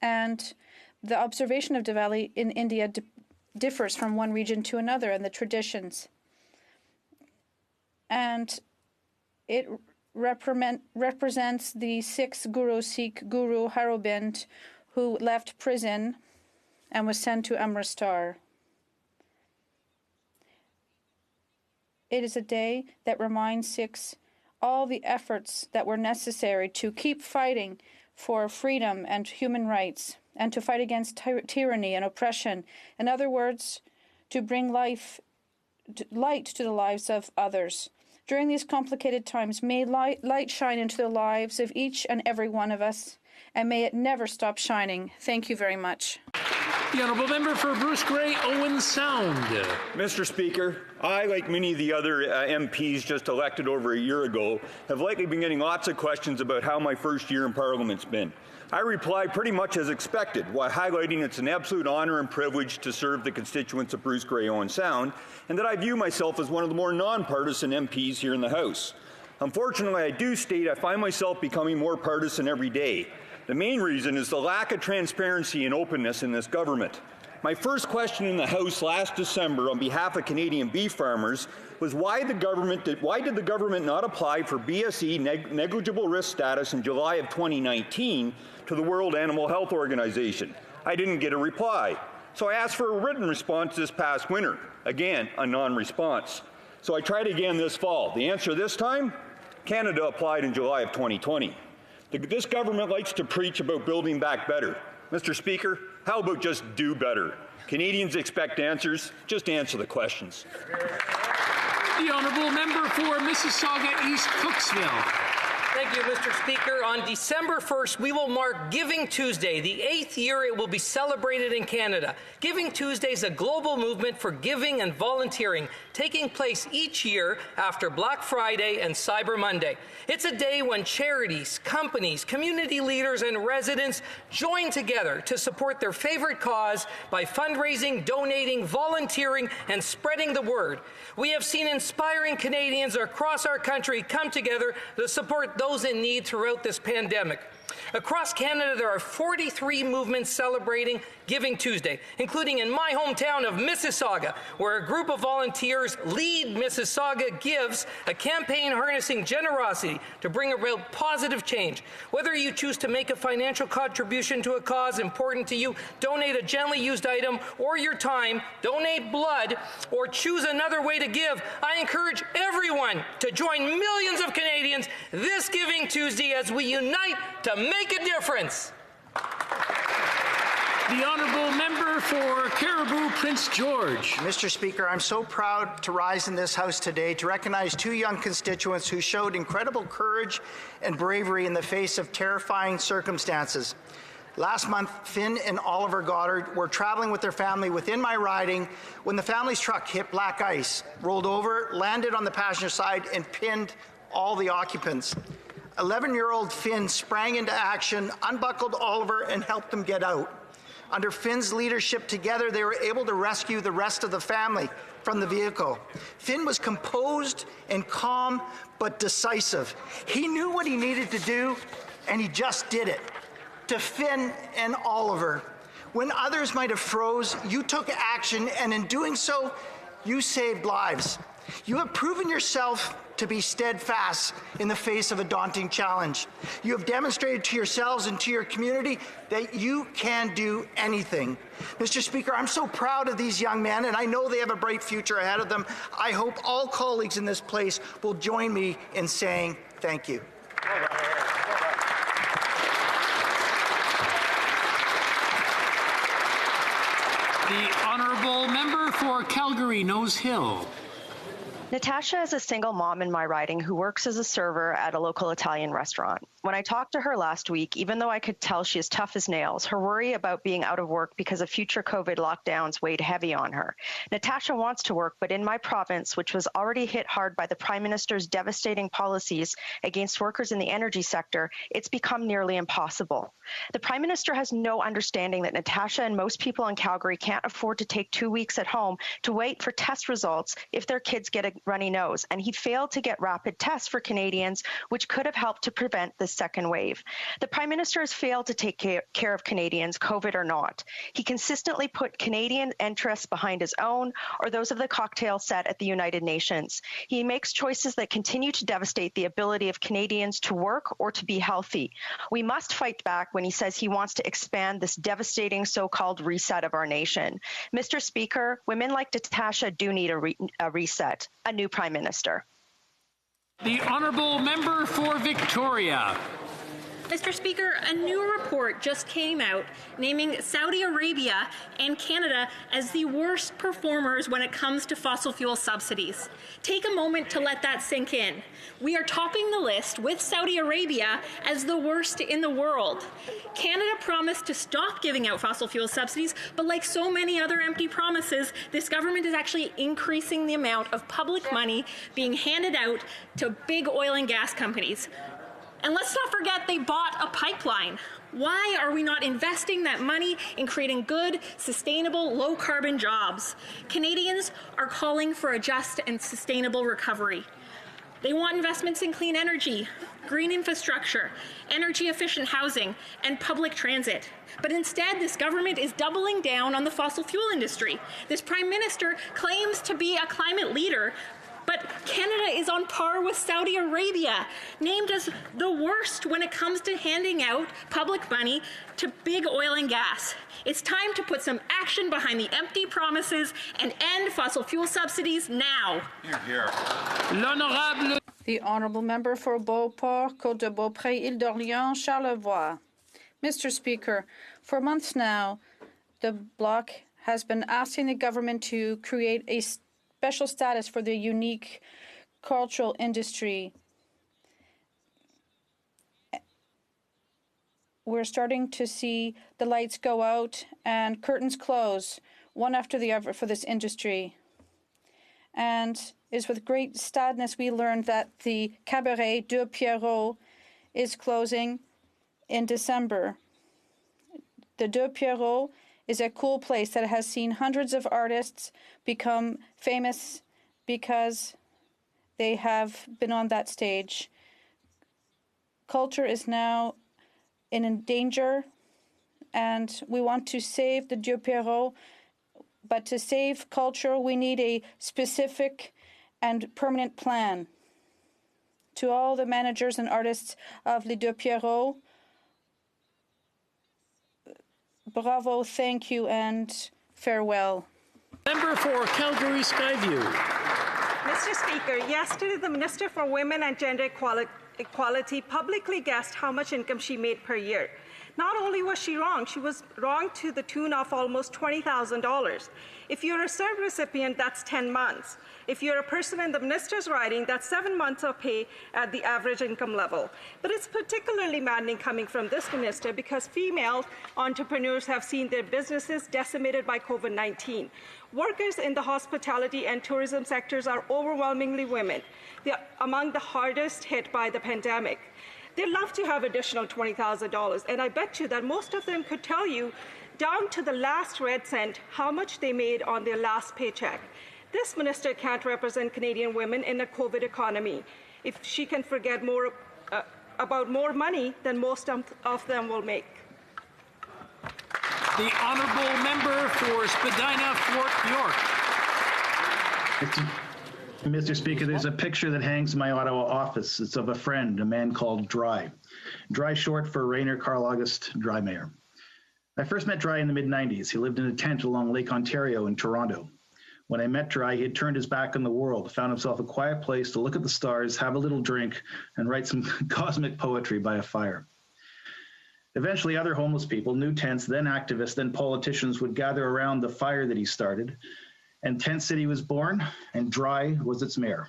And the observation of Diwali in India differs from one region to another in the traditions. And it represents the sixth Guru, Sikh Guru Hargobind, who left prison and was sent to Amritsar. It is a day that reminds Sikhs all the efforts that were necessary to keep fighting for freedom and human rights and to fight against tyranny and oppression. In other words, to bring light to the lives of others. During these complicated times, may light shine into the lives of each and every one of us, and may it never stop shining. Thank you very much. The Honourable Member for Bruce Grey, Owen Sound. Mr. Speaker, I, like many of the other MPs just elected over a year ago, have likely been getting lots of questions about how my first year in Parliament's been. I reply pretty much as expected, while highlighting it's an absolute honour and privilege to serve the constituents of Bruce Grey, Owen Sound, and that I view myself as one of the more nonpartisan MPs here in the House. Unfortunately, I do state I find myself becoming more partisan every day. The main reason is the lack of transparency and openness in this government. My first question in the House last December on behalf of Canadian beef farmers was why did the government not apply for BSE negligible risk status in July of 2019 to the World Animal Health Organization? I didn't get a reply. So I asked for a written response this past winter. Again, a non-response. So I tried again this fall. The answer this time? Canada applied in July of 2020. This government likes to preach about building back better. Mr. Speaker, how about just do better? Canadians expect answers. Just answer the questions. The Honourable Member for Mississauga East Cooksville. Thank you, Mr. Speaker. On December 1st, we will mark Giving Tuesday, the 8th year it will be celebrated in Canada. Giving Tuesday is a global movement for giving and volunteering, taking place each year after Black Friday and Cyber Monday. It's a day when charities, companies, community leaders, and residents join together to support their favorite cause by fundraising, donating, volunteering, and spreading the word. We have seen inspiring Canadians across our country come together to support those in need throughout this pandemic. Across Canada, there are 43 movements celebrating Giving Tuesday, including in my hometown of Mississauga, where a group of volunteers lead Mississauga Gives, a campaign harnessing generosity to bring about positive change. Whether you choose to make a financial contribution to a cause important to you, donate a gently used item or your time, donate blood, or choose another way to give, I encourage everyone to join millions of Canadians this Giving Tuesday as we unite to make a difference. The honourable member for Caribou Prince George. Mr. Speaker, I'm so proud to rise in this House today to recognize two young constituents who showed incredible courage and bravery in the face of terrifying circumstances. Last month, Finn and Oliver Goddard were traveling with their family within my riding when the family's truck hit black ice, rolled over, landed on the passenger side, and pinned all the occupants. 11-year-old Finn sprang into action, unbuckled Oliver, and helped him get out. Under Finn's leadership, together they were able to rescue the rest of the family from the vehicle. Finn was composed and calm, but decisive. He knew what he needed to do, and he just did it. To Finn and Oliver, when others might have froze, you took action, and in doing so, you saved lives. You have proven yourself to be steadfast in the face of a daunting challenge. You have demonstrated to yourselves and to your community that you can do anything. Mr. Speaker, I'm so proud of these young men, and I know they have a bright future ahead of them. I hope all colleagues in this place will join me in saying thank you. The honourable member for Calgary Nose Hill. Natasha is a single mom in my riding who works as a server at a local Italian restaurant. When I talked to her last week, even though I could tell she is tough as nails, her worry about being out of work because of future COVID lockdowns weighed heavy on her. Natasha wants to work, but in my province, which was already hit hard by the Prime Minister's devastating policies against workers in the energy sector, it's become nearly impossible. The Prime Minister has no understanding that Natasha and most people in Calgary can't afford to take 2 weeks at home to wait for test results if their kids get a runny nose, and he failed to get rapid tests for Canadians, which could have helped to prevent this second wave. The Prime Minister has failed to take care of Canadians, COVID or not. He consistently put Canadian interests behind his own or those of the cocktail set at the United Nations. He makes choices that continue to devastate the ability of Canadians to work or to be healthy. We must fight back when he says he wants to expand this devastating so-called reset of our nation. Mr. Speaker, women like Natasha do need a reset, a new Prime Minister. The honourable member for Victoria. Mr. Speaker, a new report just came out naming Saudi Arabia and Canada as the worst performers when it comes to fossil fuel subsidies. Take a moment to let that sink in. We are topping the list with Saudi Arabia as the worst in the world. Canada promised to stop giving out fossil fuel subsidies, but like so many other empty promises, this government is actually increasing the amount of public money being handed out to big oil and gas companies. And let's not forget they bought a pipeline. Why are we not investing that money in creating good, sustainable, low-carbon jobs? Canadians are calling for a just and sustainable recovery. They want investments in clean energy, green infrastructure, energy-efficient housing, and public transit. But instead, this government is doubling down on the fossil fuel industry. This Prime Minister claims to be a climate leader, but Canada is on par with Saudi Arabia, named as the worst when it comes to handing out public money to big oil and gas. It's time to put some action behind the empty promises and end fossil fuel subsidies now. Here. L'honorable. The honourable member for Beauport, Côte de Beaupré, Île-d'Orléans, Charlevoix. Mr. Speaker, for months now, the Bloc has been asking the government to create a special status for the unique cultural industry. We're starting to see the lights go out and curtains close, one after the other, for this industry. And it's with great sadness we learned that the Cabaret de Pierrot is closing in December. The De Pierrot is a cool place that has seen hundreds of artists become famous because they have been on that stage. Culture is now in danger, and we want to save the Dieu Perrot. But to save culture, we need a specific and permanent plan. To all the managers and artists of Les Deux Pierrots, bravo, thank you, and farewell. Member for Calgary Skyview. Mr. Speaker, yesterday the Minister for Women and Gender Equality publicly guessed how much income she made per year. Not only was she wrong to the tune of almost $20,000. If you're a CERB recipient, that's 10 months. If you're a person in the minister's riding, that's 7 months of pay at the average income level. But it's particularly maddening coming from this minister because female entrepreneurs have seen their businesses decimated by COVID-19. Workers in the hospitality and tourism sectors are overwhelmingly women. They're among the hardest hit by the pandemic. They'd love to have additional $20,000, and I bet you that most of them could tell you down to the last red cent how much they made on their last paycheck. This minister can't represent Canadian women in a COVID economy if she can forget about more money than most of them will make. The honourable member for Spadina, Fort York. Mr. Speaker, there's a picture that hangs in my Ottawa office. It's of a friend, a man called Dry. Dry short for Rainer Karl August Dry Mayer. I first met Dry in the mid-90s. He lived in a tent along Lake Ontario in Toronto. When I met Dry, he had turned his back on the world, found himself a quiet place to look at the stars, have a little drink, and write some cosmic poetry by a fire. Eventually, other homeless people, new tents, then activists, then politicians would gather around the fire that he started, and Tent City was born, and Dry was its mayor.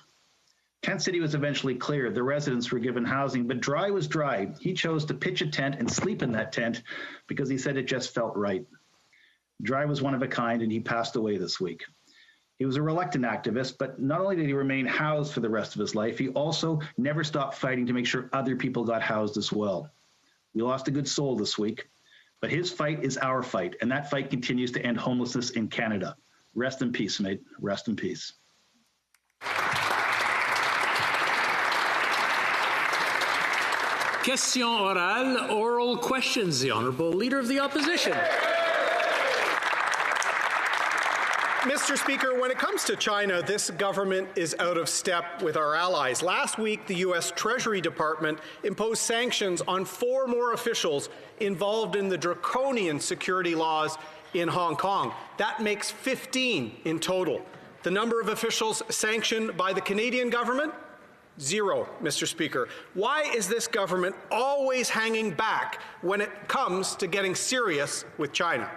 Tent City was eventually cleared. The residents were given housing, but Dry was Dry. He chose to pitch a tent and sleep in that tent because he said it just felt right. Dry was one of a kind, and he passed away this week. He was a reluctant activist, but not only did he remain housed for the rest of his life, he also never stopped fighting to make sure other people got housed as well. We lost a good soul this week, but his fight is our fight, and that fight continues to end homelessness in Canada. Rest in peace, mate. Rest in peace. Question orale, oral questions. The Honourable Leader of the Opposition. Mr. Speaker, when it comes to China, this government is out of step with our allies. Last week, the U.S. Treasury Department imposed sanctions on 4 more officials involved in the draconian security laws in Hong Kong. That makes 15 in total. The number of officials sanctioned by the Canadian government? 0, Mr. Speaker. Why is this government always hanging back when it comes to getting serious with China?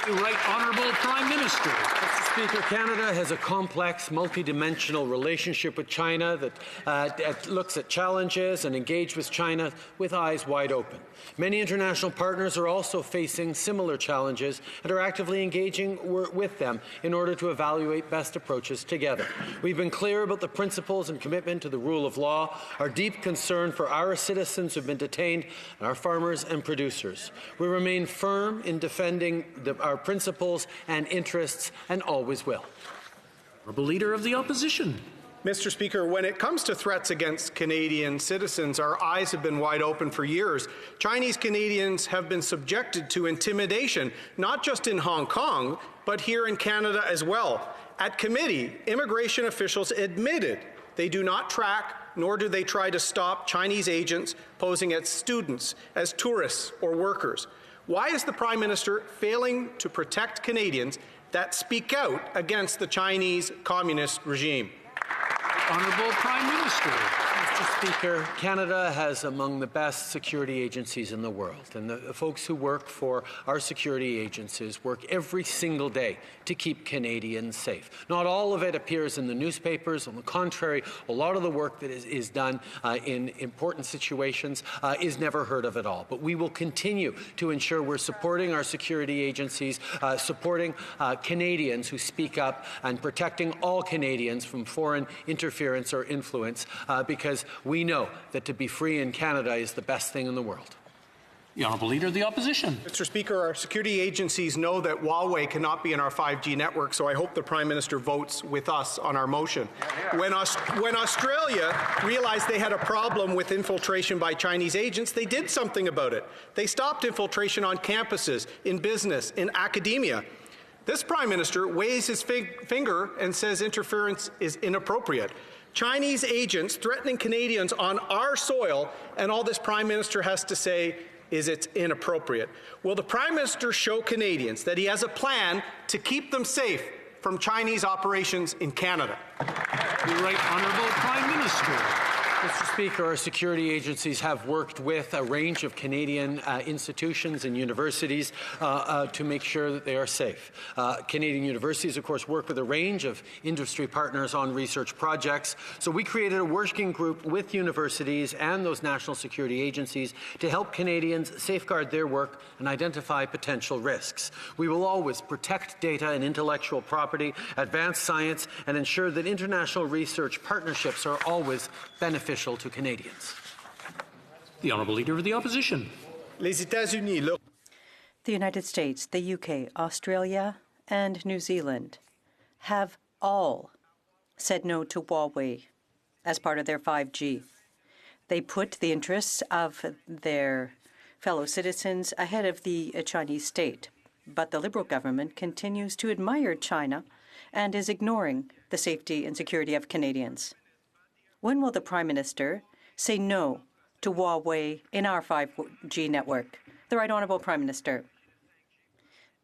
Right Honourable Prime Minister. Mr. Speaker, Canada has a complex, multidimensional relationship with China that looks at challenges and engages with China with eyes wide open. Many international partners are also facing similar challenges and are actively engaging with them in order to evaluate best approaches together. We've been clear about the principles and commitment to the rule of law, our deep concern for our citizens who have been detained, and our farmers and producers. We remain firm in defending our principles and interests, and always will. Honourable Leader of the Opposition. Mr. Speaker, when it comes to threats against Canadian citizens, our eyes have been wide open for years. Chinese Canadians have been subjected to intimidation, not just in Hong Kong, but here in Canada as well. At committee, immigration officials admitted they do not track, nor do they try to stop Chinese agents posing as students, as tourists, or workers. Why is the Prime Minister failing to protect Canadians that speak out against the Chinese Communist regime? Honourable Prime Minister. Mr. Speaker, Canada has among the best security agencies in the world, and the folks who work for our security agencies work every single day to keep Canadians safe. Not all of it appears in the newspapers. On the contrary, a lot of the work that is done in important situations is never heard of at all. But we will continue to ensure we're supporting our security agencies, supporting Canadians who speak up, and protecting all Canadians from foreign interference or influence, because we know that to be free in Canada is the best thing in the world. The Honourable Leader of the Opposition. Mr. Speaker, our security agencies know that Huawei cannot be in our 5G network, so I hope the Prime Minister votes with us on our motion. When Australia realized they had a problem with infiltration by Chinese agents, they did something about it. They stopped infiltration on campuses, in business, in academia. This Prime Minister waves his finger and says interference is inappropriate. Chinese agents threatening Canadians on our soil, and all this Prime Minister has to say is it's inappropriate. Will the Prime Minister show Canadians that he has a plan to keep them safe from Chinese operations in Canada? The Right Honourable Prime Minister. Mr. Speaker, our security agencies have worked with a range of Canadian institutions and universities to make sure that they are safe. Canadian universities, of course, work with a range of industry partners on research projects. So we created a working group with universities and those national security agencies to help Canadians safeguard their work and identify potential risks. We will always protect data and intellectual property, advance science, and ensure that international research partnerships are always beneficial to Canadians. The Honourable Leader of the Opposition. Les États-Unis, the United States, the UK, Australia, and New Zealand have all said no to Huawei as part of their 5G. They put the interests of their fellow citizens ahead of the Chinese state. But the Liberal government continues to admire China and is ignoring the safety and security of Canadians. When will the Prime Minister say no to Huawei in our 5G network? The Right Honourable Prime Minister.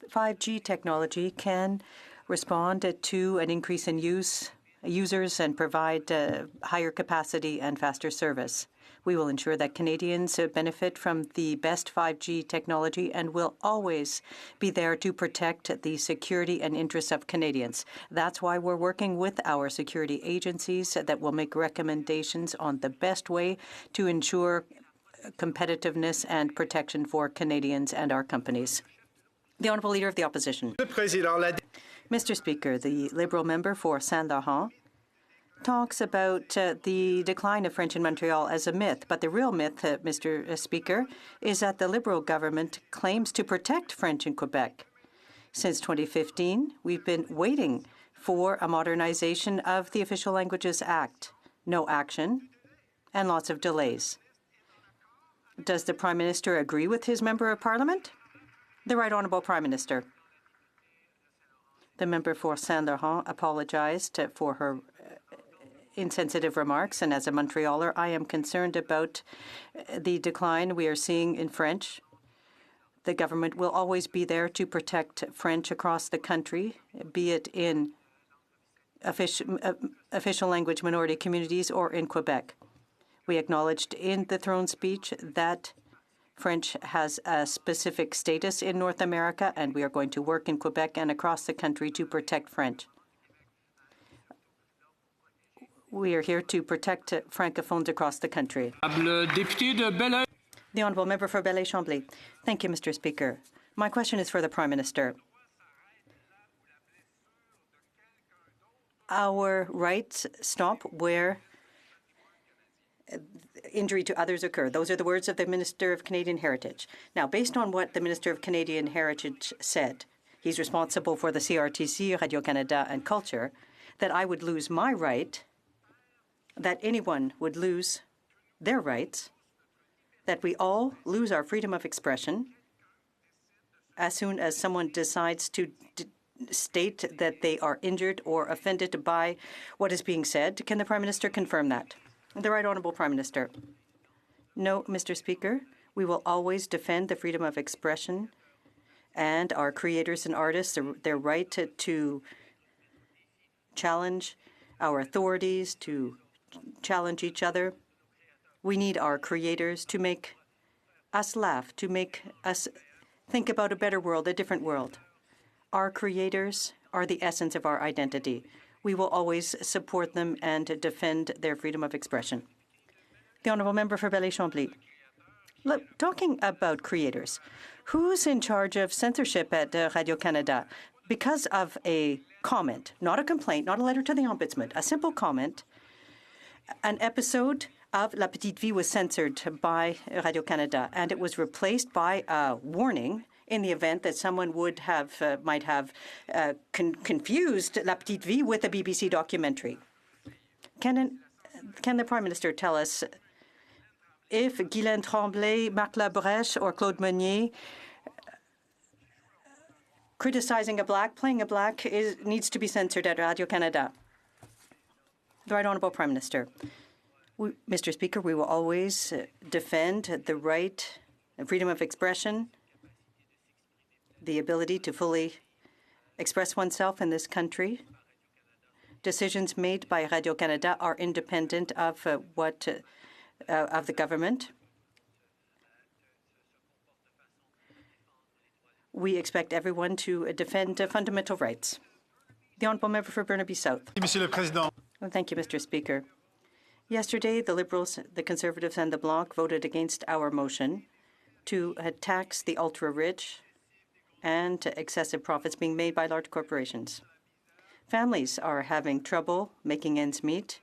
5G technology can respond to an increase in users and provide higher capacity and faster service. We will ensure that Canadians benefit from the best 5G technology and will always be there to protect the security and interests of Canadians. That's why we're working with our security agencies that will make recommendations on the best way to ensure competitiveness and protection for Canadians and our companies. The Honourable Leader of the Opposition. Mr. Speaker, the Liberal member for Saint-Laurent talks about the decline of French in Montreal as a myth. But the real myth, Mr. Speaker, is that the Liberal government claims to protect French in Quebec. Since 2015, we've been waiting for a modernization of the Official Languages Act. No action and lots of delays. Does the Prime Minister agree with his Member of Parliament? The Right Honourable Prime Minister. The member for Saint-Laurent apologized for her insensitive remarks, and as a Montrealer, I am concerned about the decline we are seeing in French. The government will always be there to protect French across the country, be it in official language minority communities or in Quebec. We acknowledged in the throne speech that French has a specific status in North America, and we are going to work in Quebec and across the country to protect French. We are here to protect francophones across the country. The Honourable Member for Belleuil-Chambly. Thank you, Mr. Speaker. My question is for the Prime Minister. Our rights stop where injury to others occur. Those are the words of the Minister of Canadian Heritage. Now, based on what the Minister of Canadian Heritage said, he's responsible for the CRTC, Radio-Canada, and Culture, that I would lose my right, that anyone would lose their rights, that we all lose our freedom of expression as soon as someone decides to state that they are injured or offended by what is being said. Can the Prime Minister confirm that? The Right Honourable Prime Minister. No, Mr. Speaker. We will always defend the freedom of expression and our creators and artists, their right to challenge our authorities, to challenge each other. We need our creators to make us laugh, to make us think about a better world, a different world. Our creators are the essence of our identity. We will always support them and defend their freedom of expression. The Honourable Member for Belleuil-Chambly. Look, talking about creators, who's in charge of censorship at Radio-Canada? Because of a comment, not a complaint, not a letter to the Ombudsman, a simple comment, an episode of La Petite Vie was censored by Radio-Canada, and it was replaced by a warning in the event that someone would have might have confused La Petite Vie with a BBC documentary. Can the Prime Minister tell us if Guylaine Tremblay, Marc Labrèche, or Claude Meunier criticizing a black, playing a black, needs to be censored at Radio-Canada? The Right Honourable Prime Minister. Mr. Speaker, we will always defend the right and freedom of expression, the ability to fully express oneself in this country. Decisions made by Radio-Canada are independent of of the government. We expect everyone to defend fundamental rights. The Honourable Member for Burnaby South. Thank you, Mr. Speaker. Yesterday, the Liberals, the Conservatives and the Bloc voted against our motion to tax the ultra-rich and excessive profits being made by large corporations. Families are having trouble making ends meet,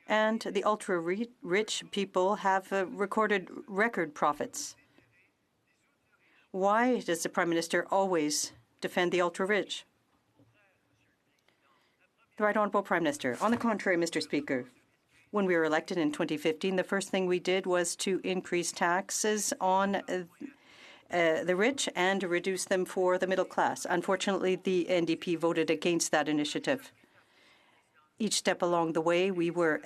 and the ultra-rich people have recorded record profits. Why does the Prime Minister always defend the ultra-rich? The Right Honourable Prime Minister. On the contrary, Mr. Speaker, when we were elected in 2015, the first thing we did was to increase taxes on the rich and reduce them for the middle class. Unfortunately, the NDP voted against that initiative. Each step along the way, we were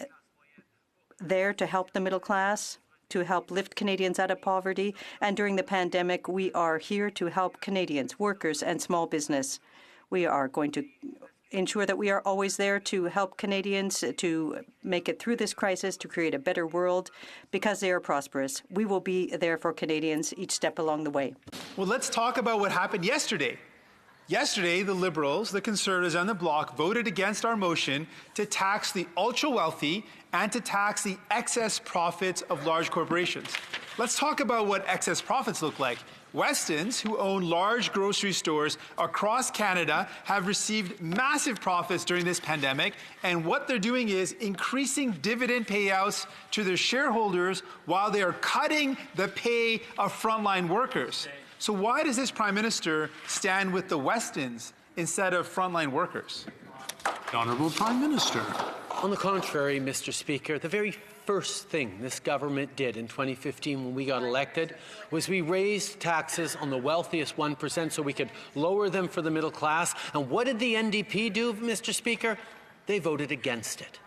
there to help the middle class, to help lift Canadians out of poverty, and during the pandemic, we are here to help Canadians, workers, and small business. We are going to ensure that we are always there to help Canadians to make it through this crisis, to create a better world, because they are prosperous. We will be there for Canadians each step along the way. Well, let's talk about what happened yesterday. Yesterday, the Liberals, the Conservatives, and the Bloc voted against our motion to tax the ultra-wealthy and to tax the excess profits of large corporations. Let's talk about what excess profits look like. Westons, who own large grocery stores across Canada, have received massive profits during this pandemic, and what they're doing is increasing dividend payouts to their shareholders while they are cutting the pay of frontline workers. So why does this Prime Minister stand with the Westons instead of frontline workers? The Honourable Prime Minister. On the contrary, Mr. Speaker, the very first thing this government did in 2015 when we got elected was we raised taxes on the wealthiest 1% so we could lower them for the middle class. And what did the NDP do, Mr. Speaker? They voted against it.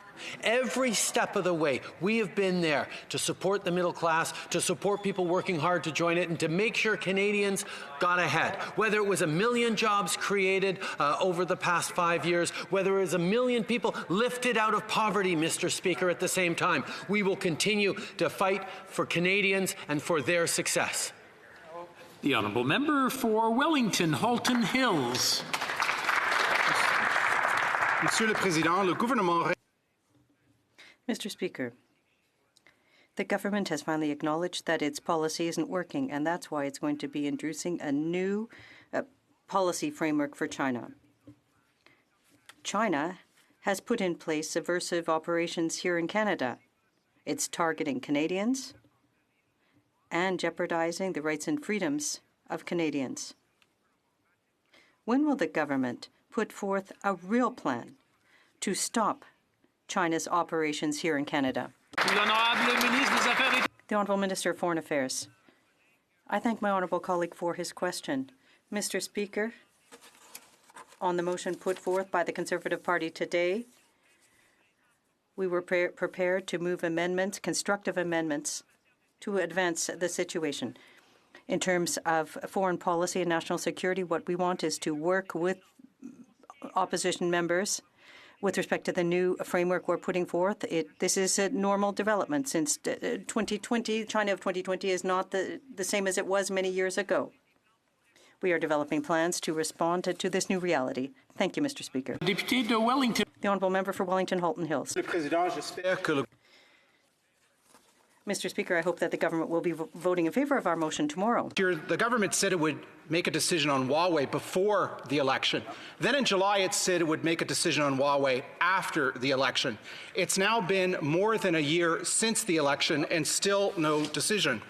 Every step of the way, we have been there to support the middle class, to support people working hard to join it, and to make sure Canadians got ahead. Whether it was 1 million jobs created over the past 5 years, whether it was 1 million people lifted out of poverty, Mr. Speaker, at the same time, we will continue to fight for Canadians and for their success. The Honourable Member for Wellington Halton Hills. Monsieur le Président, le gouvernement... Mr. Speaker, the government has finally acknowledged that its policy isn't working, and that's why it's going to be introducing a new policy framework for China. China has put in place subversive operations here in Canada. It's targeting Canadians and jeopardizing the rights and freedoms of Canadians. When will the government put forth a real plan to stop China's operations here in Canada? The Honourable Minister of Foreign Affairs. I thank my honourable colleague for his question. Mr. Speaker, on the motion put forth by the Conservative Party today, we were prepared to move amendments, constructive amendments, to advance the situation. In terms of foreign policy and national security, what we want is to work with opposition members with respect to the new framework we're putting forth. This is a normal development since 2020. China of 2020 is not the same as it was many years ago. We are developing plans to respond to this new reality. Thank you, Mr. Speaker. Député de Wellington. The Honourable Member for Wellington Halton Hills. Mr. Speaker, I hope that the government will be voting in favor of our motion tomorrow. The government said it would make a decision on Huawei before the election. Then in July, it said it would make a decision on Huawei after the election. It's now been more than a year since the election and still no decision.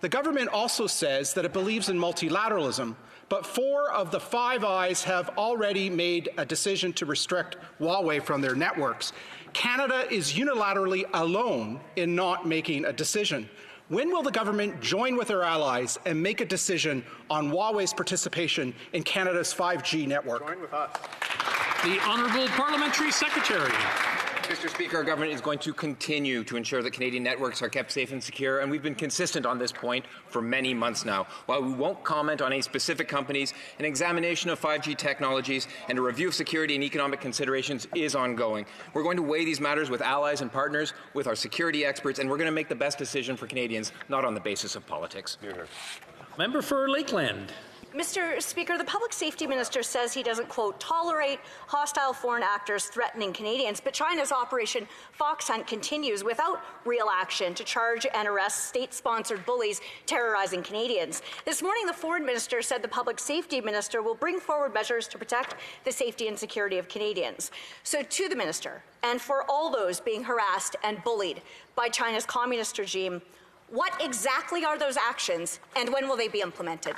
The government also says that it believes in multilateralism, but 4 of the 5 eyes have already made a decision to restrict Huawei from their networks. Canada is unilaterally alone in not making a decision. When will the government join with our allies and make a decision on Huawei's participation in Canada's 5G network? Join with us. The Honourable Parliamentary Secretary. Mr. Speaker, our government is going to continue to ensure that Canadian networks are kept safe and secure, and we've been consistent on this point for many months now. While we won't comment on any specific companies, an examination of 5G technologies and a review of security and economic considerations is ongoing. We're going to weigh these matters with allies and partners, with our security experts, and we're going to make the best decision for Canadians, not on the basis of politics. Member for Lakeland. Mr. Speaker, the Public Safety Minister says he doesn't, quote, tolerate hostile foreign actors threatening Canadians, but China's Operation Fox Hunt continues without real action to charge and arrest state-sponsored bullies terrorizing Canadians. This morning, the Foreign Minister said the Public Safety Minister will bring forward measures to protect the safety and security of Canadians. So to the Minister, and for all those being harassed and bullied by China's communist regime, what exactly are those actions, and when will they be implemented?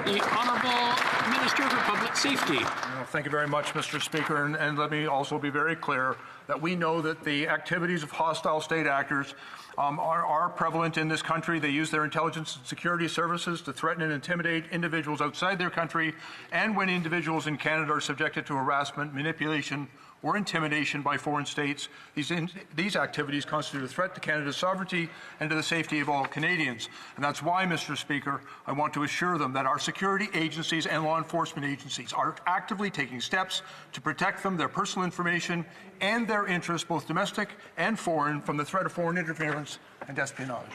The Honourable Minister for Public Safety. Thank you very much, Mr. Speaker, and let me also be very clear that we know that the activities of hostile state actors are prevalent in this country. They use their intelligence and security services to threaten and intimidate individuals outside their country, and when individuals in Canada are subjected to harassment, manipulation, or intimidation by foreign states, these activities constitute a threat to Canada's sovereignty and to the safety of all Canadians. And that's why, Mr. Speaker, I want to assure them that our security agencies and law enforcement agencies are actively taking steps to protect them, their personal information, and their interests, both domestic and foreign, from the threat of foreign interference and espionage.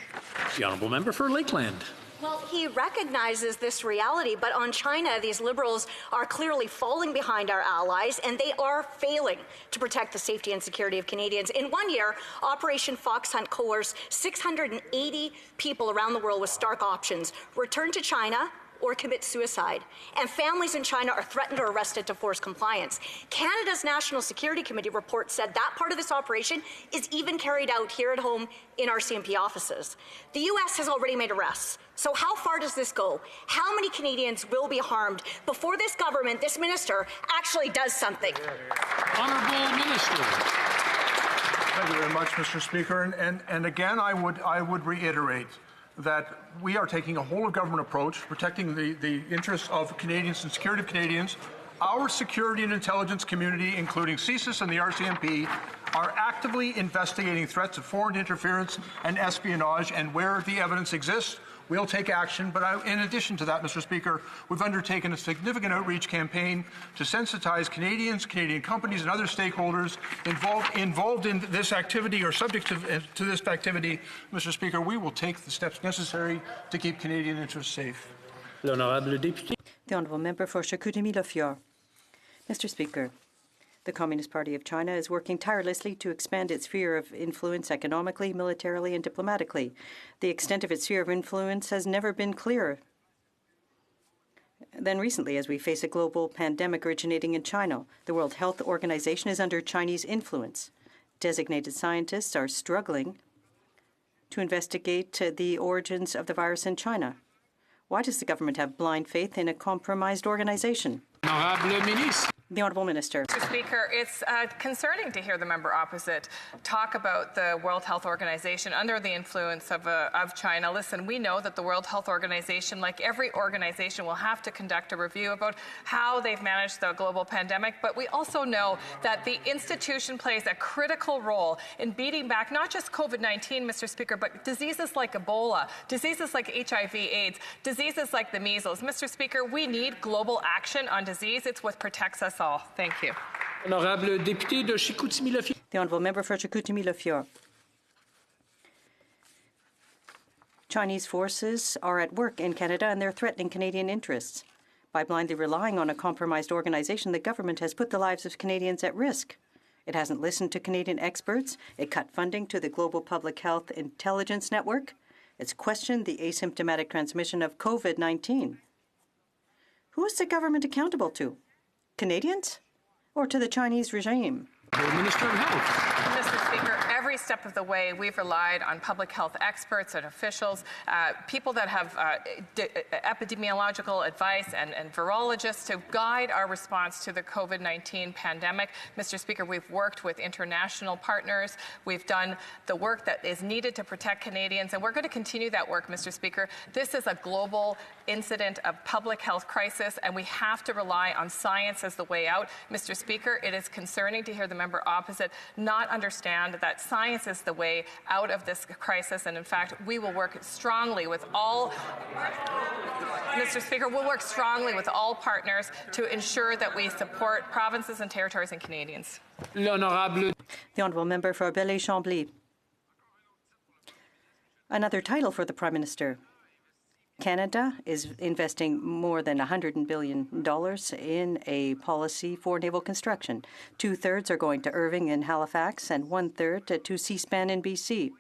The Honourable Member for Lakeland. Well, he recognizes this reality, but on China, these Liberals are clearly falling behind our allies, and they are failing to protect the safety and security of Canadians. In 1 year, Operation Fox Hunt coerced 680 people around the world with stark options: return to China or commit suicide. And families in China are threatened or arrested to force compliance. Canada's National Security Committee report said that part of this operation is even carried out here at home in our CMP offices. The U.S. has already made arrests. So how far does this go? How many Canadians will be harmed before this government, this minister, actually does something? Honourable Minister. Thank you very much, Mr. Speaker. And again, I would reiterate that we are taking a whole-of-government approach, protecting the interests of Canadians and security of Canadians. Our security and intelligence community, including CSIS and the RCMP, are actively investigating threats of foreign interference and espionage, and where the evidence exists, we'll take action. But in addition to that, Mr. Speaker, we've undertaken a significant outreach campaign to sensitize Canadians, Canadian companies, and other stakeholders involved in this activity or subject to this activity. Mr. Speaker, we will take the steps necessary to keep Canadian interests safe. The Honourable Member for Chicoutimi-Le-Fjord. Mr. Speaker, the Communist Party of China is working tirelessly to expand its sphere of influence economically, militarily, and diplomatically. The extent of its sphere of influence has never been clearer than recently, as we face a global pandemic originating in China. The World Health Organization is under Chinese influence. Designated scientists are struggling to investigate the origins of the virus in China. Why does the government have blind faith in a compromised organization? The Honourable Minister. Mr. Speaker, it's concerning to hear the member opposite talk about the World Health Organization under the influence of China. Listen, we know that the World Health Organization, like every organization, will have to conduct a review about how they've managed the global pandemic, but we also know that the institution plays a critical role in beating back not just COVID-19, Mr. Speaker, but diseases like Ebola, diseases like HIV/AIDS, diseases like the measles. Mr. Speaker, we need global action on disease. It's what protects us all. Thank you. Honorable Député de Chicoutimi-Le-Fjord. The Honourable Member for Chicoutimi-Le-Fjord. Chinese forces are at work in Canada and they're threatening Canadian interests. By blindly relying on a compromised organization, the government has put the lives of Canadians at risk. It hasn't listened to Canadian experts. It cut funding to the Global Public Health Intelligence Network. It's questioned the asymptomatic transmission of COVID-19. Who is the government accountable to? Canadians? Or to the Chinese regime? The Minister of Health. Mr. Speaker, every step of the way, we've relied on public health experts and officials, people that have epidemiological advice and virologists to guide our response to the COVID-19 pandemic. Mr. Speaker, we've worked with international partners. We've done the work that is needed to protect Canadians, and we're going to continue that work, Mr. Speaker. This is a global incident of public health crisis, and we have to rely on science as the way out. Mr. Speaker, it is concerning to hear the member opposite not understand that science is the way out of this crisis, and in fact, we will work strongly with all, Mr. Speaker, we'll work strongly with all partners to ensure that we support provinces and territories and Canadians. The Honourable Member for Belleuil-Chambly. Another title for the Prime Minister. Canada is investing more than $100 billion in a policy for naval construction. 2/3 are going to Irving and Halifax, and 1/3 to Seaspan in BC.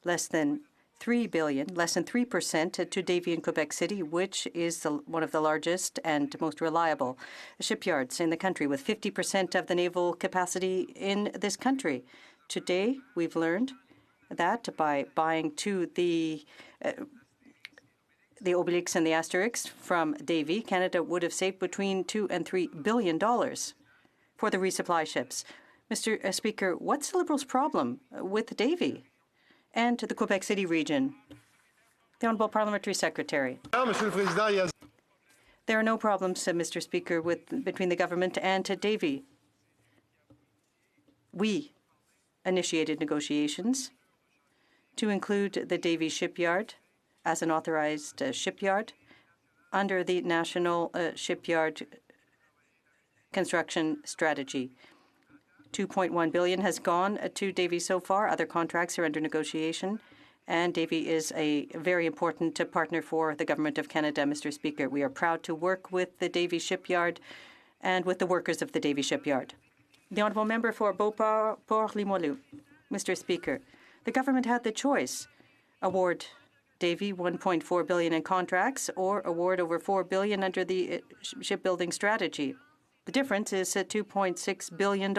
Less than $3% to Davie in Quebec City, which is one of the largest and most reliable shipyards in the country, with 50% of the naval capacity in this country. Today, we've learned that by buying the Obelix and the Asterix from Davie, Canada would have saved between $2 and $3 billion for the resupply ships. Mr. Speaker, what's the Liberals' problem with Davie and the Quebec City region? The Honourable Parliamentary Secretary. There are no problems, Mr. Speaker, between the government and Davie. We initiated negotiations to include the Davie shipyard as an authorized shipyard under the National Shipyard Construction Strategy. $2.1 billion has gone to Davie so far. Other contracts are under negotiation, and Davie is a very important partner for the Government of Canada, Mr. Speaker. We are proud to work with the Davie shipyard and with the workers of the Davie shipyard. The Honourable Member for Beauport-Limoilou. Mr. Speaker, the government had the choice: award Davie $1.4 billion in contracts or award over $4 billion under the shipbuilding strategy. The difference is $2.6 billion.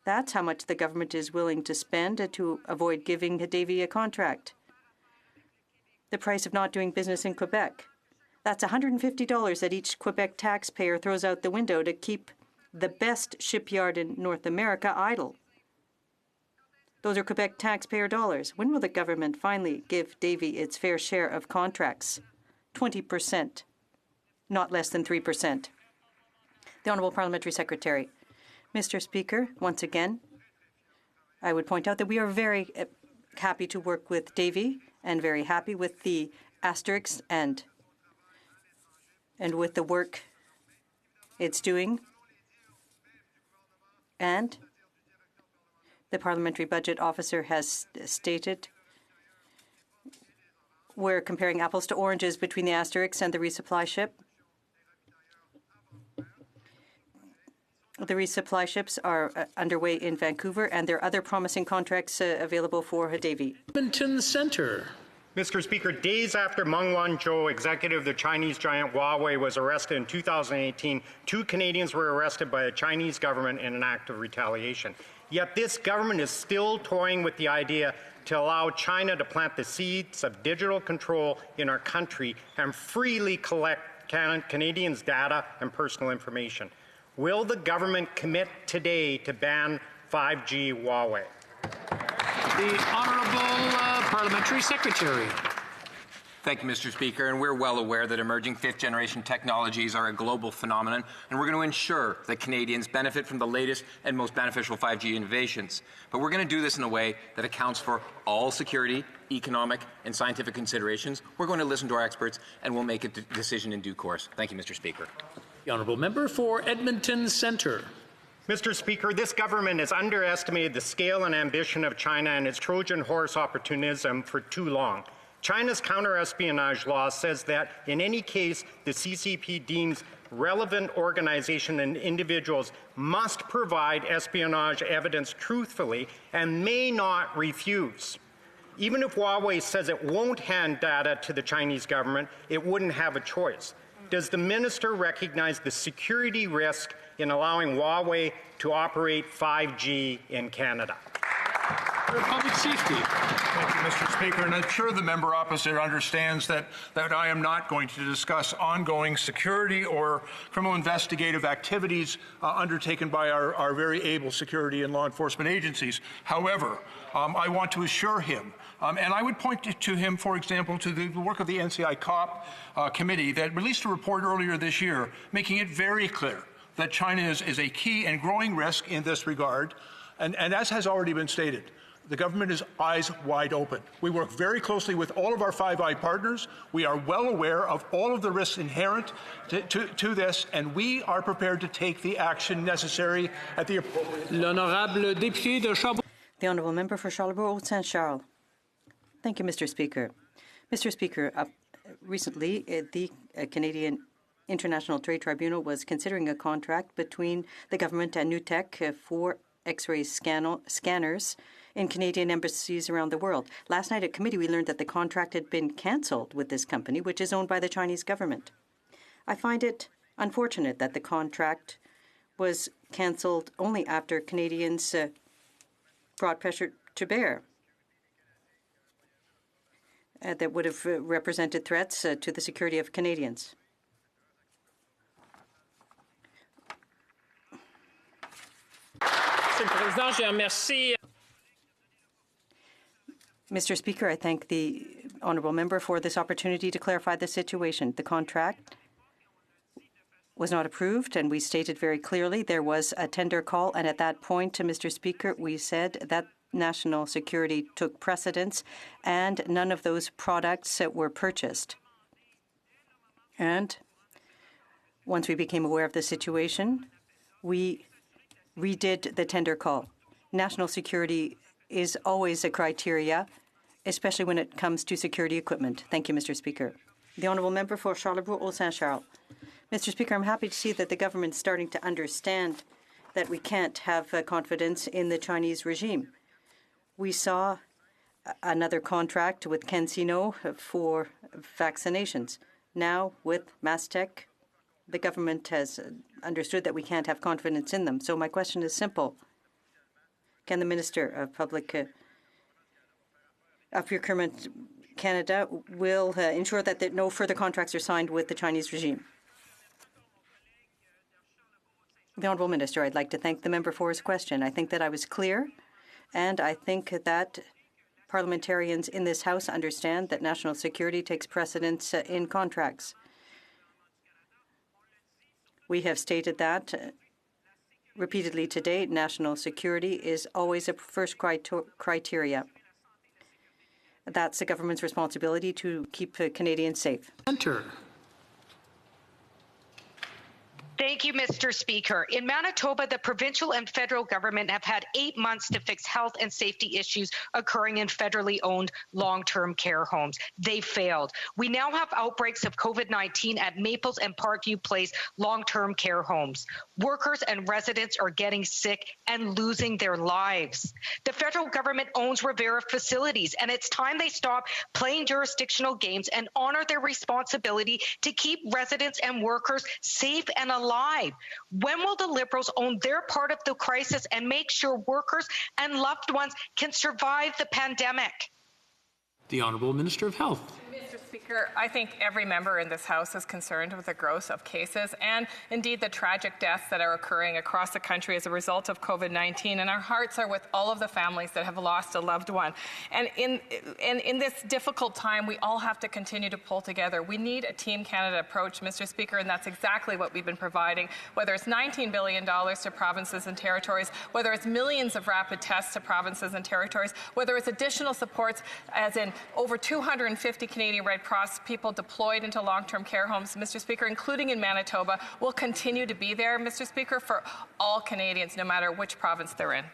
That's how much the government is willing to spend to avoid giving Davie a contract. The price of not doing business in Quebec. That's $150 that each Quebec taxpayer throws out the window to keep the best shipyard in North America idle. Those are Quebec taxpayer dollars. When will the government finally give Davie its fair share of contracts? 20%, not less than 3%. The Honourable Parliamentary Secretary. Mr. Speaker, once again, I would point out that we are very happy to work with Davie and very happy with the Asterix and with the work it's doing. And the Parliamentary Budget Officer has stated we're comparing apples to oranges between the Asterix and the resupply ship. The resupply ships are underway in Vancouver, and there are other promising contracts available for Davie. Edmonton Centre. Mr. Speaker, days after Meng Wanzhou, executive of the Chinese giant Huawei, was arrested in 2018, 2 Canadians were arrested by the Chinese government in an act of retaliation. Yet this government is still toying with the idea to allow China to plant the seeds of digital control in our country and freely collect Canadians' data and personal information. Will the government commit today to ban 5G Huawei? The Honourable Parliamentary Secretary. Thank you, Mr. Speaker. And we're well aware that emerging fifth-generation technologies are a global phenomenon, and we're going to ensure that Canadians benefit from the latest and most beneficial 5G innovations. But we're going to do this in a way that accounts for all security, economic, and scientific considerations. We're going to listen to our experts, and we'll make a decision in due course. Thank you, Mr. Speaker. The Honourable Member for Edmonton Centre. Mr. Speaker, this government has underestimated the scale and ambition of China and its Trojan horse opportunism for too long. China's counter-espionage law says that in any case the CCP deems relevant organization and individuals must provide espionage evidence truthfully and may not refuse. Even if Huawei says it won't hand data to the Chinese government, it wouldn't have a choice. Does the minister recognize the security risk in allowing Huawei to operate 5G in Canada? Public safety. Thank you, Mr. Speaker. And I'm sure the member opposite understands that I am not going to discuss ongoing security or criminal investigative activities undertaken by our very able security and law enforcement agencies. However, I want to assure him, and I would point to him, for example, to the work of the NCI COP committee that released a report earlier this year, making it very clear that China is a key and growing risk in this regard. And as has already been stated, the government is eyes wide open. We work very closely with all of our Five Eyes partners. We are well aware of all of the risks inherent to this, and we are prepared to take the action necessary at the appropriate time. The Honourable Member for Charlebourg-Saint-Charles. Thank you, Mr. Speaker. Mr. Speaker, recently the Canadian International Trade Tribunal was considering a contract between the government and NewTek for X-ray scanners in Canadian embassies around the world. Last night at committee, we learned that the contract had been cancelled with this company, which is owned by the Chinese government. I find it unfortunate that the contract was cancelled only after Canadians brought pressure to bear that would have represented threats to the security of Canadians. Mr. Speaker, I thank the honourable member for this opportunity to clarify the situation. The contract was not approved, and we stated very clearly there was a tender call, and at that point, Mr. Speaker, we said that national security took precedence and none of those products were purchased. And once we became aware of the situation, we redid the tender call. National security is always a criteria, especially when it comes to security equipment. Thank you, Mr. Speaker. The honourable member for Charlebourg-Saint-Charles. Mr. Speaker, I'm happy to see that the government is starting to understand that we can't have confidence in the Chinese regime. We saw another contract with CanSino for vaccinations. Now, with MasTec, the government has understood that we can't have confidence in them. So my question is simple. Can the Minister of Public Procurement Canada will ensure that no further contracts are signed with the Chinese regime? The Honourable Minister, I'd like to thank the member for his question. I think that I was clear, and I think that parliamentarians in this House understand that national security takes precedence in contracts. We have stated that repeatedly today. National security is always a first criteria. That's the government's responsibility to keep Canadians safe. Thank you, Mr. Speaker. In Manitoba, the provincial and federal government have had 8 months to fix health and safety issues occurring in federally owned long-term care homes. They failed. We now have outbreaks of COVID-19 at Maples and Parkview Place long-term care homes. Workers and residents are getting sick and losing their lives. The federal government owns Revera facilities, and it's time they stop playing jurisdictional games and honor their responsibility to keep residents and workers safe and alive. When will the Liberals own their part of the crisis and make sure workers and loved ones can survive the pandemic? The Honourable Minister of Health. Mr. Speaker, I think every member in this House is concerned with the growth of cases and indeed the tragic deaths that are occurring across the country as a result of COVID-19, and our hearts are with all of the families that have lost a loved one. And in this difficult time, we all have to continue to pull together. We need a Team Canada approach, Mr. Speaker, and that's exactly what we've been providing, whether it's $19 billion to provinces and territories, whether it's millions of rapid tests to provinces and territories, whether it's additional supports, as in over 250 Canadian Red Cross people deployed into long-term care homes, Mr. Speaker, including in Manitoba, will continue to be there, Mr. Speaker, for all Canadians, no matter which province they're in.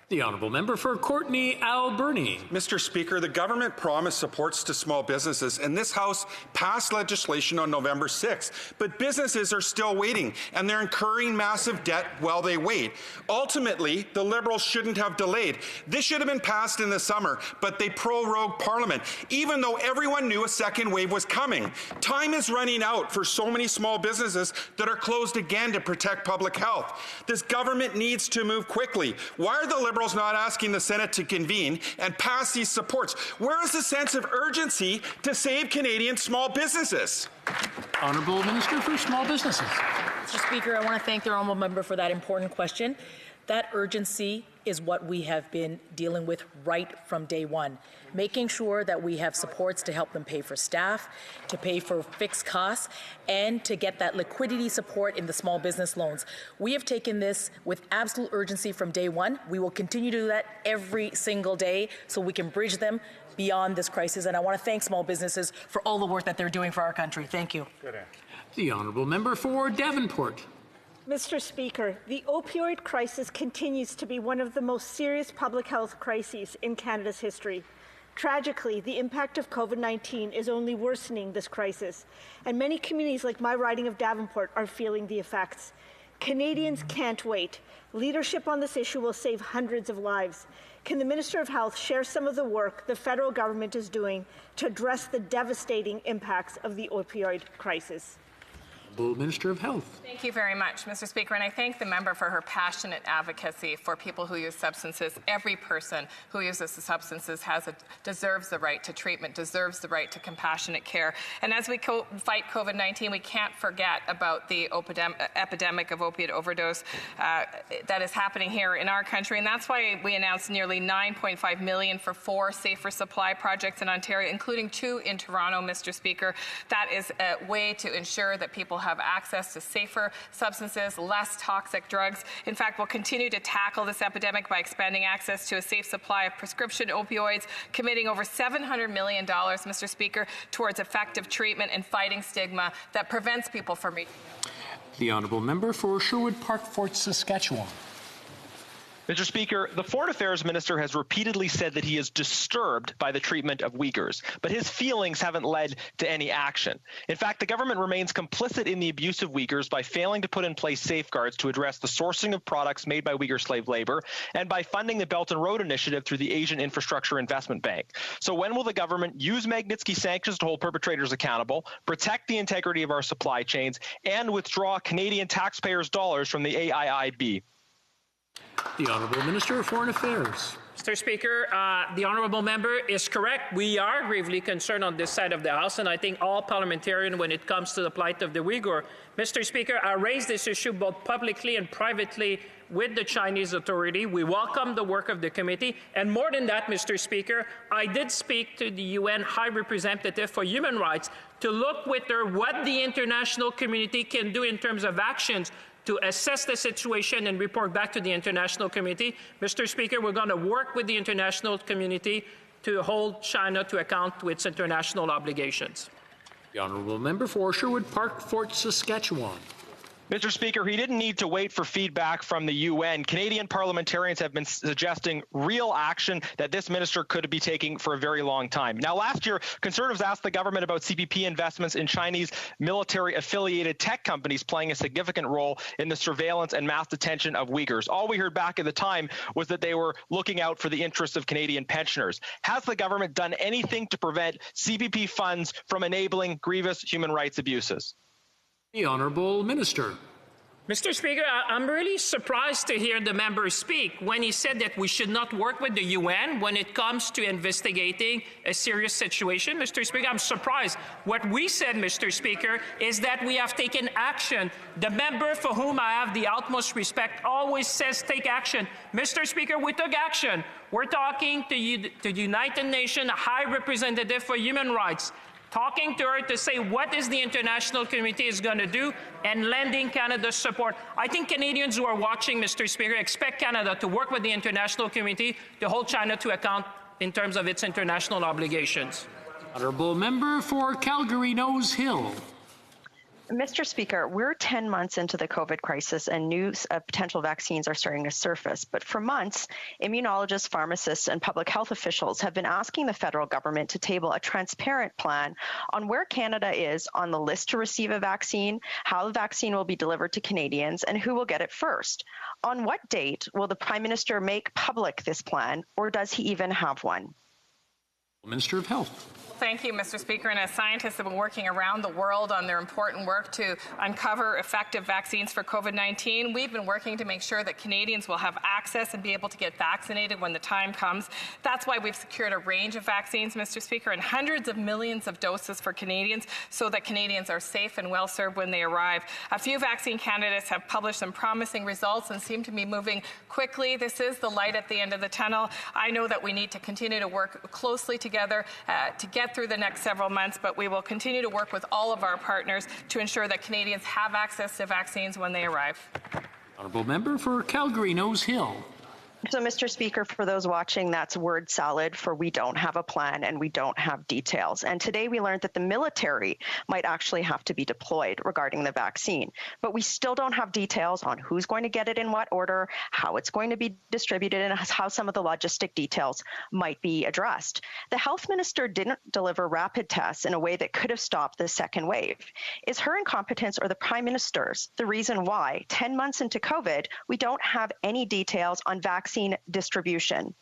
The honourable member for Courtenay Alberni. Mr. Speaker, the government promised supports to small businesses, and this House passed legislation on November 6th. But businesses are still waiting, and they're incurring massive debt while they wait. Ultimately, the Liberals shouldn't have delayed. This should have been passed in the summer, but they prorogued Parliament, even though everyone knew a second wave was coming. Time is running out for so many small businesses that are closed again to protect public health. This government needs to move quickly. Why are the Liberals not asking the Senate to convene and pass these supports? Where is the sense of urgency to save Canadian small businesses? Honourable Minister for Small Businesses. Mr. Speaker, I want to thank the honourable member for that important question. That urgency is what we have been dealing with right from day one, making sure that we have supports to help them pay for staff, to pay for fixed costs, and to get that liquidity support in the small business loans. We have taken this with absolute urgency from day one. We will continue to do that every single day so we can bridge them beyond this crisis. And I want to thank small businesses for all the work that they're doing for our country. Thank you. The honourable member for Davenport. Mr. Speaker, the opioid crisis continues to be one of the most serious public health crises in Canada's history. Tragically, the impact of COVID-19 is only worsening this crisis, and many communities like my riding of Davenport are feeling the effects. Canadians can't wait. Leadership on this issue will save hundreds of lives. Can the Minister of Health share some of the work the federal government is doing to address the devastating impacts of the opioid crisis? Minister of Health. Thank you very much, Mr. Speaker, and I thank the member for her passionate advocacy for people who use substances. Every person who uses the substances deserves the right to treatment, deserves the right to compassionate care. And as we fight COVID-19, we can't forget about the epidemic of opiate overdose that is happening here in our country, and that's why we announced nearly $9.5 million for 4 safer supply projects in Ontario, including 2 in Toronto, Mr. Speaker. That is a way to ensure that people have access to safer substances, less toxic drugs. In fact, we'll continue to tackle this epidemic by expanding access to a safe supply of prescription opioids, committing over $700 million, Mr. Speaker, towards effective treatment and fighting stigma that prevents people from reaching them. The honourable member for Sherwood Park, Fort Saskatchewan. Mr. Speaker, the Foreign Affairs Minister has repeatedly said that he is disturbed by the treatment of Uyghurs, but his feelings haven't led to any action. In fact, the government remains complicit in the abuse of Uyghurs by failing to put in place safeguards to address the sourcing of products made by Uyghur slave labor and by funding the Belt and Road Initiative through the Asian Infrastructure Investment Bank. So when will the government use Magnitsky sanctions to hold perpetrators accountable, protect the integrity of our supply chains, and withdraw Canadian taxpayers' dollars from the AIIB? The Honourable Minister of Foreign Affairs. Mr. Speaker, the honourable member is correct. We are gravely concerned on this side of the House, and I think all parliamentarians when it comes to the plight of the Uyghur. Mr. Speaker, I raised this issue both publicly and privately with the Chinese authority. We welcome the work of the committee, and more than that, Mr. Speaker, I did speak to the UN High Representative for Human Rights to look with her what the international community can do in terms of actions to assess the situation and report back to the international community. Mr. Speaker, we're going to work with the international community to hold China to account to its international obligations. The honourable member for Sherwood Park, Fort Saskatchewan. Mr. Speaker, he didn't need to wait for feedback from the UN. Canadian parliamentarians have been suggesting real action that this minister could be taking for a very long time. Now, last year, Conservatives asked the government about CPP investments in Chinese military-affiliated tech companies playing a significant role in the surveillance and mass detention of Uyghurs. All we heard back at the time was that they were looking out for the interests of Canadian pensioners. Has the government done anything to prevent CPP funds from enabling grievous human rights abuses? The Honourable Minister. Mr. Speaker, I'm really surprised to hear the member speak when he said that we should not work with the UN when it comes to investigating a serious situation. Mr. Speaker, I'm surprised. What we said, Mr. Speaker, is that we have taken action. The member for whom I have the utmost respect always says take action. Mr. Speaker, we took action. We're talking to the United Nations High Representative for Human Rights, talking to her to say what is the international community is going to do and lending Canada support. I think Canadians who are watching, Mr. Speaker, expect Canada to work with the international community to hold China to account in terms of its international obligations. Honourable member for Calgary Nose Hill. Mr. Speaker, we're 10 months into the COVID crisis and news of potential vaccines are starting to surface. But for months, immunologists, pharmacists, and public health officials have been asking the federal government to table a transparent plan on where Canada is on the list to receive a vaccine, how the vaccine will be delivered to Canadians, and who will get it first. On what date will the Prime Minister make public this plan, or does he even have one? Minister of Health. Thank you, Mr. Speaker. And as scientists have been working around the world on their important work to uncover effective vaccines for COVID-19, we've been working to make sure that Canadians will have access and be able to get vaccinated when the time comes. That's why we've secured a range of vaccines, Mr. Speaker, and hundreds of millions of doses for Canadians so that Canadians are safe and well served when they arrive. A few vaccine candidates have published some promising results and seem to be moving quickly. This is the light at the end of the tunnel. I know that we need to continue to work closely together to get through the next several months, but we will continue to work with all of our partners to ensure that Canadians have access to vaccines when they arrive. Honourable Member for Calgary Nose Hill. So, Mr. Speaker, for those watching, that's word salad for we don't have a plan and we don't have details. And today we learned that the military might actually have to be deployed regarding the vaccine. But we still don't have details on who's going to get it in what order, how it's going to be distributed, and how some of the logistic details might be addressed. The health minister didn't deliver rapid tests in a way that could have stopped the second wave. Is her incompetence or the Prime Minister's the reason why, 10 months into COVID, we don't have any details on vaccine distribution?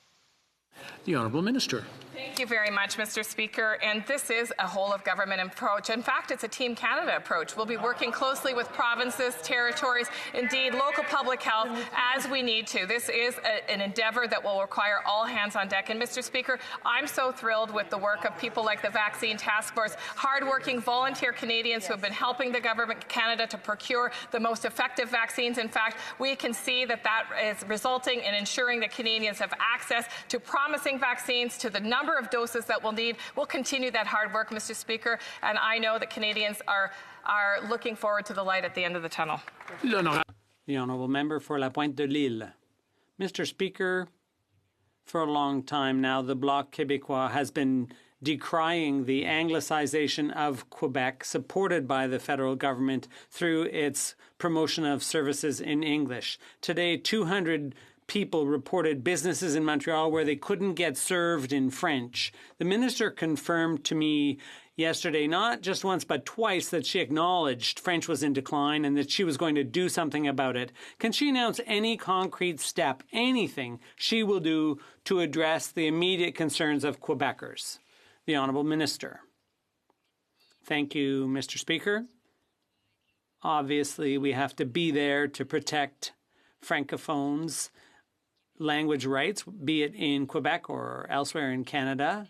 The Honourable Minister. Thank you very much, Mr. Speaker. And this is a whole-of-government approach. In fact, it's a Team Canada approach. We'll be working closely with provinces, territories, indeed local public health as we need to. This is an endeavour that will require all hands on deck. And, Mr. Speaker, I'm so thrilled with the work of people like the Vaccine Task Force, hard-working volunteer Canadians who have been helping the Government of Canada to procure the most effective vaccines. In fact, we can see that that is resulting in ensuring that Canadians have access to promising vaccines, to the number of doses that we'll need. We'll continue that hard work, Mr. Speaker, and I know that Canadians are looking forward to the light at the end of the tunnel. The Honourable Member for La Pointe de l'Île. Mr. Speaker, for a long time now, the Bloc Québécois has been decrying the Anglicization of Quebec, supported by the federal government through its promotion of services in English. Today, 200 people reported businesses in Montreal where they couldn't get served in French. The minister confirmed to me yesterday, not just once but twice, that she acknowledged French was in decline and that she was going to do something about it. Can she announce any concrete step, anything she will do to address the immediate concerns of Quebecers? The Honourable Minister. Thank you, Mr. Speaker. Obviously, we have to be there to protect Francophones' language rights, be it in Quebec or elsewhere in Canada.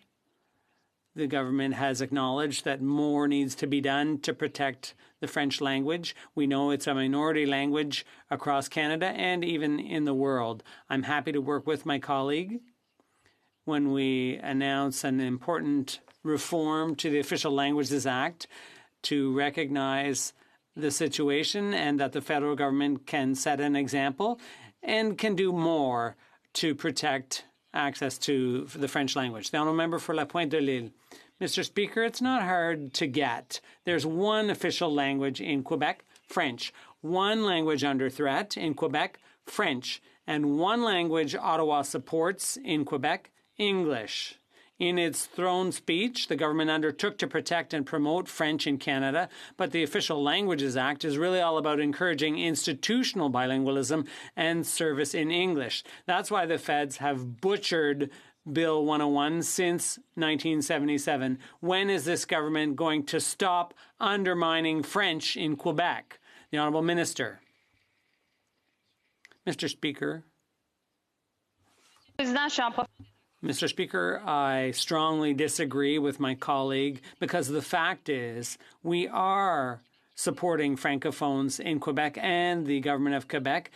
The government has acknowledged that more needs to be done to protect the French language. We know it's a minority language across Canada and even in the world. I'm happy to work with my colleague when we announce an important reform to the Official Languages Act to recognize the situation and that the federal government can set an example and can do more to protect access to the French language. The Honourable Member for La Pointe de l'Île. Mr. Speaker, it's not hard to get. There's one official language in Quebec, French. One language under threat in Quebec, French. And one language Ottawa supports in Quebec, English. In its throne speech, the government undertook to protect and promote French in Canada, but the Official Languages Act is really all about encouraging institutional bilingualism and service in English. That's why the feds have butchered Bill 101 since 1977. When is this government going to stop undermining French in Quebec? The Honourable Minister. Mr. Speaker. Mr. Speaker, I strongly disagree with my colleague because the fact is we are supporting Francophones in Quebec and the government of Quebec.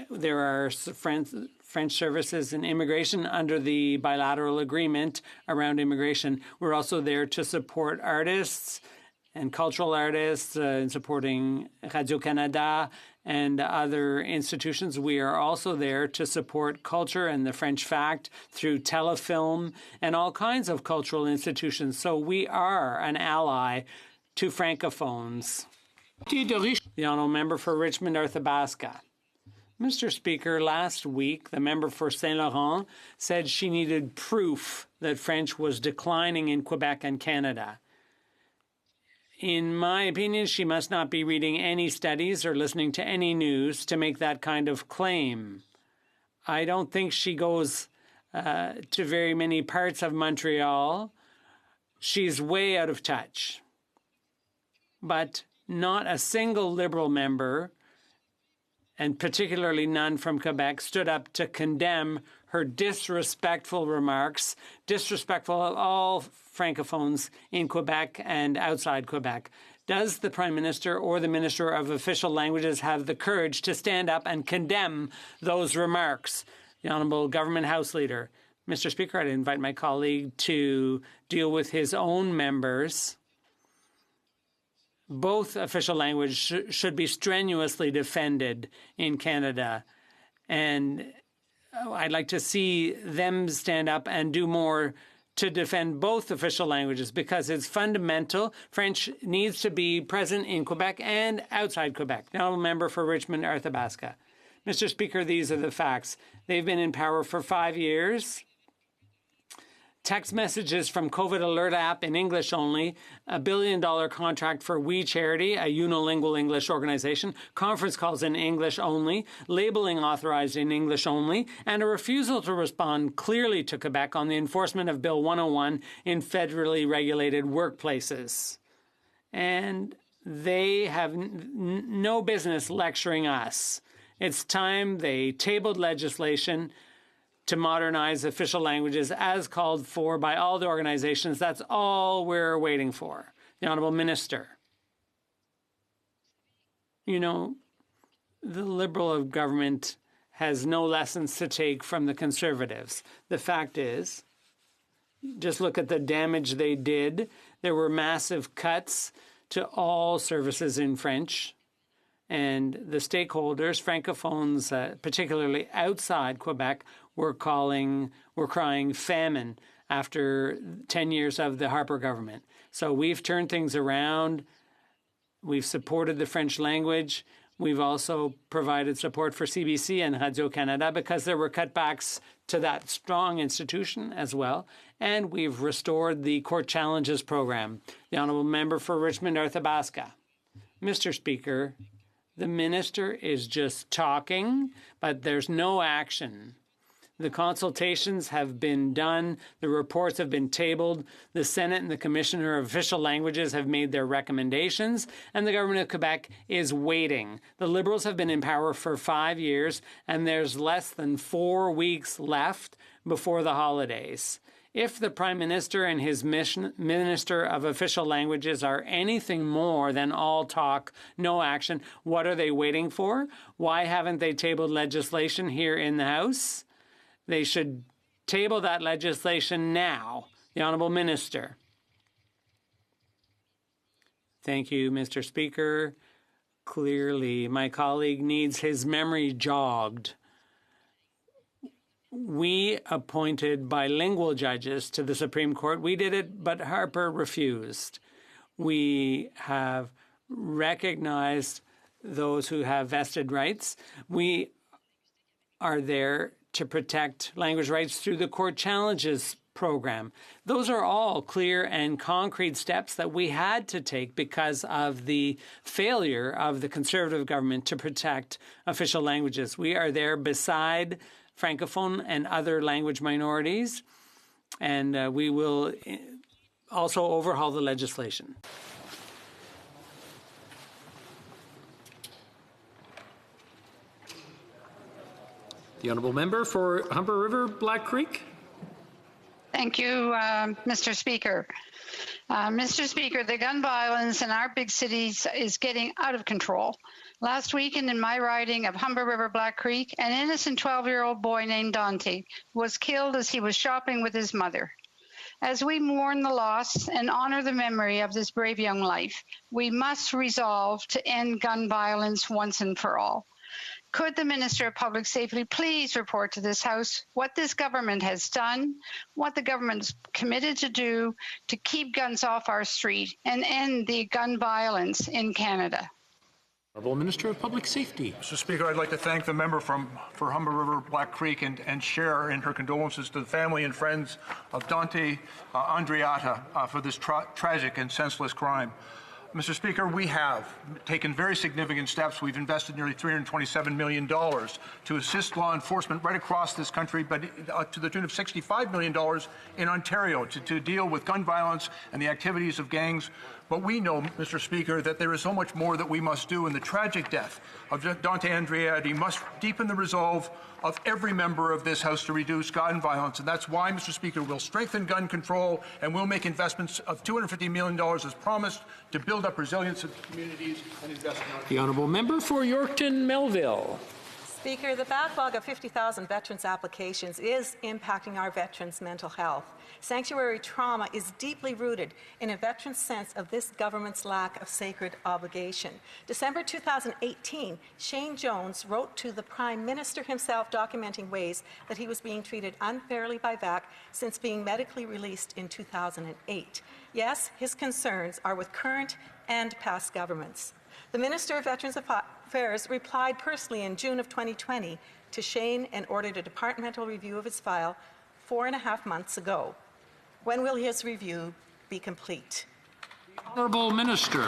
There are French services in immigration under the bilateral agreement around immigration. We're also there to support artists and cultural artists in supporting Radio-Canada and other institutions. We are also there to support culture and the French Fact through Telefilm and all kinds of cultural institutions. So we are an ally to Francophones. The honourable member for Richmond Arthabaska. Mr. Speaker, last week, the member for Saint Laurent said she needed proof that French was declining in Quebec and Canada. In my opinion, she must not be reading any studies or listening to any news to make that kind of claim. I don't think she goes to very many parts of Montreal. She's way out of touch. But not a single Liberal member, and particularly none from Quebec, stood up to condemn her disrespectful remarks, disrespectful of all Francophones in Quebec and outside Quebec. Does the Prime Minister or the Minister of Official Languages have the courage to stand up and condemn those remarks? The Honourable Government House Leader. Mr. Speaker, I'd invite my colleague to deal with his own members. Both official language should be strenuously defended in Canada. And I'd like to see them stand up and do more to defend both official languages because it's fundamental. French needs to be present in Quebec and outside Quebec. The honourable member for Richmond Arthabaska. Mr. Speaker, these are the facts. They've been in power for 5 years. Text messages from COVID Alert app in English only, $1 billion contract for We Charity, a unilingual English organization, conference calls in English only, labeling authorized in English only, and a refusal to respond clearly to Quebec on the enforcement of Bill 101 in federally regulated workplaces. And they have no business lecturing us. It's time they tabled legislation to modernize official languages as called for by all the organizations. That's all we're waiting for. The Honourable Minister. You know, the Liberal of government has no lessons to take from the Conservatives. The fact is, just look at the damage they did. There were massive cuts to all services in French. And the stakeholders, Francophones, particularly outside Quebec, were crying famine after 10 years of the Harper government. So we've turned things around. We've supported the French language. We've also provided support for CBC and Radio-Canada because there were cutbacks to that strong institution as well. And we've restored the Court Challenges program. The honourable member for Richmond Arthabaska. Mr. Speaker, the minister is just talking, but there's no action. The consultations have been done. The reports have been tabled. The Senate and the Commissioner of Official Languages have made their recommendations, and the government of Quebec is waiting. The Liberals have been in power for 5 years, and there's less than 4 weeks left before the holidays. If the Prime Minister and his Minister of Official Languages are anything more than all talk, no action, what are they waiting for? Why haven't they tabled legislation here in the House? They should table that legislation now. The Honourable Minister. Thank you, Mr. Speaker. Clearly, my colleague needs his memory jogged. We appointed bilingual judges to the Supreme Court. We did it, but Harper refused. We have recognized those who have vested rights. We are there to protect language rights through the Court Challenges program. Those are all clear and concrete steps that we had to take because of the failure of the Conservative government to protect official languages. We are there beside Francophone and other language minorities, and we will also overhaul the legislation. The honourable member for Humber River, Black Creek. Thank you, Mr. Speaker. Mr. Speaker, the gun violence in our big cities is getting out of control. Last weekend in my riding of Humber River, Black Creek, an innocent 12-year-old boy named Dante was killed as he was shopping with his mother. As we mourn the loss and honor the memory of this brave young life, we must resolve to end gun violence once and for all. Could the Minister of Public Safety please report to this House what this government has done, what the government is committed to do to keep guns off our street and end the gun violence in Canada? Honourable Minister of Public Safety. Mr. Speaker, I'd like to thank the member for Humber River Black Creek and share in her condolences to the family and friends of Dante Andreatta for this tragic and senseless crime. Mr. Speaker, we have taken very significant steps. We've invested nearly $327 million to assist law enforcement right across this country, but to the tune of $65 million in Ontario to deal with gun violence and the activities of gangs. But we know, Mr. Speaker, that there is so much more that we must do, and the tragic death of Dante Andreatta must deepen the resolve of every member of this House to reduce gun violence. And that's why, Mr. Speaker, we'll strengthen gun control and we'll make investments of $250 million as promised to build up resilience of communities and invest in our... The Honourable Member for Yorkton Melville. Speaker, the backlog of 50,000 veterans applications is impacting our veterans' mental health. Sanctuary trauma is deeply rooted in a veteran's sense of this government's lack of sacred obligation. December 2018, Shane Jones wrote to the Prime Minister himself documenting ways that he was being treated unfairly by VAC since being medically released in 2008. Yes, his concerns are with current and past governments. The Minister of Veterans Affairs replied personally in June of 2020 to Shane and ordered a departmental review of his file 4.5 months ago. When will his review be complete? Honourable Minister.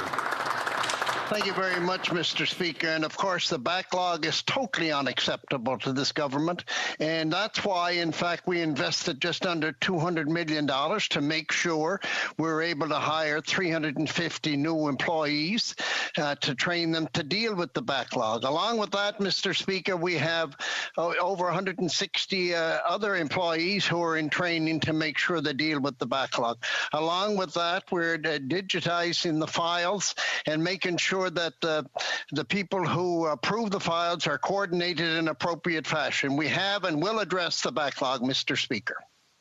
Thank you very much, Mr. Speaker. And of course, the backlog is totally unacceptable to this government. And that's why, in fact, we invested just under $200 million to make sure we're able to hire 350 new employees to train them to deal with the backlog. Along with that, Mr. Speaker, we have over 160 other employees who are in training to make sure they deal with the backlog. Along with that, we're digitizing the files and making sure that the people who approve the files are coordinated in appropriate fashion. We have and will address the backlog, Mr. Speaker.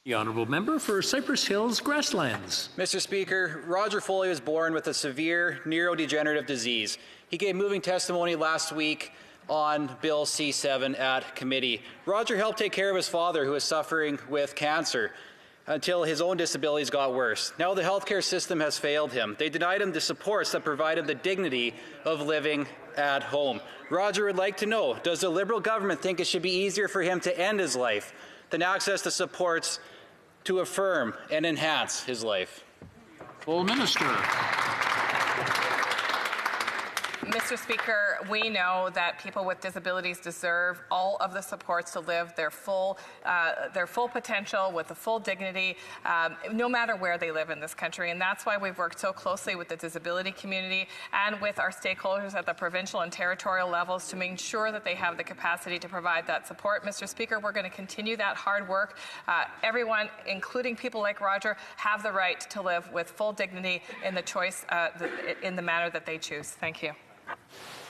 The Honourable Member for Cypress Hills Grasslands. Mr. Speaker, Roger Foley was born with a severe neurodegenerative disease. He gave moving testimony last week on Bill C-7 at committee. Roger helped take care of his father, who was suffering with cancer, until his own disabilities got worse. Now the healthcare system has failed him. They denied him the supports that provide him the dignity of living at home. Roger would like to know, does the Liberal government think it should be easier for him to end his life than access to supports to affirm and enhance his life? Full Minister. Mr. Speaker, we know that people with disabilities deserve all of the supports to live their full potential with the full dignity, no matter where they live in this country. And that's why we've worked so closely with the disability community and with our stakeholders at the provincial and territorial levels to make sure that they have the capacity to provide that support. Mr. Speaker, we're going to continue that hard work. Everyone, including people like Roger, have the right to live with full dignity in the choice, in the manner that they choose. Thank you.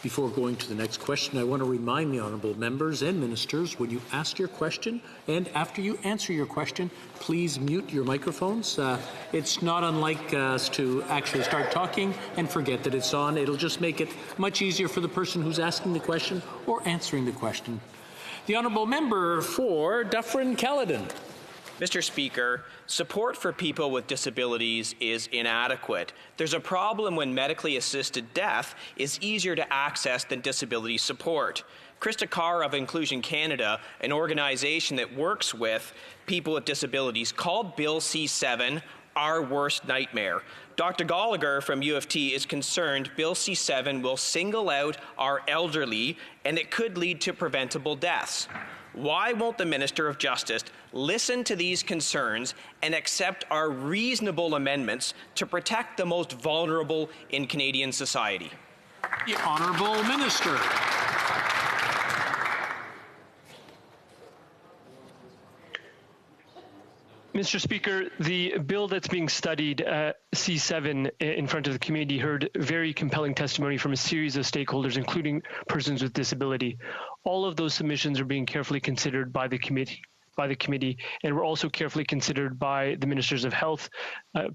Before going to the next question, I want to remind the honourable members and ministers, when you ask your question and after you answer your question, please mute your microphones. It's not unlike us to actually start talking and forget that it's on. It'll just make it much easier for the person who's asking the question or answering the question. The honourable member for Dufferin-Caledon. Mr. Speaker, support for people with disabilities is inadequate. There's a problem when medically assisted death is easier to access than disability support. Krista Carr of Inclusion Canada, an organization that works with people with disabilities, called Bill C-7 our worst nightmare. Dr. Gallagher from U of T is concerned Bill C-7 will single out our elderly and it could lead to preventable deaths. Why won't the Minister of Justice listen to these concerns and accept our reasonable amendments to protect the most vulnerable in Canadian society? The Honourable Minister. Mr. Speaker, the bill that's being studied, C-7, in front of the committee, heard very compelling testimony from a series of stakeholders, including persons with disability. All of those submissions are being carefully considered by the committee, and were also carefully considered by the Ministers of Health,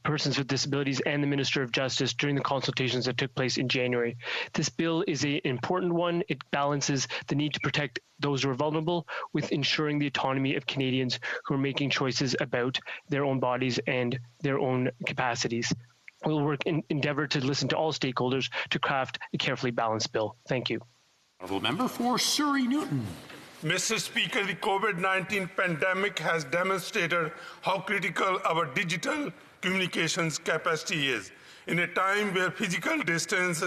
persons with disabilities, and the Minister of Justice during the consultations that took place in January. This bill is an important one. It balances the need to protect those who are vulnerable with ensuring the autonomy of Canadians who are making choices about their own bodies and their own capacities. We'll endeavor to listen to all stakeholders to craft a carefully balanced bill. Thank you. Honourable Member for Surrey Newton. Mr. Speaker, the COVID-19 pandemic has demonstrated how critical our digital communications capacity is. In a time where physical distance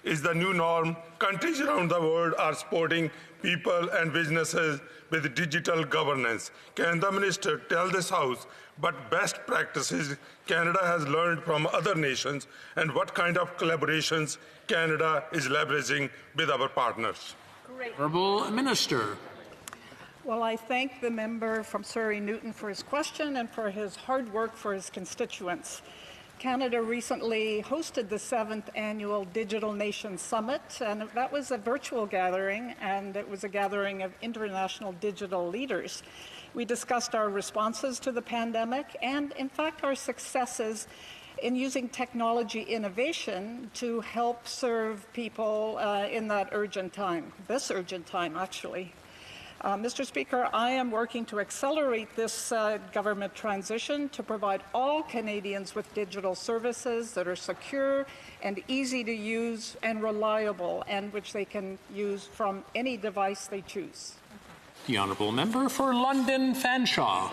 is the new norm, countries around the world are supporting people and businesses with digital governance. Can the Minister tell this House what best practices Canada has learned from other nations and what kind of collaborations Canada is leveraging with our partners? Honourable Minister. Well, I thank the member from Surrey Newton for his question and for his hard work for his constituents. Canada recently hosted the 7th Annual Digital Nations Summit, and that was a virtual gathering, and it was a gathering of international digital leaders. We discussed our responses to the pandemic and, in fact, our successes in using technology innovation to help serve people in that urgent time, this urgent time, actually. Mr. Speaker, I am working to accelerate this government transition to provide all Canadians with digital services that are secure and easy to use and reliable, and which they can use from any device they choose. The Honourable Member for London Fanshawe.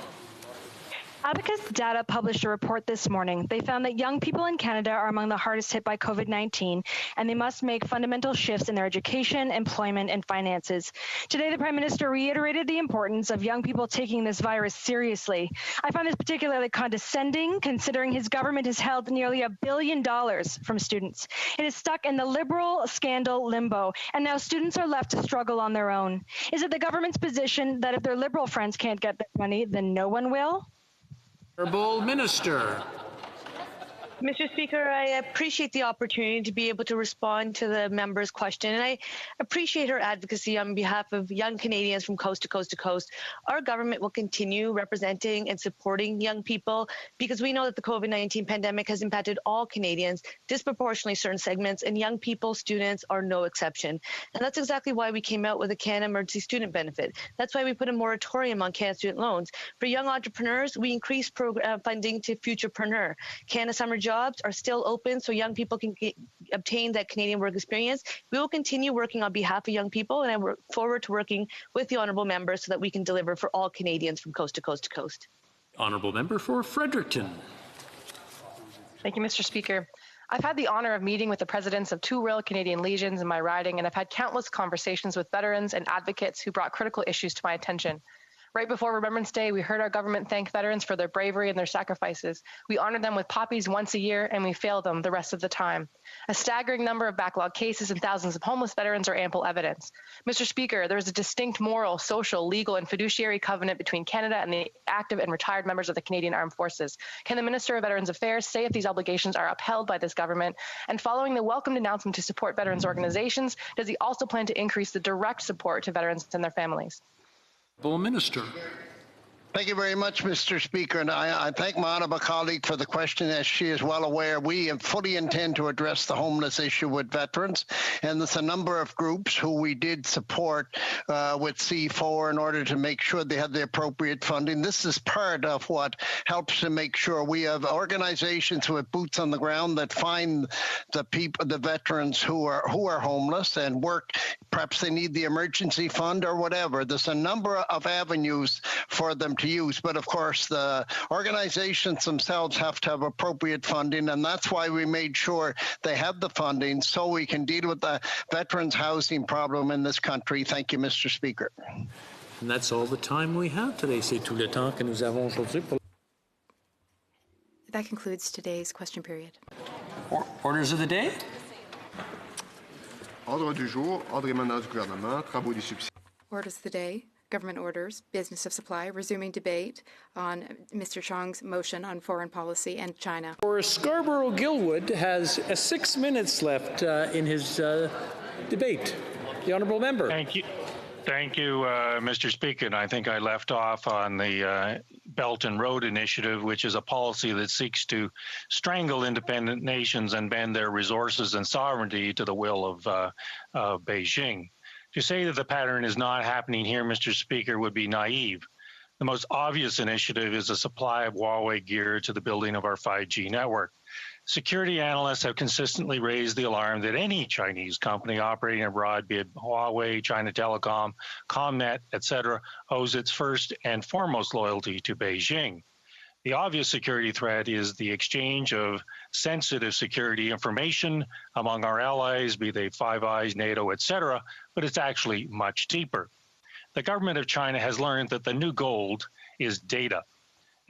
Abacus Data published a report this morning. They found that young people in Canada are among the hardest hit by COVID-19, and they must make fundamental shifts in their education, employment, and finances. Today, the Prime Minister reiterated the importance of young people taking this virus seriously. I find this particularly condescending, considering his government has held nearly $1 billion from students. It is stuck in the Liberal scandal limbo, and now students are left to struggle on their own. Is it the government's position that if their Liberal friends can't get their money, then no one will? Honourable Minister. Mr. Speaker, I appreciate the opportunity to be able to respond to the member's question, and I appreciate her advocacy on behalf of young Canadians from coast to coast to coast. Our government will continue representing and supporting young people because we know that the COVID-19 pandemic has impacted all Canadians, disproportionately certain segments, and young people, students are no exception. And that's exactly why we came out with a Canada Emergency Student Benefit. That's why we put a moratorium on Canada student loans. For young entrepreneurs, we increased funding to Futurepreneur. Canada Summer Jobs are still open so young people can obtain that Canadian work experience. We will continue working on behalf of young people, and I look forward to working with the honourable members so that we can deliver for all Canadians from coast to coast to coast. Honourable Member for Fredericton. Thank you, Mr. Speaker. I've had the honour of meeting with the presidents of 2 Royal Canadian Legions in my riding, and I've had countless conversations with veterans and advocates who brought critical issues to my attention. Right before Remembrance Day, we heard our government thank veterans for their bravery and their sacrifices. We honor them with poppies once a year, and we fail them the rest of the time. A staggering number of backlog cases and thousands of homeless veterans are ample evidence. Mr. Speaker, there is a distinct moral, social, legal, and fiduciary covenant between Canada and the active and retired members of the Canadian Armed Forces. Can the Minister of Veterans Affairs say if these obligations are upheld by this government? And following the welcomed announcement to support veterans organizations, does he also plan to increase the direct support to veterans and their families? Minister. Thank you very much, Mr. Speaker, and I thank my honourable colleague for the question. As she is well aware, we fully intend to address the homeless issue with veterans, and there's a number of groups who we did support with C4 in order to make sure they had the appropriate funding. This is part of what helps to make sure we have organizations with boots on the ground that find the people, the veterans who are homeless and work. Perhaps they need the emergency fund or whatever. There's a number of avenues for them to use, but of course the organizations themselves have to have appropriate funding, and that's why we made sure they have the funding so we can deal with the veterans housing problem in this country. Thank you, Mr. Speaker. And that's all the time we have today. C'est tout le temps que nous avons aujourd'hui. That concludes today's question period. Orders of the day. Ordre du jour, ordre émanant du gouvernement, travaux du subsidiaire. Orders of the day. Government orders, business of supply, resuming debate on Mr. Chong's motion on foreign policy and China. For Scarborough-Gilwood has 6 minutes left in his debate. The honourable member. Thank you. Thank you, Mr. Speaker. And I think I left off on the Belt and Road Initiative, which is a policy that seeks to strangle independent nations and bend their resources and sovereignty to the will of Beijing. To say that the pattern is not happening here, Mr. Speaker, would be naive. The most obvious initiative is the supply of Huawei gear to the building of our 5G network. Security analysts have consistently raised the alarm that any Chinese company operating abroad, be it Huawei, China Telecom, ComNet, etc., owes its first and foremost loyalty to Beijing. The obvious security threat is the exchange of sensitive security information among our allies, be they Five Eyes, NATO, etc., but it's actually much deeper. The government of China has learned that the new gold is data.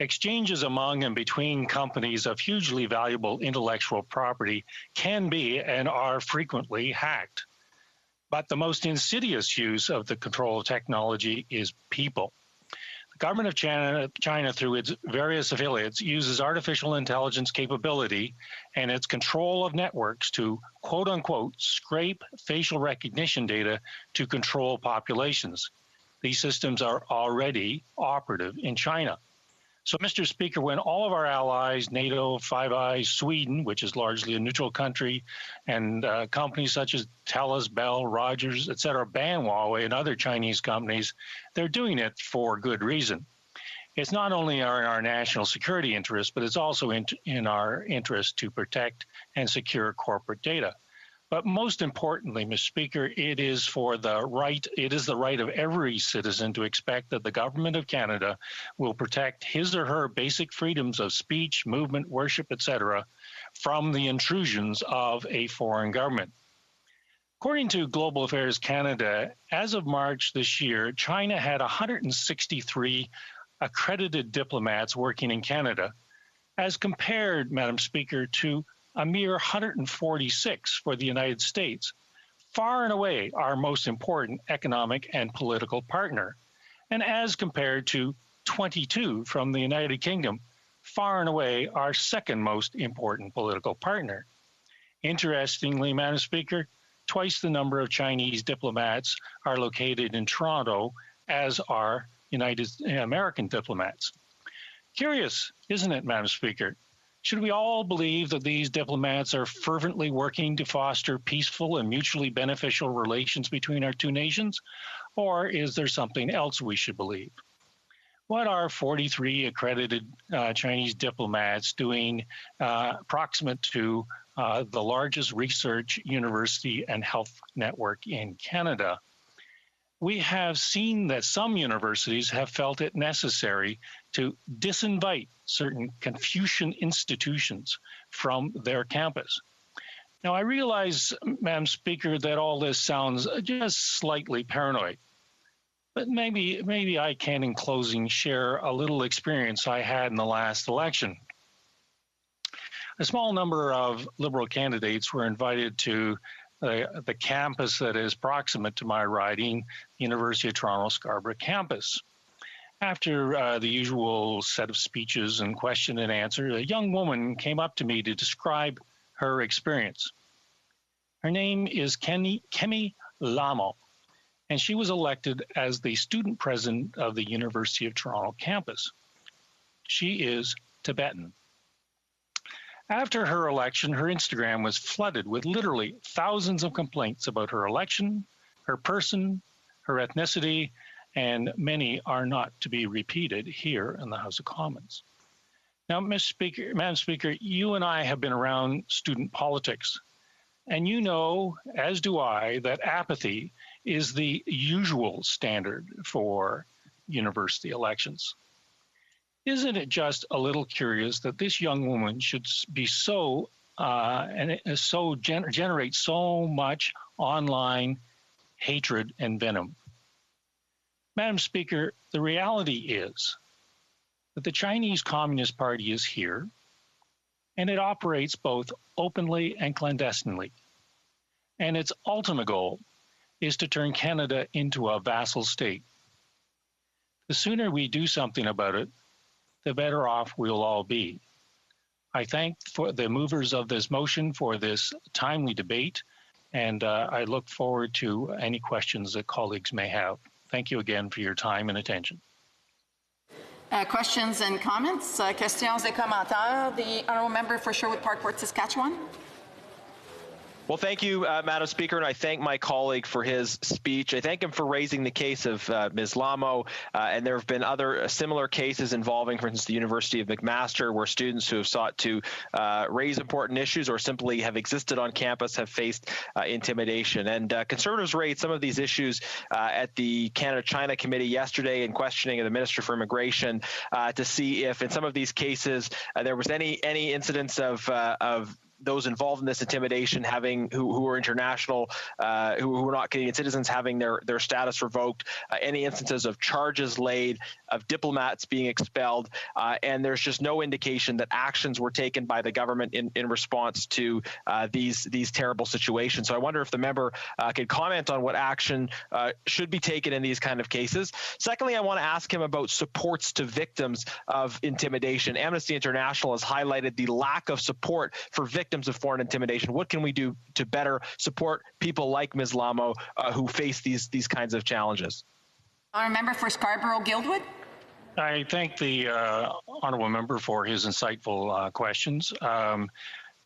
Exchanges among and between companies of hugely valuable intellectual property can be and are frequently hacked. But the most insidious use of the control of technology is people. The government of China, through its various affiliates, uses artificial intelligence capability and its control of networks to, quote unquote, scrape facial recognition data to control populations. These systems are already operative in China. So, Mr. Speaker, when all of our allies, NATO, Five Eyes, Sweden, which is largely a neutral country, and companies such as Telus, Bell, Rogers, et cetera, ban Huawei and other Chinese companies, they're doing it for good reason. It's not only in our national security interest, but it's also in our interest to protect and secure corporate data. But most importantly, Mr. Speaker, it is the right of every citizen to expect that the government of Canada will protect his or her basic freedoms of speech, movement, worship, etc., from the intrusions of a foreign government. According to Global Affairs Canada, as of March this year, China had 163 accredited diplomats working in Canada, as compared, Madam Speaker, to a mere 146 for the United States, far and away our most important economic and political partner, and as compared to 22 from the United Kingdom, far and away our second most important political partner. Interestingly, Madam Speaker, twice the number of Chinese diplomats are located in Toronto as are American diplomats. Curious, isn't it, Madam Speaker? Should we all believe that these diplomats are fervently working to foster peaceful and mutually beneficial relations between our two nations? Or is there something else we should believe? What are 43 accredited Chinese diplomats doing proximate to the largest research, university, and health network in Canada? We have seen that some universities have felt it necessary to disinvite certain Confucian institutions from their campus. Now, I realize, Madam Speaker, that all this sounds just slightly paranoid, but maybe I can, in closing, share a little experience I had in the last election. A small number of Liberal candidates were invited to the campus that is proximate to my riding, University of Toronto Scarborough campus. After the usual set of speeches and question and answer, a young woman came up to me to describe her experience. Her name is Kemi Lamo, and she was elected as the student president of the University of Toronto campus. She is Tibetan. After her election, her Instagram was flooded with literally thousands of complaints about her election, her person, her ethnicity, and many are not to be repeated here in the House of Commons. Now, Madam Speaker, you and I have been around student politics, and you know, as do I, that apathy is the usual standard for university elections. Isn't it just a little curious that this young woman should be generate so much online hatred and venom? Madam Speaker, the reality is that the Chinese Communist Party is here, and it operates both openly and clandestinely. And its ultimate goal is to turn Canada into a vassal state. The sooner we do something about it, the better off we'll all be. I thank the movers of this motion for this timely debate, and I look forward to any questions that colleagues may have. Thank you again for your time and attention. Questions and comments? Questions et commentaires. The honourable member for Sherwood Park, Fort Saskatchewan. Well, thank you, Madam Speaker, and I thank my colleague for his speech. I thank him for raising the case of Ms. Lamo, and there have been other similar cases involving, for instance, the University of McMaster, where students who have sought to raise important issues or simply have existed on campus have faced intimidation. And Conservatives raised some of these issues at the Canada-China Committee yesterday in questioning of the Minister for Immigration to see if in some of these cases there was any incidents of those involved in this intimidation who are international, who are not Canadian citizens, having their status revoked, any instances of charges laid, of diplomats being expelled, and there's just no indication that actions were taken by the government in response to these terrible situations. So I wonder if the member could comment on what action should be taken in these kind of cases. Secondly, I want to ask him about supports to victims of intimidation. Amnesty International has highlighted the lack of support for victims of foreign intimidation. What can we do to better support people like Ms. Lamo who face these kinds of challenges? Member for Scarborough-Guildwood. I thank the honourable member for his insightful questions.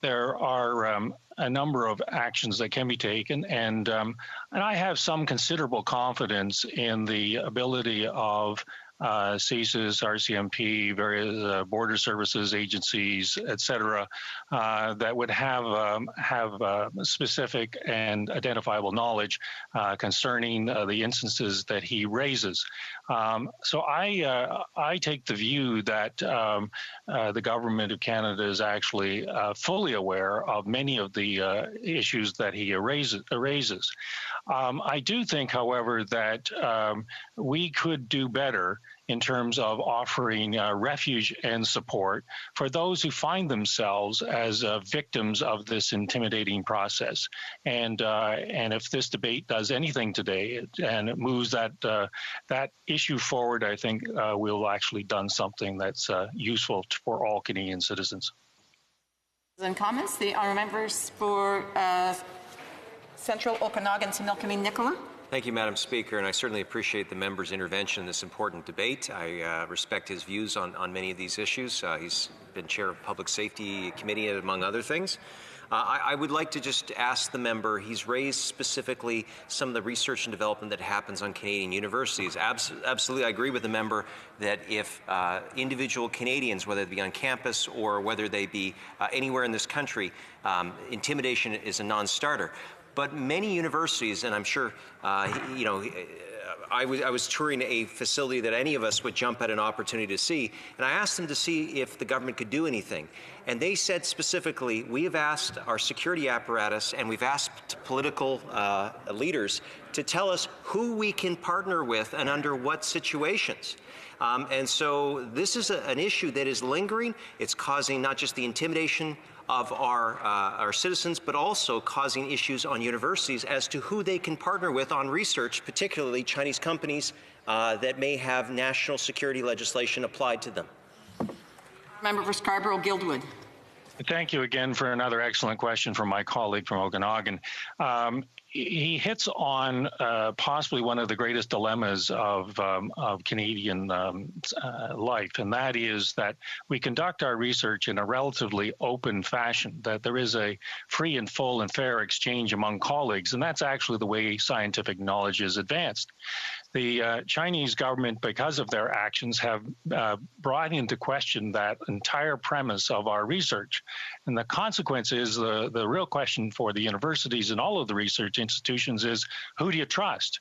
There are a number of actions that can be taken, and I have some considerable confidence in the ability of CSIS, RCMP, various border services agencies, et cetera, that would have specific and identifiable knowledge concerning the instances that he raises. So I take the view that the government of Canada is actually fully aware of many of the issues that he raises. I do think, however, that we could do better in terms of offering refuge and support for those who find themselves as victims of this intimidating process. And if this debate does anything today and it moves that issue forward, I think we'll actually done something that's useful for all Canadian citizens. And comments, the honourable members for Central Okanagan, Similkameen, Nicola. Thank you, Madam Speaker, and I certainly appreciate the member's intervention in this important debate. I respect his views on many of these issues. He's been chair of Public Safety Committee, among other things. I would like to just ask the member, he's raised specifically some of the research and development that happens on Canadian universities. Absolutely, I agree with the member that if individual Canadians, whether they be on campus or whether they be anywhere in this country, intimidation is a non-starter. But many universities, and I'm sure, I was touring a facility that any of us would jump at an opportunity to see, and I asked them to see if the government could do anything. And they said specifically, we have asked our security apparatus and we've asked political leaders to tell us who we can partner with and under what situations. And so this is an issue that is lingering. It's causing not just the intimidation of our citizens, but also causing issues on universities as to who they can partner with on research, particularly Chinese companies that may have national security legislation applied to them. Member for Scarborough-Guildwood. Thank you again for another excellent question from my colleague from Okanagan. He hits on possibly one of the greatest dilemmas of Canadian life, and that is that we conduct our research in a relatively open fashion, that there is a free and full and fair exchange among colleagues, and that's actually the way scientific knowledge is advanced. The Chinese government, because of their actions, have brought into question that entire premise of our research. And the consequence is the real question for the universities and all of the research institutions is, who do you trust?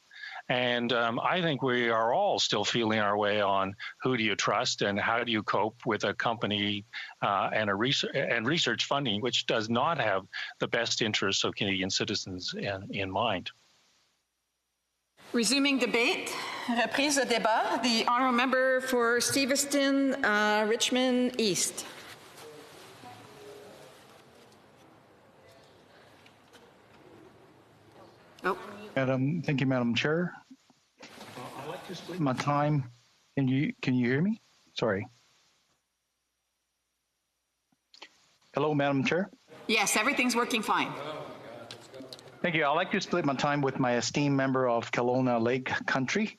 And I think we are all still feeling our way on who do you trust and how do you cope with a company and research funding which does not have the best interests of Canadian citizens in mind. Resuming debate, reprise de débat, the honourable member for Steveston, Richmond East. Thank you, Madam Chair. I'd like to split my time. Can you hear me? Sorry. Hello, Madam Chair. Yes, everything's working fine. Thank you. I'd like to split my time with my esteemed member of Kelowna Lake Country.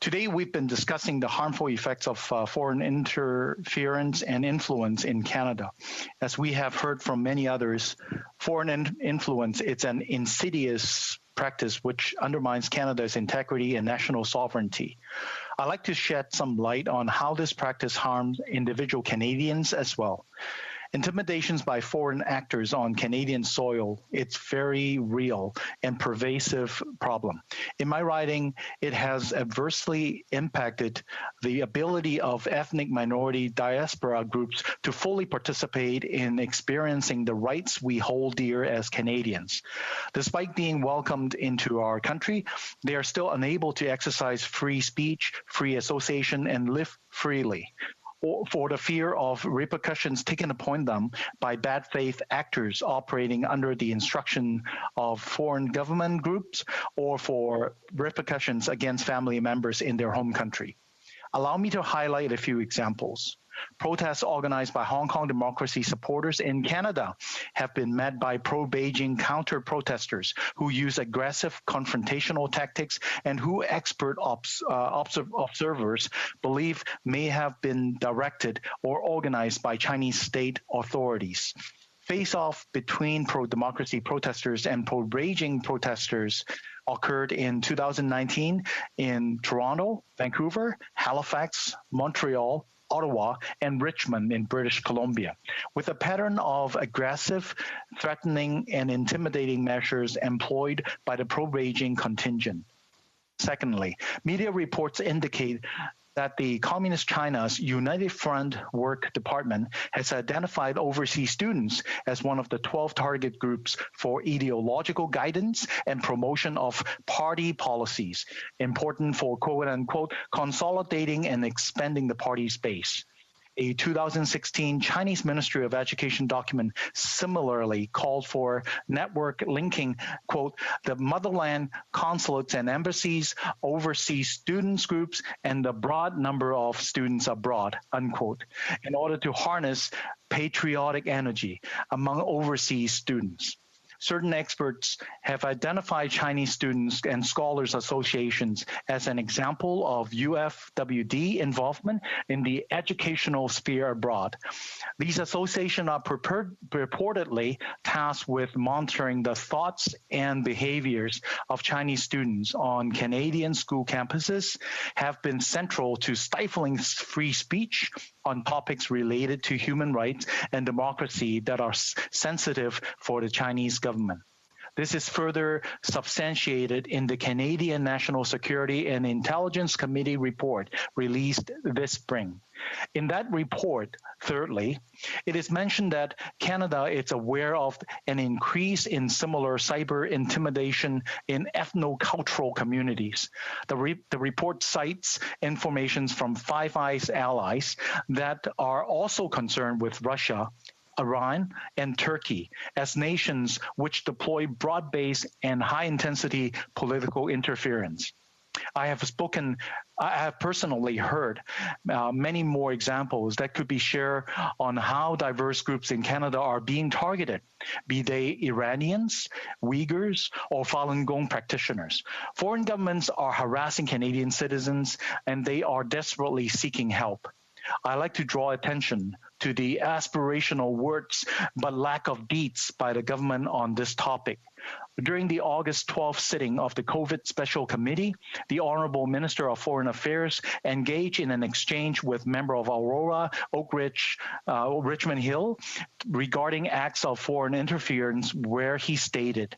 Today, we've been discussing the harmful effects of foreign interference and influence in Canada. As we have heard from many others, foreign influence, it's an insidious practice which undermines Canada's integrity and national sovereignty. I'd like to shed some light on how this practice harms individual Canadians as well. Intimidations by foreign actors on Canadian soil, it's very real and pervasive problem. In my writing, it has adversely impacted the ability of ethnic minority diaspora groups to fully participate in experiencing the rights we hold dear as Canadians. Despite being welcomed into our country, they are still unable to exercise free speech, free association, and live freely, for the fear of repercussions taken upon them by bad faith actors operating under the instruction of foreign government groups, or for repercussions against family members in their home country. Allow me to highlight a few examples. Protests organized by Hong Kong democracy supporters in Canada have been met by pro-Beijing counter-protesters who use aggressive confrontational tactics and who expert observers believe may have been directed or organized by Chinese state authorities. Face-off between pro-democracy protesters and pro-Beijing protesters occurred in 2019 in Toronto, Vancouver, Halifax, Montreal, Ottawa, and Richmond in British Columbia, with a pattern of aggressive, threatening, and intimidating measures employed by the pro-Beijing contingent. Secondly, media reports indicate that the Communist China's United Front Work Department has identified overseas students as one of the 12 target groups for ideological guidance and promotion of party policies, important for quote-unquote consolidating and expanding the party's base. A 2016 Chinese Ministry of Education document similarly called for network linking, quote, the motherland, consulates and embassies, overseas students groups, and the broad number of students abroad, unquote, in order to harness patriotic energy among overseas students. Certain experts have identified Chinese students and scholars associations as an example of UFWD involvement in the educational sphere abroad. These associations are purportedly tasked with monitoring the thoughts and behaviors of Chinese students on Canadian school campuses, have been central to stifling free speech on topics related to human rights and democracy that are sensitive for the Chinese government. This is further substantiated in the Canadian National Security and Intelligence Committee report released this spring. In that report, thirdly, it is mentioned that Canada is aware of an increase in similar cyber intimidation in ethno-cultural communities. The report cites information from Five Eyes allies that are also concerned with Russia, Iran, and Turkey as nations which deploy broad-based and high-intensity political interference. I have personally heard many more examples that could be shared on how diverse groups in Canada are being targeted, be they Iranians, Uyghurs, or Falun Gong practitioners. Foreign governments are harassing Canadian citizens, and they are desperately seeking help. I like to draw attention to the aspirational words but lack of deeds by the government on this topic. During the August 12th sitting of the COVID Special Committee, the Honourable Minister of Foreign Affairs engaged in an exchange with member of Aurora, Oak Ridge, Richmond Hill regarding acts of foreign interference, where he stated,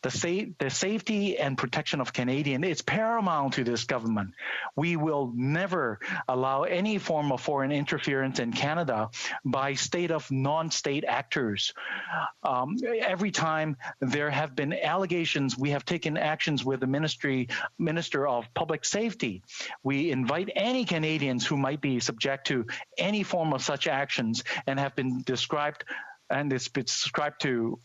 the safety and protection of Canadians is paramount to this government. We will never allow any form of foreign interference in Canada by state of non-state actors. Every time there have been allegations, we have taken actions with the Minister of Public Safety. We invite any Canadians who might be subject to any form of such actions and have been described to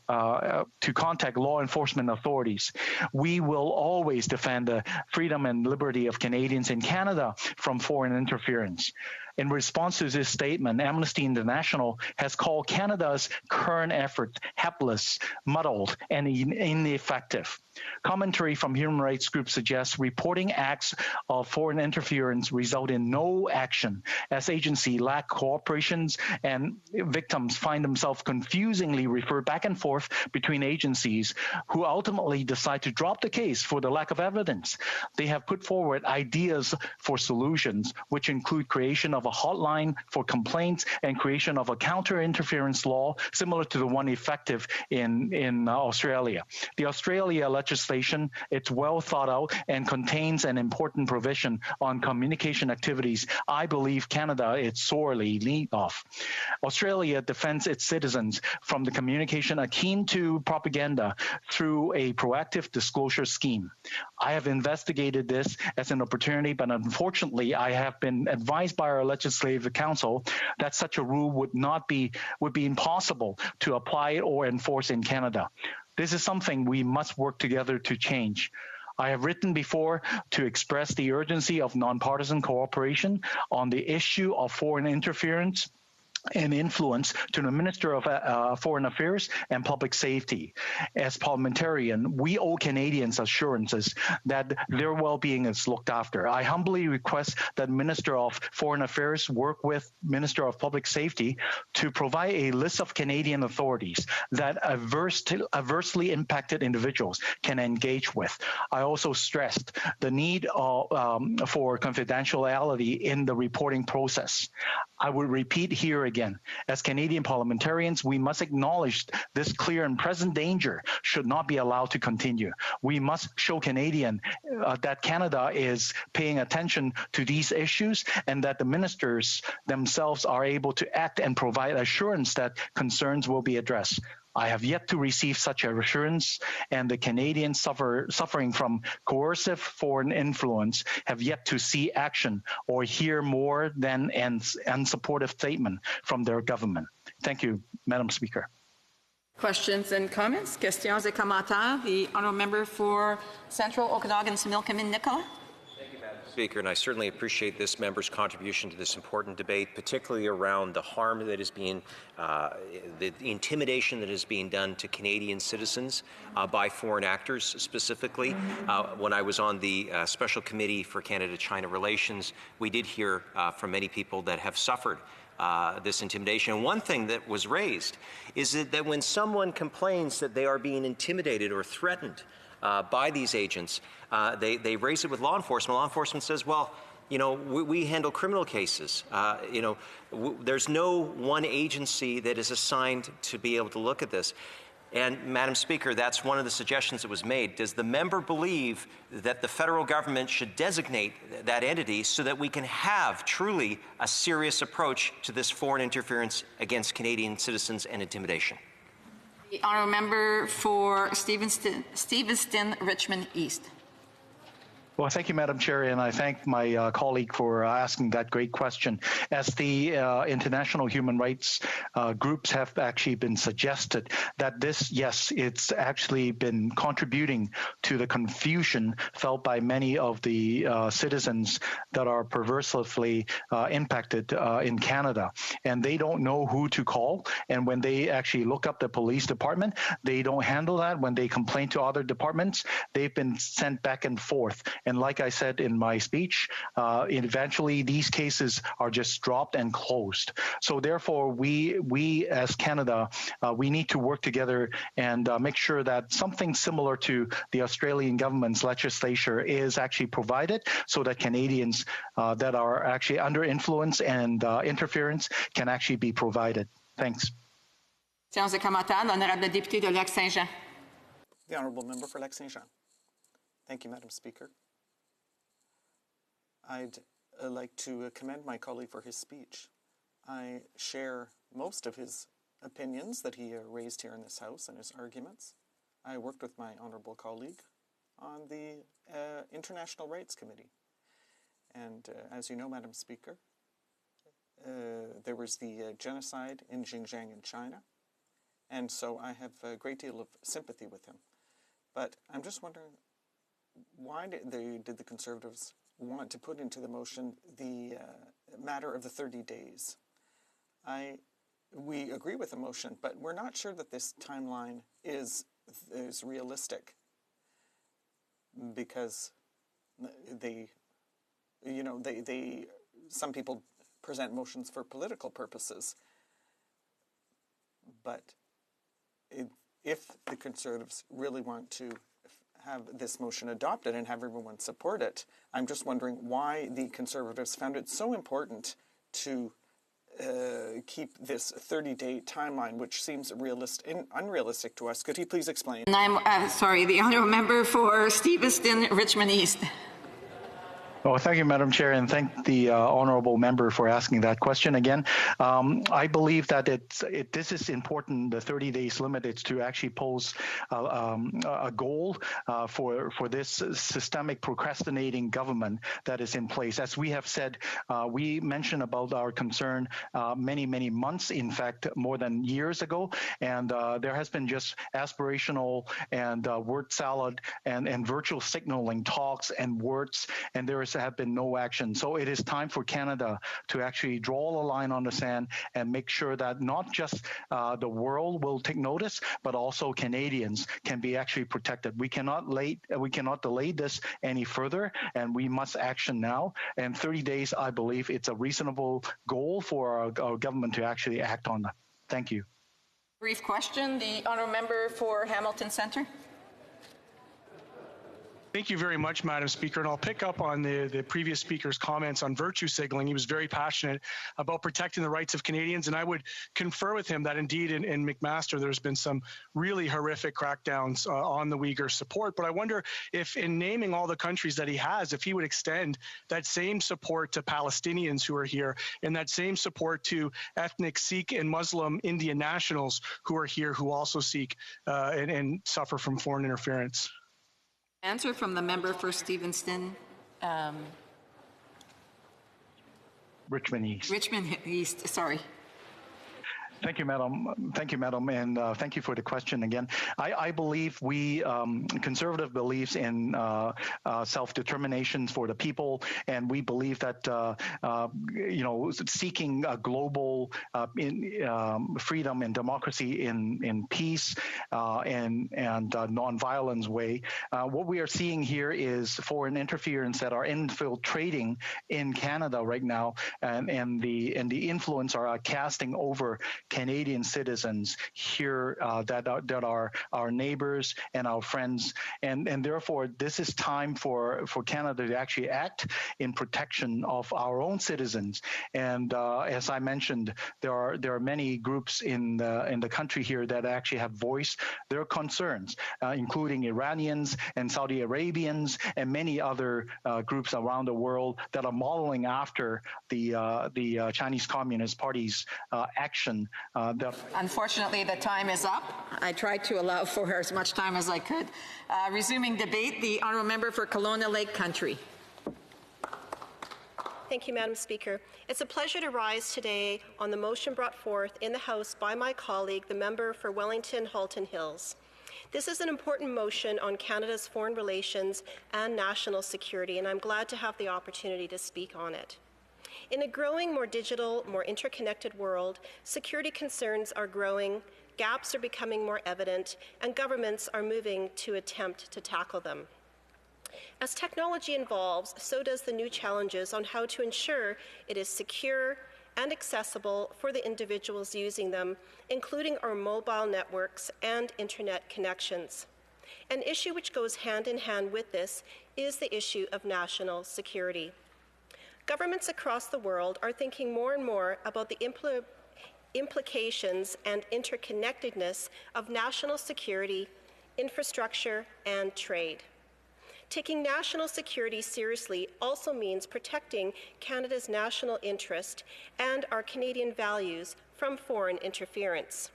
contact law enforcement authorities. We will always defend the freedom and liberty of Canadians in Canada from foreign interference. In response to this statement, Amnesty International has called Canada's current efforts helpless, muddled, and ineffective. Commentary from human rights groups suggests reporting acts of foreign interference result in no action, as agencies lack cooperations and victims find themselves confusingly referred back and forth between agencies who ultimately decide to drop the case for the lack of evidence. They have put forward ideas for solutions, which include creation of a hotline for complaints and creation of a counter-interference law similar to the one effective in Australia. The Australia legislation, it's well thought out and contains an important provision on communication activities I believe Canada is sorely in need of. Australia defends its citizens from the communication akin to propaganda through a proactive disclosure scheme. I have investigated this as an opportunity, but unfortunately I have been advised by our Legislative Council that such a rule would be impossible to apply or enforce in Canada. This is something we must work together to change. I have written before to express the urgency of nonpartisan cooperation on the issue of foreign interference and influence to the Minister of Foreign Affairs and Public Safety. As parliamentarian, we owe Canadians assurances that their well-being is looked after. I humbly request that Minister of Foreign Affairs work with Minister of Public Safety to provide a list of Canadian authorities that adversely impacted individuals can engage with. I also stressed the need for confidentiality in the reporting process. I would repeat here again, as Canadian parliamentarians, we must acknowledge this clear and present danger should not be allowed to continue. We must show Canadians that Canada is paying attention to these issues and that the ministers themselves are able to act and provide assurance that concerns will be addressed. I have yet to receive such assurance, and the Canadians suffering from coercive foreign influence have yet to see action or hear more than an unsupportive statement from their government. Thank you, Madam Speaker. Questions and comments? Questions et commentaires. The honourable member for Central Okanagan-Similkameen, Nicola. Speaker, and I certainly appreciate this member's contribution to this important debate, particularly around the harm that is being, the intimidation that is being done to Canadian citizens by foreign actors specifically. When I was on the Special Committee for Canada-China Relations, we did hear from many people that have suffered this intimidation. And one thing that was raised is that when someone complains that they are being intimidated or threatened by these agents, they raise it with law enforcement. Law enforcement says, well, you know, we handle criminal cases. You know, there's no one agency that is assigned to be able to look at this. And, Madam Speaker, that's one of the suggestions that was made. Does the member believe that the federal government should designate that entity so that we can have truly a serious approach to this foreign interference against Canadian citizens and intimidation? The honourable member for Stevenston, Richmond East. Well, thank you, Madam Chair, and I thank my colleague for asking that great question. As the international human rights groups have actually been suggested that this, yes, it's actually been contributing to the confusion felt by many of the citizens that are perversely impacted in Canada. And they don't know who to call. And when they actually look up the police department, they don't handle that. When they complain to other departments, they've been sent back and forth. And like I said in my speech, eventually these cases are just dropped and closed. So therefore, we as Canada, we need to work together and make sure that something similar to the Australian government's legislature is actually provided so that Canadians that are actually under influence and interference can actually be provided. Thanks. Séance de commentaires, l'honorable député de Lac-Saint-Jean. The honourable member for Lac-Saint-Jean. Thank you, Madam Speaker. I'd like to commend my colleague for his speech. I share most of his opinions that he raised here in this House and his arguments. I worked with my honourable colleague on the International Rights Committee. And as you know, Madam Speaker, there was the genocide in Xinjiang in China. And so I have a great deal of sympathy with him. But I'm just wondering, why did the Conservatives want to put into the motion the matter of the 30 days. We agree with the motion, but we're not sure that this timeline is realistic, because some people present motions for political purposes. But if the Conservatives really want to have this motion adopted and have everyone support it, I'm just wondering why the Conservatives found it so important to keep this 30-day timeline, which seems unrealistic to us. Could he please explain? And I'm sorry, the honourable member for Stevenston, Richmond East. Oh, thank you, Madam Chair, and thank the honourable member for asking that question again. I believe that this is important. The 30 days limit is to actually pose a goal for this systemic procrastinating government that is in place. As we have said, we mentioned about our concern many months, in fact, more than years ago, and there has been just aspirational and word salad and virtual signaling talks and words, and there have been no action. So it is time for Canada to actually draw a line on the sand and make sure that not just the world will take notice, but also Canadians can be actually protected. We cannot delay this any further, and we must action now. And 30 days, I believe, it's a reasonable goal for our government to actually act on that. Thank you. Brief question, the honourable member for Hamilton Centre. Thank you very much, Madam Speaker. And I'll pick up on the previous speaker's comments on virtue signaling. He was very passionate about protecting the rights of Canadians. And I would confer with him that indeed in McMaster, there's been some really horrific crackdowns on the Uyghur support. But I wonder if in naming all the countries that he has, if he would extend that same support to Palestinians who are here and that same support to ethnic Sikh and Muslim Indian nationals who are here who also seek and suffer from foreign interference. Answer from the member for Stevenston. Richmond East. Richmond East, sorry. Thank you, Madam, and thank you for the question again. I believe Conservative believes in self-determination for the people, and we believe that seeking a global freedom and democracy in peace and non-violence way. What we are seeing here is foreign interference that are infiltrating in Canada right now, and the influence are casting over Canadian citizens here that are our neighbors and our friends, and therefore this is time for Canada to actually act in protection of our own citizens. And as I mentioned, there are many groups in the country here that actually have voiced their concerns, including Iranians and Saudi Arabians and many other groups around the world that are modeling after the Chinese Communist Party's action. Unfortunately, the time is up. I tried to allow for as much time as I could. Resuming debate, the honourable member for Kelowna Lake Country. Thank you, Madam Speaker. It's a pleasure to rise today on the motion brought forth in the House by my colleague, the member for Wellington Halton Hills. This is an important motion on Canada's foreign relations and national security, and I'm glad to have the opportunity to speak on it. In a growing, more digital, more interconnected world, security concerns are growing, gaps are becoming more evident, and governments are moving to attempt to tackle them. As technology evolves, so does the new challenges on how to ensure it is secure and accessible for the individuals using them, including our mobile networks and internet connections. An issue which goes hand in hand with this is the issue of national security. Governments across the world are thinking more and more about the implications and interconnectedness of national security, infrastructure, and trade. Taking national security seriously also means protecting Canada's national interest and our Canadian values from foreign interference.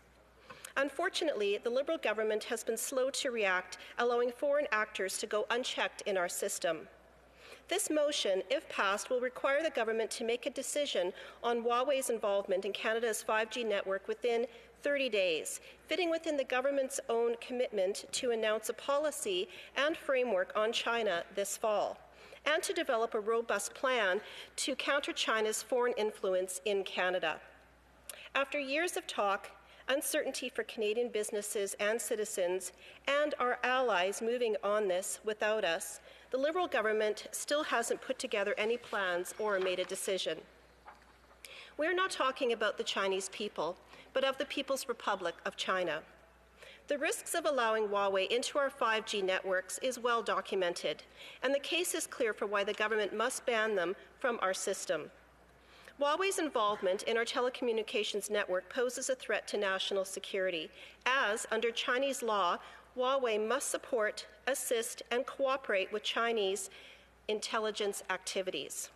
Unfortunately, the Liberal government has been slow to react, allowing foreign actors to go unchecked in our system. This motion, if passed, will require the government to make a decision on Huawei's involvement in Canada's 5G network within 30 days, fitting within the government's own commitment to announce a policy and framework on China this fall, and to develop a robust plan to counter China's foreign influence in Canada. After years of talk, uncertainty for Canadian businesses and citizens, and our allies moving on this without us, the Liberal government still hasn't put together any plans or made a decision. We are not talking about the Chinese people, but of the People's Republic of China. The risks of allowing Huawei into our 5G networks is well documented, and the case is clear for why the government must ban them from our system. Huawei's involvement in our telecommunications network poses a threat to national security, as, under Chinese law, Huawei must support, assist, and cooperate with Chinese intelligence activities.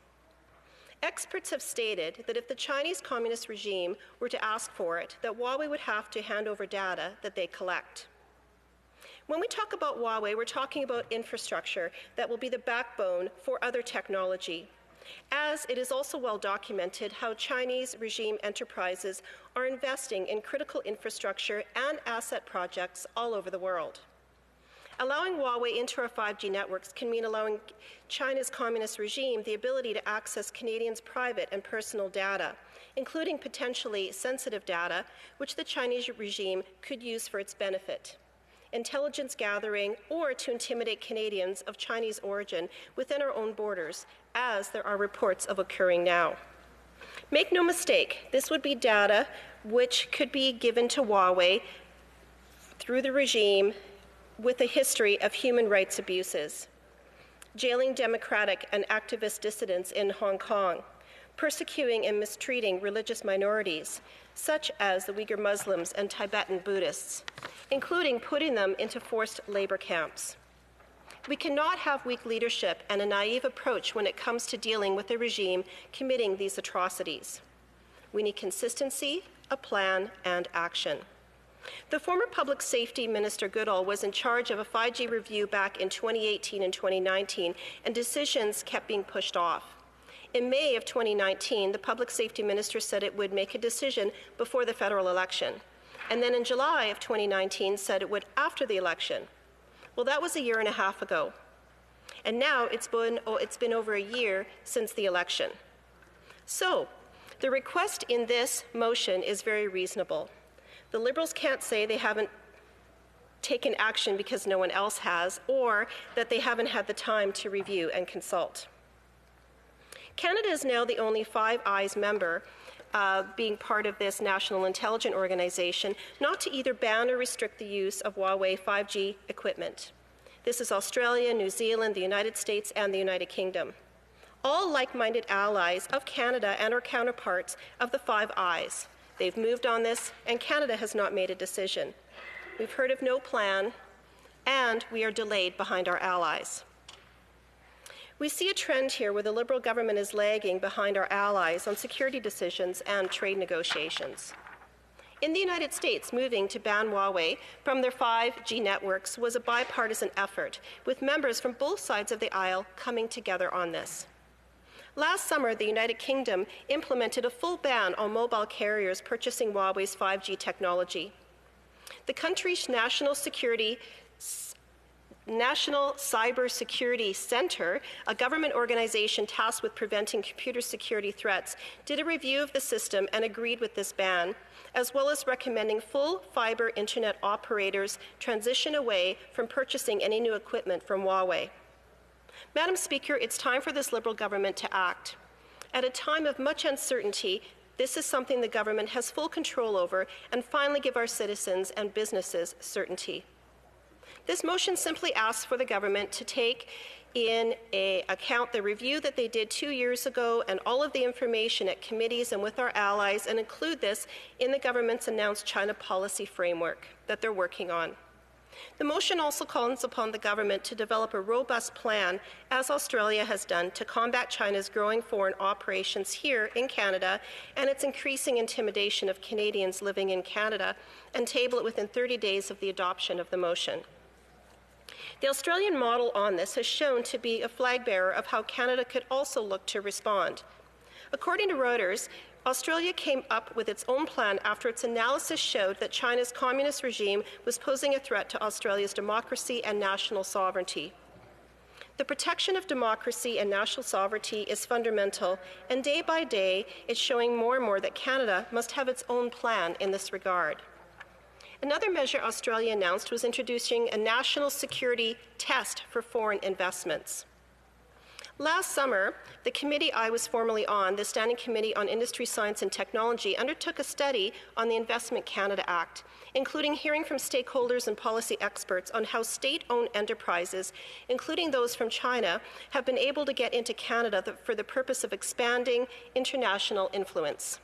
Experts have stated that if the Chinese Communist regime were to ask for it, that Huawei would have to hand over data that they collect. When we talk about Huawei, we're talking about infrastructure that will be the backbone for other technology, as it is also well documented how Chinese regime enterprises are investing in critical infrastructure and asset projects all over the world. Allowing Huawei into our 5G networks can mean allowing China's communist regime the ability to access Canadians' private and personal data, including potentially sensitive data, which the Chinese regime could use for its benefit, intelligence gathering, or to intimidate Canadians of Chinese origin within our own borders, as there are reports of occurring now. Make no mistake, this would be data which could be given to Huawei through the regime with a history of human rights abuses, jailing democratic and activist dissidents in Hong Kong, persecuting and mistreating religious minorities, such as the Uyghur Muslims and Tibetan Buddhists, including putting them into forced labor camps. We cannot have weak leadership and a naive approach when it comes to dealing with a regime committing these atrocities. We need consistency, a plan, and action. The former Public Safety Minister Goodall was in charge of a 5G review back in 2018 and 2019, and decisions kept being pushed off. In May of 2019, the Public Safety Minister said it would make a decision before the federal election, and then in July of 2019 said it would after the election. Well, that was a year and a half ago, and now it's been over a year since the election. So, the request in this motion is very reasonable. The Liberals can't say they haven't taken action because no one else has, or that they haven't had the time to review and consult. Canada is now the only Five Eyes member being part of this national intelligence organization not to either ban or restrict the use of Huawei 5G equipment. This is Australia, New Zealand, the United States, and the United Kingdom. All like-minded allies of Canada and our counterparts of the Five Eyes. They've moved on this, and Canada has not made a decision. We've heard of no plan, and we are delayed behind our allies. We see a trend here where the Liberal government is lagging behind our allies on security decisions and trade negotiations. In the United States, moving to ban Huawei from their 5G networks was a bipartisan effort, with members from both sides of the aisle coming together on this. Last summer, the United Kingdom implemented a full ban on mobile carriers purchasing Huawei's 5G technology. The country's National Cybersecurity Center, a government organization tasked with preventing computer security threats, did a review of the system and agreed with this ban, as well as recommending full fiber internet operators transition away from purchasing any new equipment from Huawei. Madam Speaker, it's time for this Liberal government to act. At a time of much uncertainty, this is something the government has full control over, and finally give our citizens and businesses certainty. This motion simply asks for the government to take in account the review that they did 2 years ago and all of the information at committees and with our allies, and include this in the government's announced China policy framework that they're working on. The motion also calls upon the government to develop a robust plan, as Australia has done, to combat China's growing foreign operations here in Canada and its increasing intimidation of Canadians living in Canada, and table it within 30 days of the adoption of the motion. The Australian model on this has shown to be a flag bearer of how Canada could also look to respond. According to Reuters, Australia came up with its own plan after its analysis showed that China's communist regime was posing a threat to Australia's democracy and national sovereignty. The protection of democracy and national sovereignty is fundamental, and day by day, it's showing more and more that Canada must have its own plan in this regard. Another measure Australia announced was introducing a national security test for foreign investments. Last summer, the committee I was formerly on, the Standing Committee on Industry, Science and Technology, undertook a study on the Investment Canada Act, including hearing from stakeholders and policy experts on how state-owned enterprises, including those from China, have been able to get into Canada for the purpose of expanding international influence.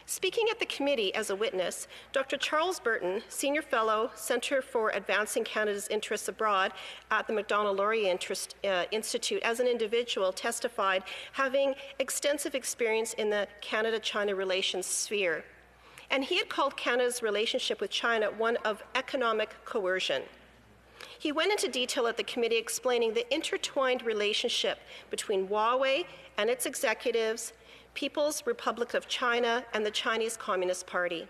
Speaking at the committee as a witness, Dr. Charles Burton, Senior Fellow, Centre for Advancing Canada's Interests Abroad at the Macdonald-Laurier Institute, as an individual, testified having extensive experience in the Canada-China relations sphere. And he had called Canada's relationship with China one of economic coercion. He went into detail at the committee explaining the intertwined relationship between Huawei and its executives, People's Republic of China, and the Chinese Communist Party.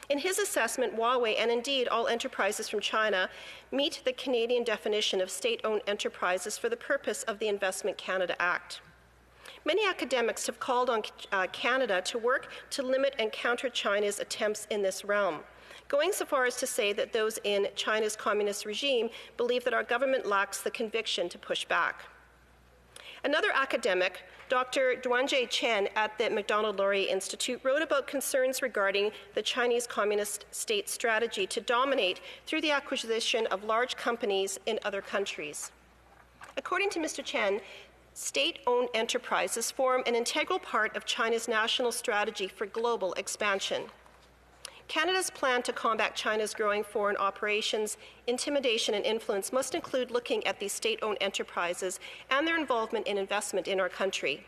In his assessment, Huawei, and indeed all enterprises from China, meet the Canadian definition of state-owned enterprises for the purpose of the Investment Canada Act. Many academics have called on Canada to work to limit and counter China's attempts in this realm, going so far as to say that those in China's communist regime believe that our government lacks the conviction to push back. Another academic, Dr. Duanjie Chen at the Macdonald-Laurier Institute, wrote about concerns regarding the Chinese Communist state strategy to dominate through the acquisition of large companies in other countries. According to Mr. Chen, state-owned enterprises form an integral part of China's national strategy for global expansion. Canada's plan to combat China's growing foreign operations, intimidation, and influence must include looking at these state-owned enterprises and their involvement in investment in our country.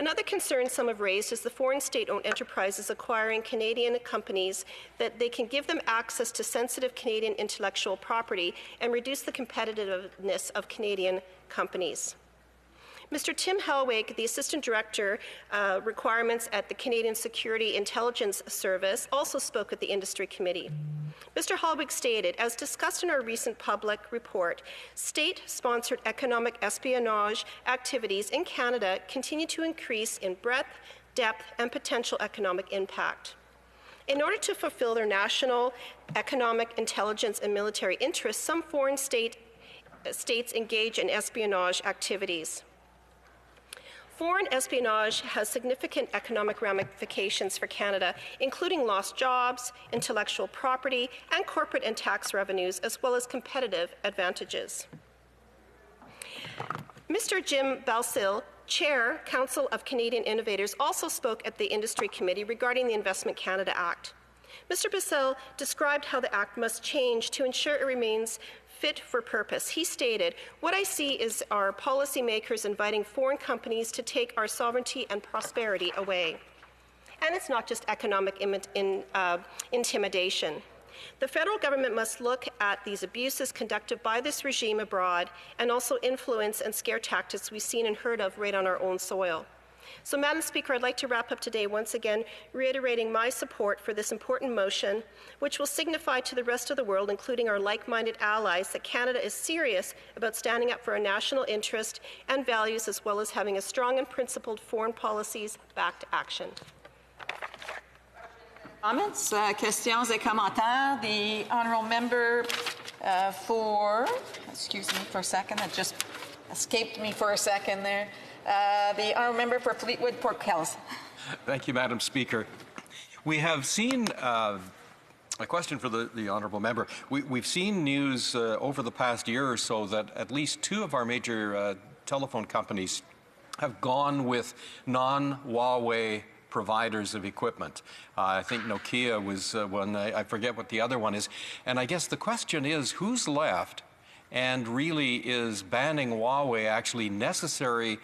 Another concern some have raised is the foreign state-owned enterprises acquiring Canadian companies, that they can give them access to sensitive Canadian intellectual property and reduce the competitiveness of Canadian companies. Mr. Tim Helwig, the Assistant Director, Requirements at the Canadian Security Intelligence Service, also spoke at the Industry Committee. Mr. Helwig stated, as discussed in our recent public report, state-sponsored economic espionage activities in Canada continue to increase in breadth, depth, and potential economic impact. In order to fulfill their national economic, intelligence, and military interests, some foreign states engage in espionage activities. Foreign espionage has significant economic ramifications for Canada, including lost jobs, intellectual property, and corporate and tax revenues, as well as competitive advantages. Mr. Jim Balsil, Chair, Council of Canadian Innovators, also spoke at the Industry Committee regarding the Investment Canada Act. Mr. Balsil described how the Act must change to ensure it remains fit for purpose. He stated, "What I see is our policymakers inviting foreign companies to take our sovereignty and prosperity away." And it's not just economic intimidation. The federal government must look at these abuses conducted by this regime abroad, and also influence and scare tactics we've seen and heard of right on our own soil. So, Madam Speaker, I'd like to wrap up today once again reiterating my support for this important motion, which will signify to the rest of the world, including our like-minded allies, that Canada is serious about standing up for our national interest and values, as well as having a strong and principled foreign policies-backed action. Comments, questions et commentaires. The honourable member for, excuse me for a second, that just escaped me for a second there. The honourable member for Fleetwood Port Kells. Thank you, Madam Speaker. We have seen a question for the honourable member. We've seen news over the past year or so that at least two of our major telephone companies have gone with non-Huawei providers of equipment. I think Nokia was one. I forget what the other one is. And I guess the question is, who's left? And really, is banning Huawei actually necessary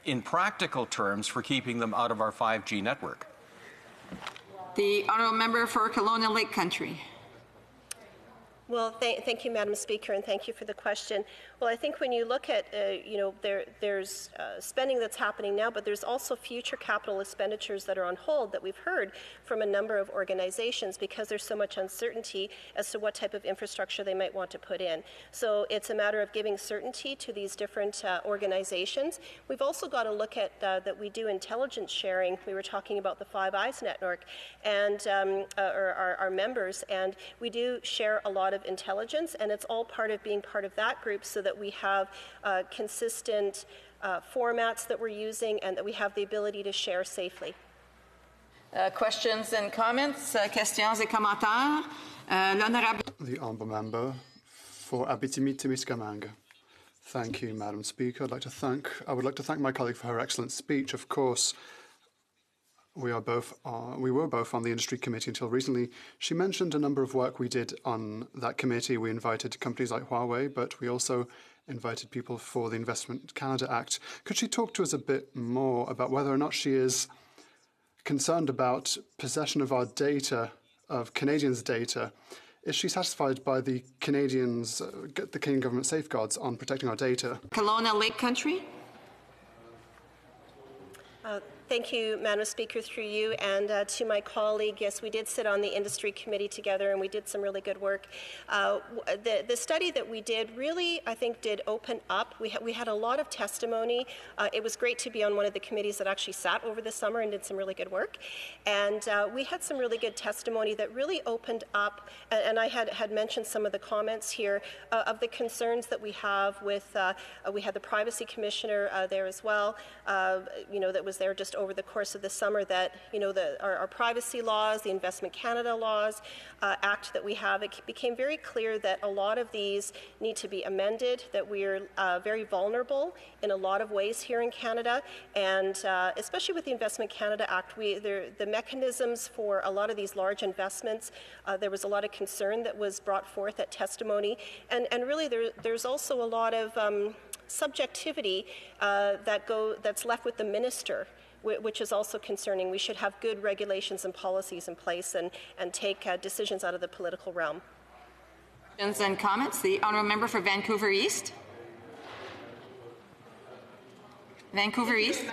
in practical terms for keeping them out of our 5G network? The honourable member for Kelowna Lake Country. Well, thank you, Madam Speaker, and thank you for the question. Well, I think when you look at, there's spending that's happening now, but there's also future capital expenditures that are on hold that we've heard from a number of organizations because there's so much uncertainty as to what type of infrastructure they might want to put in. So it's a matter of giving certainty to these different organizations. We've also got to look at that we do intelligence sharing. We were talking about the Five Eyes Network and our members, and we do share a lot of intelligence, and it's all part of being part of that group so that we have consistent formats that we're using and that we have the ability to share safely. Questions and comments? Questions et commentaires? L'honorable. The Honourable Member for Abitibi-Témiscamingue. Thank you, Madam Speaker. I would like to thank my colleague for her excellent speech. Of course, we were both on the Industry Committee until recently. She mentioned a number of work we did on that committee. We invited companies like Huawei, but we also invited people for the Investment Canada Act. Could she talk to us a bit more about whether or not she is concerned about possession of our data, of Canadians' data? Is she satisfied by the Canadian government safeguards on protecting our data? Kelowna Lake Country. Thank you, Madam Speaker, through you, and to my colleague. Yes, we did sit on the Industry Committee together, and we did some really good work. The study that we did really, I think, did open up. We had a lot of testimony. It was great to be on one of the committees that actually sat over the summer and did some really good work. And we had some really good testimony that really opened up, and I had mentioned some of the comments here of the concerns that we have with, we had the Privacy Commissioner there as well, that was there just over the course of the summer, that our privacy laws, the Investment Canada laws, act that we have, it became very clear that a lot of these need to be amended, that we're very vulnerable in a lot of ways here in Canada, and especially with the Investment Canada Act, the mechanisms for a lot of these large investments, there was a lot of concern that was brought forth at testimony, and really there's also a lot of subjectivity that's left with the minister, which is also concerning. We should have good regulations and policies in place and take decisions out of the political realm. Questions and comments? The Honourable Member for Vancouver East. Vancouver East.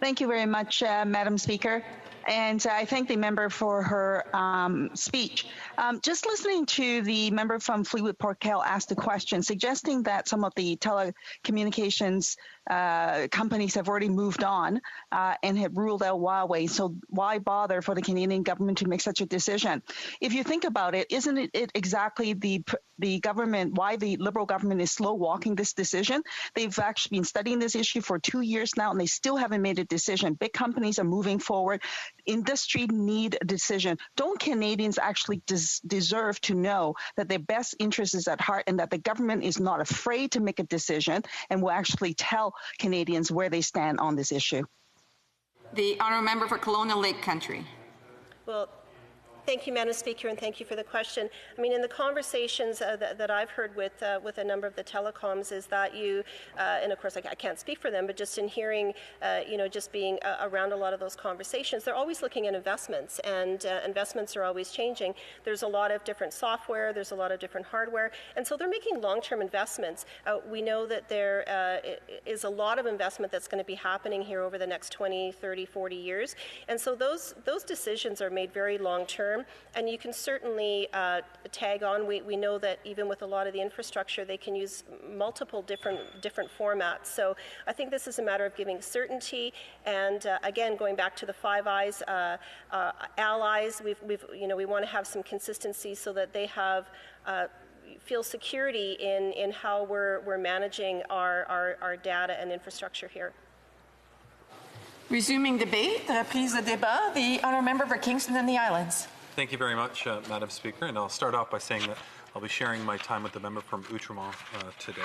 Thank you very much, Madam Speaker. And I thank the member for her speech. Just listening to the member from Fleetwood Port Kale ask the question, suggesting that some of the telecommunications companies have already moved on and have ruled out Huawei. So why bother for the Canadian government to make such a decision? If you think about it, isn't it exactly the government, why the Liberal government is slow walking this decision? They've actually been studying this issue for 2 years now, and they still haven't made a decision. Big companies are moving forward. Industry need a decision. Don't Canadians actually deserve to know that their best interest is at heart and that the government is not afraid to make a decision and will actually tell Canadians where they stand on this issue? The Honourable Member for Kelowna Lake Country. Well, thank you, Madam Speaker, and thank you for the question. I mean, in the conversations that I've heard with a number of the telecoms is that and of course I can't speak for them, but just in hearing, just being around a lot of those conversations, they're always looking at investments, and investments are always changing. There's a lot of different software, there's a lot of different hardware, and so they're making long-term investments. We know that there is a lot of investment that's going to be happening here over the next 20, 30, 40 years, and so those decisions are made very long-term. And you can certainly tag on. We know that even with a lot of the infrastructure, they can use multiple different formats. So I think this is a matter of giving certainty. And again, going back to the Five Eyes allies, we want to have some consistency so that they have feel security in how we're managing our data and infrastructure here. Resuming debate, reprise de débat. The Honourable Member for Kingston and the Islands. Thank you very much, Madam Speaker, and I'll start off by saying that I'll be sharing my time with the member from Outremont today.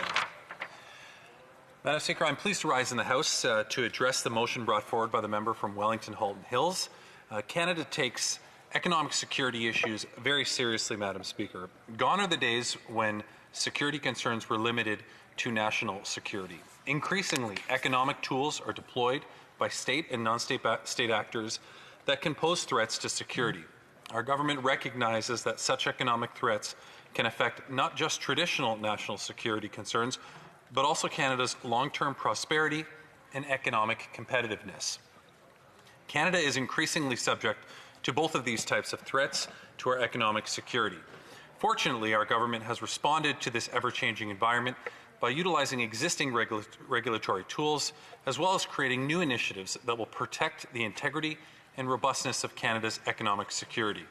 Madam Speaker, I'm pleased to rise in the House to address the motion brought forward by the member from Wellington Halton Hills. Canada takes economic security issues very seriously, Madam Speaker. Gone are the days when security concerns were limited to national security. Increasingly, economic tools are deployed by state and non-state actors that can pose threats to security. Our government recognizes that such economic threats can affect not just traditional national security concerns, but also Canada's long-term prosperity and economic competitiveness. Canada is increasingly subject to both of these types of threats to our economic security. Fortunately, our government has responded to this ever-changing environment by utilizing existing regulatory tools, as well as creating new initiatives that will protect the integrity and robustness of Canada's economic security.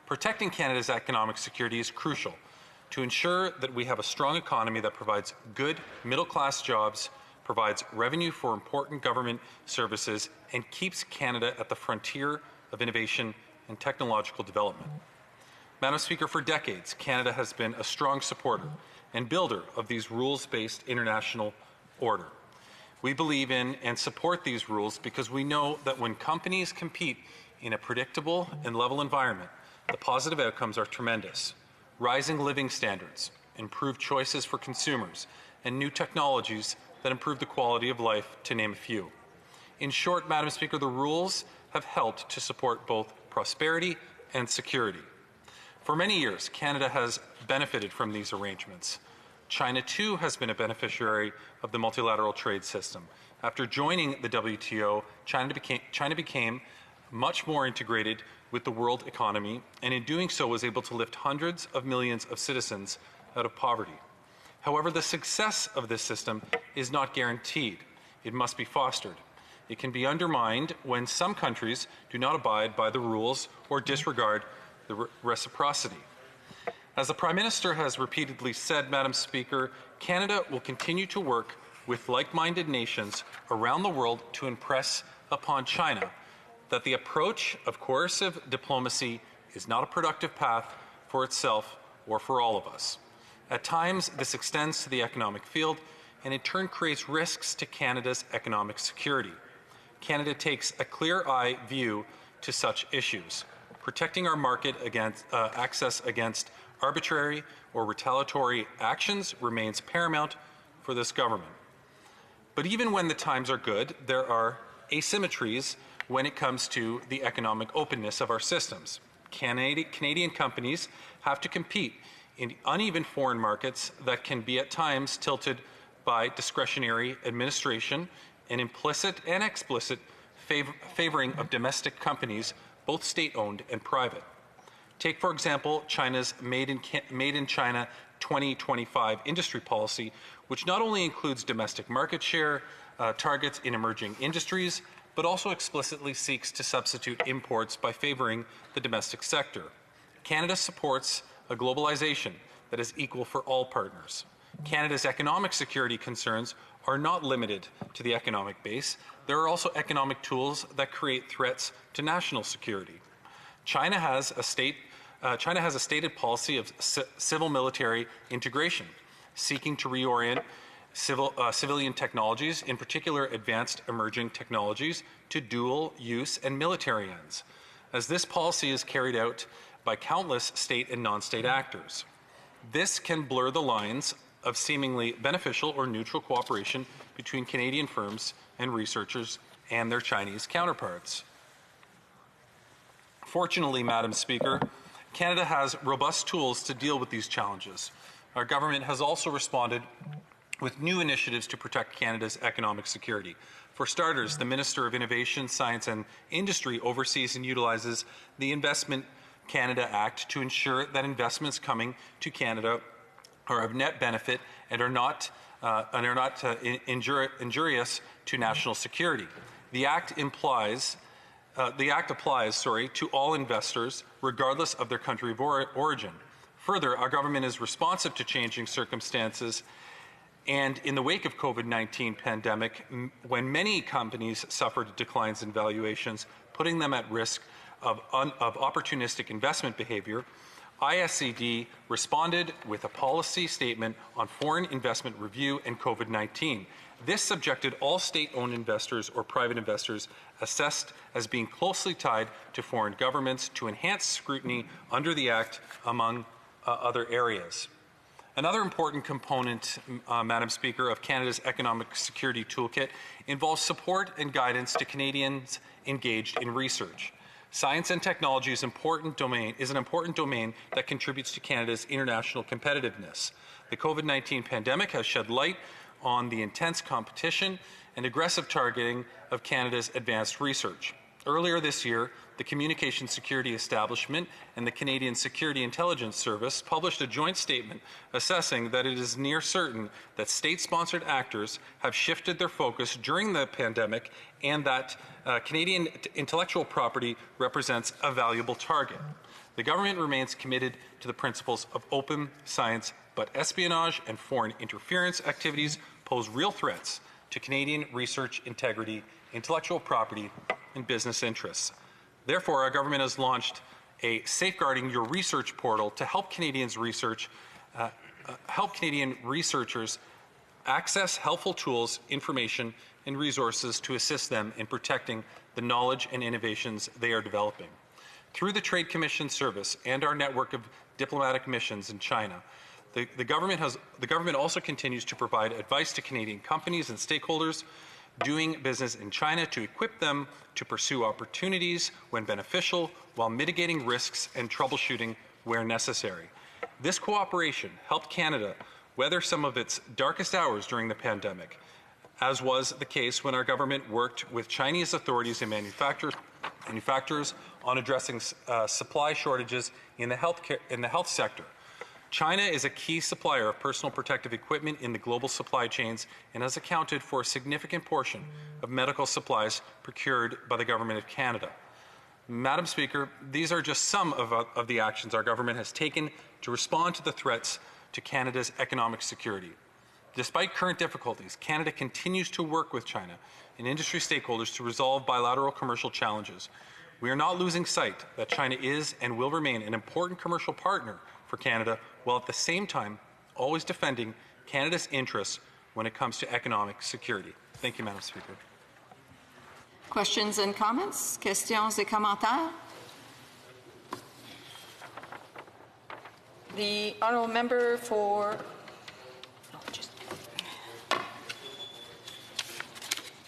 Protecting Canada's economic security is crucial to ensure that we have a strong economy that provides good middle-class jobs, provides revenue for important government services, and keeps Canada at the frontier of innovation and technological development. Madam Speaker, for decades, Canada has been a strong supporter and builder of these rules-based international order. We believe in and support these rules because we know that when companies compete in a predictable and level environment, the positive outcomes are tremendous. Rising living standards, improved choices for consumers, and new technologies that improve the quality of life, to name a few. In short, Madam Speaker, the rules have helped to support both prosperity and security. For many years, Canada has benefited from these arrangements. China, too, has been a beneficiary of the multilateral trade system. After joining the WTO, China became much more integrated with the world economy, and in doing so was able to lift hundreds of millions of citizens out of poverty. However, the success of this system is not guaranteed. It must be fostered. It can be undermined when some countries do not abide by the rules or disregard the reciprocity. As the Prime Minister has repeatedly said, Madam Speaker, Canada will continue to work with like-minded nations around the world to impress upon China that the approach of coercive diplomacy is not a productive path for itself or for all of us. At times, this extends to the economic field and in turn creates risks to Canada's economic security. Canada takes a clear-eye view to such issues. Protecting our market against access against arbitrary or retaliatory actions remains paramount for this government. But even when the times are good, there are asymmetries when it comes to the economic openness of our systems. Canadian companies have to compete in uneven foreign markets that can be at times tilted by discretionary administration and implicit and explicit favoring of domestic companies, both state-owned and private. Take, for example, China's Made in China 2025 industry policy, which not only includes domestic market share targets in emerging industries, but also explicitly seeks to substitute imports by favoring the domestic sector. Canada supports a globalization that is equal for all partners. Canada's economic security concerns are not limited to the economic base. There are also economic tools that create threats to national security. China has a stated policy of civil-military integration, seeking to reorient civilian technologies, in particular advanced emerging technologies, to dual use and military ends, as this policy is carried out by countless state and non-state actors. This can blur the lines of seemingly beneficial or neutral cooperation between Canadian firms and researchers and their Chinese counterparts. Fortunately, Madam Speaker, Canada has robust tools to deal with these challenges. Our government has also responded with new initiatives to protect Canada's economic security. For starters, the Minister of Innovation, Science and Industry oversees and utilizes the Investment Canada Act to ensure that investments coming to Canada are of net benefit and are not injurious to national security. The Act applies to all investors, regardless of their country of origin. Further, our government is responsive to changing circumstances, and in the wake of COVID-19 pandemic, when many companies suffered declines in valuations, putting them at risk of opportunistic investment behavior, ISCD responded with a policy statement on foreign investment review and COVID-19. This subjected all state-owned investors or private investors assessed as being closely tied to foreign governments to enhance scrutiny under the Act, among other areas. Another important component, Madam Speaker, of Canada's economic security toolkit involves support and guidance to Canadians engaged in research. Science and technology is an important domain that contributes to Canada's international competitiveness. The COVID-19 pandemic has shed light on the intense competition and aggressive targeting of Canada's advanced research. Earlier this year, the Communications Security Establishment and the Canadian Security Intelligence Service published a joint statement assessing that it is near certain that state-sponsored actors have shifted their focus during the pandemic and that Canadian intellectual property represents a valuable target. The government remains committed to the principles of open science, but espionage and foreign interference activities pose real threats to Canadian research integrity, intellectual property, and business interests. Therefore, our government has launched a Safeguarding Your Research portal to help Canadian researchers access helpful tools, information, and resources to assist them in protecting the knowledge and innovations they are developing. Through the Trade Commission Service and our network of diplomatic missions in China, the government also continues to provide advice to Canadian companies and stakeholders doing business in China to equip them to pursue opportunities when beneficial while mitigating risks and troubleshooting where necessary. This cooperation helped Canada weather some of its darkest hours during the pandemic, as was the case when our government worked with Chinese authorities and manufacturers on addressing supply shortages in the health sector. China is a key supplier of personal protective equipment in the global supply chains and has accounted for a significant portion of medical supplies procured by the Government of Canada. Madam Speaker, these are just some of the actions our government has taken to respond to the threats to Canada's economic security. Despite current difficulties, Canada continues to work with China and industry stakeholders to resolve bilateral commercial challenges. We are not losing sight that China is and will remain an important commercial partner for Canada, while at the same time always defending Canada's interests when it comes to economic security. Thank you, Madam Speaker. Questions and comments? Questions et commentaires? The honourable member for...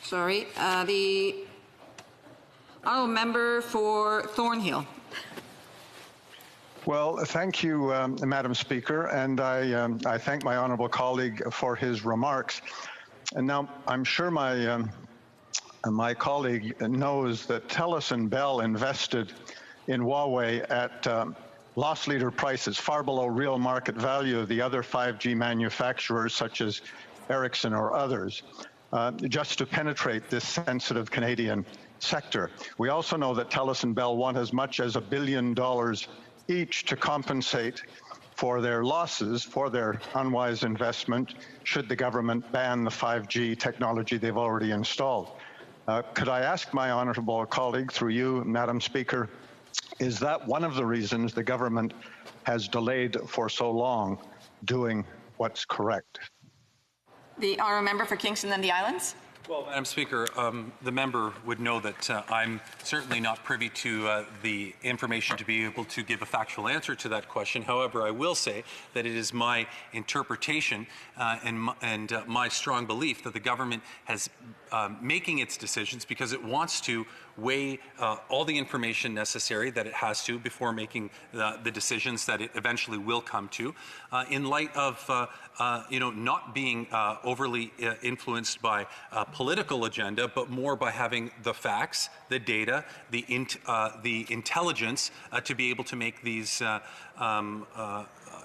the honourable member for Thornhill. Well, thank you, Madam Speaker, and I thank my honourable colleague for his remarks. And now, I'm sure my colleague knows that TELUS and Bell invested in Huawei at loss leader prices, far below real market value of the other 5G manufacturers, such as Ericsson or others, just to penetrate this sensitive Canadian sector. We also know that TELUS and Bell want as much as $1 billion each to compensate for their losses, for their unwise investment, should the government ban the 5G technology they've already installed. Could I ask my honourable colleague, through you, Madam Speaker, is that one of the reasons the government has delayed for so long doing what's correct? The honourable member for Kingston and the Islands. Well, Madam Speaker, the member would know that I'm certainly not privy to the information to be able to give a factual answer to that question. However, I will say that it is my interpretation and my strong belief that the government has making its decisions because it wants to weigh all the information necessary that it has to before making the decisions that it eventually will come to, in light of not being overly influenced by a political agenda, but more by having the facts, the data, the intelligence to be able to make these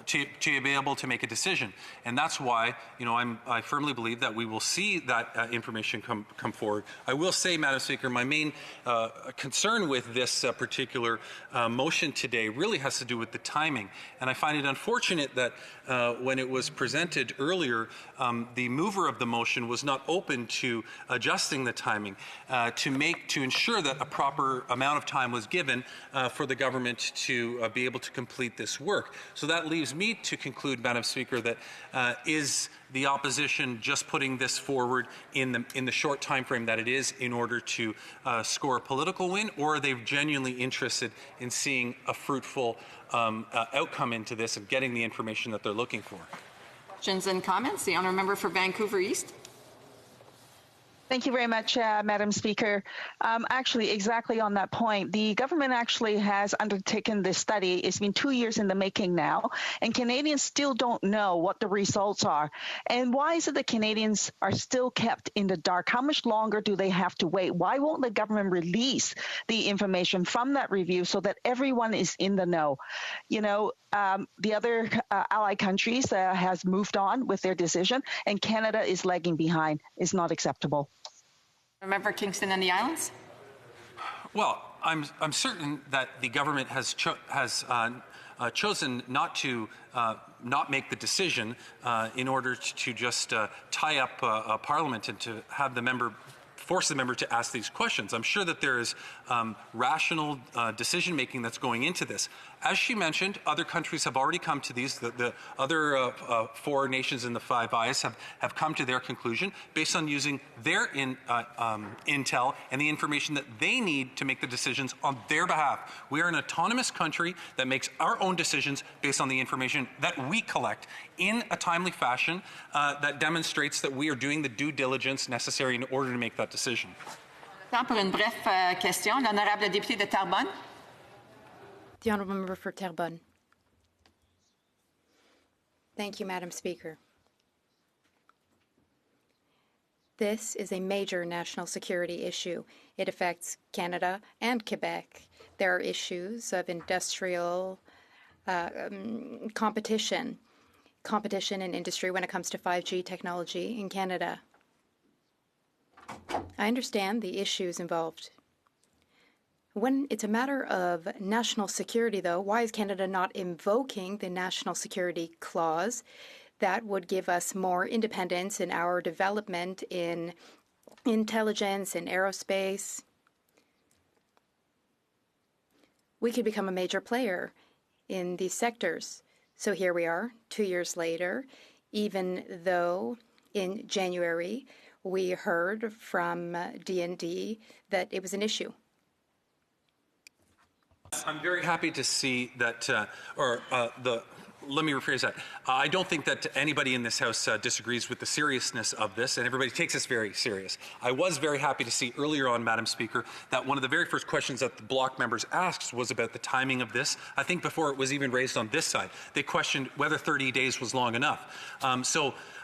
to be able to make a decision. And that's why, I firmly believe that we will see that information come forward. I will say, Madam Speaker, my main concern with this particular motion today really has to do with the timing. And I find it unfortunate that when it was presented earlier, the mover of the motion was not open to adjusting the timing to ensure that a proper amount of time was given for the government to be able to complete this work. So that leaves me to conclude, Madam Speaker, that is the opposition just putting this forward in the short time frame that it is in order to score a political win, or are they genuinely interested in seeing a fruitful outcome into this and getting the information that they're looking for? Questions and comments? The honourable member for Vancouver East. Thank you very much, Madam Speaker. Actually, exactly on that point, the government actually has undertaken this study. It's been 2 years in the making now, and Canadians still don't know what the results are. And why is it that Canadians are still kept in the dark? How much longer do they have to wait? Why won't the government release the information from that review so that everyone is in the know? You know, the other allied countries has moved on with their decision, and Canada is lagging behind. It's not acceptable. Member Kingston and the Islands. Well, I'm certain that the government has chosen not to not make the decision in order to just tie up Parliament and to have the member force the member to ask these questions. I'm sure that there is rational decision making that's going into this. As she mentioned, other countries have already come to these. The other 4 nations in the Five Eyes have come to their conclusion based on using their intel and the information that they need to make the decisions on their behalf. We are an autonomous country that makes our own decisions based on the information that we collect in a timely fashion that demonstrates that we are doing the due diligence necessary in order to make that decision. Pour une brève question, l'honorable député de Terrebonne. The honourable member for Terrebonne. Thank you, Madam Speaker. This is a major national security issue. It affects Canada and Quebec. There are issues of industrial competition in industry when it comes to 5G technology in Canada. I understand the issues involved. When it's a matter of national security, though, why is Canada not invoking the National Security Clause that would give us more independence in our development in intelligence and aerospace? We could become a major player in these sectors. So here we are, 2 years later, even though in January we heard from DND that it was an issue. I'm very happy to see that, let me rephrase that. I don't think that anybody in this House disagrees with the seriousness of this, and everybody takes this very serious. I was very happy to see earlier on, Madam Speaker, that one of the very first questions that the bloc members asked was about the timing of this. I think before it was even raised on this side, they questioned whether 30 days was long enough.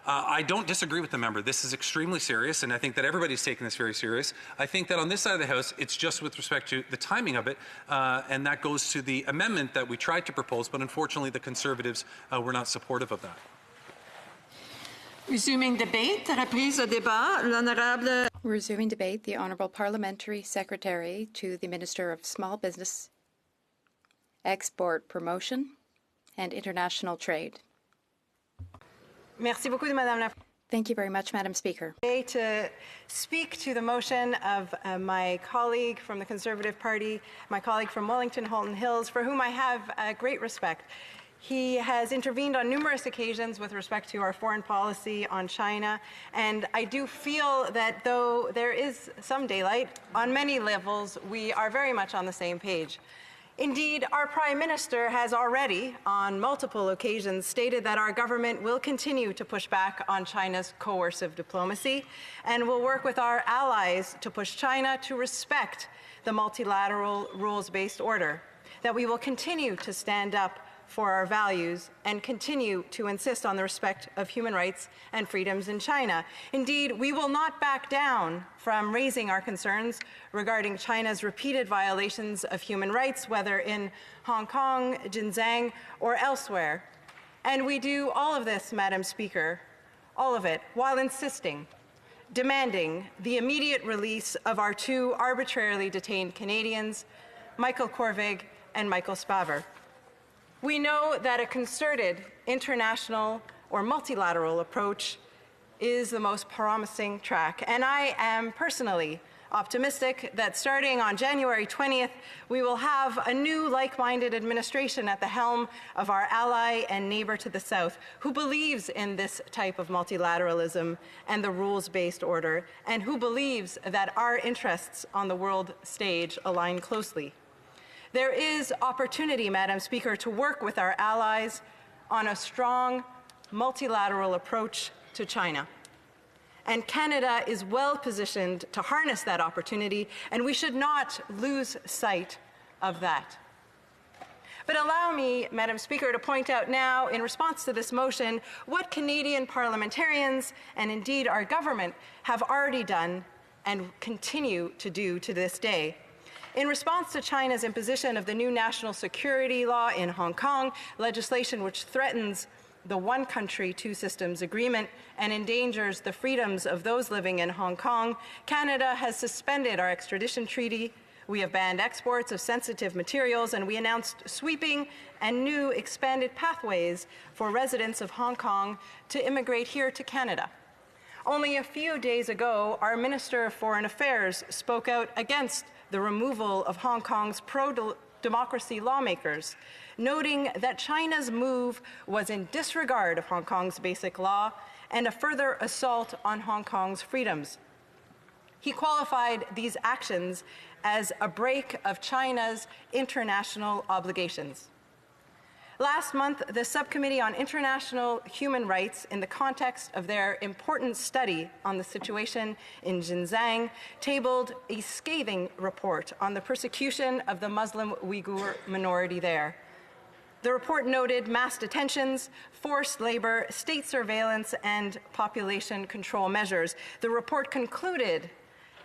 I don't disagree with the member. This is extremely serious, and I think that everybody's taking this very serious. I think that on this side of the House, it's just with respect to the timing of it, and that goes to the amendment that we tried to propose, but unfortunately the Conservatives were not supportive of that. Resuming debate, reprise de débat, l'honorable. Resuming debate, the Honourable Parliamentary Secretary to the Minister of Small Business, Export Promotion and International Trade. Merci beaucoup, Madame la. Thank you very much, Madam Speaker. To speak to the motion of my colleague from the Conservative Party, my colleague from Wellington Halton Hills, for whom I have great respect. He has intervened on numerous occasions with respect to our foreign policy on China, and I do feel that though there is some daylight, on many levels we are very much on the same page. Indeed, our Prime Minister has already, on multiple occasions, stated that our government will continue to push back on China's coercive diplomacy and will work with our allies to push China to respect the multilateral rules-based order, that we will continue to stand up for our values and continue to insist on the respect of human rights and freedoms in China. Indeed, we will not back down from raising our concerns regarding China's repeated violations of human rights, whether in Hong Kong, Xinjiang, or elsewhere. And we do all of this, Madam Speaker, all of it, while demanding the immediate release of our 2 arbitrarily detained Canadians, Michael Korvig and Michael Spavor. We know that a concerted international or multilateral approach is the most promising track, and I am personally optimistic that starting on January 20th, we will have a new like-minded administration at the helm of our ally and neighbor to the south, who believes in this type of multilateralism and the rules-based order, and who believes that our interests on the world stage align closely. There is opportunity, Madam Speaker, to work with our allies on a strong multilateral approach to China. And Canada is well positioned to harness that opportunity, and we should not lose sight of that. But allow me, Madam Speaker, to point out now, in response to this motion, what Canadian parliamentarians and indeed our government have already done and continue to do to this day. In response to China's imposition of the new national security law in Hong Kong, legislation which threatens the one country, two systems agreement and endangers the freedoms of those living in Hong Kong, Canada has suspended our extradition treaty. We have banned exports of sensitive materials, and we announced sweeping and new expanded pathways for residents of Hong Kong to immigrate here to Canada. Only a few days ago, our Minister of Foreign Affairs spoke out against the removal of Hong Kong's pro-democracy lawmakers, noting that China's move was in disregard of Hong Kong's basic law and a further assault on Hong Kong's freedoms. He qualified these actions as a break of China's international obligations. Last month, the Subcommittee on International Human Rights, in the context of their important study on the situation in Xinjiang, tabled a scathing report on the persecution of the Muslim Uyghur minority there. The report noted mass detentions, forced labor, state surveillance, and population control measures. The report concluded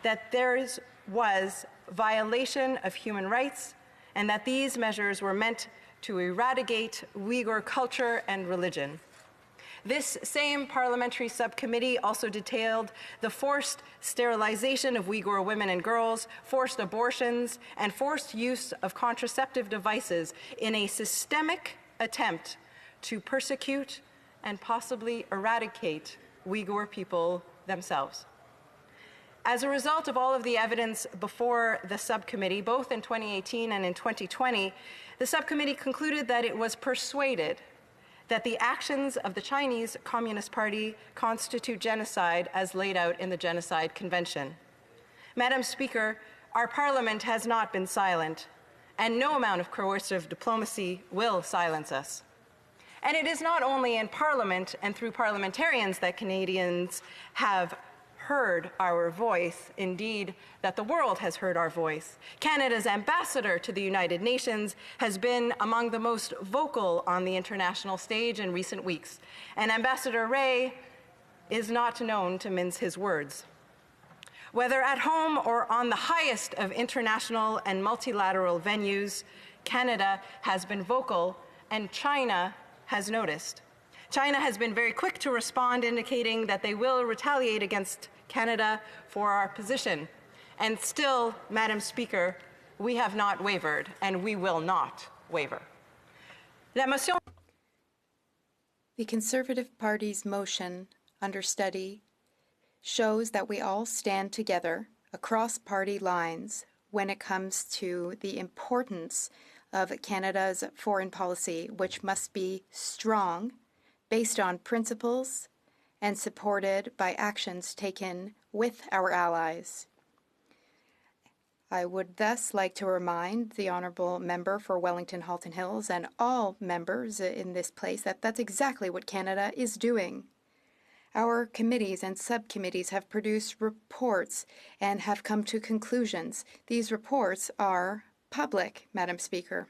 that there was violation of human rights and that these measures were meant to eradicate Uyghur culture and religion. This same parliamentary subcommittee also detailed the forced sterilization of Uyghur women and girls, forced abortions, and forced use of contraceptive devices in a systemic attempt to persecute and possibly eradicate Uyghur people themselves. As a result of all of the evidence before the subcommittee, both in 2018 and in 2020, the subcommittee concluded that it was persuaded that the actions of the Chinese Communist Party constitute genocide as laid out in the Genocide Convention. Madam Speaker, our Parliament has not been silent, and no amount of coercive diplomacy will silence us. And it is not only in Parliament and through parliamentarians that Canadians have heard our voice, indeed, that the world has heard our voice. Canada's ambassador to the United Nations has been among the most vocal on the international stage in recent weeks, and Ambassador Ray is not known to mince his words. Whether at home or on the highest of international and multilateral venues, Canada has been vocal, and China has noticed. China has been very quick to respond, indicating that they will retaliate against Canada for our position. And still, Madam Speaker, we have not wavered, and we will not waver. La motion. The Conservative Party's motion under study shows that we all stand together across party lines when it comes to the importance of Canada's foreign policy, which must be strong, based on principles, and supported by actions taken with our allies. I would thus like to remind the Honourable Member for Wellington Halton Hills and all members in this place that that's exactly what Canada is doing. Our committees and subcommittees have produced reports and have come to conclusions. These reports are public, Madam Speaker.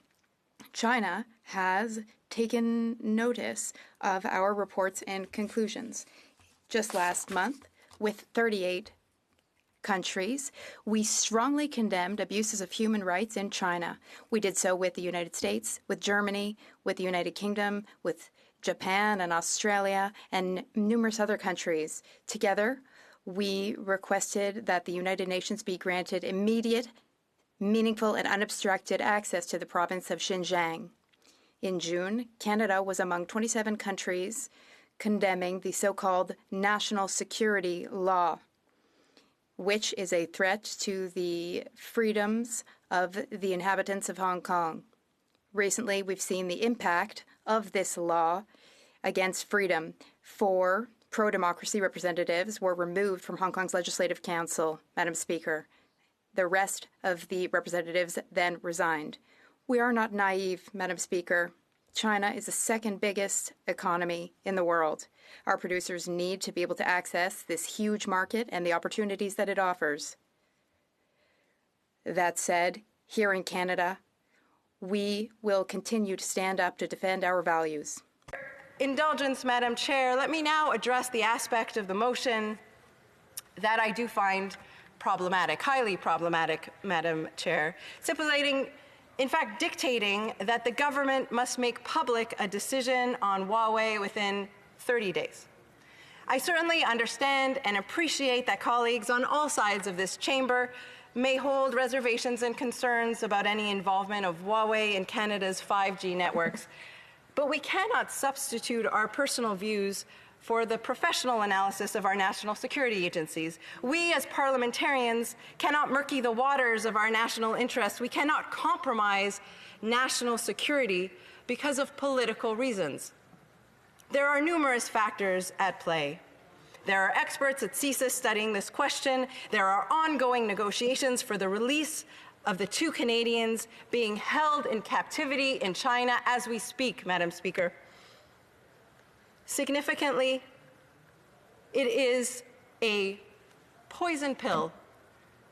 China has taken notice of our reports and conclusions. Just last month, with 38 countries, we strongly condemned abuses of human rights in China. We did so with the United States, with Germany, with the United Kingdom, with Japan and Australia, and numerous other countries. Together, we requested that the United Nations be granted immediate, meaningful, and unobstructed access to the province of Xinjiang. In June, Canada was among 27 countries condemning the so-called National Security Law, which is a threat to the freedoms of the inhabitants of Hong Kong. Recently, we've seen the impact of this law against freedom. 4 pro-democracy representatives were removed from Hong Kong's Legislative Council, Madam Speaker. The rest of the representatives then resigned. We are not naive, Madam Speaker. China is the second biggest economy in the world. Our producers need to be able to access this huge market and the opportunities that it offers. That said, here in Canada, we will continue to stand up to defend our values. Indulgence, Madam Chair, let me now address the aspect of the motion that I do find problematic, highly problematic, Madam Chair, stipulating, in fact, dictating that the government must make public a decision on Huawei within 30 days. I certainly understand and appreciate that colleagues on all sides of this chamber may hold reservations and concerns about any involvement of Huawei in Canada's 5G networks, but we cannot substitute our personal views for the professional analysis of our national security agencies. We as parliamentarians cannot murky the waters of our national interests. We cannot compromise national security because of political reasons. There are numerous factors at play. There are experts at CSIS studying this question. There are ongoing negotiations for the release of the 2 Canadians being held in captivity in China as we speak, Madam Speaker. Significantly, it is a poison pill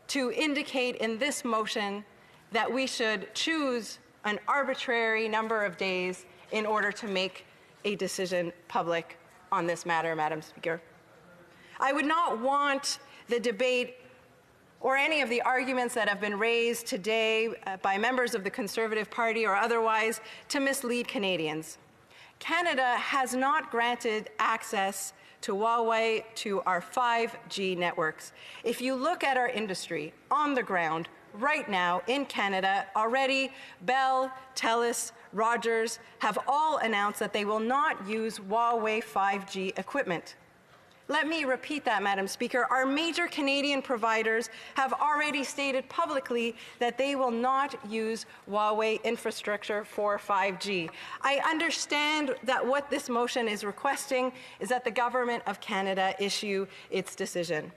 to indicate in this motion that we should choose an arbitrary number of days in order to make a decision public on this matter, Madam Speaker. I would not want the debate or any of the arguments that have been raised today by members of the Conservative Party or otherwise to mislead Canadians. Canada has not granted access to Huawei to our 5G networks. If you look at our industry on the ground right now in Canada, already Bell, TELUS, Rogers have all announced that they will not use Huawei 5G equipment. Let me repeat that, Madam Speaker. Our major Canadian providers have already stated publicly that they will not use Huawei infrastructure for 5G. I understand that what this motion is requesting is that the Government of Canada issue its decision.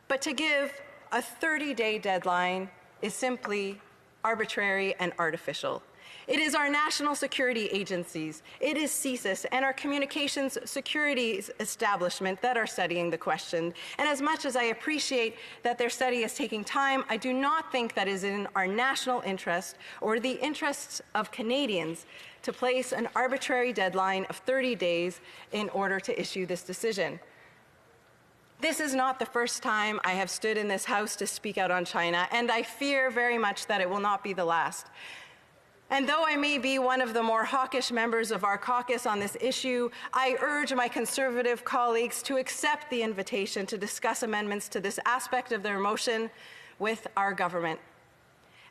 But to give a 30-day deadline is simply arbitrary and artificial. It is our national security agencies, it is CSIS, and our communications security establishment that are studying the question. And as much as I appreciate that their study is taking time, I do not think that is in our national interest or the interests of Canadians to place an arbitrary deadline of 30 days in order to issue this decision. This is not the first time I have stood in this House to speak out on China, and I fear very much that it will not be the last. And though I may be one of the more hawkish members of our caucus on this issue, I urge my Conservative colleagues to accept the invitation to discuss amendments to this aspect of their motion with our government.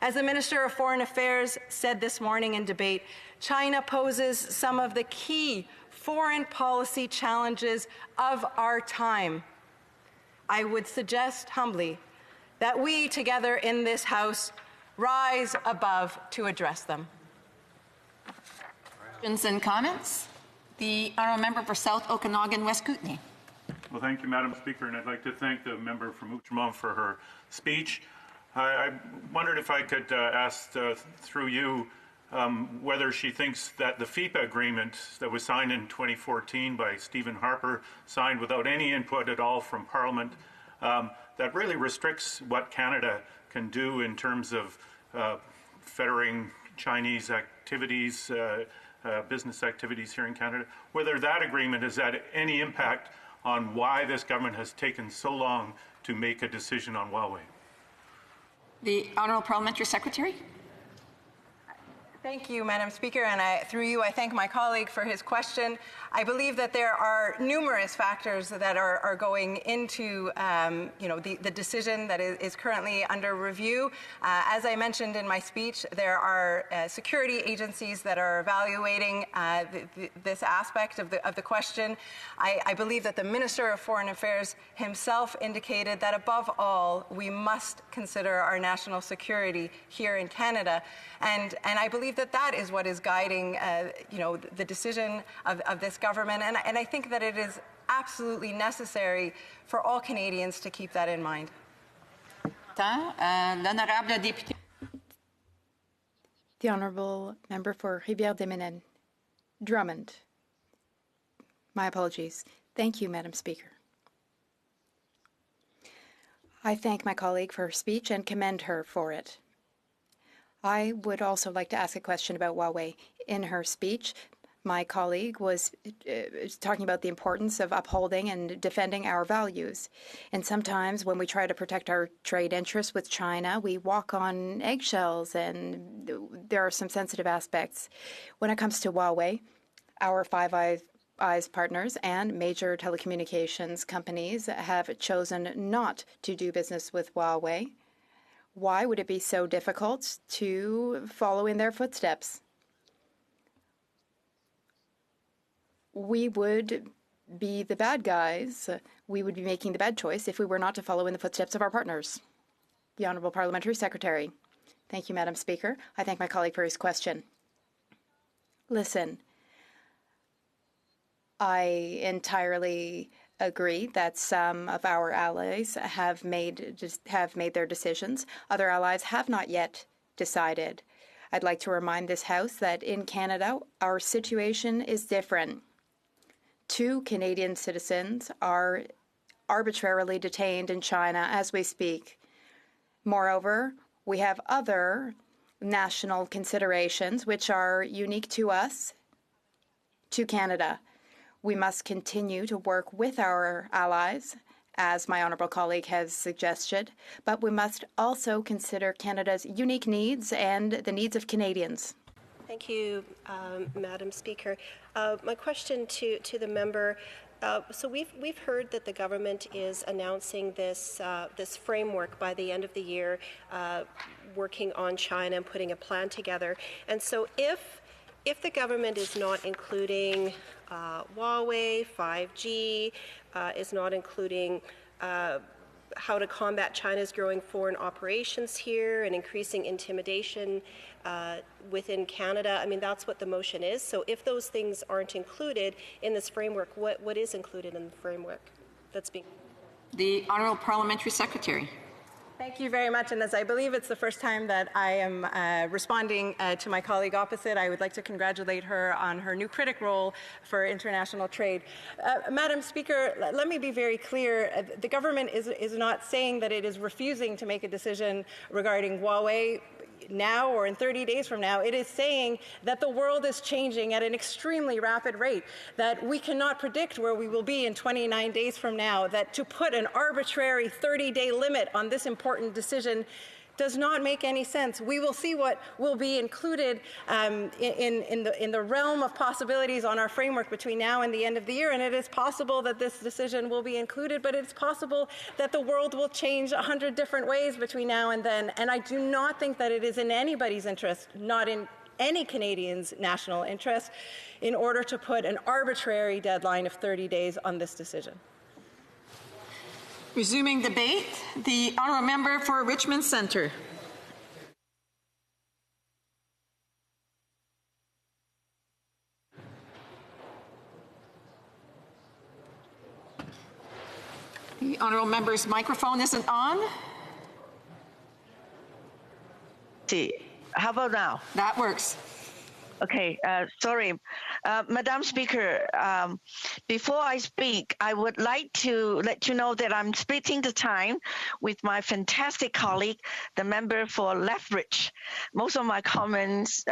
As the Minister of Foreign Affairs said this morning in debate, China poses some of the key foreign policy challenges of our time. I would suggest humbly that we together in this House rise above to address them. Questions and comments? The honourable member for South Okanagan, West Kootenay. Well, thank you, Madam Speaker, and I'd like to thank the member from Outremont for her speech. I wondered if I could ask through you whether she thinks that the FIPA agreement that was signed in 2014 by Stephen Harper, signed without any input at all from Parliament, that really restricts what Canada can do in terms of fettering Chinese activities, business activities here in Canada, whether that agreement has had any impact on why this government has taken so long to make a decision on Huawei. The Honourable Parliamentary Secretary. Thank you, Madam Speaker, and through you, I thank my colleague for his question. I believe that there are numerous factors that are going into, the decision that is currently under review. As I mentioned in my speech, there are security agencies that are evaluating this aspect of the question. I believe that the Minister of Foreign Affairs himself indicated that above all, we must consider our national security here in Canada, and I believe that is what is guiding, the decision of this government, and I think that it is absolutely necessary for all Canadians to keep that in mind. The Honourable Member for Rivière-des-Mines. Drummond. My apologies. Thank you, Madam Speaker. I thank my colleague for her speech and commend her for it. I would also like to ask a question about Huawei. In her speech, my colleague was talking about the importance of upholding and defending our values. And sometimes when we try to protect our trade interests with China, we walk on eggshells, and there are some sensitive aspects. When it comes to Huawei, our Five Eyes partners and major telecommunications companies have chosen not to do business with Huawei. Why would it be so difficult to follow in their footsteps? We would be the bad guys. We would be making the bad choice if we were not to follow in the footsteps of our partners. The Honourable Parliamentary Secretary. Thank you, Madam Speaker. I thank my colleague for his question. Listen, I entirely agree that some of our allies have made their decisions. Other allies have not yet decided. I'd like to remind this House that in Canada, our situation is different. 2 Canadian citizens are arbitrarily detained in China as we speak. Moreover, we have other national considerations which are unique to us, to Canada. We must continue to work with our allies, as my honourable colleague has suggested, but we must also consider Canada's unique needs and the needs of Canadians. Thank you, Madam Speaker. My question to the member, so we've heard that the government is announcing this framework by the end of the year, working on China and putting a plan together. And so if the government is not including Huawei, 5G, is not including how to combat China's growing foreign operations here and increasing intimidation within Canada. I mean, that's what the motion is. So if those things aren't included in this framework, what is included in the framework that's being? The Honourable Parliamentary Secretary. Thank you very much. And as I believe it's the first time that I am responding to my colleague opposite, I would like to congratulate her on her new critic role for international trade. Madam Speaker, let me be very clear. The government is not saying that it is refusing to make a decision regarding Huawei now or in 30 days from now. It is saying that the world is changing at an extremely rapid rate, that we cannot predict where we will be in 29 days from now, that to put an arbitrary 30-day limit on this important decision does not make any sense. We will see what will be included in the realm of possibilities on our framework between now and the end of the year, and it is possible that this decision will be included, but it's possible that the world will change 100 different ways between now and then, and I do not think that it is in anybody's interest, not in any Canadian's national interest, in order to put an arbitrary deadline of 30 days on this decision. Resuming debate, the Honourable Member for Richmond Centre. The Honourable Member's microphone isn't on. See, how about now? That works. Okay, sorry. Madam Speaker, before I speak, I would like to let you know that I'm splitting the time with my fantastic colleague, the member for Lethbridge. Most of my comments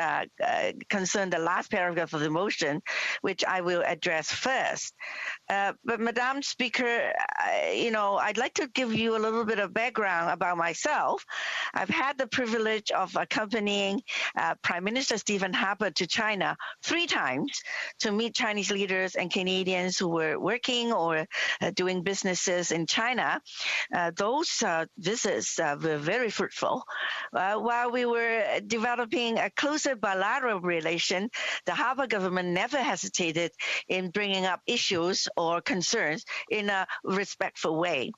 concern the last paragraph of the motion, which I will address first. But Madam Speaker, I'd like to give you a little bit of background about myself. I've had the privilege of accompanying Prime Minister Stephen Harper to China 3 times to meet Chinese leaders and Canadians who were working or doing businesses in China. Those visits were very fruitful. While we were developing a closer bilateral relation, the Harper government never hesitated in bringing up issues or concerns in a respectful way.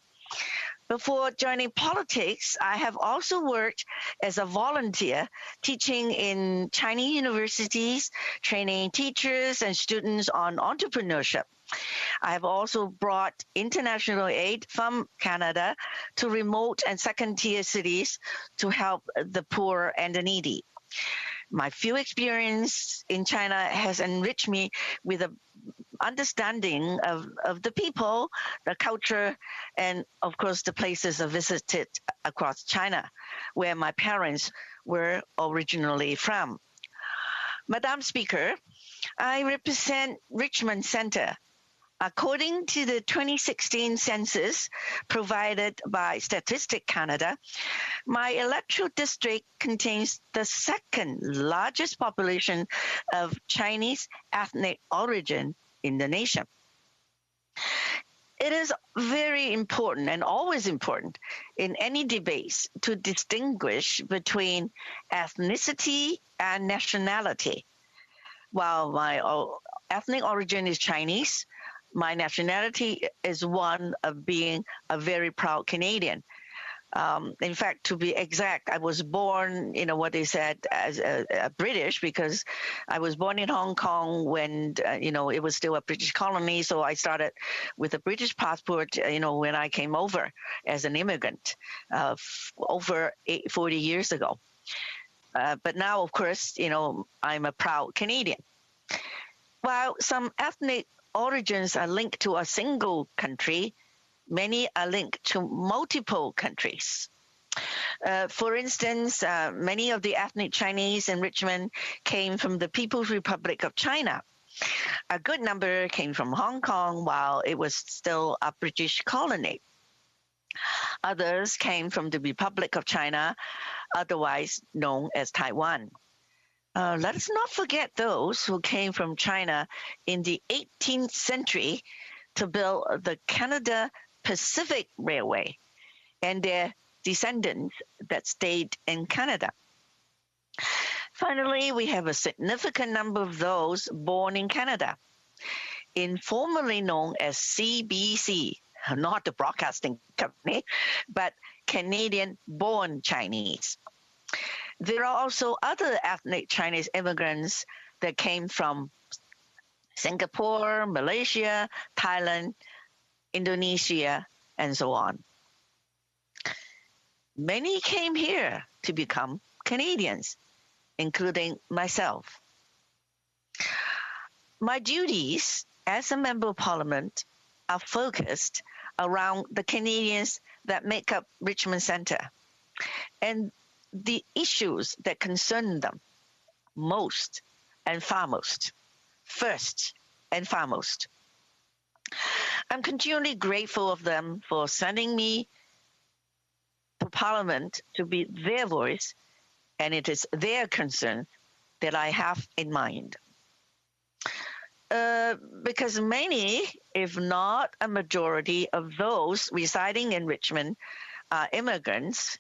Before joining politics, I have also worked as a volunteer teaching in Chinese universities, training teachers and students on entrepreneurship. I have also brought international aid from Canada to remote and second-tier cities to help the poor and the needy. My few experience in China has enriched me with a understanding of the people, the culture, and of course the places I visited across China, where my parents were originally from. Madam Speaker, I represent Richmond Center. According to the 2016 census provided by Statistics Canada, my electoral district contains the second largest population of Chinese ethnic origin in the nation. It is very important and always important in any debates to distinguish between ethnicity and nationality. While my ethnic origin is Chinese, my nationality is one of being a very proud Canadian. In fact, to be exact, I was born, what they said, as a British, because I was born in Hong Kong when, it was still a British colony. So I started with a British passport, when I came over as an immigrant over 40 years ago. But now, of course, I'm a proud Canadian. While some ethnic origins are linked to a single country, many are linked to multiple countries. For instance, many of the ethnic Chinese in Richmond came from the People's Republic of China. A good number came from Hong Kong while it was still a British colony. Others came from the Republic of China, otherwise known as Taiwan. Let us not forget those who came from China in the 18th century to build the Canada Pacific Railway and their descendants that stayed in Canada. Finally, we have a significant number of those born in Canada, informally known as CBC, not the broadcasting company, but Canadian-born Chinese. There are also other ethnic Chinese immigrants that came from Singapore, Malaysia, Thailand, Indonesia, and so on. Many came here to become Canadians, including myself. My duties as a Member of Parliament are focused around the Canadians that make up Richmond Centre and the issues that concern them most and foremost, first and foremost. I'm continually grateful of them for sending me to Parliament to be their voice, and it is their concern that I have in mind. Because many, if not a majority of those residing in Richmond are immigrants,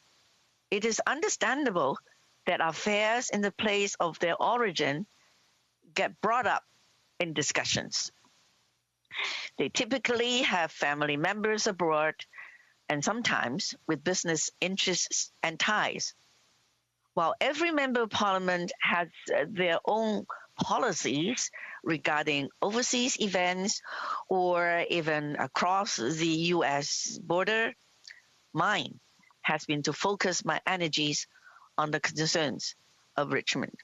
it is understandable that affairs in the place of their origin get brought up in discussions. They typically have family members abroad and sometimes with business interests and ties. While every Member of Parliament has their own policies regarding overseas events or even across the U.S. border, mine has been to focus my energies on the concerns of Richmond.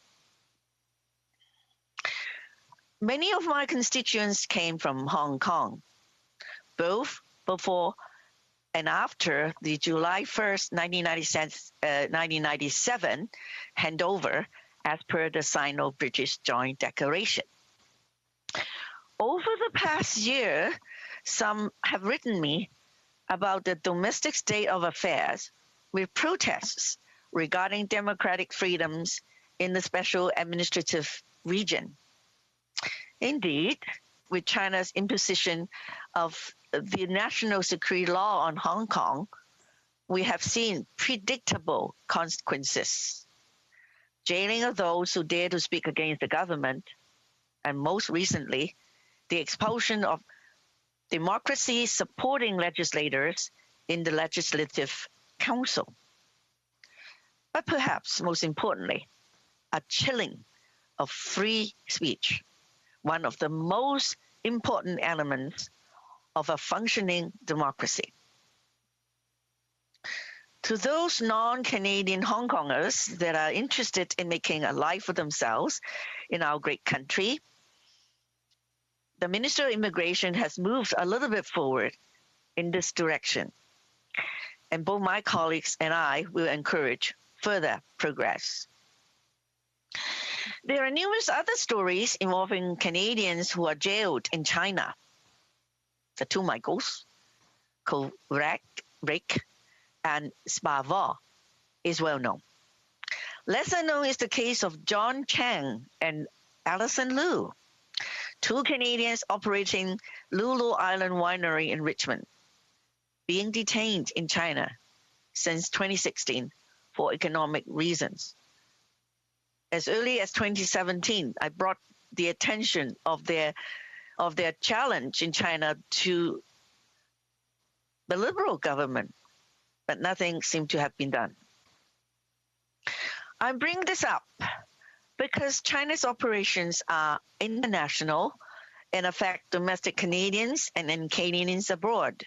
Many of my constituents came from Hong Kong, both before and after the July 1st, 1997 handover as per the Sino-British Joint Declaration. Over the past year, some have written me about the domestic state of affairs with protests regarding democratic freedoms in the special administrative region. Indeed, with China's imposition of the national security law on Hong Kong, we have seen predictable consequences. Jailing of those who dare to speak against the government, and most recently, the expulsion of democracy-supporting legislators in the Legislative Council. But perhaps most importantly, a chilling of free speech, one of the most important elements of a functioning democracy. To those non-Canadian Hong Kongers that are interested in making a life for themselves in our great country, the Minister of Immigration has moved a little bit forward in this direction. And both my colleagues and I will encourage further progress. There are numerous other stories involving Canadians who are jailed in China. The two Michaels, Kovrak and Spavor, is well known. Lesser known is the case of John Chang and Alison Liu, two Canadians operating Lulu Island Winery in Richmond, being detained in China since 2016 for economic reasons. As early as 2017, I brought the attention of their challenge in China to the Liberal government, but nothing seemed to have been done. I bring this up because China's operations are international and affect domestic Canadians and Canadians abroad.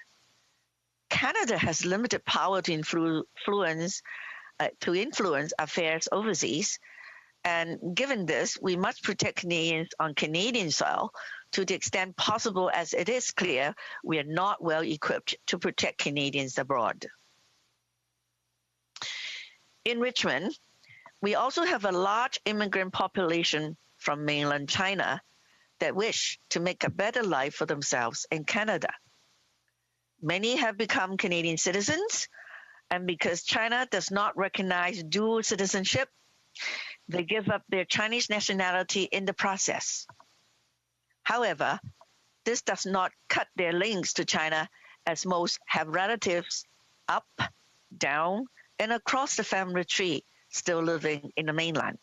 Canada has limited power to influence affairs overseas, and given this, we must protect Canadians on Canadian soil to the extent possible, as it is clear we are not well equipped to protect Canadians abroad. In Richmond, we also have a large immigrant population from mainland China that wish to make a better life for themselves in Canada. Many have become Canadian citizens, and because China does not recognize dual citizenship, they give up their Chinese nationality in the process. However, this does not cut their links to China, as most have relatives up, down, and across the family tree still living in the mainland.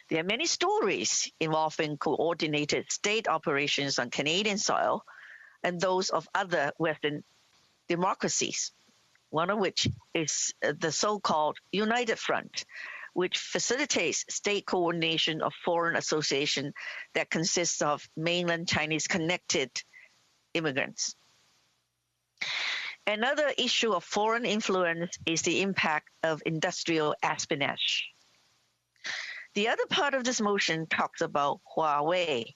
There are many stories involving coordinated state operations on Canadian soil and those of other Western democracies, one of which is the so-called United Front, which facilitates state coordination of foreign association that consists of mainland Chinese connected immigrants. Another issue of foreign influence is the impact of industrial espionage. The other part of this motion talks about Huawei,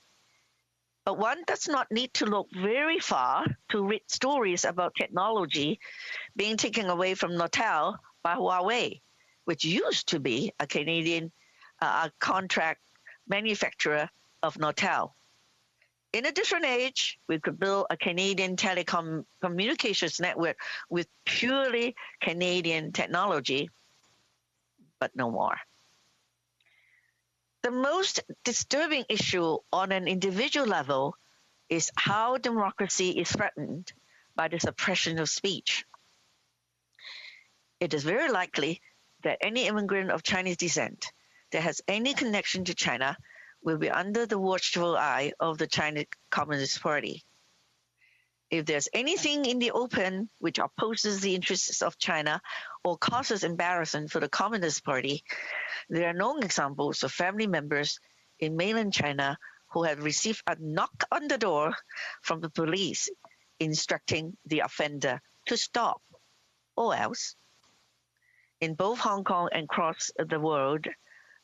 but one does not need to look very far to read stories about technology being taken away from Nortel by Huawei, which used to be a Canadian contract manufacturer of Nortel. In a different age, we could build a Canadian telecommunications network with purely Canadian technology, but no more. The most disturbing issue on an individual level is how democracy is threatened by the suppression of speech. It is very likely that any immigrant of Chinese descent that has any connection to China will be under the watchful eye of the Chinese Communist Party. If there's anything in the open which opposes the interests of China or causes embarrassment for the Communist Party, there are known examples of family members in mainland China who have received a knock on the door from the police instructing the offender to stop, or else. In both Hong Kong and across the world,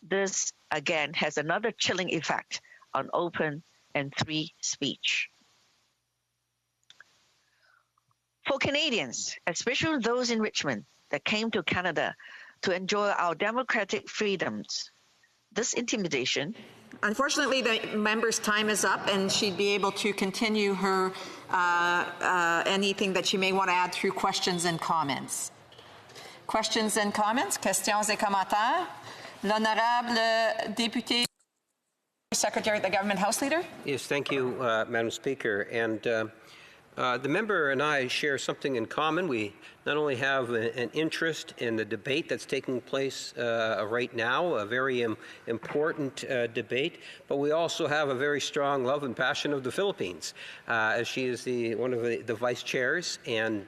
this again has another chilling effect on open and free speech. For Canadians, especially those in Richmond that came to Canada to enjoy our democratic freedoms, this intimidation. Unfortunately, the member's time is up, and she'd be able to continue her anything that she may want to add through questions and comments. Questions and comments? Questions et commentaires? L'honorable député, Secretary of the Government House Leader. Yes, thank you, Madam Speaker. And the member and I share something in common. We not only have an interest in the debate that's taking place right now, a very important debate, but we also have a very strong love and passion of the Philippines, as she is one of the vice chairs. And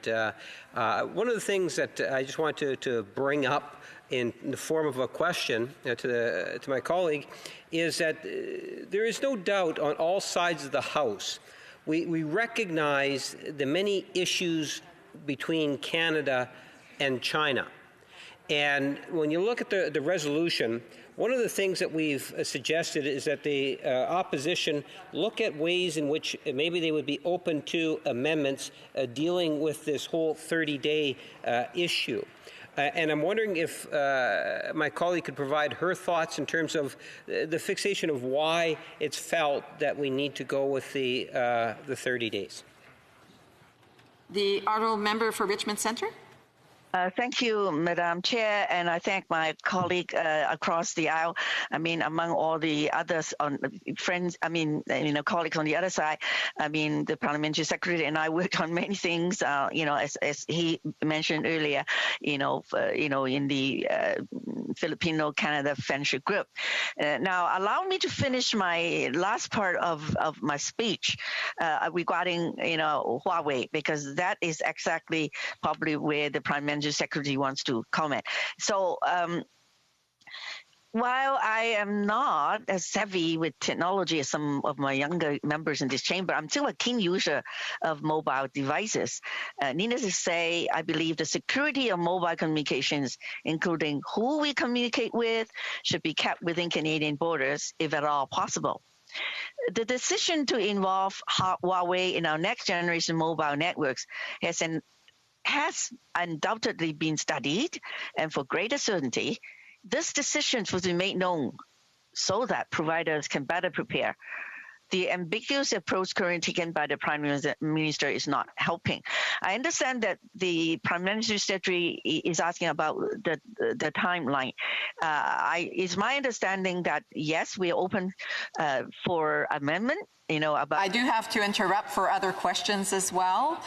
one of the things that I just want to bring up in the form of a question to my colleague is that there is no doubt on all sides of the House we recognize the many issues between Canada and China. And when you look at the resolution, one of the things that we've suggested is that the opposition look at ways in which maybe they would be open to amendments dealing with this whole 30-day issue. And I'm wondering if my colleague could provide her thoughts in terms of the fixation of why it's felt that we need to go with the 30 days. The honourable member for Richmond Centre. Thank you, Madam Chair, and I thank my colleague across the aisle. I mean, among all the others, colleagues on the other side. I mean, the Parliamentary Secretary and I worked on many things. As he mentioned earlier, in the Filipino-Canada Friendship Group. Now, allow me to finish my last part of my speech regarding Huawei, because that is exactly probably where the Prime Minister Secretary wants to comment. So while I am not as savvy with technology as some of my younger members in this chamber, I'm still a keen user of mobile devices. Needless to say, I believe the security of mobile communications, including who we communicate with, should be kept within Canadian borders, if at all possible. The decision to involve Huawei in our next generation mobile networks has undoubtedly been studied, and for greater certainty, this decision was made known so that providers can better prepare. The ambiguous approach currently taken by the Prime Minister is not helping. I understand that the Prime Minister's Secretary is asking about the timeline. It's my understanding that, yes, we are open for amendment. I do have to interrupt for other questions as well.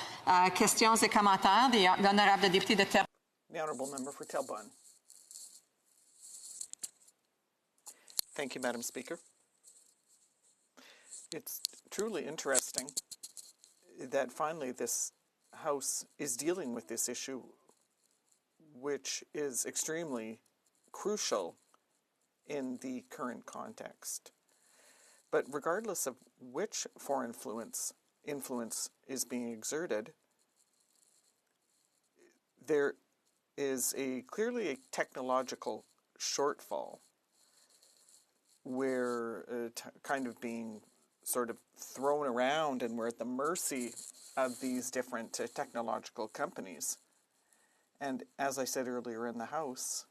Questions et commentaires. The Honourable Député de Terrebonne. The Honourable Member for Terrebonne. Thank you, Madam Speaker. It's truly interesting that finally this House is dealing with this issue, which is extremely crucial in the current context. But regardless of which foreign influence is being exerted, there is clearly a technological shortfall. We're kind of being sort of thrown around, and we're at the mercy of these different technological companies. And as I said earlier in the House,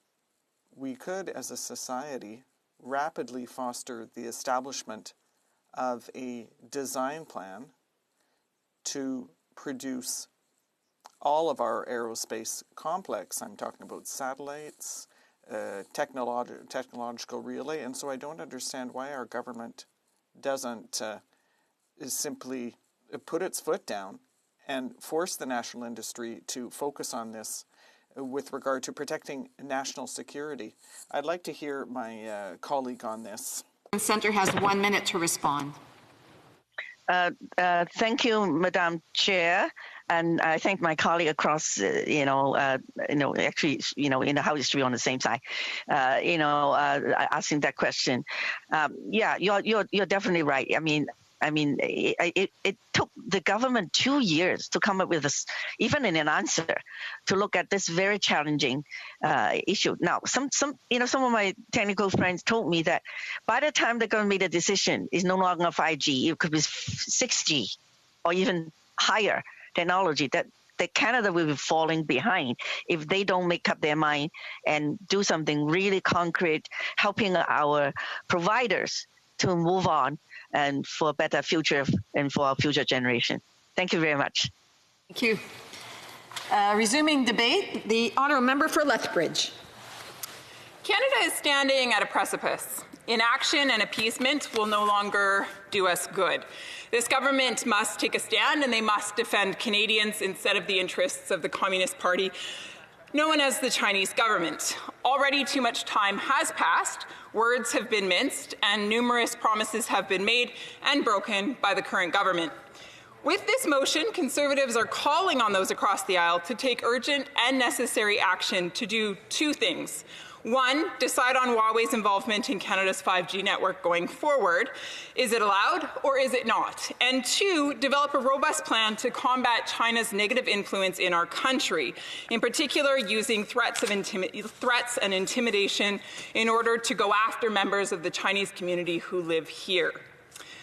we could, as a society, rapidly foster the establishment of a design plan to produce all of our aerospace complex. I'm talking about satellites, technological relay, and so I don't understand why our government doesn't simply put its foot down and force the national industry to focus on this with regard to protecting national security. I'd like to hear my colleague on this. The Centre has 1 minute to respond. Thank you, Madam Chair. And I thank my colleague across, actually, in the House, to be on the same side, asking that question. Yeah, you're definitely right. I mean, it took the government 2 years to come up with even an answer to look at this very challenging issue. Now, some of my technical friends told me that by the time the government made a decision, it's no longer 5G. It could be 6G or even higher technology, that Canada will be falling behind if they don't make up their mind and do something really concrete, helping our providers to move on and for a better future and for our future generation. Thank you very much. Thank you. Resuming debate, the honourable member for Lethbridge. Canada is standing at a precipice. Inaction and appeasement will no longer do us good. This government must take a stand, and they must defend Canadians instead of the interests of the Communist Party, known as the Chinese government. Already too much time has passed, words have been minced, and numerous promises have been made and broken by the current government. With this motion, Conservatives are calling on those across the aisle to take urgent and necessary action to do two things. One, decide on Huawei's involvement in Canada's 5G network going forward. Is it allowed or is it not? And two, develop a robust plan to combat China's negative influence in our country, in particular using threats and intimidation in order to go after members of the Chinese community who live here.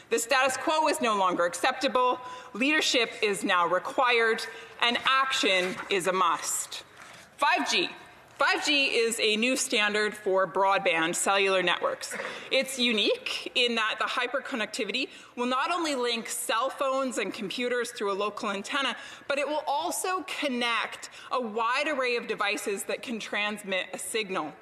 The status quo is no longer acceptable, leadership is now required, and action is a must. 5G. 5G is a new standard for broadband cellular networks. It's unique in that the hyperconnectivity will not only link cell phones and computers through a local antenna, but it will also connect a wide array of devices that can transmit a signal.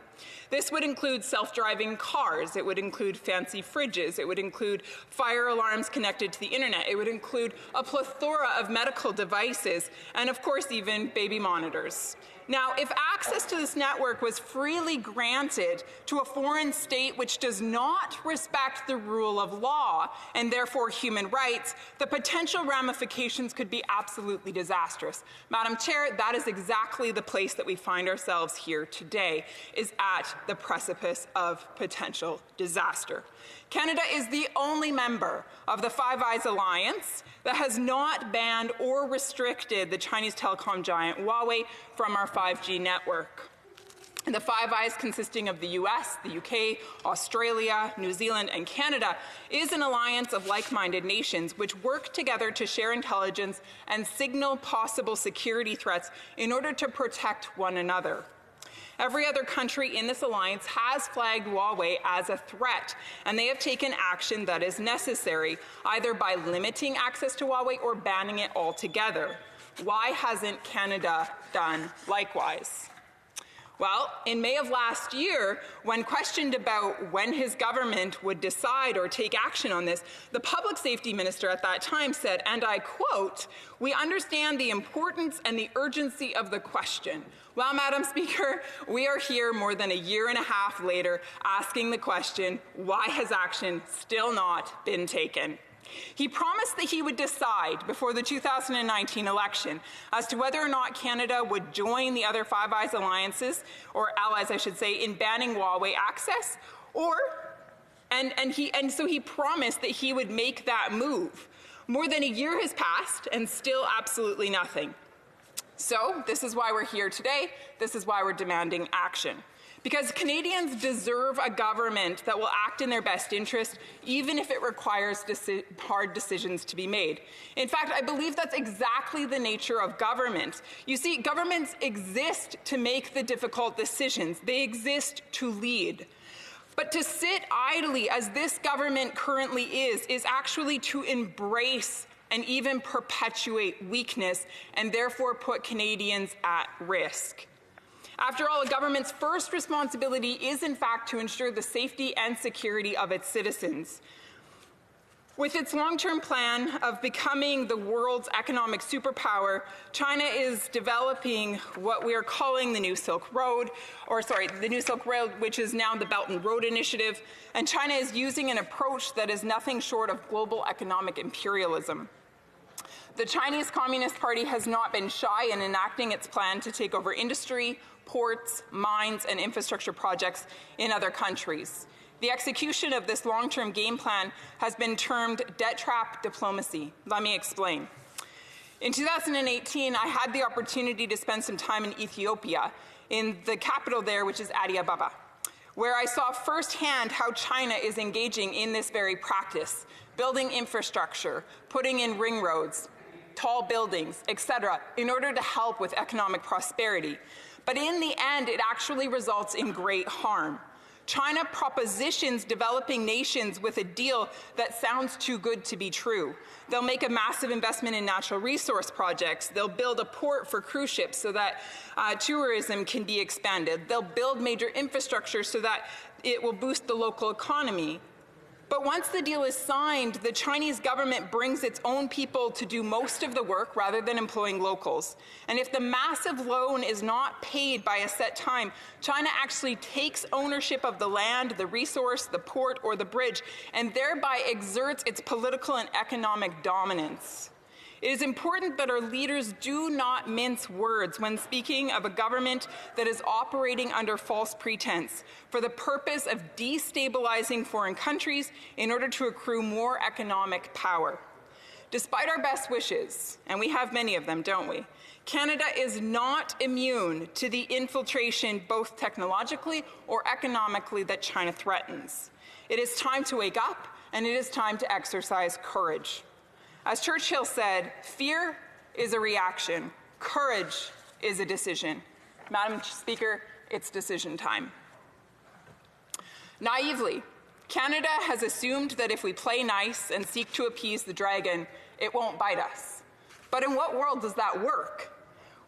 This would include self-driving cars, it would include fancy fridges, it would include fire alarms connected to the internet, it would include a plethora of medical devices, and of course even baby monitors. Now, if access to this network was freely granted to a foreign state which does not respect the rule of law and therefore human rights, the potential ramifications could be absolutely disastrous. Madam Chair, that is exactly the place that we find ourselves here today, is at the precipice of potential disaster. Canada is the only member of the Five Eyes Alliance that has not banned or restricted the Chinese telecom giant Huawei from our 5G network. The Five Eyes, consisting of the US, the UK, Australia, New Zealand, and Canada, is an alliance of like-minded nations which work together to share intelligence and signal possible security threats in order to protect one another. Every other country in this alliance has flagged Huawei as a threat, and they have taken action that is necessary, either by limiting access to Huawei or banning it altogether. Why hasn't Canada done likewise? Well, in May of last year, when questioned about when his government would decide or take action on this, the public safety minister at that time said, and I quote, "We understand the importance and the urgency of the question." Well, Madam Speaker, we are here more than a year and a half later asking the question, why has action still not been taken? He promised that he would decide before the 2019 election as to whether or not Canada would join the other Five Eyes alliances, or allies I should say, in banning Huawei access, so he promised that he would make that move. More than a year has passed and still absolutely nothing. So this is why we're here today. This is why we're demanding action. Because Canadians deserve a government that will act in their best interest, even if it requires hard decisions to be made. In fact, I believe that's exactly the nature of government. You see, governments exist to make the difficult decisions. They exist to lead. But to sit idly, as this government currently is actually to embrace and even perpetuate weakness, and therefore put Canadians at risk. After all, a government's first responsibility is, in fact, to ensure the safety and security of its citizens. With its long-term plan of becoming the world's economic superpower, China is developing what we are calling the New Silk Road, the New Silk Road, which is now the Belt and Road Initiative, and China is using an approach that is nothing short of global economic imperialism. The Chinese Communist Party has not been shy in enacting its plan to take over industry, ports, mines, and infrastructure projects in other countries. The execution of this long-term game plan has been termed debt trap diplomacy. Let me explain. In 2018, I had the opportunity to spend some time in Ethiopia, in the capital there, which is Addis Ababa, where I saw firsthand how China is engaging in this very practice, building infrastructure, putting in ring roads, tall buildings, etc., in order to help with economic prosperity. But in the end, it actually results in great harm. China propositions developing nations with a deal that sounds too good to be true. They'll make a massive investment in natural resource projects. They'll build a port for cruise ships so that tourism can be expanded. They'll build major infrastructure so that it will boost the local economy. But once the deal is signed, the Chinese government brings its own people to do most of the work rather than employing locals. And if the massive loan is not paid by a set time, China actually takes ownership of the land, the resource, the port, or the bridge, and thereby exerts its political and economic dominance. It is important that our leaders do not mince words when speaking of a government that is operating under false pretense for the purpose of destabilizing foreign countries in order to accrue more economic power. Despite our best wishes, and we have many of them, don't we? Canada is not immune to the infiltration, both technologically or economically, that China threatens. It is time to wake up, and it is time to exercise courage. As Churchill said, fear is a reaction, courage is a decision. Madam Speaker, it's decision time. Naively, Canada has assumed that if we play nice and seek to appease the dragon, it won't bite us. But in what world does that work?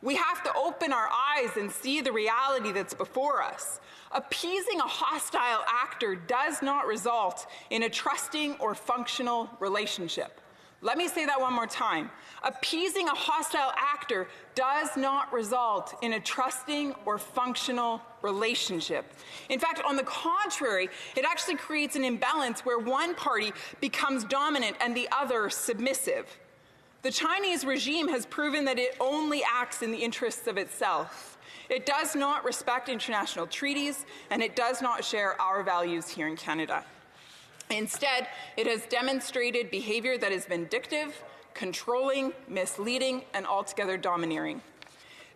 We have to open our eyes and see the reality that's before us. Appeasing a hostile actor does not result in a trusting or functional relationship. Let me say that one more time. Appeasing a hostile actor does not result in a trusting or functional relationship. In fact, on the contrary, it actually creates an imbalance where one party becomes dominant and the other submissive. The Chinese regime has proven that it only acts in the interests of itself. It does not respect international treaties, and it does not share our values here in Canada. Instead, it has demonstrated behavior that is vindictive, controlling, misleading, and altogether domineering.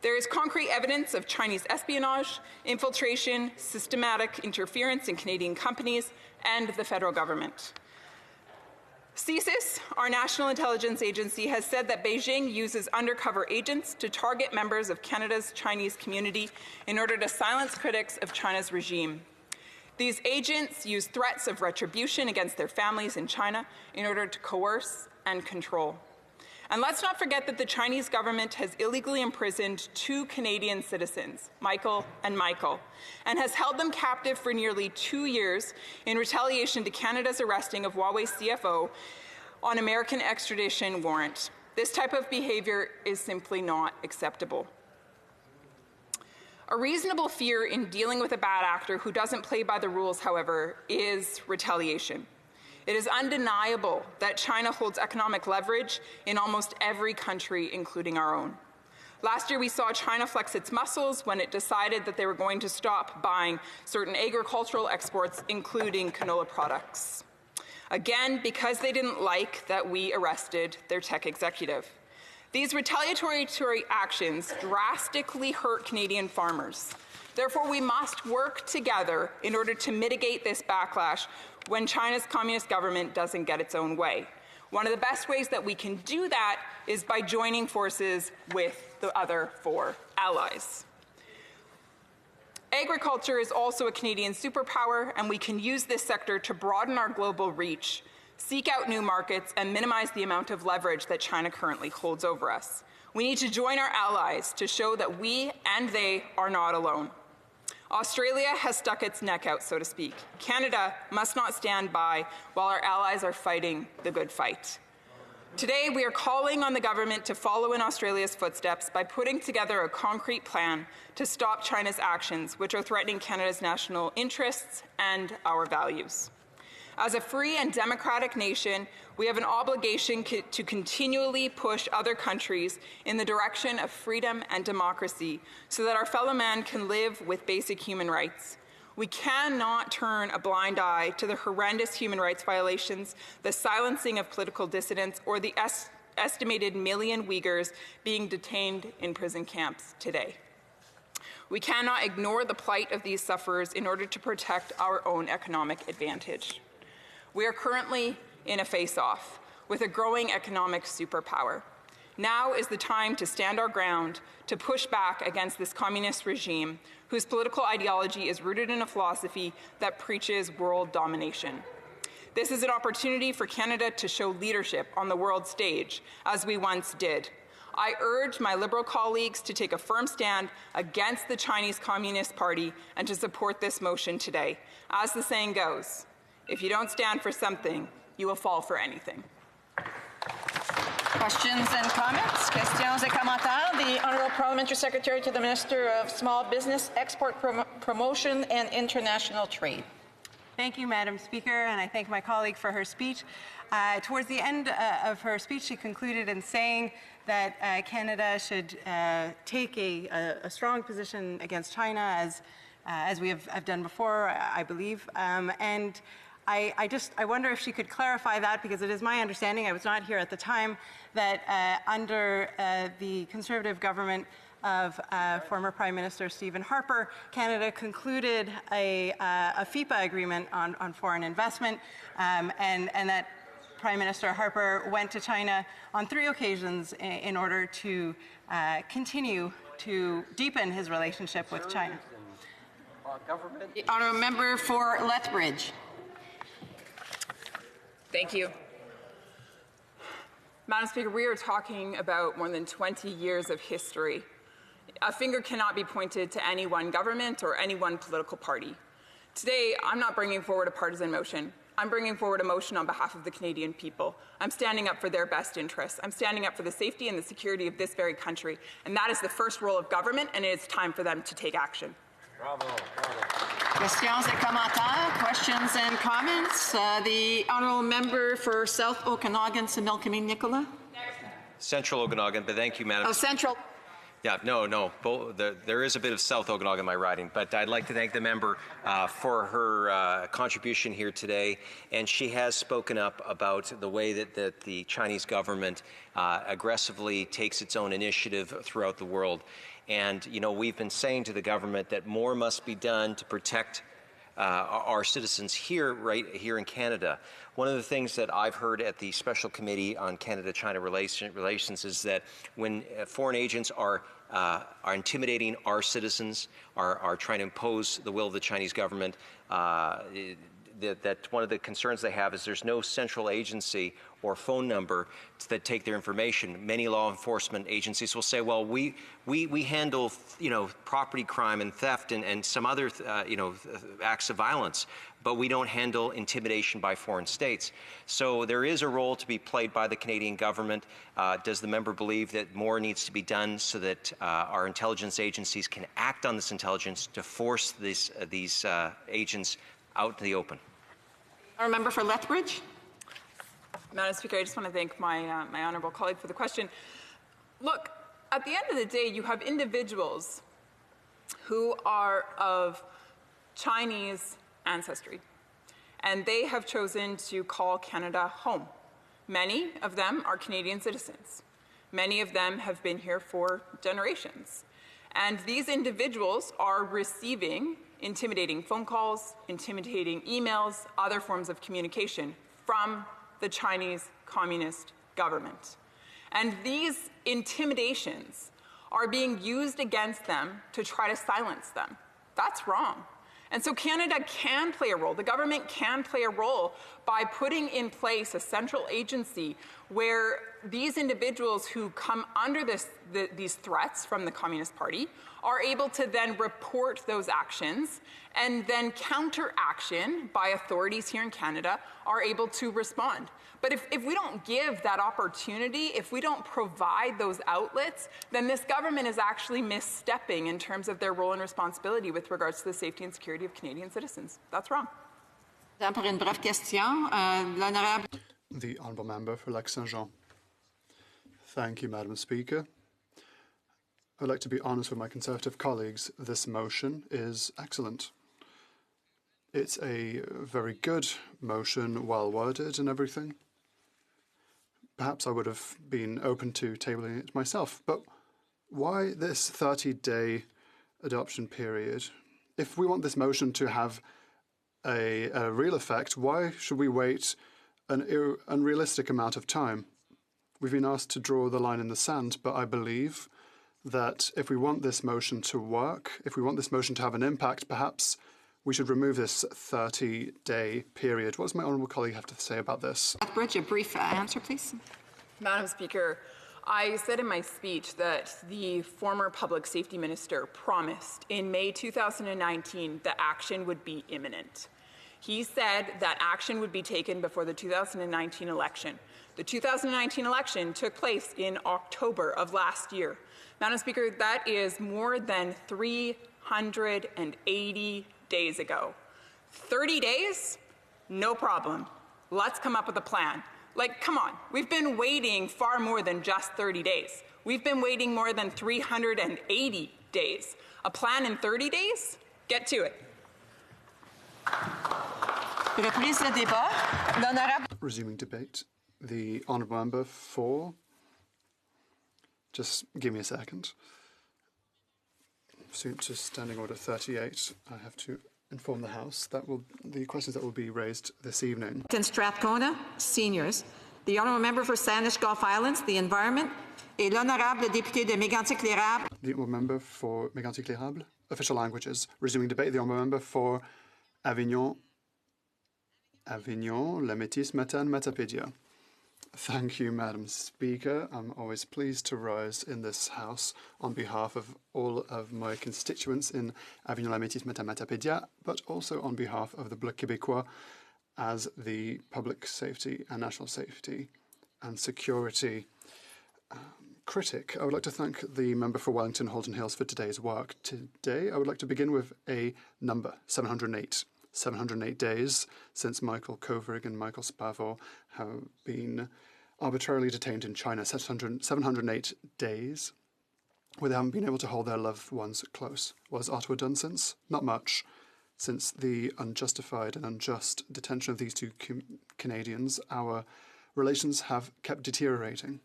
There is concrete evidence of Chinese espionage, infiltration, systematic interference in Canadian companies, and the federal government. CSIS, our national intelligence agency, has said that Beijing uses undercover agents to target members of Canada's Chinese community in order to silence critics of China's regime. These agents use threats of retribution against their families in China in order to coerce and control. And let's not forget that the Chinese government has illegally imprisoned 2 Canadian citizens, Michael and Michael, and has held them captive for nearly 2 years in retaliation to Canada's arresting of Huawei's CFO on American extradition warrant. This type of behavior is simply not acceptable. A reasonable fear in dealing with a bad actor who doesn't play by the rules, however, is retaliation. It is undeniable that China holds economic leverage in almost every country, including our own. Last year, we saw China flex its muscles when it decided that they were going to stop buying certain agricultural exports, including canola products. Again, because they didn't like that we arrested their tech executive. These retaliatory actions drastically hurt Canadian farmers. Therefore, we must work together in order to mitigate this backlash when China's communist government doesn't get its own way. One of the best ways that we can do that is by joining forces with the other 4 allies. Agriculture is also a Canadian superpower, and we can use this sector to broaden our global reach, seek out new markets, and minimize the amount of leverage that China currently holds over us. We need to join our allies to show that we and they are not alone. Australia has stuck its neck out, so to speak. Canada must not stand by while our allies are fighting the good fight. Today, we are calling on the government to follow in Australia's footsteps by putting together a concrete plan to stop China's actions, which are threatening Canada's national interests and our values. As a free and democratic nation, we have an obligation to continually push other countries in the direction of freedom and democracy so that our fellow man can live with basic human rights. We cannot turn a blind eye to the horrendous human rights violations, the silencing of political dissidents, or the estimated 1 million Uyghurs being detained in prison camps today. We cannot ignore the plight of these sufferers in order to protect our own economic advantage. We are currently in a face-off with a growing economic superpower. Now is the time to stand our ground, to push back against this communist regime whose political ideology is rooted in a philosophy that preaches world domination. This is an opportunity for Canada to show leadership on the world stage, as we once did. I urge my Liberal colleagues to take a firm stand against the Chinese Communist Party and to support this motion today. As the saying goes, if you don't stand for something, you will fall for anything. Questions and comments? Questions et commentaires. The Honourable Parliamentary Secretary to the Minister of Small Business, Export Promotion and International Trade. Thank you, Madam Speaker, and I thank my colleague for her speech. Towards the end of her speech, she concluded in saying that Canada should take a strong position against China, as we have done before, I believe. And I wonder if she could clarify that, because it is my understanding, I was not here at the time, that under the Conservative government of former Prime Minister Stephen Harper, Canada concluded a FIPA agreement on foreign investment, and that Prime Minister Harper went to China on 3 occasions in order to continue to deepen his relationship with China. The honourable member for Lethbridge. Thank you. Madam Speaker, we are talking about more than 20 years of history. A finger cannot be pointed to any one government or any one political party. Today, I'm not bringing forward a partisan motion. I'm bringing forward a motion on behalf of the Canadian people. I'm standing up for their best interests. I'm standing up for the safety and the security of this very country. And that is the first role of government, and it's time for them to take action. Bravo, bravo. Questions et commentaires, questions and comments. The honourable member for South Okanagan, Similkameen Nicola. Central Okanagan, but thank you, Madam. Oh, Central. Yeah, no. There is a bit of South Okanagan in my riding, but I'd like to thank the member for her contribution here today. And she has spoken up about the way that the Chinese government aggressively takes its own initiative throughout the world. And, you know, we've been saying to the government that more must be done to protect our citizens right here in Canada. One of the things that I've heard at the Special Committee on Canada-China Relations is that when foreign agents are intimidating our citizens, are trying to impose the will of the Chinese government, that one of the concerns they have is there's no central agency or phone number that take their information. Many law enforcement agencies will say, well, we handle, property crime and theft and some other, acts of violence, but we don't handle intimidation by foreign states. So there is a role to be played by the Canadian government. Does the member believe that more needs to be done so that our intelligence agencies can act on this intelligence to force these agents out to the open? Our member for Lethbridge. Madam Speaker, I just want to thank my honourable colleague for the question. Look, at the end of the day, you have individuals who are of Chinese ancestry, and they have chosen to call Canada home. Many of them are Canadian citizens. Many of them have been here for generations. And these individuals are receiving intimidating phone calls, intimidating emails, other forms of communication from the Chinese Communist government. And these intimidations are being used against them to try to silence them. That's wrong. And so Canada can play a role, the government can play a role by putting in place a central agency where these individuals who come under these threats from the Communist Party are able to then report those actions, and then counteraction by authorities here in Canada are able to respond. But if we don't give that opportunity, if we don't provide those outlets, then this government is actually misstepping in terms of their role and responsibility with regards to the safety and security of Canadian citizens. That's wrong. The Honourable Member for Lac-Saint-Jean. Thank you, Madam Speaker. I'd like to be honest with my Conservative colleagues. This motion is excellent. It's a very good motion, well worded and everything. Perhaps I would have been open to tabling it myself, but why this 30-day adoption period? If we want this motion to have a real effect, why should we wait an unrealistic amount of time? We've been asked to draw the line in the sand, but I believe that if we want this motion to work, if we want this motion to have an impact, perhaps we should remove this 30-day period. What does my honourable colleague have to say about this? Lethbridge, a brief answer, please. Madam Speaker, I said in my speech that the former public safety minister promised in May 2019 that action would be imminent. He said that action would be taken before the 2019 election. The 2019 election took place in October of last year. Madam Speaker, that is more than 380 days ago. 30 days? No problem. Let's come up with a plan. Like, come on, we've been waiting far more than just 30 days. We've been waiting more than 380 days. A plan in 30 days? Get to it. Resuming debate. The honourable member for... Just give me a second. Pursuant to Standing Order 38, I have to inform the House that the questions that will be raised this evening. In Strathcona, seniors, the honourable member for Saanich Gulf Islands, the environment, et l'honorable député de Mégantic-l'Érable. The honourable member for Mégantic-l'Érable, official languages. Resuming debate, the honourable member for Avignon, Le Métis, Matane, Matapédia. Thank you, Madam Speaker. I'm always pleased to rise in this House on behalf of all of my constituents in Avignon, La Métis, Matapédia, but also on behalf of the Bloc Québécois as the public safety and national safety and security critic. I would like to thank the member for Wellington Halton Hills for today's work. Today, I would like to begin with a number, 708. 708 days since Michael Kovrig and Michael Spavor have been arbitrarily detained in China. 708 days where they haven't been able to hold their loved ones close. What has Ottawa done since? Not much. Since the unjustified and unjust detention of these two Canadians, our relations have kept deteriorating.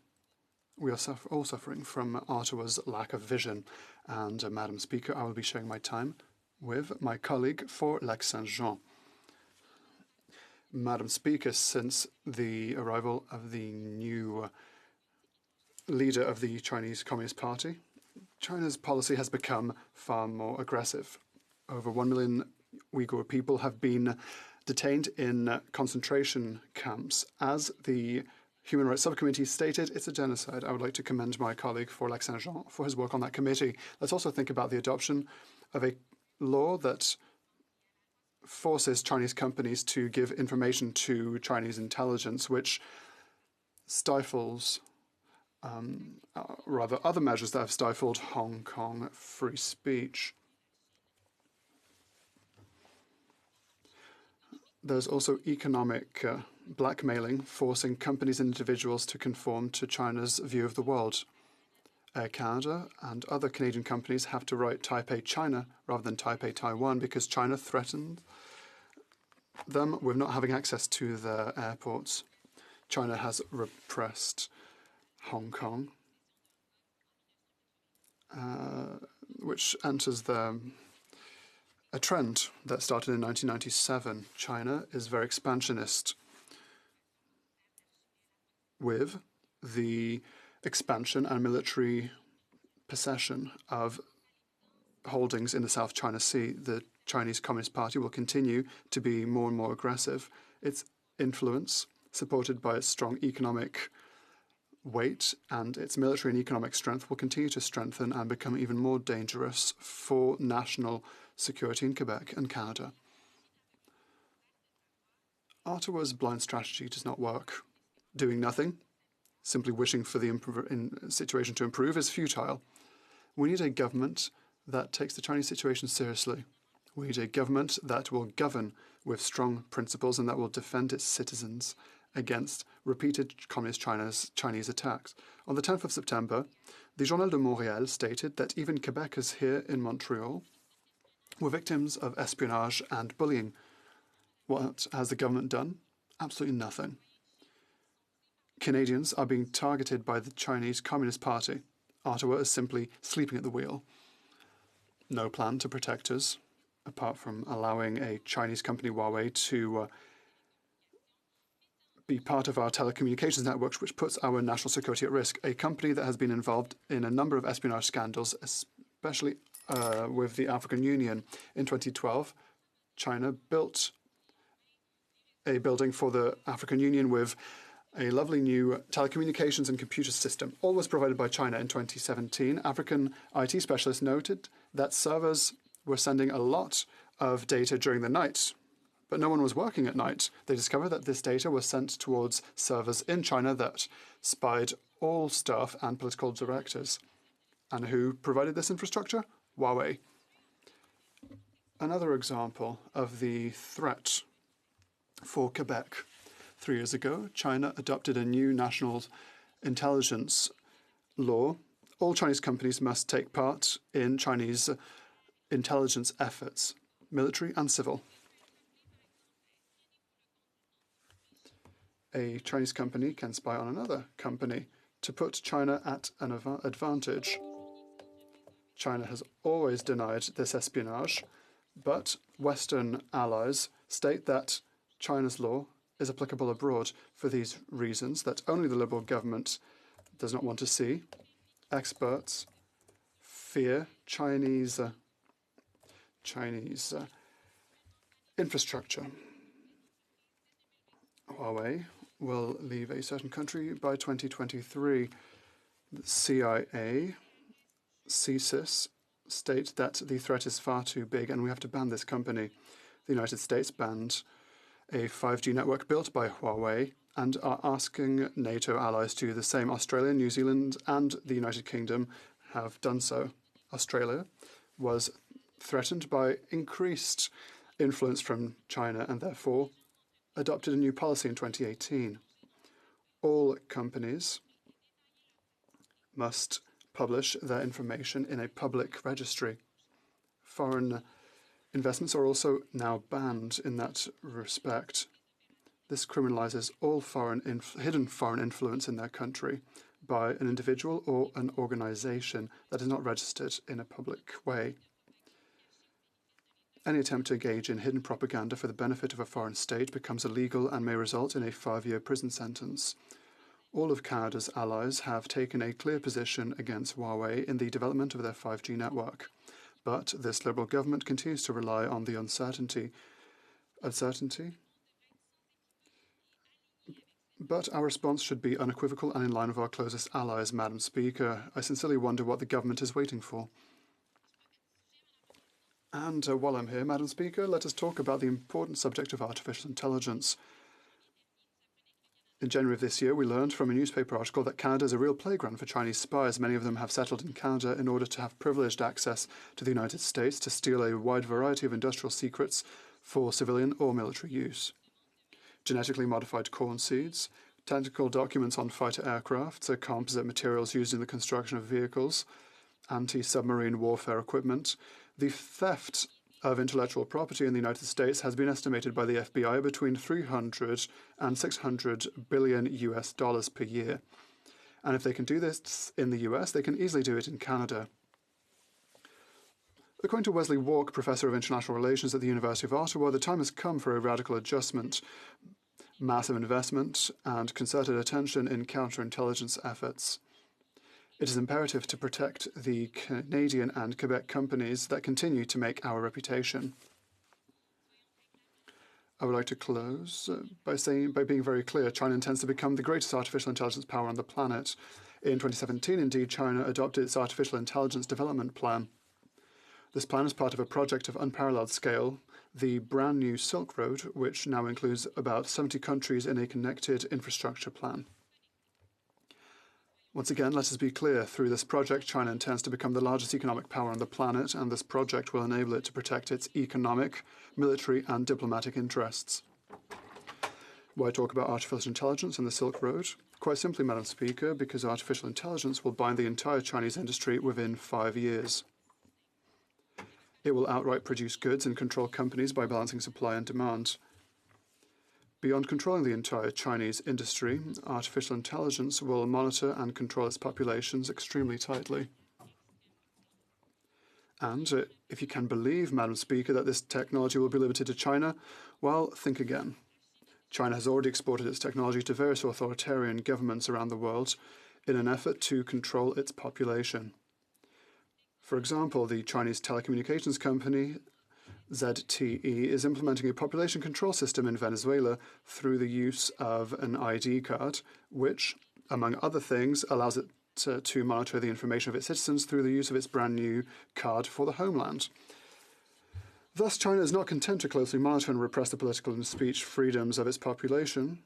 We are all suffering from Ottawa's lack of vision. And, Madam Speaker, I will be sharing my time with my colleague for Lac-Saint-Jean. Madam Speaker, since the arrival of the new leader of the Chinese Communist Party, China's policy has become far more aggressive. Over 1 million Uyghur people have been detained in concentration camps. As the Human Rights Subcommittee stated, it's a genocide. I would like to commend my colleague for Lac-Saint-Jean for his work on that committee. Let's also think about the adoption of a law that forces Chinese companies to give information to Chinese intelligence, which stifles rather other measures that have stifled Hong Kong free speech. There's also economic blackmailing, forcing companies and individuals to conform to China's view of the world. Air Canada and other Canadian companies have to write Taipei, China, rather than Taipei, Taiwan, because China threatened them with not having access to their airports. China has repressed Hong Kong, which enters a trend that started in 1997. China is very expansionist with the expansion and military possession of holdings in the South China Sea. The Chinese Communist Party will continue to be more and more aggressive. Its influence, supported by its strong economic weight and its military and economic strength, will continue to strengthen and become even more dangerous for national security in Quebec and Canada. Ottawa's blind strategy does not work. Doing nothing, simply wishing for the situation to improve, is futile. We need a government that takes the Chinese situation seriously. We need a government that will govern with strong principles and that will defend its citizens against repeated Communist Chinese attacks. On the 10th of September, the Journal de Montréal stated that even Quebecers here in Montreal were victims of espionage and bullying. What has the government done? Absolutely nothing. Canadians are being targeted by the Chinese Communist Party. Ottawa is simply sleeping at the wheel. No plan to protect us, apart from allowing a Chinese company, Huawei, to be part of our telecommunications networks, which puts our national security at risk. A company that has been involved in a number of espionage scandals, especially with the African Union. In 2012, China built a building for the African Union with a lovely new telecommunications and computer system. All was provided by China. In 2017, African IT specialists noted that servers were sending a lot of data during the night, but no one was working at night. They discovered that this data was sent towards servers in China that spied all staff and political directors. And who provided this infrastructure? Huawei. Another example of the threat for Quebec. 3 years ago, China adopted a new national intelligence law. All Chinese companies must take part in Chinese intelligence efforts, military and civil. A Chinese company can spy on another company to put China at an advantage. China has always denied this espionage, but Western allies state that China's law is applicable abroad for these reasons that only the Liberal government does not want to see. Experts fear Chinese infrastructure. Huawei will leave a certain country by 2023. The CIA, CSIS state that the threat is far too big and we have to ban this company. The United States banned a 5G network built by Huawei and are asking NATO allies to do the same. Australia, New Zealand, and the United Kingdom have done so. Australia was threatened by increased influence from China and therefore adopted a new policy in 2018. All companies must publish their information in a public registry. Foreign investments are also now banned in that respect. This criminalizes all hidden foreign influence in their country by an individual or an organization that is not registered in a public way. Any attempt to engage in hidden propaganda for the benefit of a foreign state becomes illegal and may result in a 5-year prison sentence. All of Canada's allies have taken a clear position against Huawei in the development of their 5G network. But this Liberal government continues to rely on the uncertainty. But our response should be unequivocal and in line with our closest allies, Madam Speaker. I sincerely wonder what the government is waiting for. And while I'm here, Madam Speaker, let us talk about the important subject of artificial intelligence. In January of this year, we learned from a newspaper article that Canada is a real playground for Chinese spies. Many of them have settled in Canada in order to have privileged access to the United States to steal a wide variety of industrial secrets for civilian or military use. Genetically modified corn seeds, technical documents on fighter aircraft, composite materials used in the construction of vehicles, anti-submarine warfare equipment. The theft of intellectual property in the United States has been estimated by the FBI between 300 and 600 billion US dollars per year. And if they can do this in the US, they can easily do it in Canada. According to Wesley Walk, Professor of International Relations at the University of Ottawa, the time has come for a radical adjustment, massive investment, and concerted attention in counterintelligence efforts. It is imperative to protect the Canadian and Quebec companies that continue to make our reputation. I would like to close by being very clear. China intends to become the greatest artificial intelligence power on the planet. In 2017, indeed, China adopted its Artificial Intelligence Development Plan. This plan is part of a project of unparalleled scale, the brand new Silk Road, which now includes about 70 countries in a connected infrastructure plan. Once again, let us be clear, through this project, China intends to become the largest economic power on the planet, and this project will enable it to protect its economic, military, and diplomatic interests. Why talk about artificial intelligence and the Silk Road? Quite simply, Madam Speaker, because artificial intelligence will bind the entire Chinese industry within 5 years. It will outright produce goods and control companies by balancing supply and demand. Beyond controlling the entire Chinese industry, artificial intelligence will monitor and control its populations extremely tightly. And if you can believe, Madam Speaker, that this technology will be limited to China, well, think again. China has already exported its technology to various authoritarian governments around the world in an effort to control its population. For example, the Chinese telecommunications company ZTE is implementing a population control system in Venezuela through the use of an ID card, which, among other things, allows it to monitor the information of its citizens through the use of its brand new card for the homeland. Thus, China is not content to closely monitor and repress the political and speech freedoms of its population.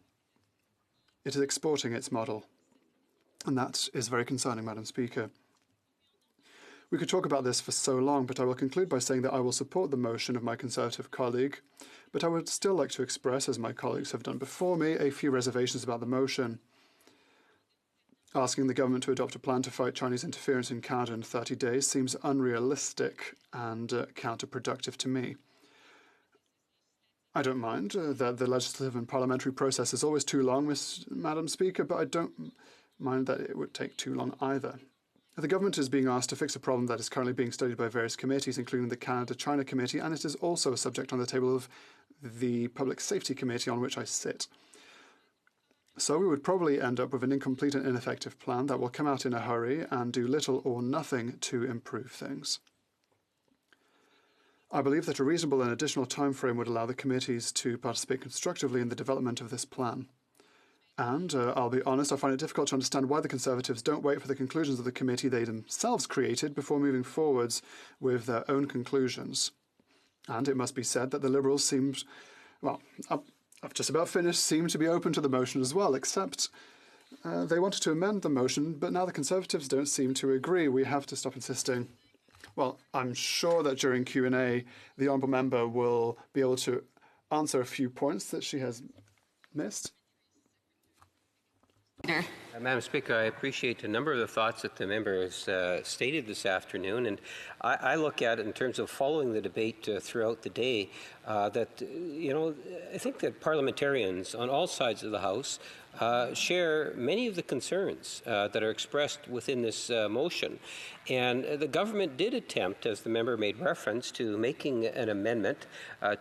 It is exporting its model. And that is very concerning, Madam Speaker. We could talk about this for so long, but I will conclude by saying that I will support the motion of my Conservative colleague, but I would still like to express, as my colleagues have done before me, a few reservations about the motion. Asking the government to adopt a plan to fight Chinese interference in Canada in 30 days seems unrealistic and counterproductive to me. I don't mind that the legislative and parliamentary process is always too long, Madam Speaker, but I don't mind that it would take too long either. The government is being asked to fix a problem that is currently being studied by various committees, including the Canada-China Committee, and it is also a subject on the table of the Public Safety Committee on which I sit. So we would probably end up with an incomplete and ineffective plan that will come out in a hurry and do little or nothing to improve things. I believe that a reasonable and additional time frame would allow the committees to participate constructively in the development of this plan. And I'll be honest, I find it difficult to understand why the Conservatives don't wait for the conclusions of the committee they themselves created before moving forwards with their own conclusions. And it must be said that the Liberals seemed, well, I've just about finished, seem to be open to the motion as well, except they wanted to amend the motion, but now the Conservatives don't seem to agree. We have to stop insisting. Well, I'm sure that during Q&A, the Honourable Member will be able to answer a few points that she has missed. Madam Speaker, I appreciate a number of the thoughts that the member has stated this afternoon, and I look at it in terms of following the debate throughout the day, that, I think that parliamentarians on all sides of the House share many of the concerns that are expressed within this motion. And the government did attempt, as the member made reference, to making an amendment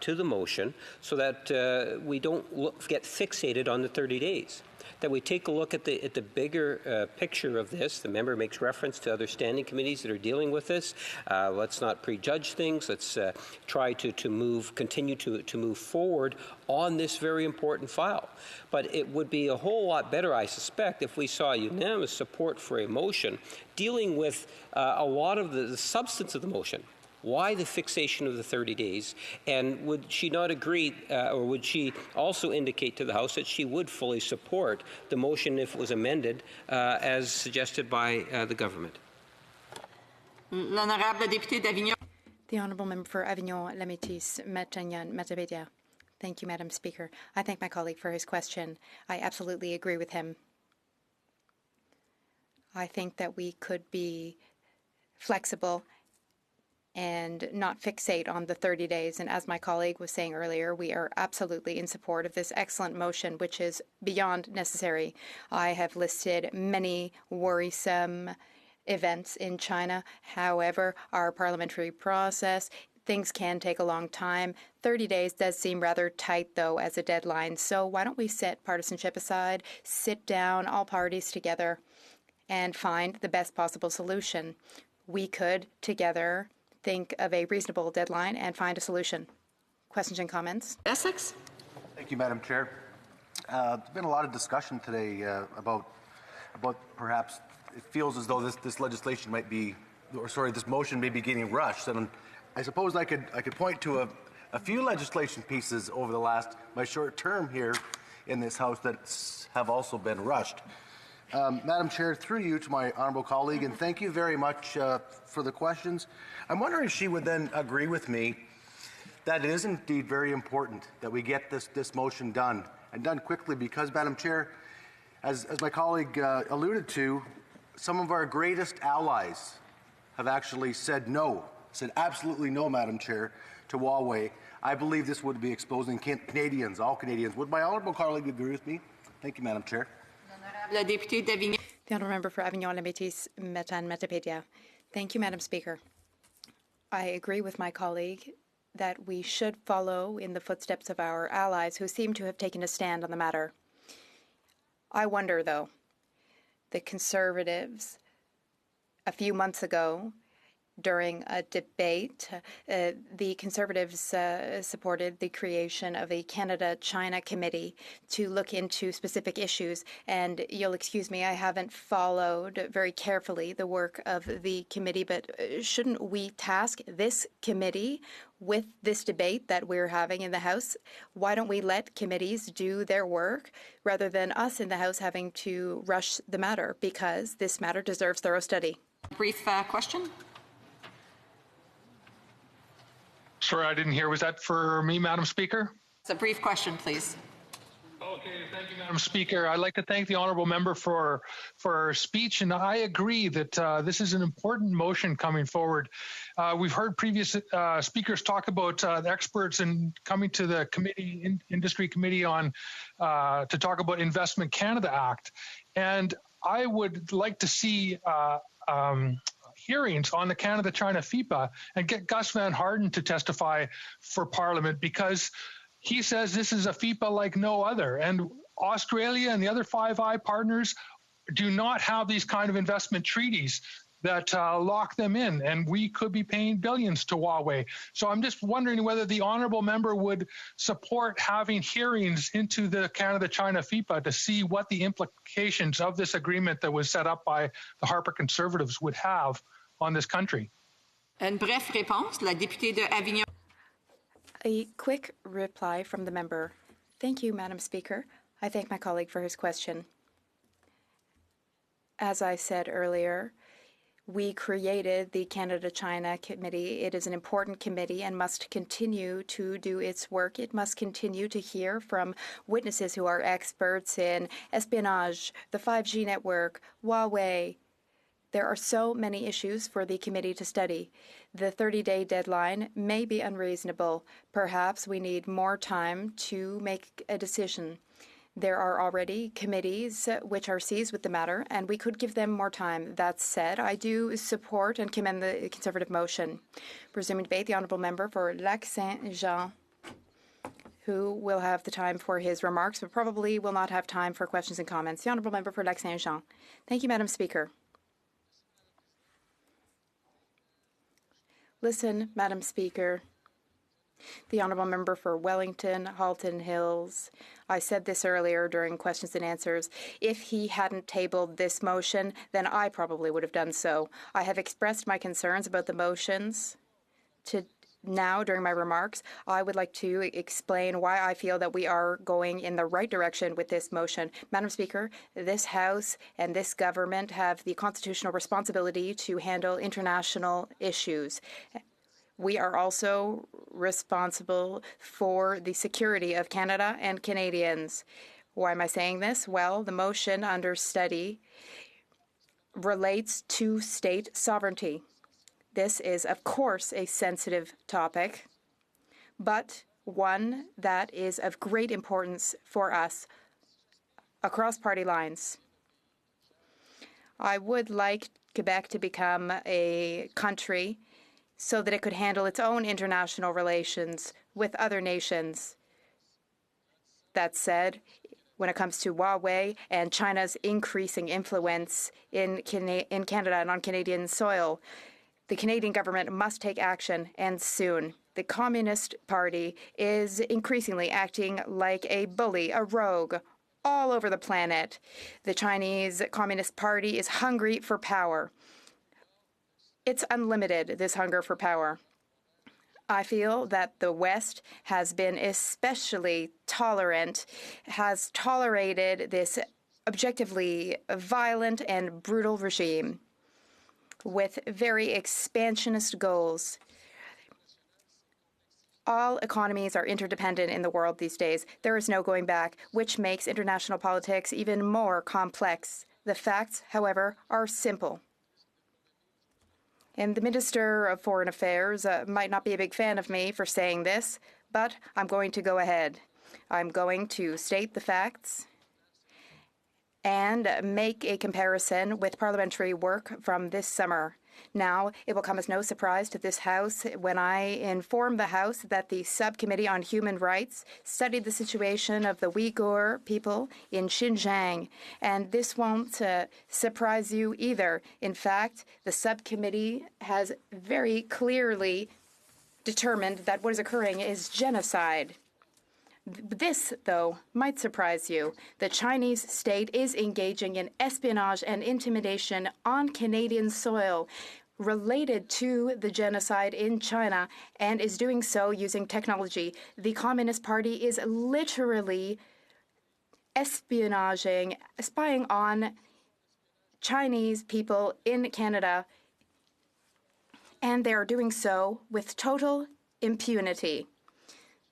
to the motion so that we don't get fixated on the 30 days. That we take a look at the bigger picture of this. The member makes reference to other standing committees that are dealing with this. Let's not prejudge things. Let's try to continue to move forward on this very important file. But it would be a whole lot better, I suspect, if we saw unanimous support for a motion dealing with a lot of the substance of the motion. Why the fixation of the 30 days? And would she not agree, or would she also indicate to the House that she would fully support the motion if it was amended as suggested by the government? L'honorable député d'Avignon. The Honourable Member for Avignon-Lemétis, Matagnan-Matapédia. Thank you, Madam Speaker. I thank my colleague for his question. I absolutely agree with him. I think that we could be flexible and not fixate on the 30 days. And as my colleague was saying earlier, we are absolutely in support of this excellent motion, which is beyond necessary. I have listed many worrisome events in China. However, our parliamentary process, things can take a long time. 30 days does seem rather tight, though, as a deadline. So why don't we set partisanship aside, sit down, all parties together, and find the best possible solution? We could, together, think of a reasonable deadline and find a solution. Questions and comments? Essex? Thank you, Madam Chair. There's been a lot of discussion today about perhaps it feels as though this legislation might be, this motion may be getting rushed. And I suppose I could point to a few legislation pieces over my short term here in this House that have also been rushed. Madam Chair, through you to my honourable colleague, and thank you very much for the questions. I'm wondering if she would then agree with me that it is indeed very important that we get this motion done, and done quickly, because, Madam Chair, as my colleague alluded to, some of our greatest allies have actually said absolutely no, Madam Chair, to Huawei. I believe this would be exposing Canadians, all Canadians. Would my honourable colleague agree with me? Thank you, Madam Chair. The Honourable Member for Avignon-Lemétis, Matapédia. Thank you, Madam Speaker. I agree with my colleague that we should follow in the footsteps of our allies who seem to have taken a stand on the matter. I wonder, though, the Conservatives, a few months ago, during a debate, the Conservatives supported the creation of a Canada-China committee to look into specific issues. And you'll excuse me, I haven't followed very carefully the work of the committee, but shouldn't we task this committee with this debate that we're having in the House? Why don't we let committees do their work rather than us in the House having to rush the matter? Because this matter deserves thorough study. Brief question. Sorry, I didn't hear. Was that for me, Madam Speaker? It's a brief question, please. Okay, thank you, Madam Speaker. I'd like to thank the honourable member for her speech, and I agree that this is an important motion coming forward. We've heard previous speakers talk about the experts and coming to the committee, industry committee, on to talk about Investment Canada Act, and I would like to see hearings on the Canada-China FIPA and get Gus Van Harden to testify for Parliament, because he says this is a FIPA like no other, and Australia and the other Five Eye partners do not have these kind of investment treaties that lock them in, and we could be paying billions to Huawei. So I'm just wondering whether the honourable member would support having hearings into the Canada-China FIPA to see what the implications of this agreement that was set up by the Harper Conservatives would have on this country. Une brève réponse, la députée de Avignon. A quick reply from the member. Thank you, Madam Speaker. I thank my colleague for his question. As I said earlier, we created the Canada-China Committee. It is an important committee and must continue to do its work. It must continue to hear from witnesses who are experts in espionage, the 5G network, Huawei. There are so many issues for the committee to study. The 30-day deadline may be unreasonable. Perhaps we need more time to make a decision. There are already committees which are seized with the matter, and we could give them more time. That said, I do support and commend the Conservative motion. Resuming debate, the honourable member for Lac-Saint-Jean, who will have the time for his remarks, but probably will not have time for questions and comments. The honourable member for Lac-Saint-Jean. Thank you, Madam Speaker. Listen, Madam Speaker. The honourable member for Wellington, Halton Hills. I said this earlier during questions and answers. If he hadn't tabled this motion, then I probably would have done so. I have expressed my concerns about the motions. Now, during my remarks, I would like to explain why I feel that we are going in the right direction with this motion. Madam Speaker, this House and this government have the constitutional responsibility to handle international issues. We are also responsible for the security of Canada and Canadians. Why am I saying this? Well, the motion under study relates to state sovereignty. This is, of course, a sensitive topic, but one that is of great importance for us across party lines. I would like Quebec to become a country so that it could handle its own international relations with other nations. That said, when it comes to Huawei and China's increasing influence in Canada and on Canadian soil, the Canadian government must take action, and soon. The Communist Party is increasingly acting like a bully, a rogue, all over the planet. The Chinese Communist Party is hungry for power. It's unlimited, this hunger for power. I feel that the West has been especially tolerant, has tolerated this objectively violent and brutal regime with very expansionist goals. All economies are interdependent in the world these days. There is no going back, which makes international politics even more complex. The facts, however, are simple. And the Minister of Foreign Affairs might not be a big fan of me for saying this, but I'm going to go ahead. I'm going to state the facts and make a comparison with parliamentary work from this summer. Now, it will come as no surprise to this House when I inform the House that the Subcommittee on Human Rights studied the situation of the Uyghur people in Xinjiang, and this won't surprise you either. In fact, the Subcommittee has very clearly determined that what is occurring is genocide. This, though, might surprise you. The Chinese state is engaging in espionage and intimidation on Canadian soil related to the genocide in China, and is doing so using technology. The Communist Party is literally spying on Chinese people in Canada, and they are doing so with total impunity.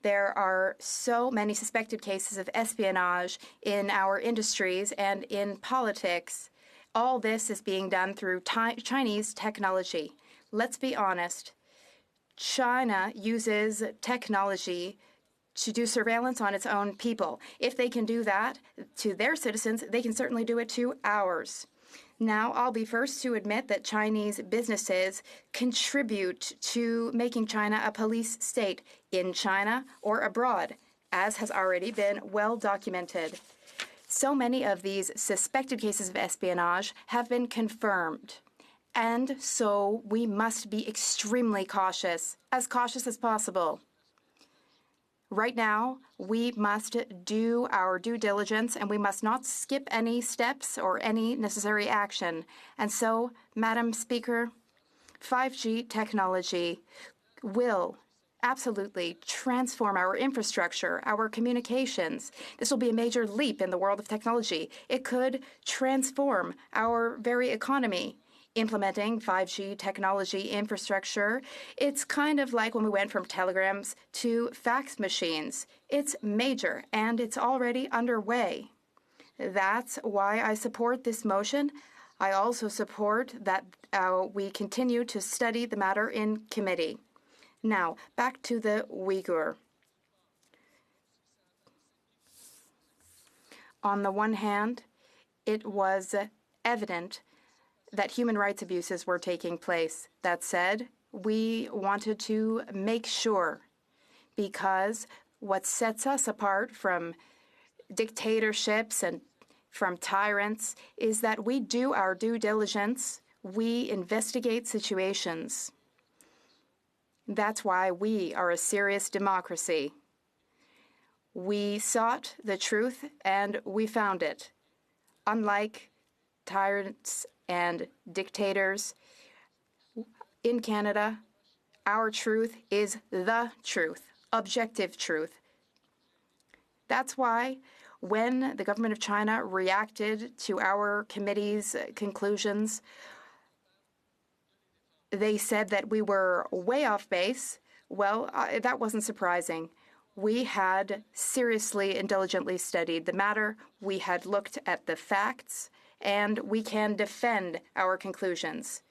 There are so many suspected cases of espionage in our industries and in politics. All this is being done through Chinese technology. Let's be honest. China uses technology to do surveillance on its own people. If they can do that to their citizens, they can certainly do it to ours. Now, I'll be first to admit that Chinese businesses contribute to making China a police state in China or abroad, as has already been well documented. So many of these suspected cases of espionage have been confirmed. And so we must be extremely cautious as possible. Right now, we must do our due diligence and we must not skip any steps or any necessary action. And so, Madam Speaker, 5G technology will absolutely transform our infrastructure, our communications. This will be a major leap in the world of technology. It could transform our very economy. Implementing 5G technology infrastructure, it's kind of like when we went from telegrams to fax machines. It's major, and it's already underway. That's why I support this motion. I also support that we continue to study the matter in committee. Now, back to the Uyghur. On the one hand, it was evident that human rights abuses were taking place. That said, we wanted to make sure, because what sets us apart from dictatorships and from tyrants is that we do our due diligence, we investigate situations. That's why we are a serious democracy. We sought the truth and we found it. Unlike tyrants and dictators, in Canada, our truth is the truth, objective truth. That's why when the government of China reacted to our committee's conclusions, they said that we were way off base. Well, that wasn't surprising. We had seriously and diligently studied the matter. We had looked at the facts, and we can defend our conclusions.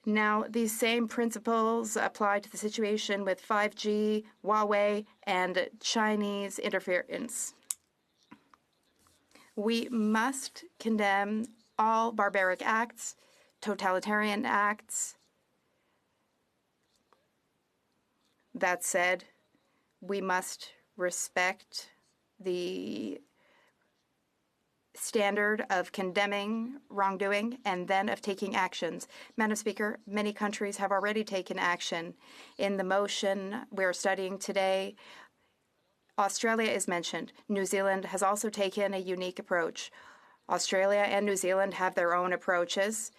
Now, these same principles apply to the situation with 5G, Huawei, and Chinese interference. We must condemn all barbaric acts, totalitarian acts. That said, we must respect the standard of condemning wrongdoing and then of taking actions. Madam Speaker, many countries have already taken action. In the motion we're studying today, Australia is mentioned. New Zealand has also taken a unique approach. Australia and New Zealand have their own approaches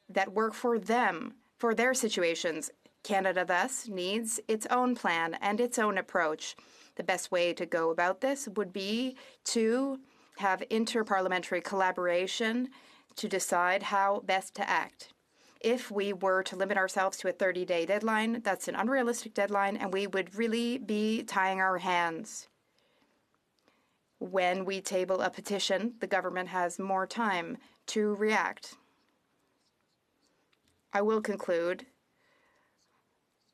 that work for them, for their situations. Canada, thus, needs its own plan and its own approach. The best way to go about this would be to have interparliamentary collaboration to decide how best to act. If we were to limit ourselves to a 30-day deadline, that's an unrealistic deadline, and we would really be tying our hands. When we table a petition, the government has more time to react. I will conclude.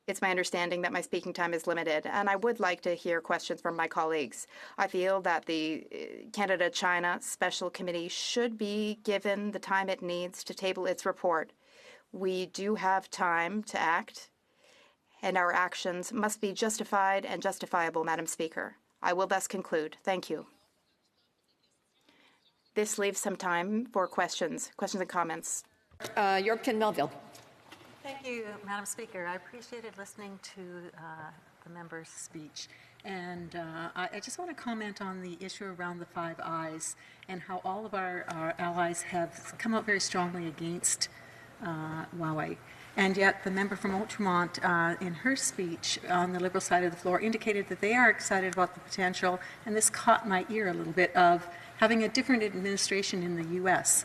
It's my understanding that my speaking time is limited, and I would like to hear questions from my colleagues. I feel that the Canada-China Special Committee should be given the time it needs to table its report. We do have time to act, and our actions must be justified and justifiable, Madam Speaker. I will thus conclude. Thank you. This leaves some time for questions and comments. Yorkton Melville. Thank you, Madam Speaker. I appreciated listening to the member's speech. And I just want to comment on the issue around the Five Eyes and how all of our allies have come out very strongly against Huawei. And yet the member from Outremont, in her speech on the Liberal side of the floor, indicated that they are excited about the potential, and this caught my ear a little bit, of having a different administration in the U.S.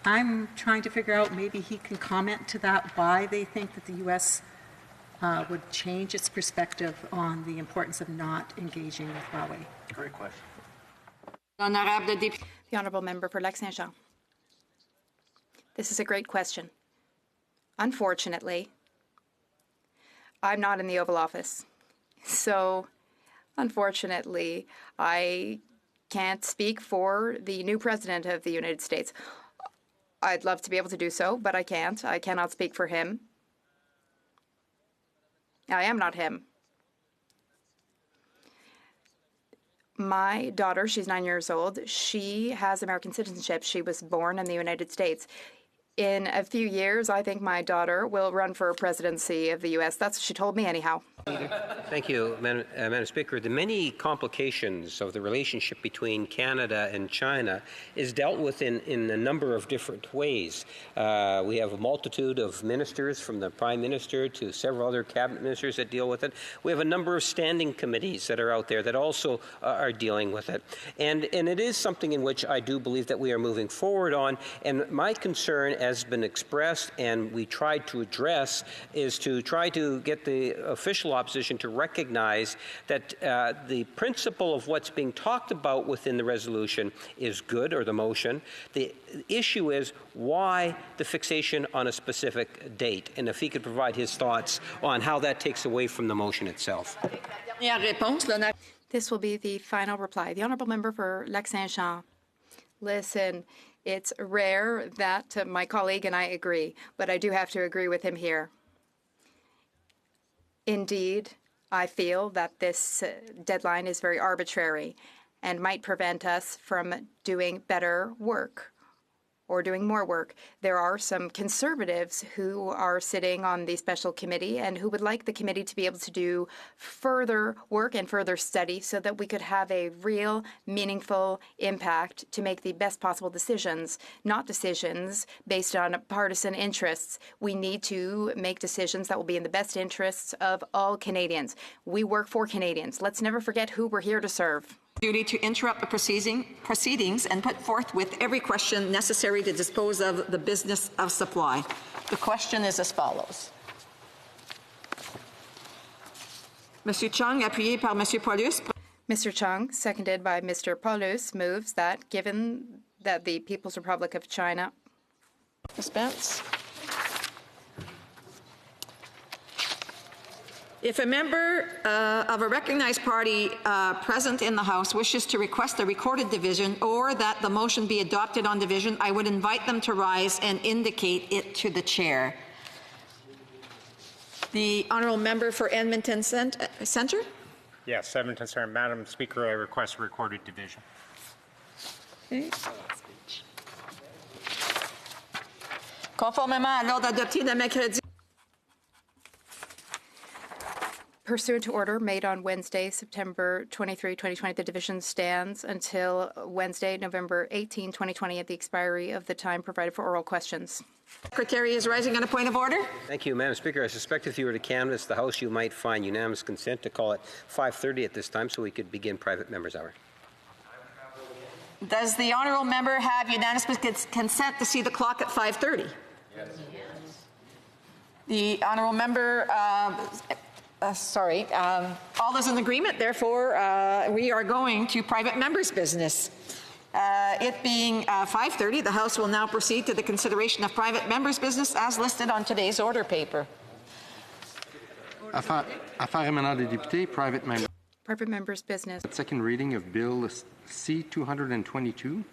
I'm trying to figure out, maybe he can comment to that, why they think that the U.S. would change its perspective on the importance of not engaging with Huawei? Great question. The Honourable Member for Lac-Saint-Jean. This is a great question. Unfortunately, I'm not in the Oval Office. So, unfortunately, I can't speak for the new President of the United States. I'd love to be able to do so, but I can't. I cannot speak for him. I am not him. My daughter, she's 9 years old. She has American citizenship. She was born in the United States. In a few years, I think my daughter will run for presidency of the U.S. That's what she told me anyhow. Thank you, Madam Speaker. The many complications of the relationship between Canada and China is dealt with in a number of different ways. We have a multitude of ministers, from the Prime Minister to several other cabinet ministers, that deal with it. We have a number of standing committees that are out there that also are dealing with it. And it is something in which I do believe that we are moving forward on. And my concern has been expressed, and we tried to address, is to try to get the official opposition to recognize that the principle of what's being talked about within the resolution is good, or the motion. The issue is why the fixation on a specific date, and if he could provide his thoughts on how that takes away from the motion itself. This will be the final reply. The Honourable Member for Lac-Saint-Jean. Listen, it's rare that my colleague and I agree, but I do have to agree with him here. Indeed, I feel that this deadline is very arbitrary and might prevent us from doing better work or doing more work. There are some Conservatives who are sitting on the special committee and who would like the committee to be able to do further work and further study so that we could have a real, meaningful impact to make the best possible decisions, not decisions based on partisan interests. We need to make decisions that will be in the best interests of all Canadians. We work for Canadians. Let's never forget who we're here to serve. Duty to interrupt the proceedings and put forth with every question necessary to dispose of the business of supply. The question is as follows. Monsieur Chung, appuyé par Monsieur Paulus. Mr. Chung, seconded by Mr. Paulus, moves that, given that the People's Republic of China dispense. If a member of a recognized party present in the House wishes to request a recorded division or that the motion be adopted on division, I would invite them to rise and indicate it to the chair. The Honourable Member for Edmonton Centre? Yes, Edmonton Centre. Madam Speaker, I request a recorded division. Okay. Conformément à l'ordre adopté de mercredi. Pursuant to order made on Wednesday, September 23, 2020, the division stands until Wednesday, November 18, 2020, at the expiry of the time provided for oral questions. Secretary is rising on a point of order. Thank you, Madam Speaker. I suspect if you were to canvass the House, you might find unanimous consent to call it 5:30 at this time so we could begin private members' hour. Does the Honourable Member have unanimous consent to see the clock at 5:30? Yes. The Honourable Member... all those in agreement, therefore, we are going to private members' business. It being 5:30, the House will now proceed to the consideration of private members' business as listed on today's order paper. Affaires émanant des députés, private member. Private members' business. Second reading of Bill C-222,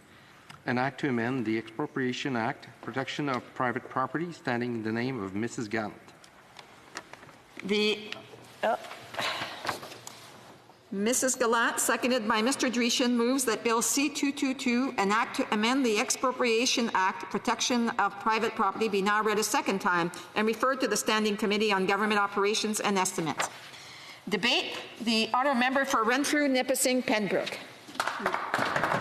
an act to amend the Expropriation Act, protection of private property, standing in the name of Mrs. Gallant. Mrs. Gallant, seconded by Mr. Dreeshen, moves that Bill C-222, an act to amend the Expropriation Act, protection of private property, be now read a second time and referred to the Standing Committee on Government Operations and Estimates. Debate. The Honourable Member for Renfrew, Nipissing, Pembroke.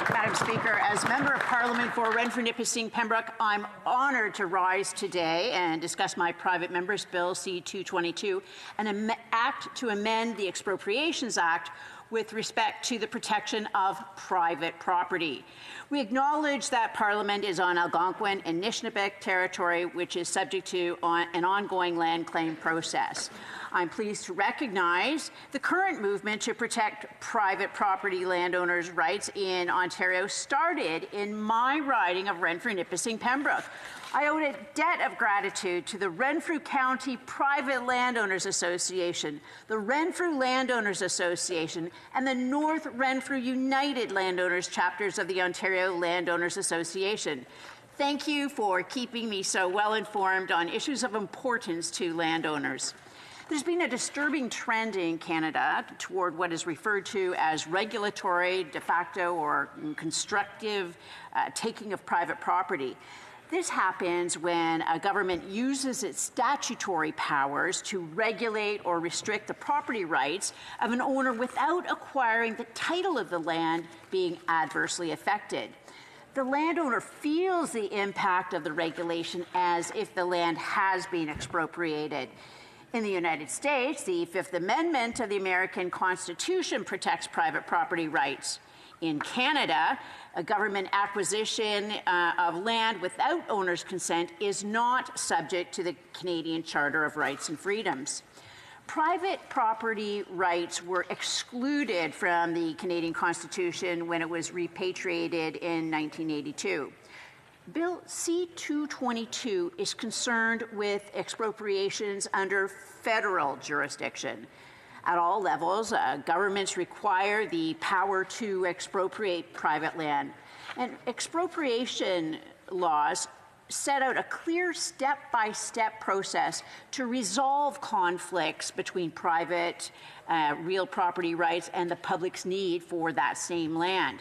Madam Speaker, as Member of Parliament for Renfrew, Nipissing, Pembroke, I'm honoured to rise today and discuss my private member's Bill C-222, an act to amend the Expropriations Act with respect to the protection of private property. We acknowledge that Parliament is on Algonquin and Anishinaabeg territory, which is subject to an ongoing land claim process. I'm pleased to recognize the current movement to protect private property landowners' rights in Ontario started in my riding of Renfrew-Nipissing Pembroke. I owe a debt of gratitude to the Renfrew County Private Landowners Association, the Renfrew Landowners Association, and the North Renfrew United Landowners chapters of the Ontario Landowners Association. Thank you for keeping me so well informed on issues of importance to landowners. There's been a disturbing trend in Canada toward what is referred to as regulatory, de facto, or constructive taking of private property. This happens when a government uses its statutory powers to regulate or restrict the property rights of an owner without acquiring the title of the land being adversely affected. The landowner feels the impact of the regulation as if the land has been expropriated. In the United States, the Fifth Amendment of the American Constitution protects private property rights. In Canada, a government acquisition of land without owner's consent is not subject to the Canadian Charter of Rights and Freedoms. Private property rights were excluded from the Canadian Constitution when it was repatriated in 1982. Bill C-222 is concerned with expropriations under federal jurisdiction. At all levels, governments require the power to expropriate private land. And expropriation laws set out a clear step-by-step process to resolve conflicts between private real property rights and the public's need for that same land.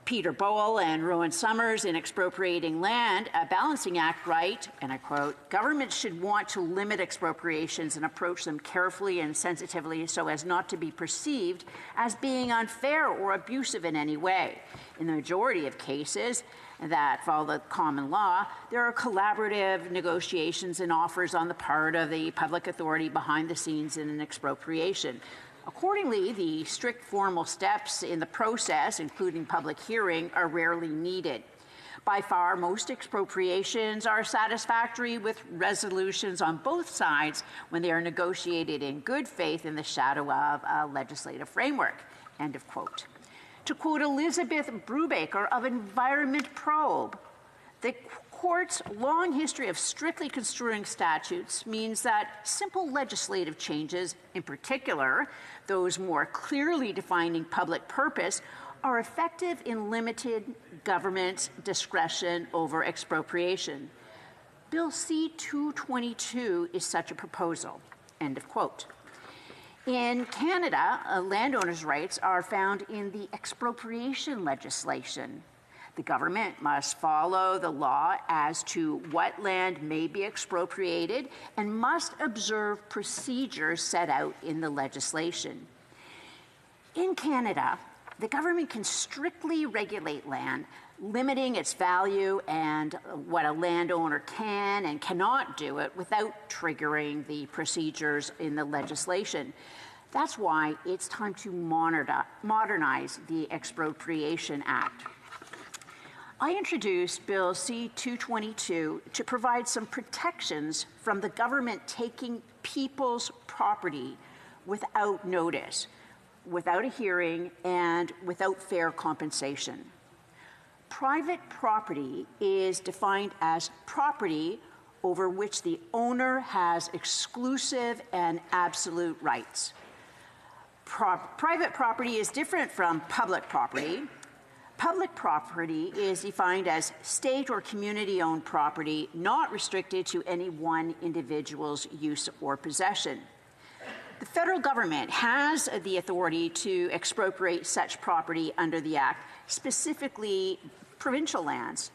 Peter Boal and Rowan Summers in Expropriating Land, a Balancing Act write, and I quote, "Governments should want to limit expropriations and approach them carefully and sensitively so as not to be perceived as being unfair or abusive in any way. In the majority of cases that follow the common law, there are collaborative negotiations and offers on the part of the public authority behind the scenes in an expropriation. Accordingly, the strict formal steps in the process, including public hearing, are rarely needed. By far, most expropriations are satisfactory with resolutions on both sides when they are negotiated in good faith in the shadow of a legislative framework." End of quote. To quote Elizabeth Brubaker of Environment Probe, the court's long history of strictly construing statutes means that simple legislative changes, in particular, those more clearly defining public purpose, are effective in limited government discretion over expropriation. Bill C-222 is such a proposal. End of quote. In Canada, landowners' rights are found in the expropriation legislation. The government must follow the law as to what land may be expropriated and must observe procedures set out in the legislation. In Canada, the government can strictly regulate land, limiting its value and what a landowner can and cannot do it without triggering the procedures in the legislation. That's why it's time to modernize the Expropriation Act. I introduced Bill C-222 to provide some protections from the government taking people's property without notice, without a hearing, and without fair compensation. Private property is defined as property over which the owner has exclusive and absolute rights. Private property is different from public property. Public property is defined as state or community-owned property not restricted to any one individual's use or possession. The federal government has the authority to expropriate such property under the Act, specifically provincial lands.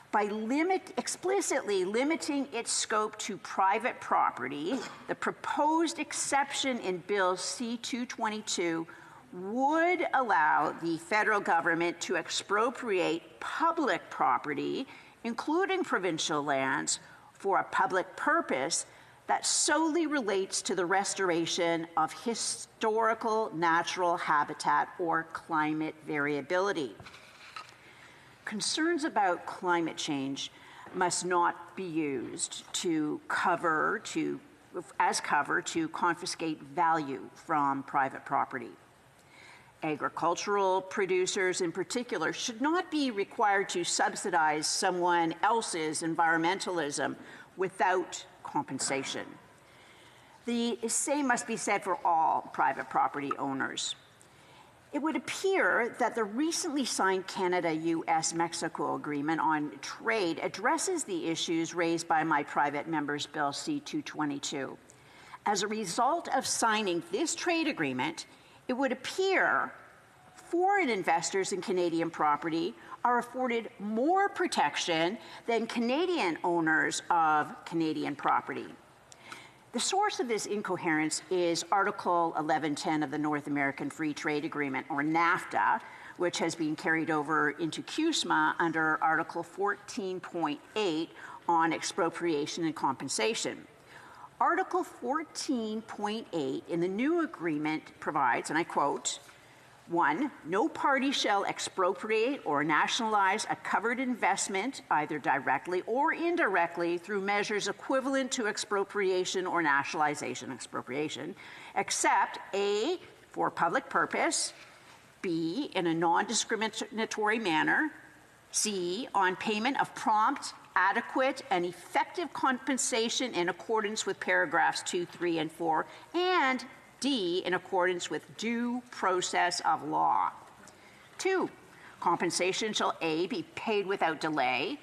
By explicitly limiting its scope to private property, the proposed exception in Bill C-222 would allow the federal government to expropriate public property, including provincial lands, for a public purpose that solely relates to the restoration of historical natural habitat or climate variability. Concerns about climate change must not be used to cover, to as cover to confiscate value from private property. Agricultural producers in particular should not be required to subsidize someone else's environmentalism without compensation. The same must be said for all private property owners. It would appear that the recently signed Canada-US-Mexico Agreement on Trade addresses the issues raised by my private member's Bill C-222. As a result of signing this trade agreement, it would appear foreign investors in Canadian property are afforded more protection than Canadian owners of Canadian property. The source of this incoherence is Article 1110 of the North American Free Trade Agreement, or NAFTA, which has been carried over into CUSMA under Article 14.8 on expropriation and compensation. Article 14.8 in the new agreement provides, and I quote, 1, no party shall expropriate or nationalize a covered investment, either directly or indirectly, through measures equivalent to expropriation or nationalization expropriation, except A, for public purpose, B, in a non-discriminatory manner, C, on payment of prompt, adequate, and effective compensation in accordance with paragraphs 2, 3, and 4, and D, in accordance with due process of law. 2, compensation shall A, be paid without delay,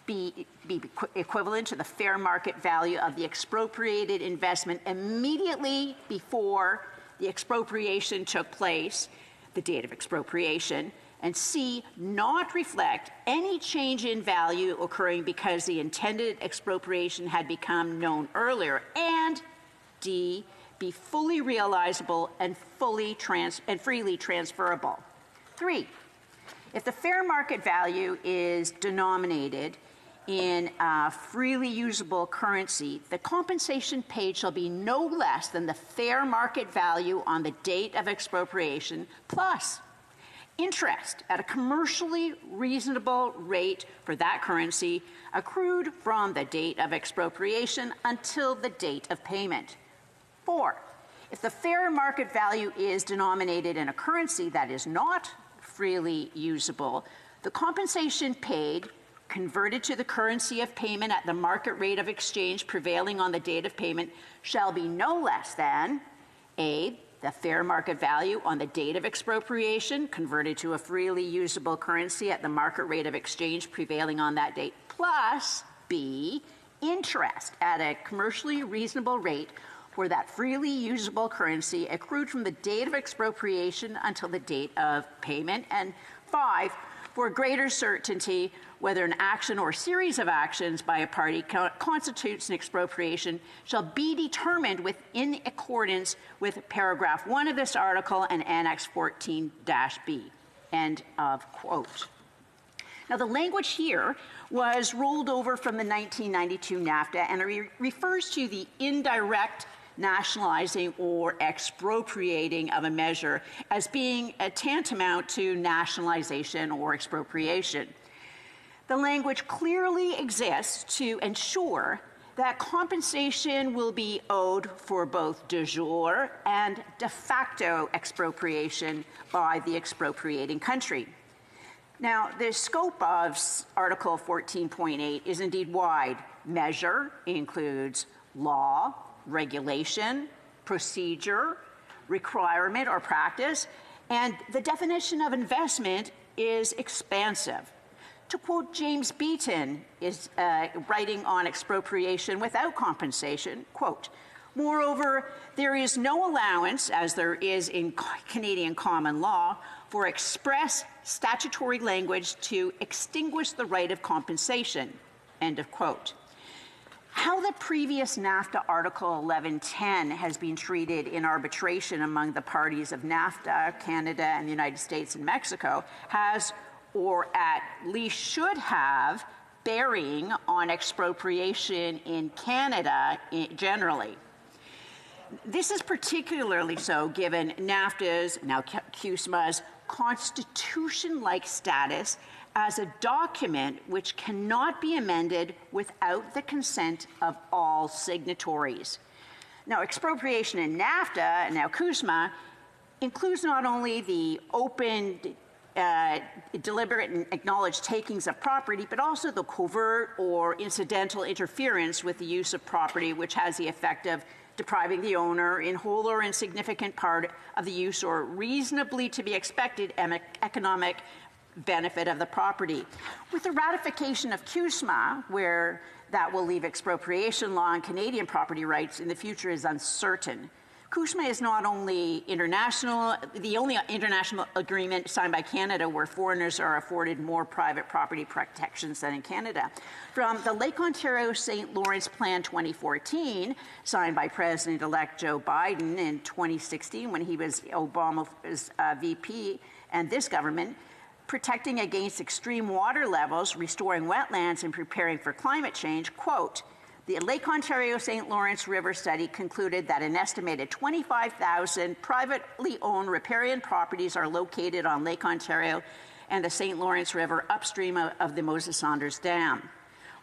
B, be equivalent to the fair market value of the expropriated investment immediately before the expropriation took place, the date of expropriation, and C, not reflect any change in value occurring because the intended expropriation had become known earlier, and D, be fully realizable and freely transferable. 3, if the fair market value is denominated in a freely usable currency, the compensation paid shall be no less than the fair market value on the date of expropriation plus interest at a commercially reasonable rate for that currency accrued from the date of expropriation until the date of payment. 4, if the fair market value is denominated in a currency that is not freely usable, the compensation paid, converted to the currency of payment at the market rate of exchange prevailing on the date of payment, shall be no less than A, the fair market value on the date of expropriation, converted to a freely usable currency at the market rate of exchange prevailing on that date, plus B, interest at a commercially reasonable rate for that freely usable currency accrued from the date of expropriation until the date of payment. And 5, for greater certainty whether an action or series of actions by a party constitutes an expropriation shall be determined in accordance with paragraph 1 of this article and Annex 14-B. End of quote. Now, the language here was rolled over from the 1992 NAFTA, and it refers to the indirect nationalizing or expropriating of a measure as being tantamount to nationalization or expropriation. The language clearly exists to ensure that compensation will be owed for both de jure and de facto expropriation by the expropriating country. Now, the scope of Article 14.8 is indeed wide. Measure includes law, regulation, procedure, requirement, or practice, and the definition of investment is expansive. To quote James Beaton, is writing on expropriation without compensation, quote, moreover, there is no allowance, as there is in Canadian common law, for express statutory language to extinguish the right of compensation, end of quote. How the previous NAFTA Article 1110 has been treated in arbitration among the parties of NAFTA, Canada, and the United States and Mexico has, or at least should have, bearing on expropriation in Canada generally. This is particularly so given NAFTA's, now CUSMA's, constitution-like status as a document which cannot be amended without the consent of all signatories. Now, expropriation in NAFTA, and now CUSMA, includes not only the open, deliberate and acknowledged takings of property, but also the covert or incidental interference with the use of property, which has the effect of depriving the owner in whole or insignificant part of the use or reasonably to be expected economic benefit of the property. With the ratification of CUSMA, where that will leave expropriation law on Canadian property rights in the future is uncertain. CUSMA is not only the only international agreement signed by Canada where foreigners are afforded more private property protections than in Canada. From the Lake Ontario St. Lawrence Plan 2014, signed by President-elect Joe Biden in 2016 when he was Obama's VP, and this government, protecting against extreme water levels, restoring wetlands, and preparing for climate change, quote, the Lake Ontario St. Lawrence River study concluded that an estimated 25,000 privately owned riparian properties are located on Lake Ontario and the St. Lawrence River upstream of the Moses Saunders Dam.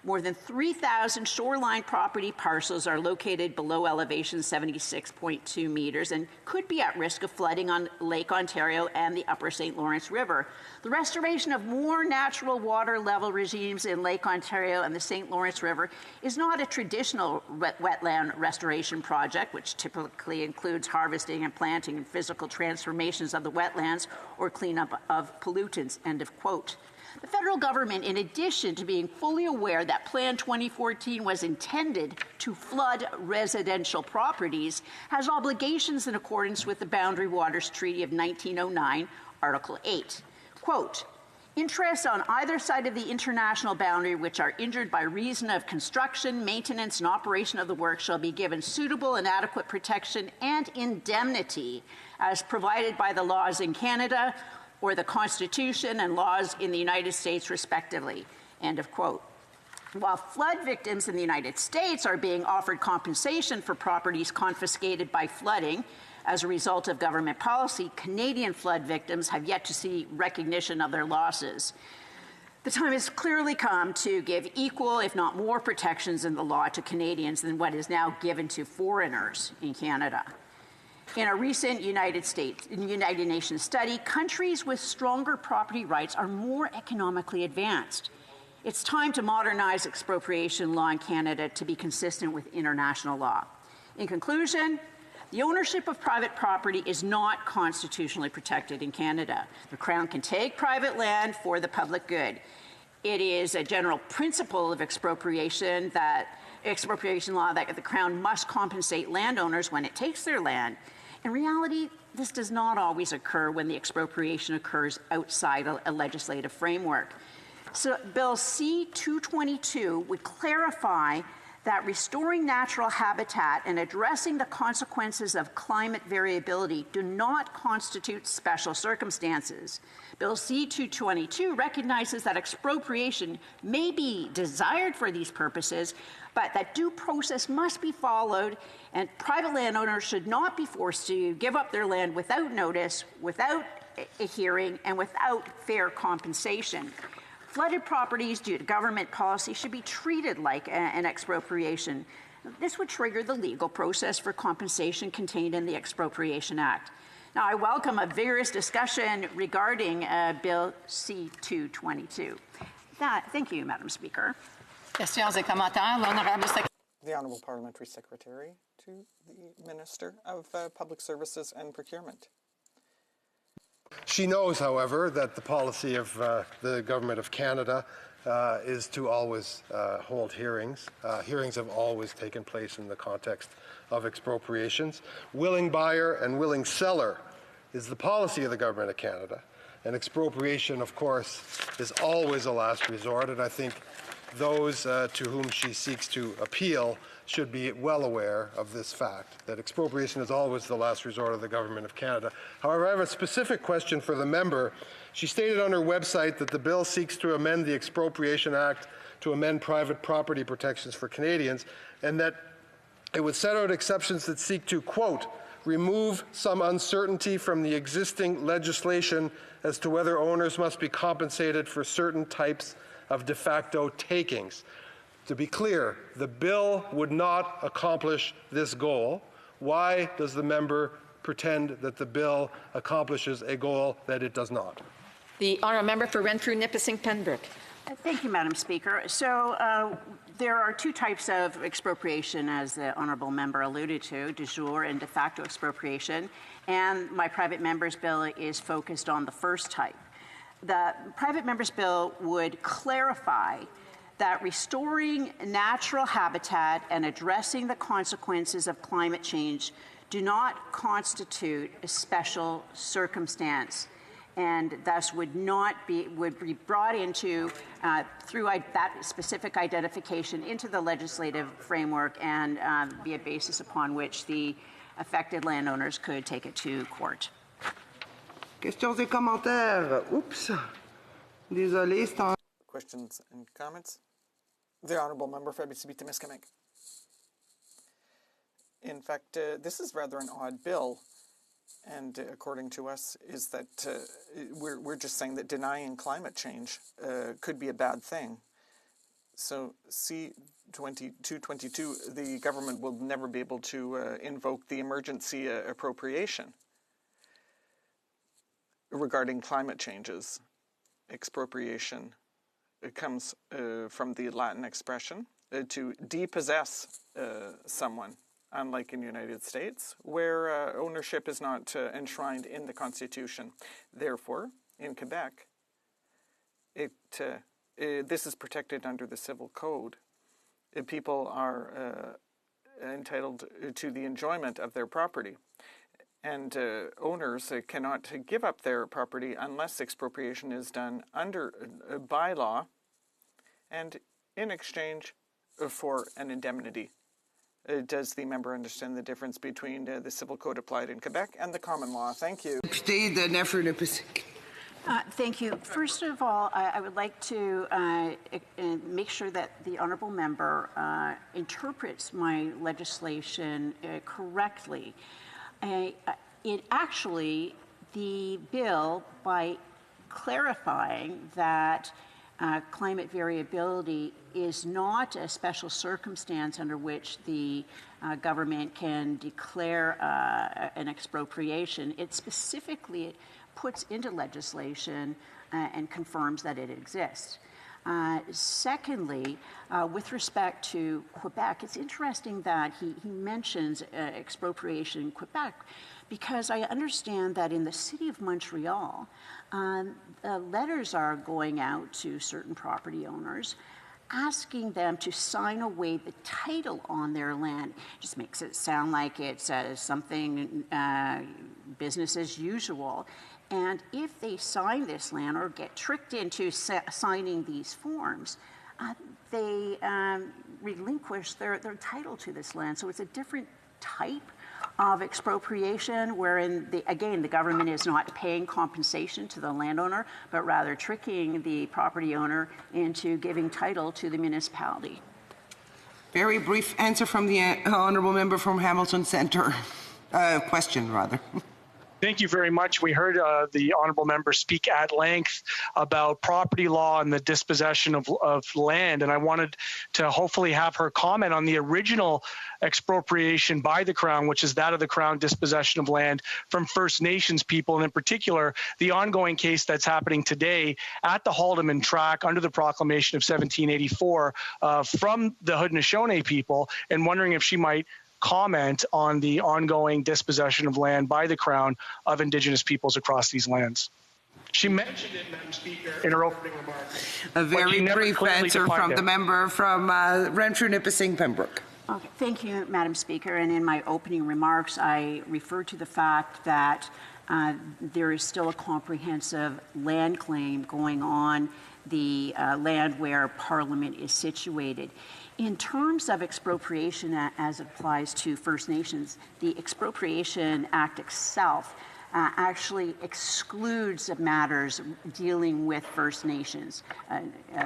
More than 3,000 shoreline property parcels are located below elevation 76.2 meters and could be at risk of flooding on Lake Ontario and the upper St. Lawrence River. The restoration of more natural water level regimes in Lake Ontario and the St. Lawrence River is not a traditional wetland restoration project, which typically includes harvesting and planting and physical transformations of the wetlands or cleanup of pollutants, end of quote. The federal government, in addition to being fully aware that Plan 2014 was intended to flood residential properties, has obligations in accordance with the Boundary Waters Treaty of 1909, Article 8. Quote, interests on either side of the international boundary which are injured by reason of construction, maintenance, and operation of the work shall be given suitable and adequate protection and indemnity as provided by the laws in Canada or the Constitution and laws in the United States, respectively, end of quote. While flood victims in the United States are being offered compensation for properties confiscated by flooding as a result of government policy, Canadian flood victims have yet to see recognition of their losses. The time has clearly come to give equal, if not more, protections in the law to Canadians than what is now given to foreigners in Canada. In a recent United Nations study, countries with stronger property rights are more economically advanced. It's time to modernize expropriation law in Canada to be consistent with international law. In conclusion, the ownership of private property is not constitutionally protected in Canada. The Crown can take private land for the public good. It is a general principle of expropriation law that the Crown must compensate landowners when it takes their land. In reality, this does not always occur when the expropriation occurs outside a legislative framework. So Bill C-222 would clarify that restoring natural habitat and addressing the consequences of climate variability do not constitute special circumstances. Bill C-222 recognizes that expropriation may be desired for these purposes, but that due process must be followed, and private landowners should not be forced to give up their land without notice, without a hearing, and without fair compensation. Flooded properties due to government policy should be treated like an expropriation. This would trigger the legal process for compensation contained in the Expropriation Act. Now, I welcome a vigorous discussion regarding Bill C-222. Thank you, Madam Speaker. Questions et commentaires. L'honorable secrétaire. The Honourable Parliamentary Secretary to the Minister of Public Services and Procurement. She knows, however, that the policy of the Government of Canada is to always hold hearings. Hearings have always taken place in the context of expropriations. Willing buyer and willing seller is the policy of the Government of Canada. And expropriation, of course, is always a last resort, and I think those to whom she seeks to appeal should be well aware of this fact, that expropriation is always the last resort of the Government of Canada. However, I have a specific question for the member. She stated on her website that the bill seeks to amend the Expropriation Act to amend private property protections for Canadians, and that it would set out exceptions that seek to, quote, remove some uncertainty from the existing legislation as to whether owners must be compensated for certain types of de facto takings. To be clear, the bill would not accomplish this goal. Why does the member pretend that the bill accomplishes a goal that it does not? The honourable member for Renfrew, Nipissing, Pembroke. Thank you, Madam Speaker. So there are two types of expropriation, as the honourable member alluded to, de jure and de facto expropriation, and my private member's bill is focused on the first type. The private member's bill would clarify that restoring natural habitat and addressing the consequences of climate change do not constitute a special circumstance, and thus would be brought into through that specific identification into the legislative framework and be a basis upon which the affected landowners could take it to court. Questions et commentaires. Oops. Désolé, c'est en... Questions and comments? The Honourable Member for Abitibi-Témiscamingue. In fact, this is rather an odd bill, and according to us, is that we're just saying that denying climate change could be a bad thing. So C-2222, the government will never be able to invoke the emergency appropriation regarding climate changes. Expropriation. It comes from the Latin expression to depossess someone, unlike in the United States, where ownership is not enshrined in the Constitution. Therefore, in Quebec, this is protected under the Civil Code. People are entitled to the enjoyment of their property. And owners cannot give up their property unless expropriation is done under by law and in exchange for an indemnity. Does the member understand the difference between the Civil Code applied in Quebec and the common law? Thank you. Thank you. First of all, I would like to make sure that the honourable member interprets my legislation correctly. The bill, by clarifying that climate variability is not a special circumstance under which the government can declare an expropriation, it specifically puts into legislation and confirms that it exists. Secondly, with respect to Quebec, it's interesting that he mentions expropriation in Quebec, because I understand that in the city of Montreal, letters are going out to certain property owners asking them to sign away the title on their land. Just makes it sound like it's something business as usual. And if they sign this land or get tricked into signing these forms, they relinquish their title to this land. So it's a different type of expropriation, wherein, the government is not paying compensation to the landowner, but rather tricking the property owner into giving title to the municipality. Very brief answer from the honourable member from Hamilton Centre. Question, rather. Thank you very much. We heard the honourable member speak at length about property law and the dispossession of land, and I wanted to hopefully have her comment on the original expropriation by the Crown, which is that of the Crown dispossession of land from First Nations people, and in particular, the ongoing case that's happening today at the Haldimand Tract under the proclamation of 1784 from the Haudenosaunee people, and wondering if she might comment on the ongoing dispossession of land by the Crown of Indigenous peoples across these lands. She mentioned it, Madam Speaker, in her opening remarks. A very brief answer from the member from Renfrew, Nipissing, Pembroke. Okay, thank you, Madam Speaker. And in my opening remarks, I referred to the fact that there is still a comprehensive land claim going on the land where Parliament is situated. In terms of expropriation as it applies to First Nations, the Expropriation Act itself actually excludes matters dealing with First Nations,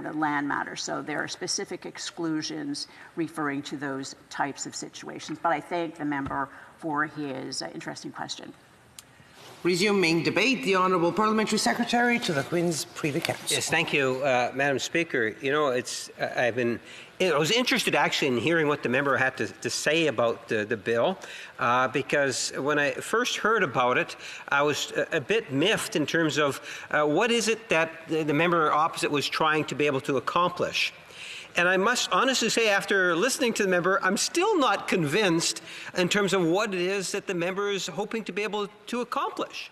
the land matters. So there are specific exclusions referring to those types of situations. But I thank the member for his interesting question. Resuming debate, the Honourable Parliamentary Secretary to the Queen's Privy Council. Yes, thank you, Madam Speaker. You know, I was interested actually in hearing what the member had to say about the bill, because when I first heard about it, I was a bit miffed in terms of what is it that the member opposite was trying to be able to accomplish. And I must honestly say, after listening to the member, I'm still not convinced in terms of what it is that the member is hoping to be able to accomplish.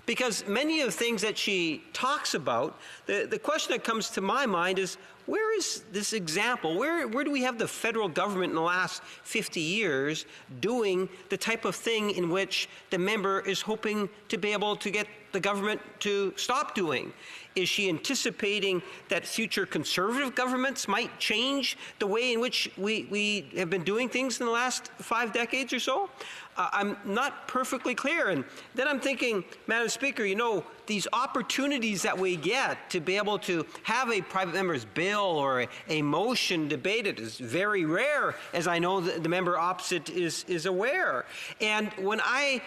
Because many of the things that she talks about, the question that comes to my mind is, where is this example? Where do we have the federal government in the last 50 years doing the type of thing in which the member is hoping to be able to get the government to stop doing? Is she anticipating that future conservative governments might change the way in which we have been doing things in the last 5 decades or so? I'm not perfectly clear. And then I'm thinking, Madam Speaker, you know, these opportunities that we get to be able to have a private member's bill or a motion debated is very rare, as I know the member opposite is aware. And when I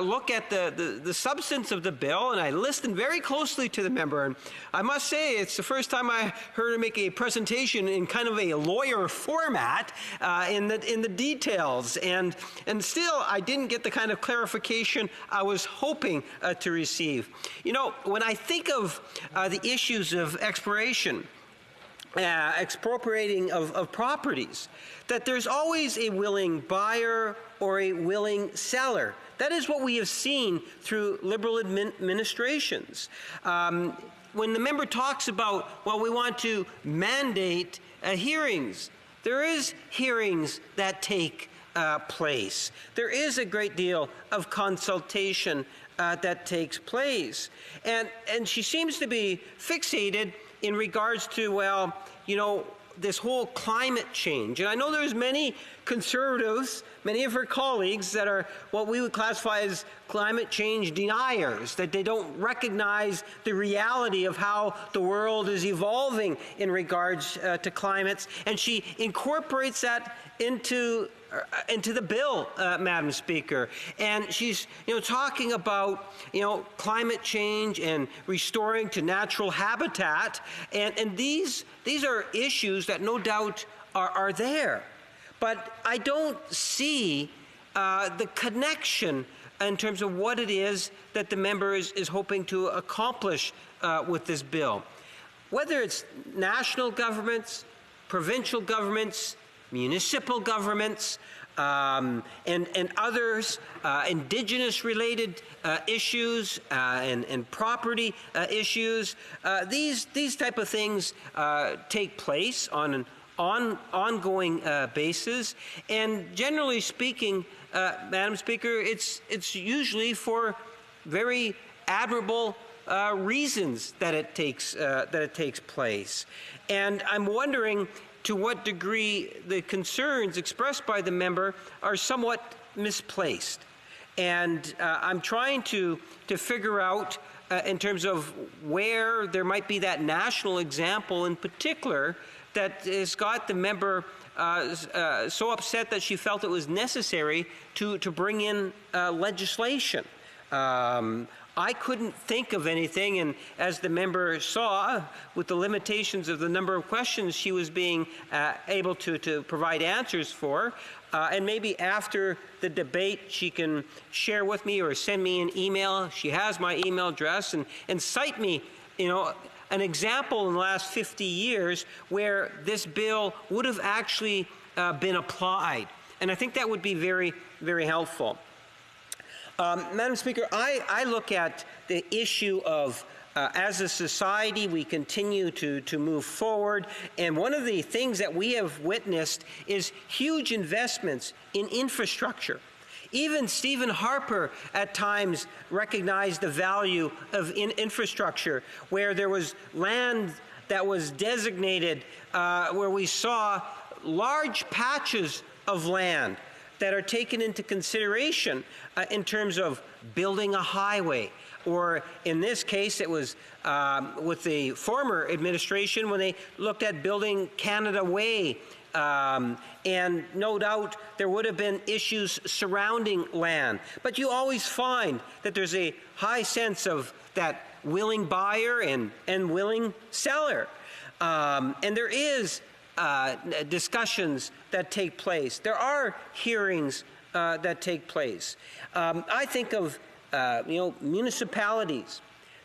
look at the substance of the bill, and I listen very closely to the member, and I must say it's the first time I heard her make a presentation in kind of a lawyer format in the details, and still I didn't get the kind of clarification I was hoping to receive. You know, when I think of the issues of expropriating of properties, that there's always a willing buyer or a willing seller. That is what we have seen through Liberal administrations. When the member talks about, well, we want to mandate hearings, there is hearings that take place. There is a great deal of consultation that takes place. And she seems to be fixated in regards to, well, you know, this whole climate change. And I know there's many conservatives, many of her colleagues that are what we would classify as climate change deniers, that they don't recognize the reality of how the world is evolving in regards to climates. And she incorporates that into the bill, Madam Speaker, and she's talking about climate change and restoring to natural habitat, and these are issues that no doubt are there, but I don't see the connection in terms of what it is that the member is hoping to accomplish with this bill, whether it's national governments, provincial governments, municipal governments, and others, indigenous-related issues and property issues. These type of things take place on an ongoing basis, and generally speaking, Madam Speaker, it's usually for very admirable reasons that it takes place, and I'm wondering to what degree the concerns expressed by the member are somewhat misplaced. And I'm trying to figure out in terms of where there might be that national example in particular that has got the member so upset that she felt it was necessary to bring in legislation. I couldn't think of anything, and as the member saw, with the limitations of the number of questions she was being able to provide answers for, and maybe after the debate she can share with me or send me an email. She has my email address, and cite me, an example in the last 50 years where this bill would have actually been applied. And I think that would be very, very helpful. Madam Speaker, I look at the issue of as a society we continue to move forward, and one of the things that we have witnessed is huge investments in infrastructure. Even Stephen Harper at times recognized the value of infrastructure, where there was land that was designated, where we saw large patches of land that are taken into consideration in terms of building a highway, or in this case it was with the former administration when they looked at building Canada Way And no doubt there would have been issues surrounding land. But you always find that there's a high sense of that willing buyer and willing seller. And there is discussions that take place. There are hearings that take place. I think of municipalities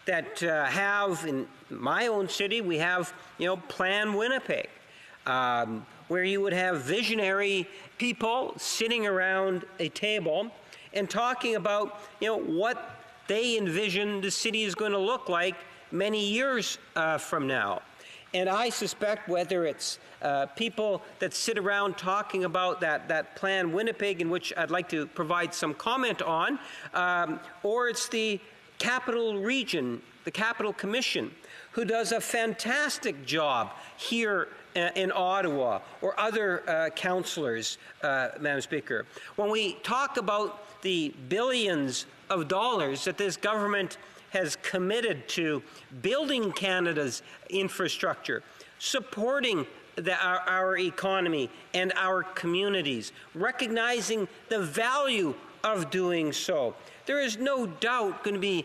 that have, in my own city, we have Plan Winnipeg, where you would have visionary people sitting around a table and talking about what they envision the city is going to look like many years from now. And I suspect whether it's people that sit around talking about that Plan Winnipeg, in which I'd like to provide some comment on, or it's the Capital Region, the Capital Commission, who does a fantastic job here in Ottawa, or other councillors, Madam Speaker. When we talk about the billions of dollars that this government has committed to building Canada's infrastructure, supporting our economy and our communities, recognizing the value of doing so, there is no doubt going to be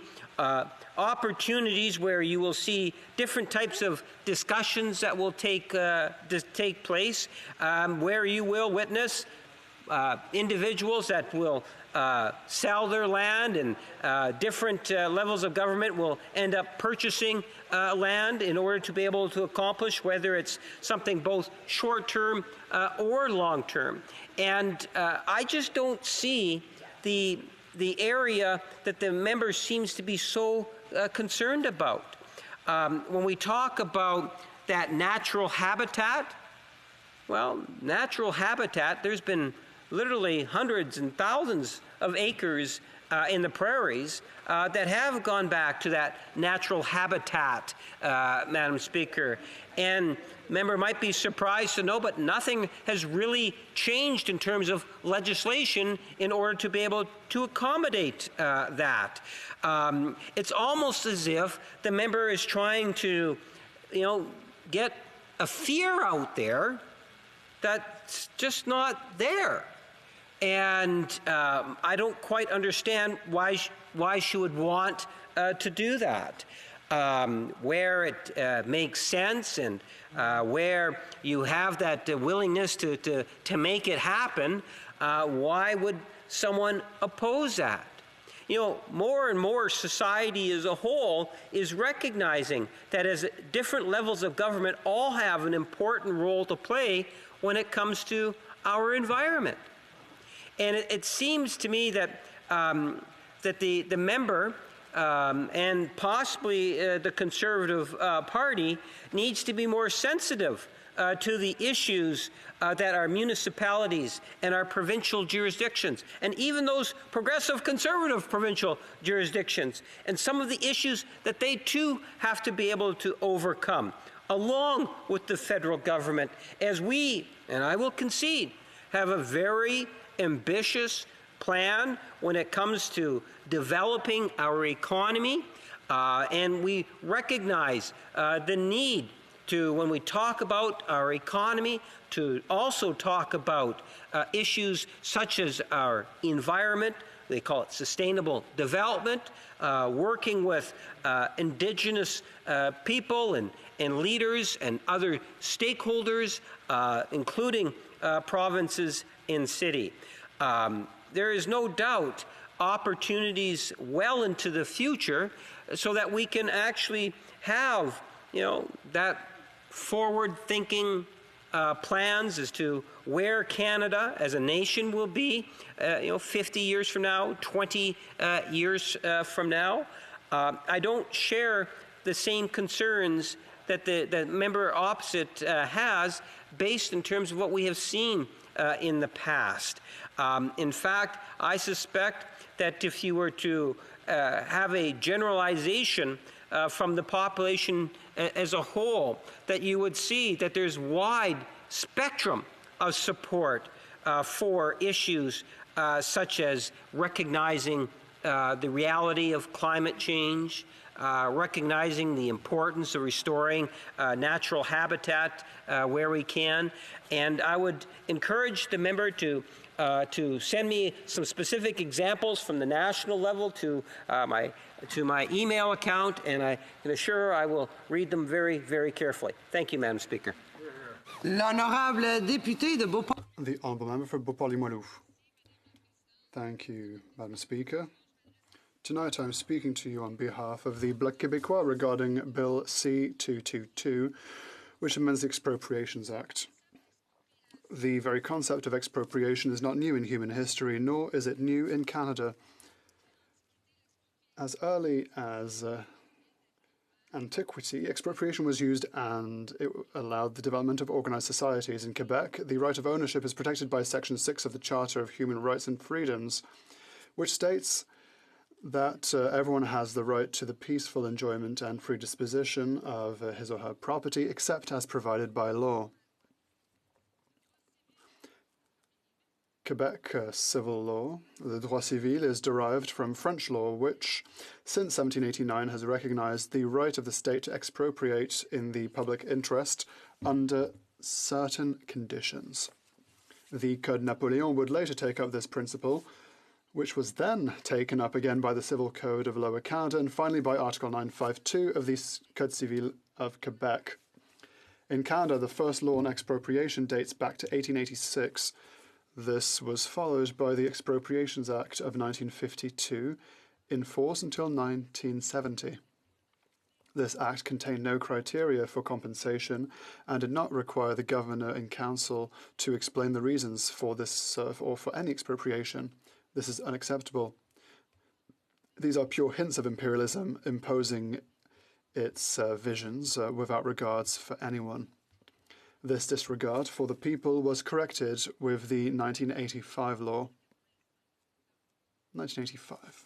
opportunities where you will see different types of discussions that will take place, where you will witness individuals that will sell their land, and different levels of government will end up purchasing land in order to be able to accomplish, whether it's something both short-term or long-term. And I just don't see the area that the member seems to be so concerned about. When we talk about that natural habitat, well, natural habitat, there's been literally hundreds and thousands of acres in the prairies that have gone back to that natural habitat, Madam Speaker. And member might be surprised to know, but nothing has really changed in terms of legislation in order to be able to accommodate that. It's almost as if the member is trying to, get a fear out there that's just not there. And I don't quite understand why she would want to do that. Where it makes sense, and where you have that willingness to make it happen, why would someone oppose that? More and more society as a whole is recognizing that as different levels of government all have an important role to play when it comes to our environment. And it seems to me that that the member and possibly the Conservative Party needs to be more sensitive to the issues that our municipalities and our provincial jurisdictions, and even those progressive Conservative provincial jurisdictions, and some of the issues that they too have to be able to overcome, along with the federal government, as we, and I will concede, have a very ambitious plan when it comes to developing our economy, and we recognize the need to, when we talk about our economy, to also talk about issues such as our environment. They call it sustainable development, working with Indigenous people and leaders and other stakeholders, including provinces and city. There is no doubt opportunities well into the future so that we can actually have, that forward-thinking plans as to where Canada as a nation will be, 50 years from now, 20 years from now. I don't share the same concerns that the member opposite has, based in terms of what we have seen in the past. In fact, I suspect that if you were to have a generalization from the population as a whole, that you would see that there's wide spectrum of support for issues such as recognizing the reality of climate change, recognizing the importance of restoring natural habitat where we can. And I would encourage the member to send me some specific examples from the national level to my email account, and I can assure I will read them very, very carefully. Thank you, Madam Speaker. L'honorable député de Beauport. The honourable member for Beauport-Limoilou. Thank you, Madam Speaker. Tonight I'm speaking to you on behalf of the Bloc Québécois regarding Bill C-222, which amends the Expropriations Act. The very concept of expropriation is not new in human history, nor is it new in Canada. As early as antiquity, expropriation was used and it allowed the development of organized societies. In Quebec, the right of ownership is protected by Section 6 of the Charter of Human Rights and Freedoms, which states that everyone has the right to the peaceful enjoyment and free disposition of his or her property, except as provided by law. Quebec civil law, the droit civil, is derived from French law, which, since 1789, has recognized the right of the state to expropriate in the public interest under certain conditions. The Code Napoleon would later take up this principle, which was then taken up again by the Civil Code of Lower Canada and finally by Article 952 of the Code Civil of Quebec. In Canada, the first law on expropriation dates back to 1886. This was followed by the Expropriations Act of 1952, in force until 1970. This act contained no criteria for compensation and did not require the governor and council to explain the reasons for this or for any expropriation. This is unacceptable. These are pure hints of imperialism imposing its visions without regards for anyone. This disregard for the people was corrected with the 1985 law. 1985.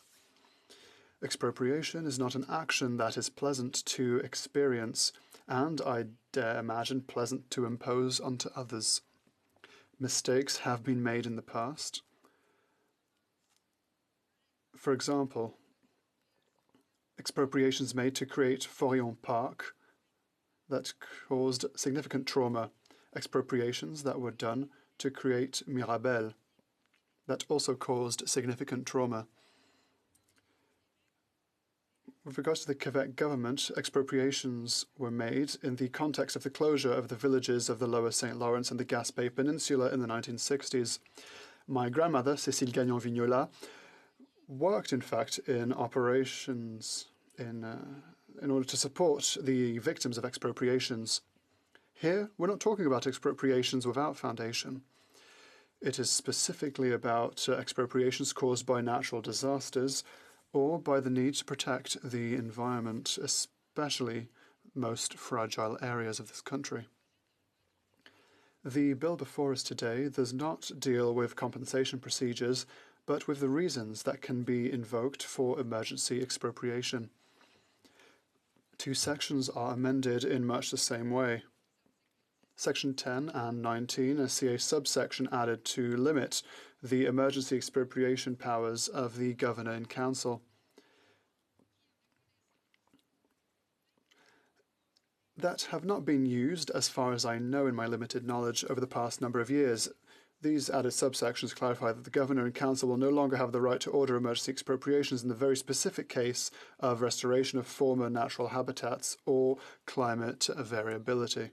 Expropriation is not an action that is pleasant to experience, and I dare imagine pleasant to impose onto others. Mistakes have been made in the past. For example, expropriations made to create Forillon Park that caused significant trauma, expropriations that were done to create Mirabel that also caused significant trauma. With regards to the Quebec government, expropriations were made in the context of the closure of the villages of the Lower St. Lawrence and the Gaspé Peninsula in the 1960s. My grandmother, Cécile Gagnon-Vignola, worked, in fact, in operations in order to support the victims of expropriations. Here, we're not talking about expropriations without foundation. It is specifically about expropriations caused by natural disasters or by the need to protect the environment, especially most fragile areas of this country. The bill before us today does not deal with compensation procedures, but with the reasons that can be invoked for emergency expropriation. Two sections are amended in much the same way. Section 10 and 19 see a subsection added to limit the emergency expropriation powers of the governor and council. That have not been used, as far as I know in my limited knowledge, over the past number of years. These added subsections clarify that the governor and council will no longer have the right to order emergency expropriations in the very specific case of restoration of former natural habitats or climate variability.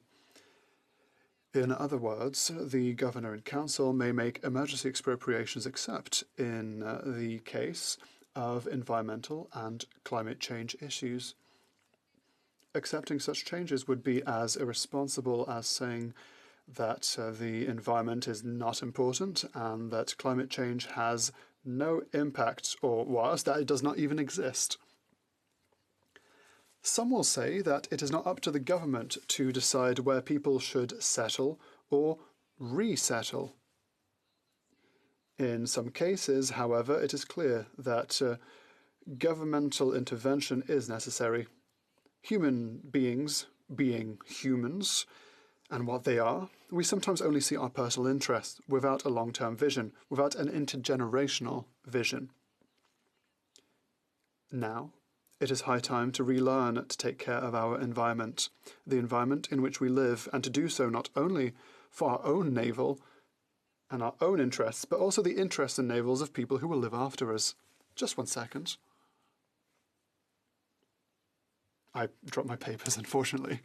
In other words, the governor and council may make emergency expropriations except in the case of environmental and climate change issues. Accepting such changes would be as irresponsible as saying that the environment is not important and that climate change has no impact, or worse, that it does not even exist. Some will say that it is not up to the government to decide where people should settle or resettle. In some cases, however, it is clear that governmental intervention is necessary. Human beings, being humans, and what they are, we sometimes only see our personal interests without a long-term vision, without an intergenerational vision. Now, it is high time to relearn to take care of our environment, the environment in which we live, and to do so not only for our own navel and our own interests, but also the interests and navels of people who will live after us. Just 1 second. I dropped my papers, unfortunately.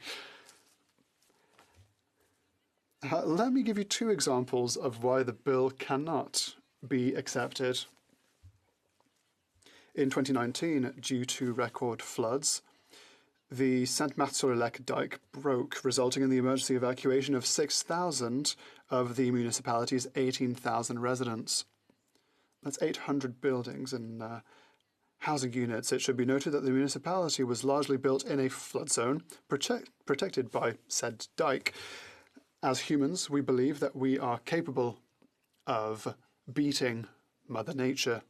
Let me give you 2 examples of why the bill cannot be accepted. In 2019, due to record floods, the Sainte-Marthe-sur-le-Lac dike broke, resulting in the emergency evacuation of 6,000 of the municipality's 18,000 residents. That's 800 buildings and housing units. It should be noted that the municipality was largely built in a flood zone protected by said dike. As humans, we believe that we are capable of beating Mother Nature,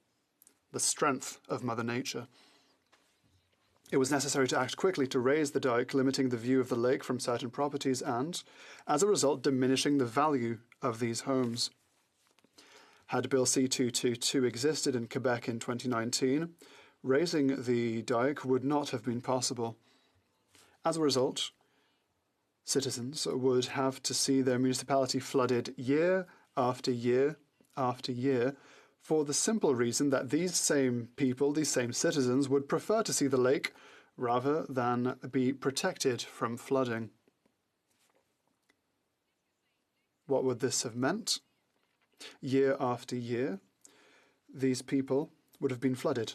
the strength of Mother Nature. It was necessary to act quickly to raise the dike, limiting the view of the lake from certain properties and, as a result, diminishing the value of these homes. Had Bill C-222 existed in Quebec in 2019, raising the dike would not have been possible. As a result, citizens would have to see their municipality flooded year after year after year, for the simple reason that these same people, these same citizens, would prefer to see the lake rather than be protected from flooding. What would this have meant? Year after year, these people would have been flooded.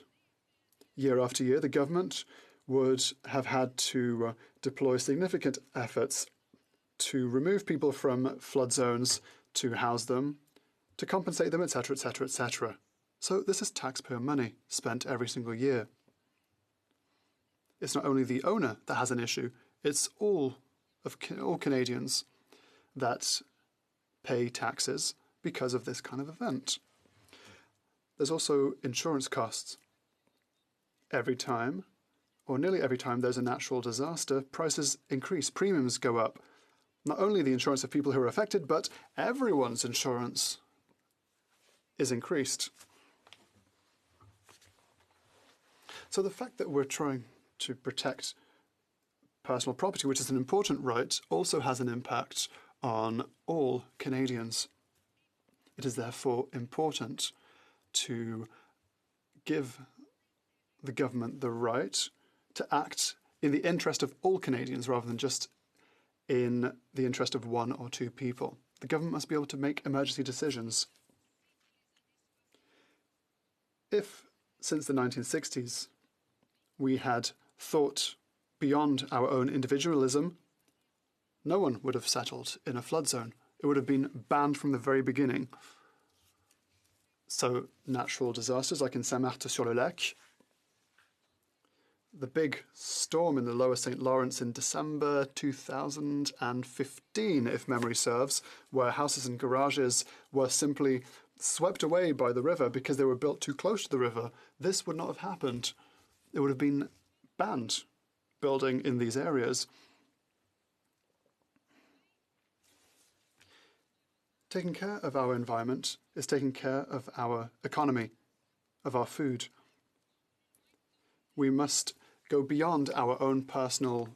Year after year, the government would have had to deploy significant efforts to remove people from flood zones, to house them, to compensate them, etc., etc., etc. So this is taxpayer money spent every single year. It's not only the owner that has an issue, it's all Canadians that pay taxes because of this kind of event. There's also insurance costs. Every time, or nearly every time there's a natural disaster, prices increase, premiums go up. Not only the insurance of people who are affected, but everyone's insurance is increased. So the fact that we're trying to protect personal property, which is an important right, also has an impact on all Canadians. It is therefore important to give the government the right to act in the interest of all Canadians rather than just in the interest of 1 or 2 people. The government must be able to make emergency decisions. If, since the 1960s, we had thought beyond our own individualism, no one would have settled in a flood zone. It would have been banned from the very beginning. So natural disasters like in Sainte-Marthe-sur-le-Lac, the big storm in the lower St. Lawrence in December 2015, if memory serves, where houses and garages were simply swept away by the river because they were built too close to the river, this would not have happened. It would have been banned, building in these areas. Taking care of our environment is taking care of our economy, of our food. We must go beyond our own personal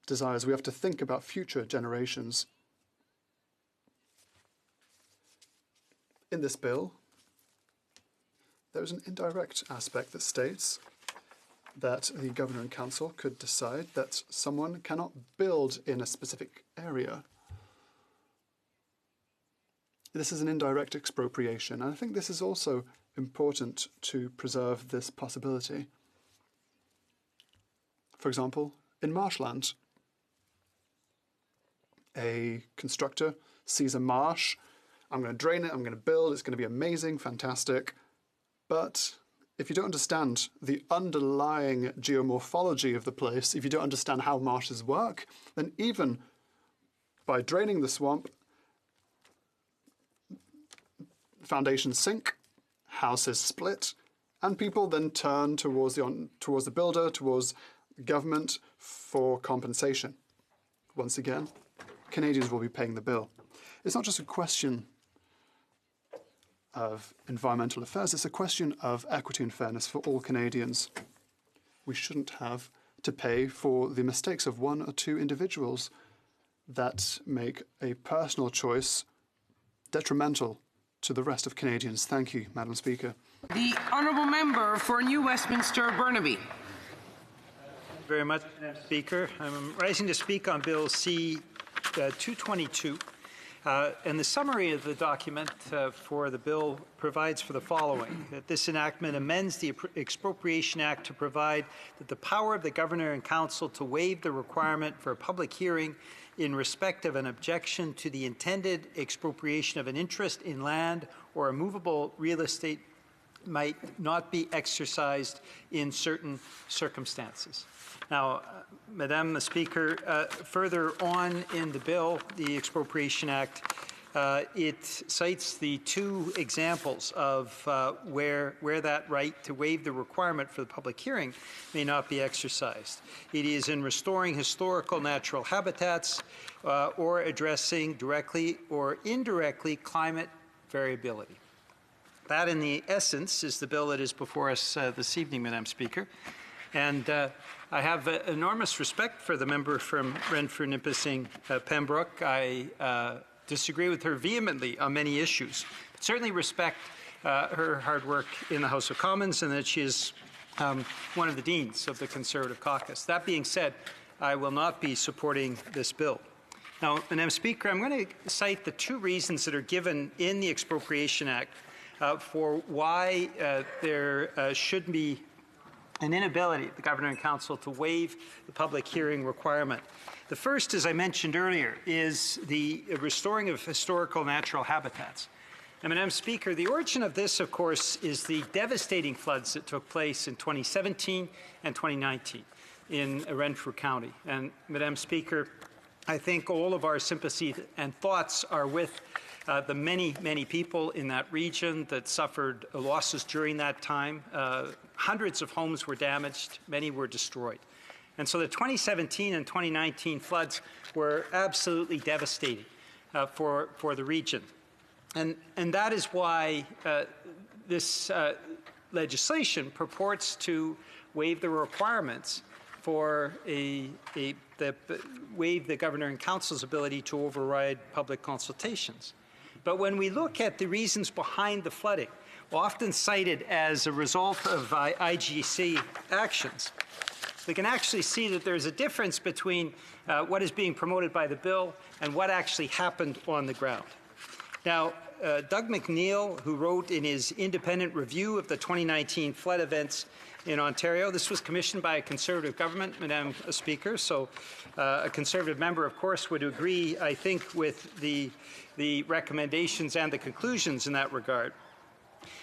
desires. We have to think about future generations. In this bill, there is an indirect aspect that states that the Governor and Council could decide that someone cannot build in a specific area. This is an indirect expropriation, and I think this is also important to preserve this possibility. For example, in marshland, a constructor sees a marsh, I'm going to drain it, I'm going to build, it's going to be amazing, fantastic. But if you don't understand the underlying geomorphology of the place, if you don't understand how marshes work, then even by draining the swamp, foundations sink, houses split, and people then turn towards the builder, towards government for compensation. Once again, Canadians will be paying the bill. It's not just a question of environmental affairs, it's a question of equity and fairness for all Canadians. we shouldn't have to pay for the mistakes of one or two individuals that make a personal choice detrimental to the rest of Canadians. Thank you, Madam Speaker. The honourable member for New Westminster Burnaby. Thank you very much, Madam Speaker. I'm rising to speak on Bill C-222. And the summary of the document for the bill provides for the following: that this enactment amends the Expropriation Act to provide that the power of the Governor and Council to waive the requirement for a public hearing in respect of an objection to the intended expropriation of an interest in land or a movable real estate might not be exercised in certain circumstances. Now, Madam Speaker, further on in the bill, the Expropriation Act, it cites the two examples of where that right to waive the requirement for the public hearing may not be exercised. It is in restoring historical natural habitats or addressing directly or indirectly climate variability. That, in the essence, is the bill that is before us this evening, Madam Speaker. And I have enormous respect for the member from Renfrew, Nipissing, Pembroke. I disagree with her vehemently on many issues, but certainly respect her hard work in the House of Commons and that she is one of the deans of the Conservative caucus. That being said, I will not be supporting this bill. Now, Madam Speaker, I'm going to cite the two reasons that are given in the Expropriation Act for why there should be an inability of the Governor and Council to waive the public hearing requirement. The first, as I mentioned earlier, is the restoring of historical natural habitats. And Madam Speaker, the origin of this, of course, is the devastating floods that took place in 2017 and 2019 in Renfrew County. And Madam Speaker, I think all of our sympathy and thoughts are with the many, many people in that region that suffered losses during that time. Hundreds of homes were damaged, many were destroyed. And so the 2017 and 2019 floods were absolutely devastating for the region. And that is why this legislation purports to waive the requirements for waive the Governor and Council's ability to override public consultations. But when we look at the reasons behind the flooding, often cited as a result of IGC actions, we can actually see that there's a difference between what is being promoted by the bill and what actually happened on the ground. Now, Doug McNeil, who wrote in his independent review of the 2019 flood events in Ontario, this was commissioned by a Conservative government, Madam Speaker, so a Conservative member, of course, would agree, I think, with the recommendations and the conclusions in that regard.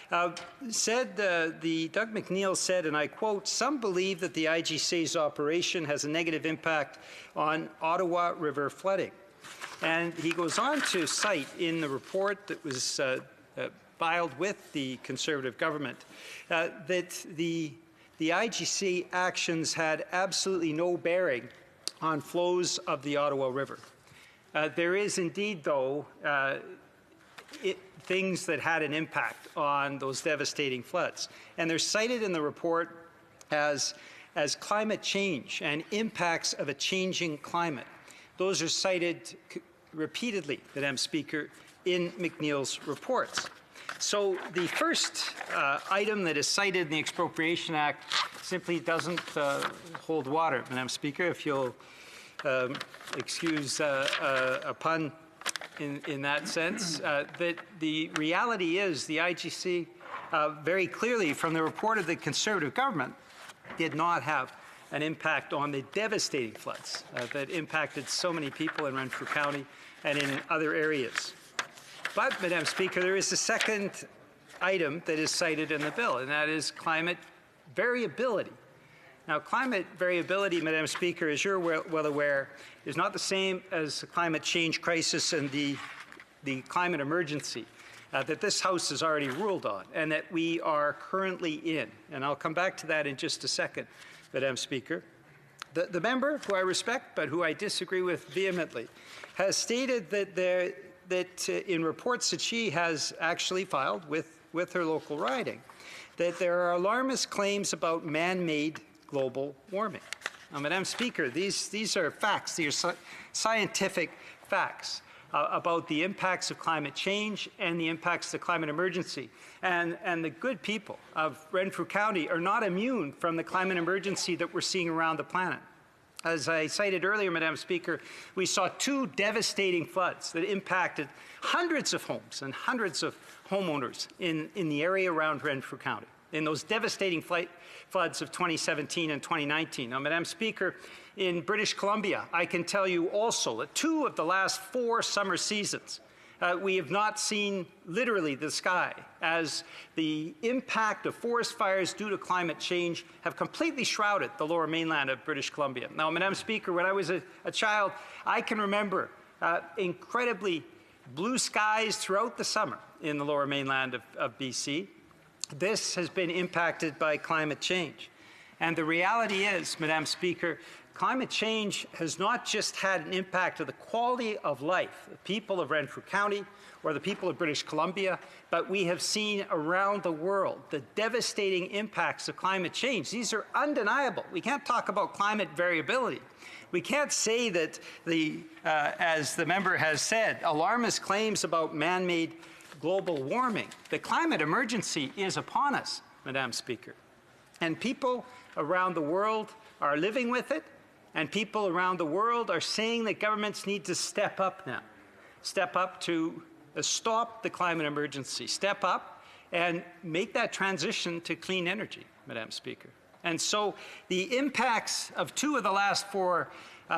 Doug McNeil said, and I quote, "Some believe that the IGC's operation has a negative impact on Ottawa River flooding." And he goes on to cite in the report that was filed with the Conservative government that the IGC actions had absolutely no bearing on flows of the Ottawa River. There is indeed, though, things that had an impact on those devastating floods. And they're cited in the report as climate change and impacts of a changing climate. Those are cited repeatedly, Madam Speaker, in McNeil's reports. So the first item that is cited in the Expropriation Act simply doesn't hold water, Madam Speaker, if you'll excuse a pun in that sense. That the reality is the IGC very clearly from the report of the Conservative government did not have an impact on the devastating floods that impacted so many people in Renfrew County and in other areas. But, Madam Speaker, there is a second item that is cited in the bill, and that is climate variability. Now, climate variability, Madam Speaker, as you're well aware, is not the same as the climate change crisis and the climate emergency that this House has already ruled on and that we are currently in. And I'll come back to that in just a second, Madam Speaker. The member, who I respect but who I disagree with vehemently, has stated that in reports that she has actually filed with her local riding, that there are alarmist claims about man-made global warming. Now, Madam Speaker, these are facts. These are scientific facts about the impacts of climate change and the impacts of the climate emergency. And the good people of Renfrew County are not immune from the climate emergency that we're seeing around the planet. As I cited earlier, Madam Speaker, we saw 2 devastating floods that impacted hundreds of homes and hundreds of homeowners in the area around Renfrew County, in those devastating floods of 2017 and 2019. Now, Madam Speaker, in British Columbia, I can tell you also that 2 of the last 4 summer seasons, we have not seen literally the sky, as the impact of forest fires due to climate change have completely shrouded the lower mainland of British Columbia. Now, Madam Speaker, when I was a child, I can remember incredibly blue skies throughout the summer in the lower mainland of BC. This has been impacted by climate change. And the reality is, Madam Speaker, climate change has not just had an impact on the quality of life of people of Renfrew County or the people of British Columbia, but we have seen around the world the devastating impacts of climate change. These are undeniable. We can't talk about climate variability. We can't say that, as the member has said, alarmist claims about man-made global warming. The climate emergency is upon us, Madam Speaker. And people around the world are living with it, and people around the world are saying that governments need to step up now. Step up to stop the climate emergency. Step up and make that transition to clean energy, Madam Speaker. And so the impacts of 2 of the last 4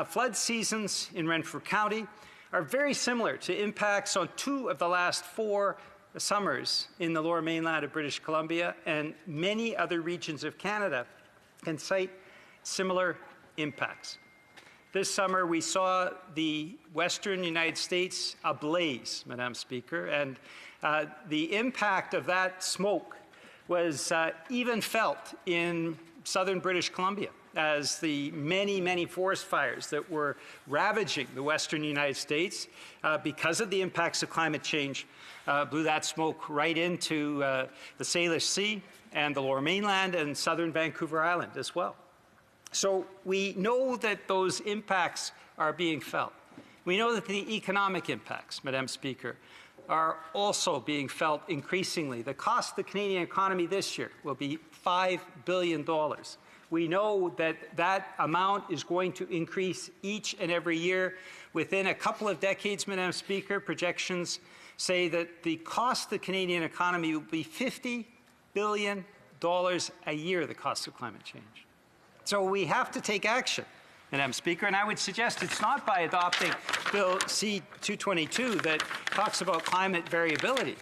flood seasons in Renfrew County are very similar to impacts on 2 of the last 4 summers in the lower mainland of British Columbia, and many other regions of Canada can cite similar impacts. This summer, we saw the western United States ablaze, Madam Speaker, and the impact of that smoke was even felt in southern British Columbia, as the many, many forest fires that were ravaging the western United States because of the impacts of climate change blew that smoke right into the Salish Sea and the lower mainland and southern Vancouver Island as well. So we know that those impacts are being felt. We know that the economic impacts, Madam Speaker, are also being felt increasingly. The cost of the Canadian economy this year will be $5 billion. We know that that amount is going to increase each and every year. Within a couple of decades, Madam Speaker, projections say that the cost of the Canadian economy will be $50 billion a year, the cost of climate change. So we have to take action, Madam Speaker, and I would suggest it's not by adopting Bill C-222 that talks about climate variability,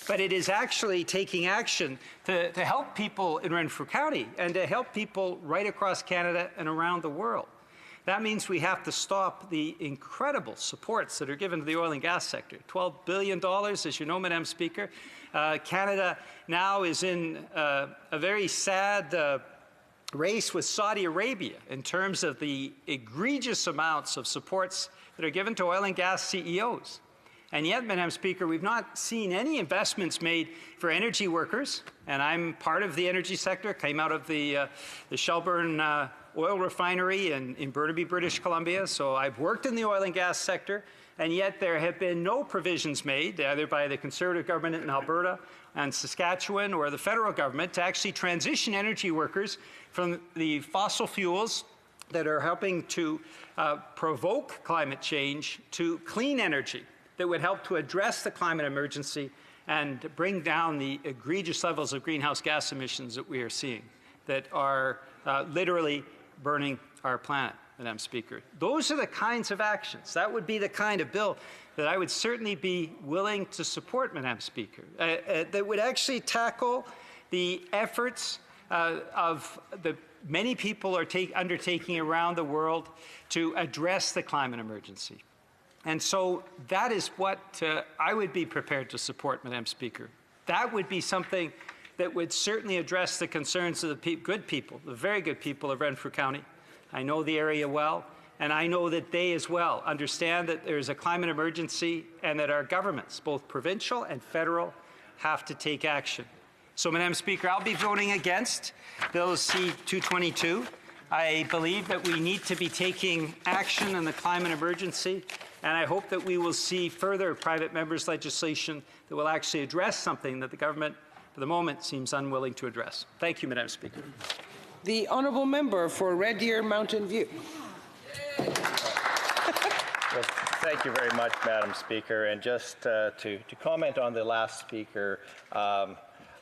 but it is actually taking action to help people in Renfrew County and to help people right across Canada and around the world. That means we have to stop the incredible supports that are given to the oil and gas sector. $12 billion, as you know, Madam Speaker. Canada now is in a very sad race with Saudi Arabia in terms of the egregious amounts of supports that are given to oil and gas CEOs. And yet, Madam Speaker, we've not seen any investments made for energy workers, and I'm part of the energy sector, came out of the Shelburne oil refinery in Burnaby, British Columbia, so I've worked in the oil and gas sector, and yet there have been no provisions made, either by the Conservative government in Alberta and Saskatchewan or the federal government, to actually transition energy workers from the fossil fuels that are helping to provoke climate change to clean energy that would help to address the climate emergency and bring down the egregious levels of greenhouse gas emissions that we are seeing that are literally burning our planet, Madam Speaker. Those are the kinds of actions. That would be the kind of bill that I would certainly be willing to support, Madam Speaker, that would actually tackle the efforts of the many people are undertaking around the world to address the climate emergency. And so that is what I would be prepared to support, Madam Speaker. That would be something that would certainly address the concerns of the good people, the very good people of Renfrew County. I know the area well, and I know that they as well understand that there is a climate emergency and that our governments, both provincial and federal, have to take action. So, Madam Speaker, I'll be voting against Bill C-222. I believe that we need to be taking action on the climate emergency, and I hope that we will see further private members' legislation that will actually address something that the government, for the moment, seems unwilling to address. Thank you, Madam Speaker. The honourable member for Red Deer Mountain View. Well, thank you very much, Madam Speaker. And just to comment on the last speaker,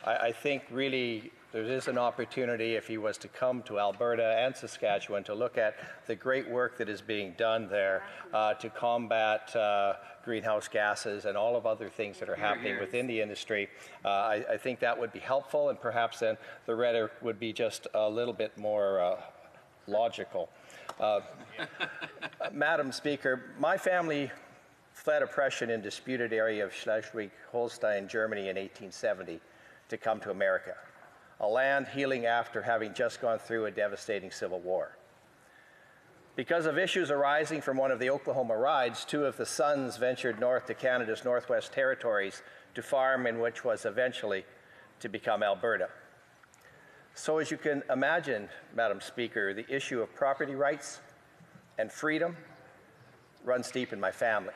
I think really there is an opportunity, if he was to come to Alberta and Saskatchewan, to look at the great work that is being done there to combat greenhouse gases and all of other things that are happening within the industry. I think that would be helpful, and perhaps then the rhetoric would be just a little bit more logical. Madam Speaker, my family fled oppression in disputed area of Schleswig-Holstein, Germany in 1870 to come to America, a land healing after having just gone through a devastating civil war. Because of issues arising from one of the Oklahoma rides, two of the sons ventured north to Canada's Northwest Territories to farm in which was eventually to become Alberta. So as you can imagine, Madam Speaker, the issue of property rights and freedom runs deep in my family.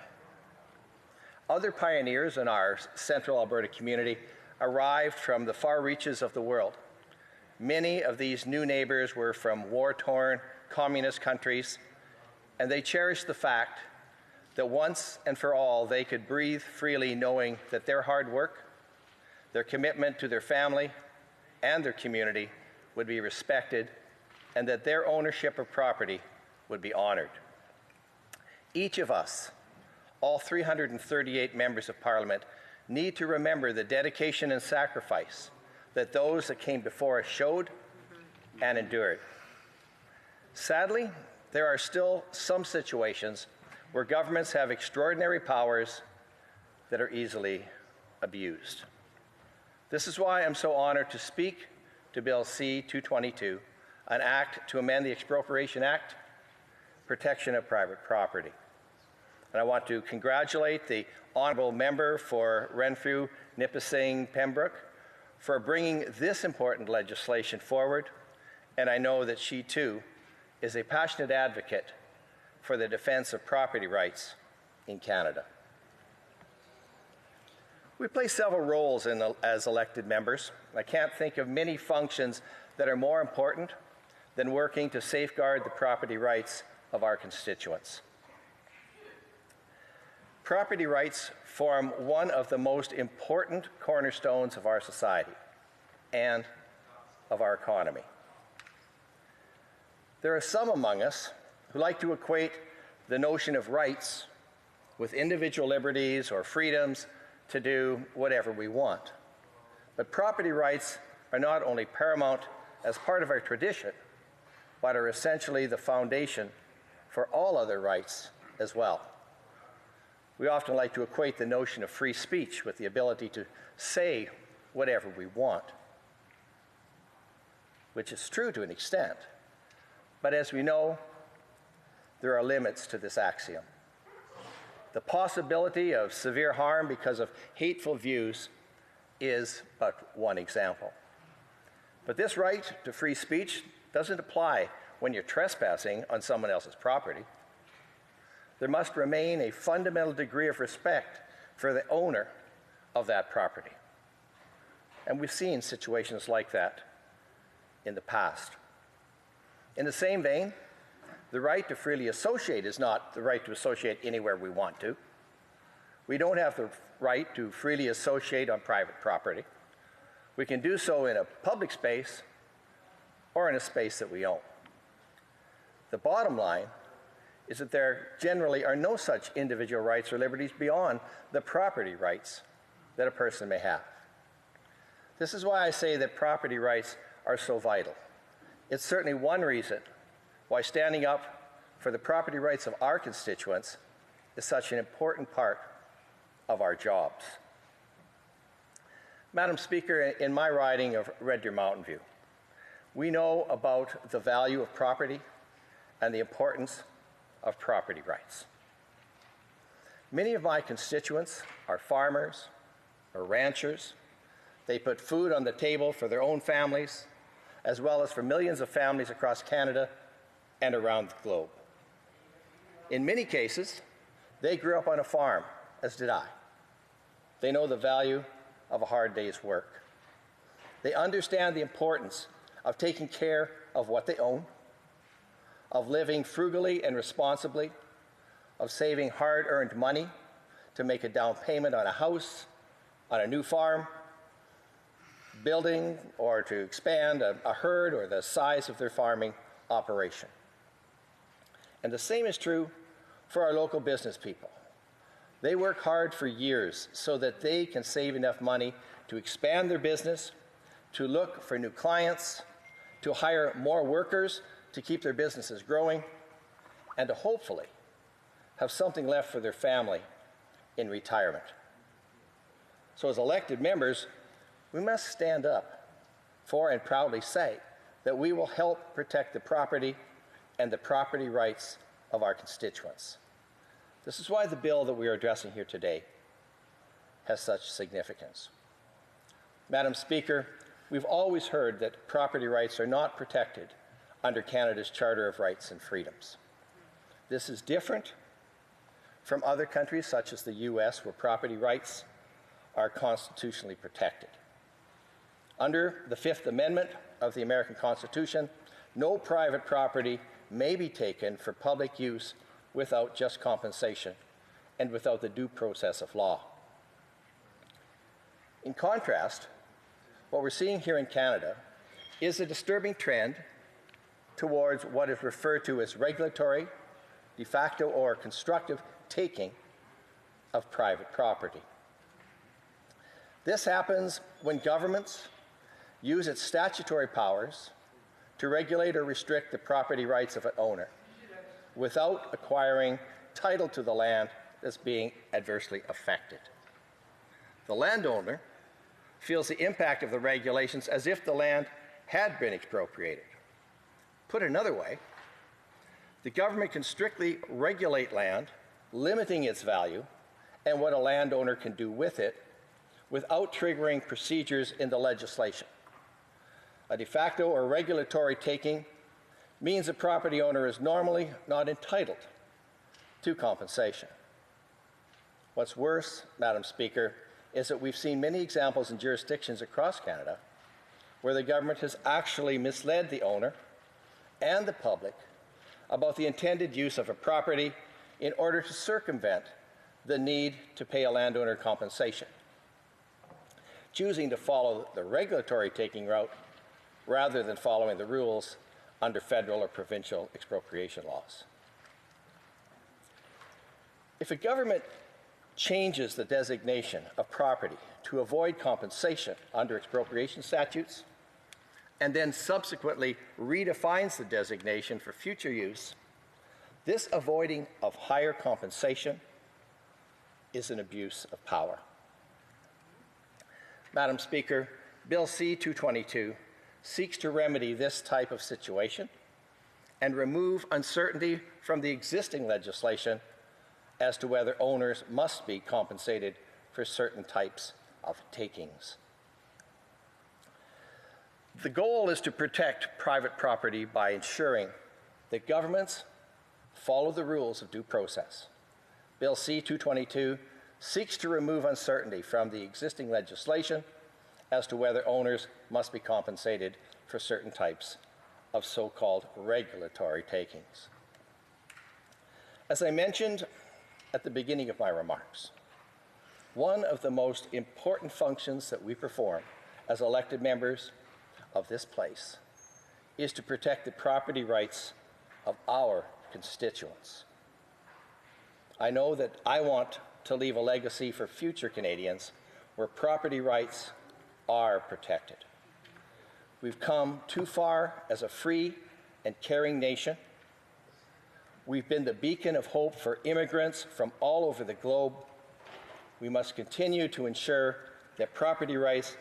Other pioneers in our central Alberta community arrived from the far reaches of the world. Many of these new neighbors were from war-torn communist countries, and they cherished the fact that once and for all they could breathe freely knowing that their hard work, their commitment to their family and their community would be respected, and that their ownership of property would be honored. Each of us, all 338 members of Parliament, need to remember the dedication and sacrifice that those that came before us showed and endured. Sadly, there are still some situations where governments have extraordinary powers that are easily abused. This is why I'm so honored to speak to Bill C-222, an act to amend the Expropriation Act, protection of private property. And I want to congratulate the honourable member for Renfrew, Nipissing, Pembroke for bringing this important legislation forward, and I know that she too is a passionate advocate for the defence of property rights in Canada. We play several roles as elected members. I can't think of many functions that are more important than working to safeguard the property rights of our constituents. Property rights form one of the most important cornerstones of our society and of our economy. There are some among us who like to equate the notion of rights with individual liberties or freedoms to do whatever we want. But property rights are not only paramount as part of our tradition, but are essentially the foundation for all other rights as well. We often like to equate the notion of free speech with the ability to say whatever we want, which is true to an extent. But as we know, there are limits to this axiom. The possibility of severe harm because of hateful views is but one example. But this right to free speech doesn't apply when you're trespassing on someone else's property. There must remain a fundamental degree of respect for the owner of that property. And we've seen situations like that in the past. In the same vein, the right to freely associate is not the right to associate anywhere we want to. We don't have the right to freely associate on private property. We can do so in a public space or in a space that we own. The bottom line is that there generally are no such individual rights or liberties beyond the property rights that a person may have. This is why I say that property rights are so vital. It's certainly one reason why standing up for the property rights of our constituents is such an important part of our jobs. Madam Speaker, in my riding of Red Deer Mountain View, we know about the value of property and the importance of property rights. Many of my constituents are farmers or ranchers, They put food on the table for their own families, as well as for millions of families across Canada and around the globe. In many cases, they grew up on a farm, as did I. They know the value of a hard day's work. They understand the importance of taking care of what they own, of living frugally and responsibly, of saving hard-earned money to make a down payment on a house, on a new farm, building or to expand a herd or the size of their farming operation. And the same is true for our local business people. They work hard for years so that they can save enough money to expand their business, to look for new clients, to hire more workers to keep their businesses growing, and to hopefully have something left for their family in retirement. So as elected members, we must stand up for and proudly say that we will help protect the property and the property rights of our constituents. This is why the bill that we are addressing here today has such significance. Madam Speaker, we've always heard that property rights are not protected under Canada's Charter of Rights and Freedoms. This is different from other countries such as the US, where property rights are constitutionally protected. Under the Fifth Amendment of the American Constitution, no private property may be taken for public use without just compensation and without the due process of law. In contrast, what we're seeing here in Canada is a disturbing trend towards what is referred to as regulatory, de facto, or constructive taking of private property. This happens when governments use its statutory powers to regulate or restrict the property rights of an owner without acquiring title to the land that's being adversely affected. The landowner feels the impact of the regulations as if the land had been expropriated. Put another way, the government can strictly regulate land, limiting its value and what a landowner can do with it without triggering procedures in the legislation. A de facto or regulatory taking means a property owner is normally not entitled to compensation. What's worse, Madam Speaker, is that we've seen many examples in jurisdictions across Canada where the government has actually misled the owner and the public about the intended use of a property in order to circumvent the need to pay a landowner compensation, choosing to follow the regulatory taking route rather than following the rules under federal or provincial expropriation laws. If a government changes the designation of property to avoid compensation under expropriation statutes, and then subsequently redefines the designation for future use, this avoiding of higher compensation is an abuse of power. Madam Speaker, Bill C-222 seeks to remedy this type of situation and remove uncertainty from the existing legislation as to whether owners must be compensated for certain types of takings. The goal is to protect private property by ensuring that governments follow the rules of due process. Bill C-222 seeks to remove uncertainty from the existing legislation as to whether owners must be compensated for certain types of so-called regulatory takings. As I mentioned at the beginning of my remarks, one of the most important functions that we perform as elected members of this place is to protect the property rights of our constituents. I know that I want to leave a legacy for future Canadians where property rights are protected. We've come too far as a free and caring nation. We've been the beacon of hope for immigrants from all over the globe. We must continue to ensure that property rights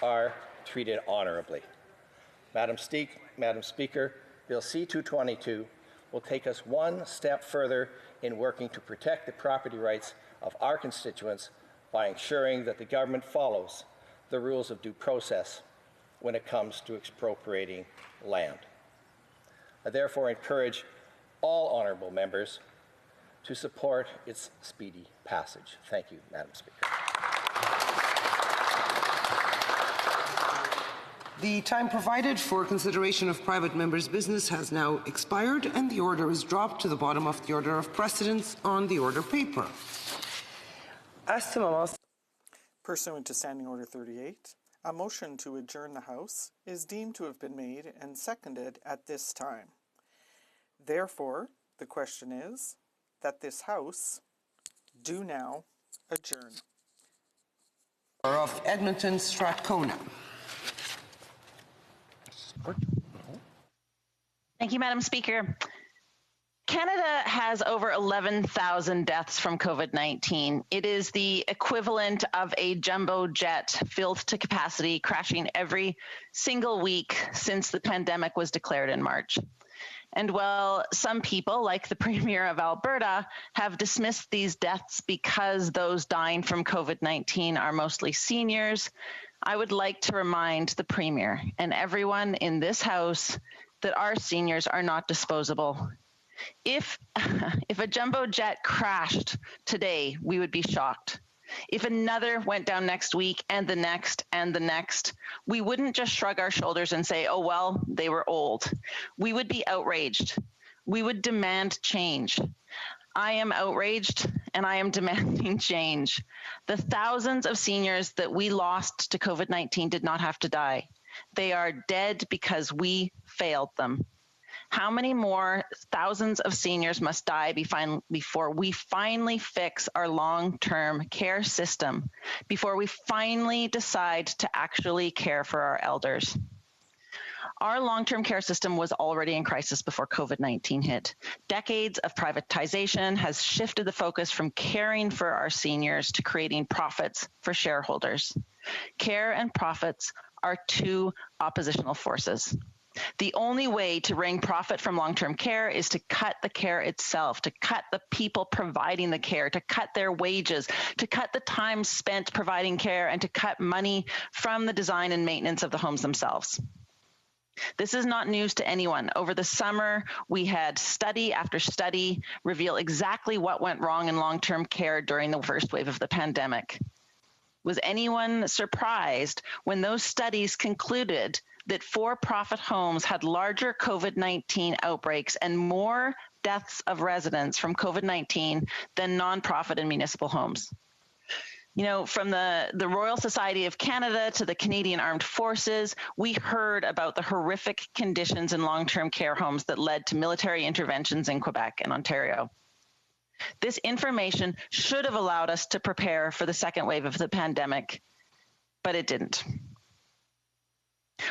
are treated honorably. Madam Speaker, Bill C-222 will take us one step further in working to protect the property rights of our constituents by ensuring that the government follows the rules of due process when it comes to expropriating land. I therefore encourage all honourable members to support its speedy passage. Thank you, Madam Speaker. The time provided for consideration of private members' business has now expired, and the order is dropped to the bottom of the order of precedence on the order paper. Pursuant to Standing Order 38, a motion to adjourn the House is deemed to have been made and seconded at this time. Therefore, the question is that this House do now adjourn. Of Edmonton Strathcona. Thank you, Madam Speaker. Canada has over 11,000 deaths from COVID-19. It is the equivalent of a jumbo jet filled to capacity, crashing every single week since the pandemic was declared in March. And while some people, like the Premier of Alberta, have dismissed these deaths because those dying from COVID-19 are mostly seniors, I would like to remind the Premier and everyone in this House that our seniors are not disposable. If a jumbo jet crashed today, we would be shocked. If another went down next week and the next and the next, we wouldn't just shrug our shoulders and say, oh, well, they were old. We would be outraged. We would demand change. I am outraged and I am demanding change. The thousands of seniors that we lost to COVID-19 did not have to die. They are dead because we failed them. How many more thousands of seniors must die before we finally fix our long-term care system, before we finally decide to actually care for our elders? Our long-term care system was already in crisis before COVID-19 hit. Decades of privatization has shifted the focus from caring for our seniors to creating profits for shareholders. Care and profits are two oppositional forces. The only way to wring profit from long-term care is to cut the care itself, to cut the people providing the care, to cut their wages, to cut the time spent providing care, and to cut money from the design and maintenance of the homes themselves. This is not news to anyone. Over the summer, we had study after study reveal exactly what went wrong in long-term care during the first wave of the pandemic. Was anyone surprised when those studies concluded that for-profit homes had larger COVID-19 outbreaks and more deaths of residents from COVID-19 than nonprofit and municipal homes? You know, from the Royal Society of Canada to the Canadian Armed Forces, we heard about the horrific conditions in long-term care homes that led to military interventions in Quebec and Ontario. This information should have allowed us to prepare for the second wave of the pandemic, but it didn't.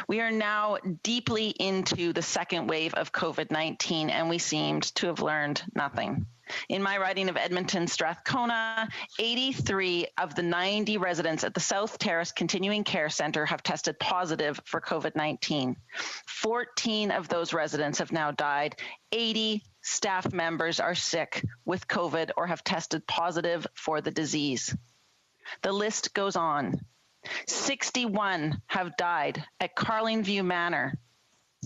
We are now deeply into the second wave of COVID-19, and we seemed to have learned nothing. In my riding of Edmonton Strathcona, 83 of the 90 residents at the South Terrace Continuing Care Centre have tested positive for COVID-19. 14 of those residents have now died. 80 staff members are sick with COVID or have tested positive for the disease. The list goes on. 61 have died at Carlingview Manor.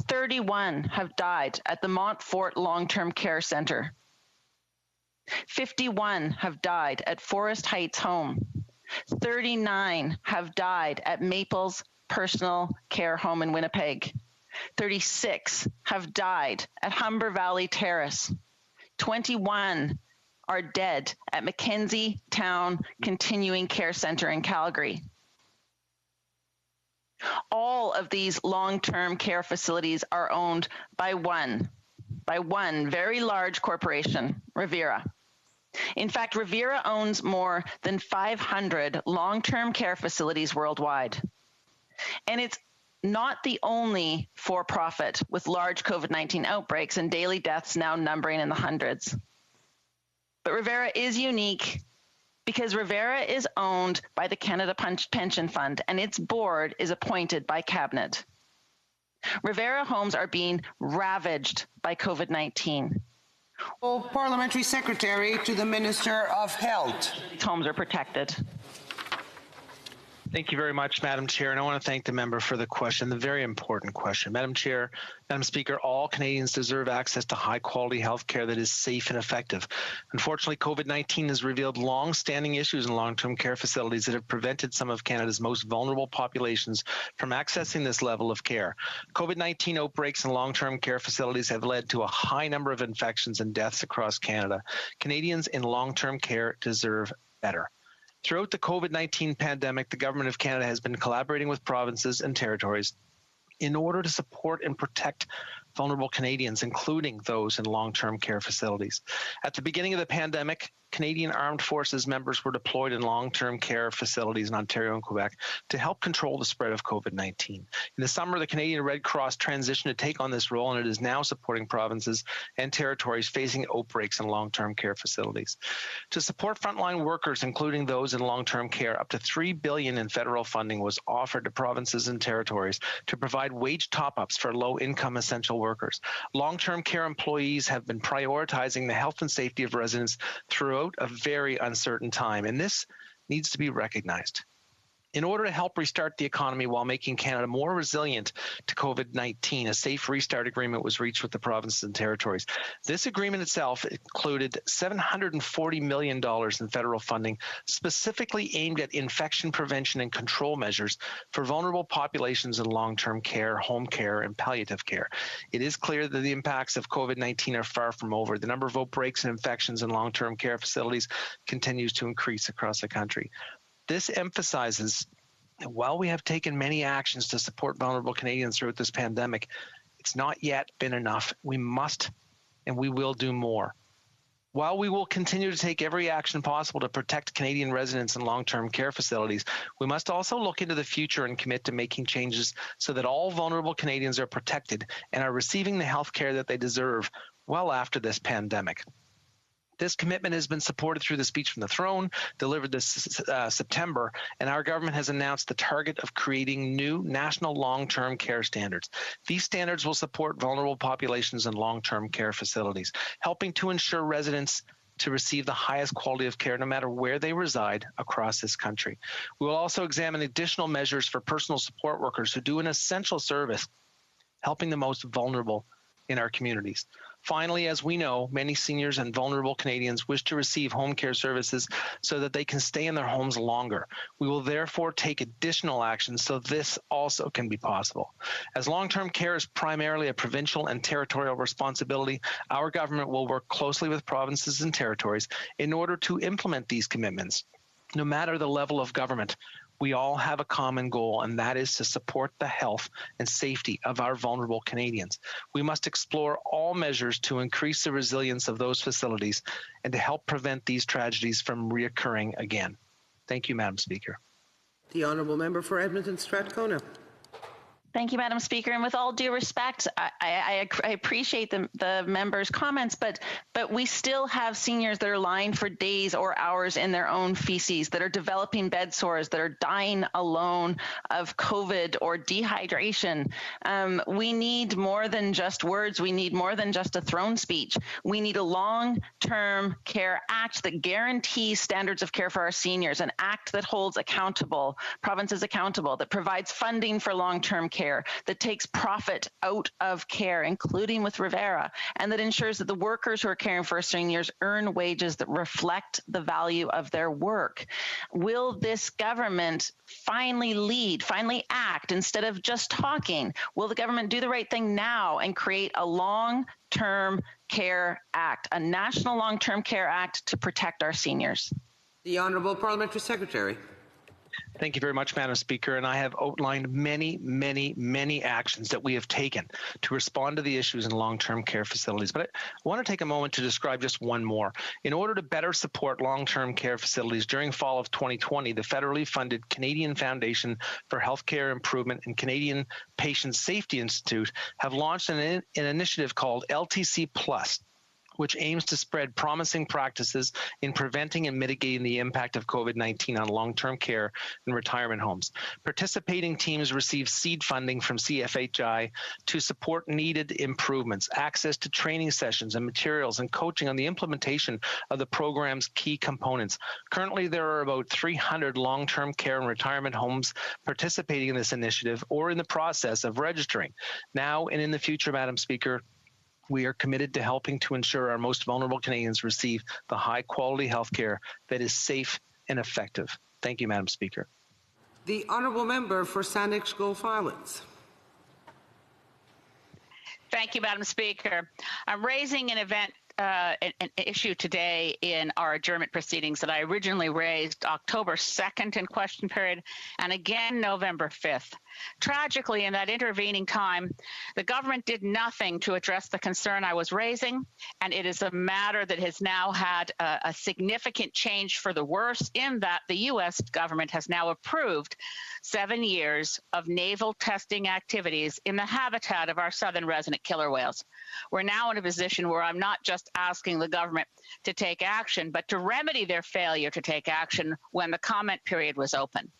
31 have died at the Montfort Long-Term Care Centre. 51 have died at Forest Heights Home. 39 have died at Maples Personal Care Home in Winnipeg. 36 have died at Humber Valley Terrace. 21 are dead at Mackenzie Town Continuing Care Centre in Calgary. All of these long-term care facilities are owned by one very large corporation, Revera. In fact, Revera owns more than 500 long-term care facilities worldwide. And it's not the only for-profit with large COVID-19 outbreaks and daily deaths now numbering in the hundreds. But Revera is unique because Revera is owned by the Canada Pension Fund and its board is appointed by Cabinet. Revera homes are being ravaged by COVID-19. Parliamentary Secretary to the Minister of Health. These homes are protected. Thank you very much, Madam Chair, and I want to thank the member for the question, the very important question. Madam Chair, Madam Speaker, all Canadians deserve access to high-quality health care that is safe and effective. Unfortunately, COVID-19 has revealed long-standing issues in long-term care facilities that have prevented some of Canada's most vulnerable populations from accessing this level of care. COVID-19 outbreaks in long-term care facilities have led to a high number of infections and deaths across Canada. Canadians in long-term care deserve better. Throughout the COVID-19 pandemic, the Government of Canada has been collaborating with provinces and territories in order to support and protect vulnerable Canadians, including those in long-term care facilities. At the beginning of the pandemic, Canadian Armed Forces members were deployed in long-term care facilities in Ontario and Quebec to help control the spread of COVID-19. In the summer, the Canadian Red Cross transitioned to take on this role, and it is now supporting provinces and territories facing outbreaks in long-term care facilities. To support frontline workers, including those in long-term care, up to $3 billion in federal funding was offered to provinces and territories to provide wage top-ups for low-income essential workers. Long-term care employees have been prioritizing the health and safety of residents throughout a very uncertain time, and this needs to be recognized. In order to help restart the economy while making Canada more resilient to COVID-19, a safe restart agreement was reached with the provinces and territories. This agreement itself included $740 million in federal funding specifically aimed at infection prevention and control measures for vulnerable populations in long-term care, home care, and palliative care. It is clear that the impacts of COVID-19 are far from over. The number of outbreaks and infections in long-term care facilities continues to increase across the country. This emphasizes that while we have taken many actions to support vulnerable Canadians throughout this pandemic, it's not yet been enough. We must and we will do more. While we will continue to take every action possible to protect Canadian residents in long-term care facilities, we must also look into the future and commit to making changes so that all vulnerable Canadians are protected and are receiving the health care that they deserve well after this pandemic. This commitment has been supported through the speech from the throne delivered this September, and our government has announced the target of creating new national long-term care standards. These standards will support vulnerable populations in long-term care facilities, helping to ensure residents to receive the highest quality of care no matter where they reside across this country. We will also examine additional measures for personal support workers who do an essential service, helping the most vulnerable in our communities. Finally, as we know, many seniors and vulnerable Canadians wish to receive home care services so that they can stay in their homes longer. We will therefore take additional actions so this also can be possible. As long-term care is primarily a provincial and territorial responsibility, our government will work closely with provinces and territories in order to implement these commitments. No matter the level of government, we all have a common goal, and that is to support the health and safety of our vulnerable Canadians. We must explore all measures to increase the resilience of those facilities and to help prevent these tragedies from reoccurring again. Thank you, Madam Speaker. The Honourable Member for Edmonton Strathcona. Thank you, Madam Speaker. And with all due respect, I appreciate the member's comments, but we still have seniors that are lying for days or hours in their own feces, that are developing bed sores, that are dying alone of COVID or dehydration. We need more than just words. We need more than just a throne speech. We need a long-term care act that guarantees standards of care for our seniors, an act that holds accountable, provinces accountable, that provides funding for long-term care, that takes profit out of care, including with Revera, and that ensures that the workers who are caring for our seniors earn wages that reflect the value of their work. Will this government finally lead, finally act instead of just talking? Will the government do the right thing now and create a long-term care act, a national long-term care act to protect our seniors? The Honourable Parliamentary Secretary. Thank you very much, Madam Speaker. And I have outlined many, many, many actions that we have taken to respond to the issues in long-term care facilities. But I want to take a moment to describe just one more. In order to better support long-term care facilities, during fall of 2020, the federally funded Canadian Foundation for Healthcare Improvement and Canadian Patient Safety Institute have launched an initiative called LTC Plus, which aims to spread promising practices in preventing and mitigating the impact of COVID-19 on long-term care and retirement homes. Participating teams receive seed funding from CFHI to support needed improvements, access to training sessions and materials, and coaching on the implementation of the program's key components. Currently, there are about 300 long-term care and retirement homes participating in this initiative or in the process of registering. Now and in the future, Madam Speaker, we are committed to helping to ensure our most vulnerable Canadians receive the high-quality health care that is safe and effective. Thank you, Madam Speaker. The Honourable Member for Saanich Gulf Islands. Thank you, Madam Speaker. I'm raising an issue today in our adjournment proceedings that I originally raised October 2nd in question period and again November 5th. Tragically, in that intervening time, the government did nothing to address the concern I was raising, and it is a matter that has now had a significant change for the worse in that the U.S. government has now approved 7 years of naval testing activities in the habitat of our southern resident killer whales. We're now in a position where I'm not just asking the government to take action, but to remedy their failure to take action when the comment period was open.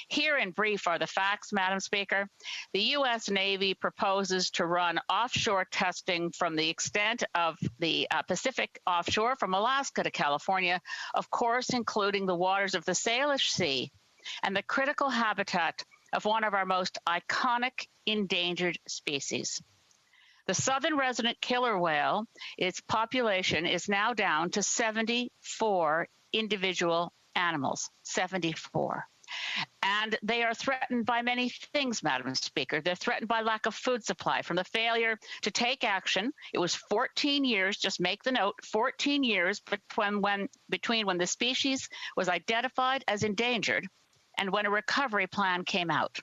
Here in brief are the facts, Madam Speaker. The U.S. Navy proposes to run offshore testing from the extent of the Pacific offshore, from Alaska to California, of course, including the waters of the Salish Sea and the critical habitat of one of our most iconic endangered species. The southern resident killer whale, its population is now down to 74 individual animals, 74. And they are threatened by many things, Madam Speaker. They're threatened by lack of food supply from the failure to take action. It was 14 years, just make the note, 14 years between when the species was identified as endangered and when a recovery plan came out.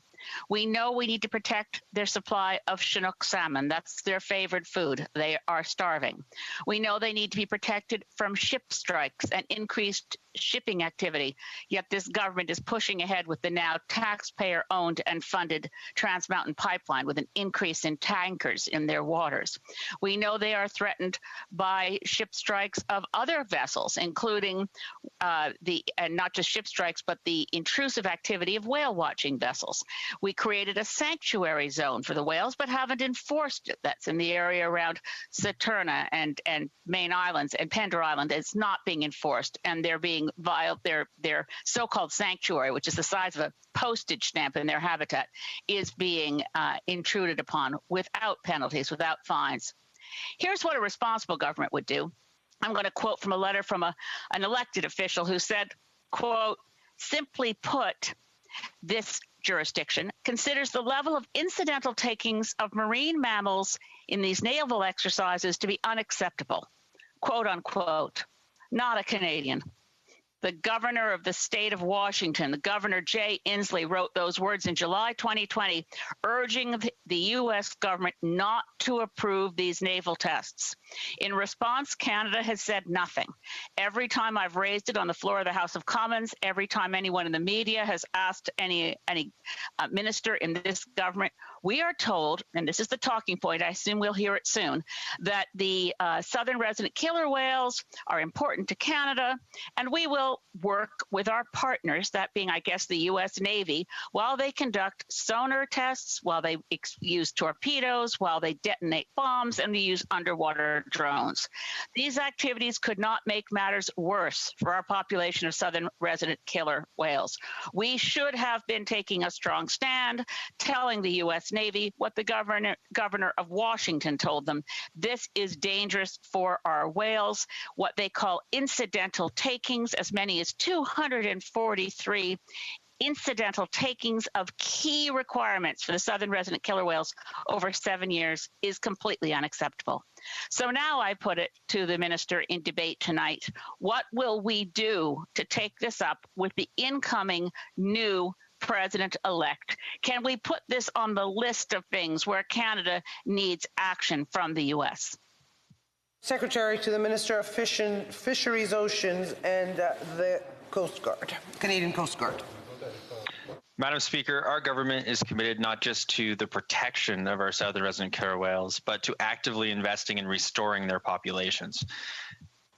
We know we need to protect their supply of Chinook salmon. That's their favorite food. They are starving. We know they need to be protected from ship strikes and increased shipping activity, yet this government is pushing ahead with the now taxpayer-owned and funded Trans Mountain Pipeline with an increase in tankers in their waters. We know they are threatened by ship strikes of other vessels, including not just ship strikes, but the intrusive activity of whale watching vessels. We created a sanctuary zone for the whales, but haven't enforced it. That's in the area around Saturna and Main Islands and Pender Island. It's not being enforced, and they're being their so-called sanctuary, which is the size of a postage stamp in their habitat, is being intruded upon without penalties, without fines. Here's what a responsible government would do. I'm going to quote from a letter from an elected official who said, quote, "Simply put, this jurisdiction considers the level of incidental takings of marine mammals in these naval exercises to be unacceptable," quote unquote. Not a Canadian. The governor of the state of Washington, Governor Jay Inslee, wrote those words in July 2020, urging the U.S. government not to approve these naval tests. In response, Canada has said nothing. Every time I've raised it on the floor of the House of Commons, every time anyone in the media has asked any minister in this government, we are told, and this is the talking point, I assume we'll hear it soon, that the southern resident killer whales are important to Canada, and we will work with our partners, that being, I guess, the U.S. Navy, while they conduct sonar tests, while they use torpedoes, while they detonate bombs, and they use underwater drones. These activities could not make matters worse for our population of southern resident killer whales. We should have been taking a strong stand, telling the U.S. Navy what the governor of Washington told them. This is dangerous for our whales, what they call incidental takings, as many as 243 incidental takings of key requirements for the southern resident killer whales over 7 years is completely unacceptable. So now I put it to the minister in debate tonight. What will we do to take this up with the incoming new president-elect? Can we put this on the list of things where Canada needs action from the U.S.? Secretary to the Minister of Fisheries, Oceans and the Coast Guard, Canadian Coast Guard. Madam Speaker, our government is committed not just to the protection of our southern resident killer whales, but to actively investing in restoring their populations.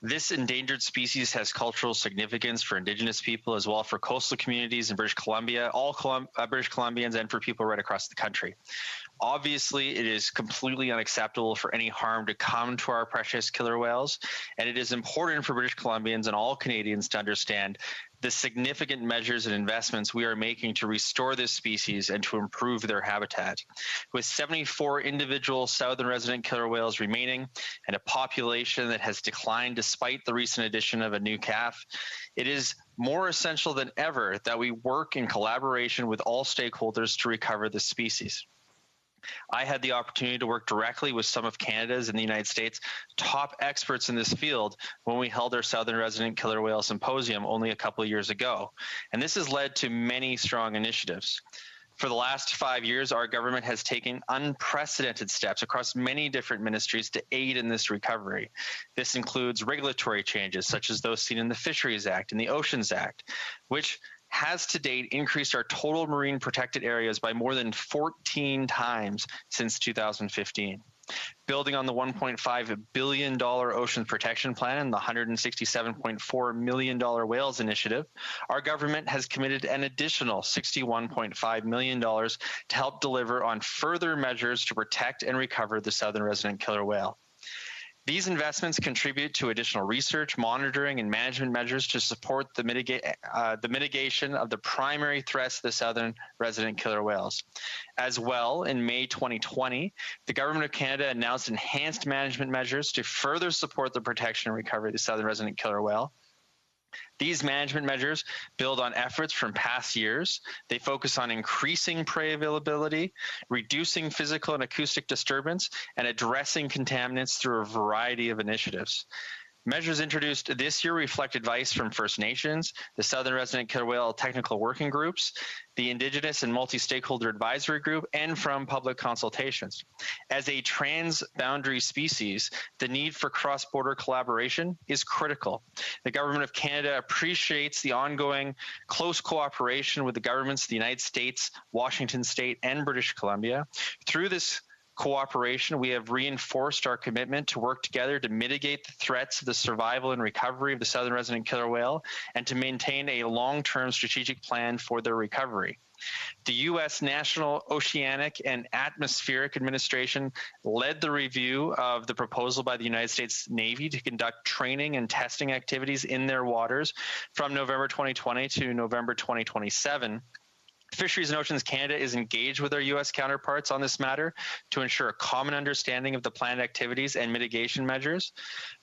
This endangered species has cultural significance for Indigenous people as well for coastal communities in British Columbia, all British Columbians, and for people right across the country. Obviously, it is completely unacceptable for any harm to come to our precious killer whales, and it is important for British Columbians and all Canadians to understand the significant measures and investments we are making to restore this species and to improve their habitat. With 74 individual southern resident killer whales remaining and a population that has declined despite the recent addition of a new calf, it is more essential than ever that we work in collaboration with all stakeholders to recover this species. I had the opportunity to work directly with some of Canada's and the United States top experts in this field when we held our Southern Resident Killer Whale Symposium only a couple of years ago. And this has led to many strong initiatives. For the last 5 years, our government has taken unprecedented steps across many different ministries to aid in this recovery. This includes regulatory changes such as those seen in the Fisheries Act and the Oceans Act, which has to date increased our total marine protected areas by more than 14 times since 2015. Building on the $1.5 billion Oceans Protection Plan and the $167.4 million Whales Initiative, our government has committed an additional $61.5 million to help deliver on further measures to protect and recover the southern resident killer whale. These investments contribute to additional research, monitoring, and management measures to support the mitigation of the primary threats to the southern resident killer whales. As well, in May 2020, the Government of Canada announced enhanced management measures to further support the protection and recovery of the southern resident killer whale. These management measures build on efforts from past years. They focus on increasing prey availability, reducing physical and acoustic disturbance, and addressing contaminants through a variety of initiatives. Measures introduced this year reflect advice from First Nations, the Southern Resident Killer Whale Technical Working Groups, the Indigenous and Multi-Stakeholder Advisory Group, and from public consultations. As a transboundary species, the need for cross-border collaboration is critical. The Government of Canada appreciates the ongoing close cooperation with the governments of the United States, Washington State, and British Columbia. Through this cooperation, we have reinforced our commitment to work together to mitigate the threats of the survival and recovery of the southern resident killer whale and to maintain a long-term strategic plan for their recovery. The U.S. National Oceanic and Atmospheric Administration led the review of the proposal by the United States Navy to conduct training and testing activities in their waters from November 2020 to November 2027. Fisheries and Oceans Canada is engaged with our U.S. counterparts on this matter to ensure a common understanding of the planned activities and mitigation measures,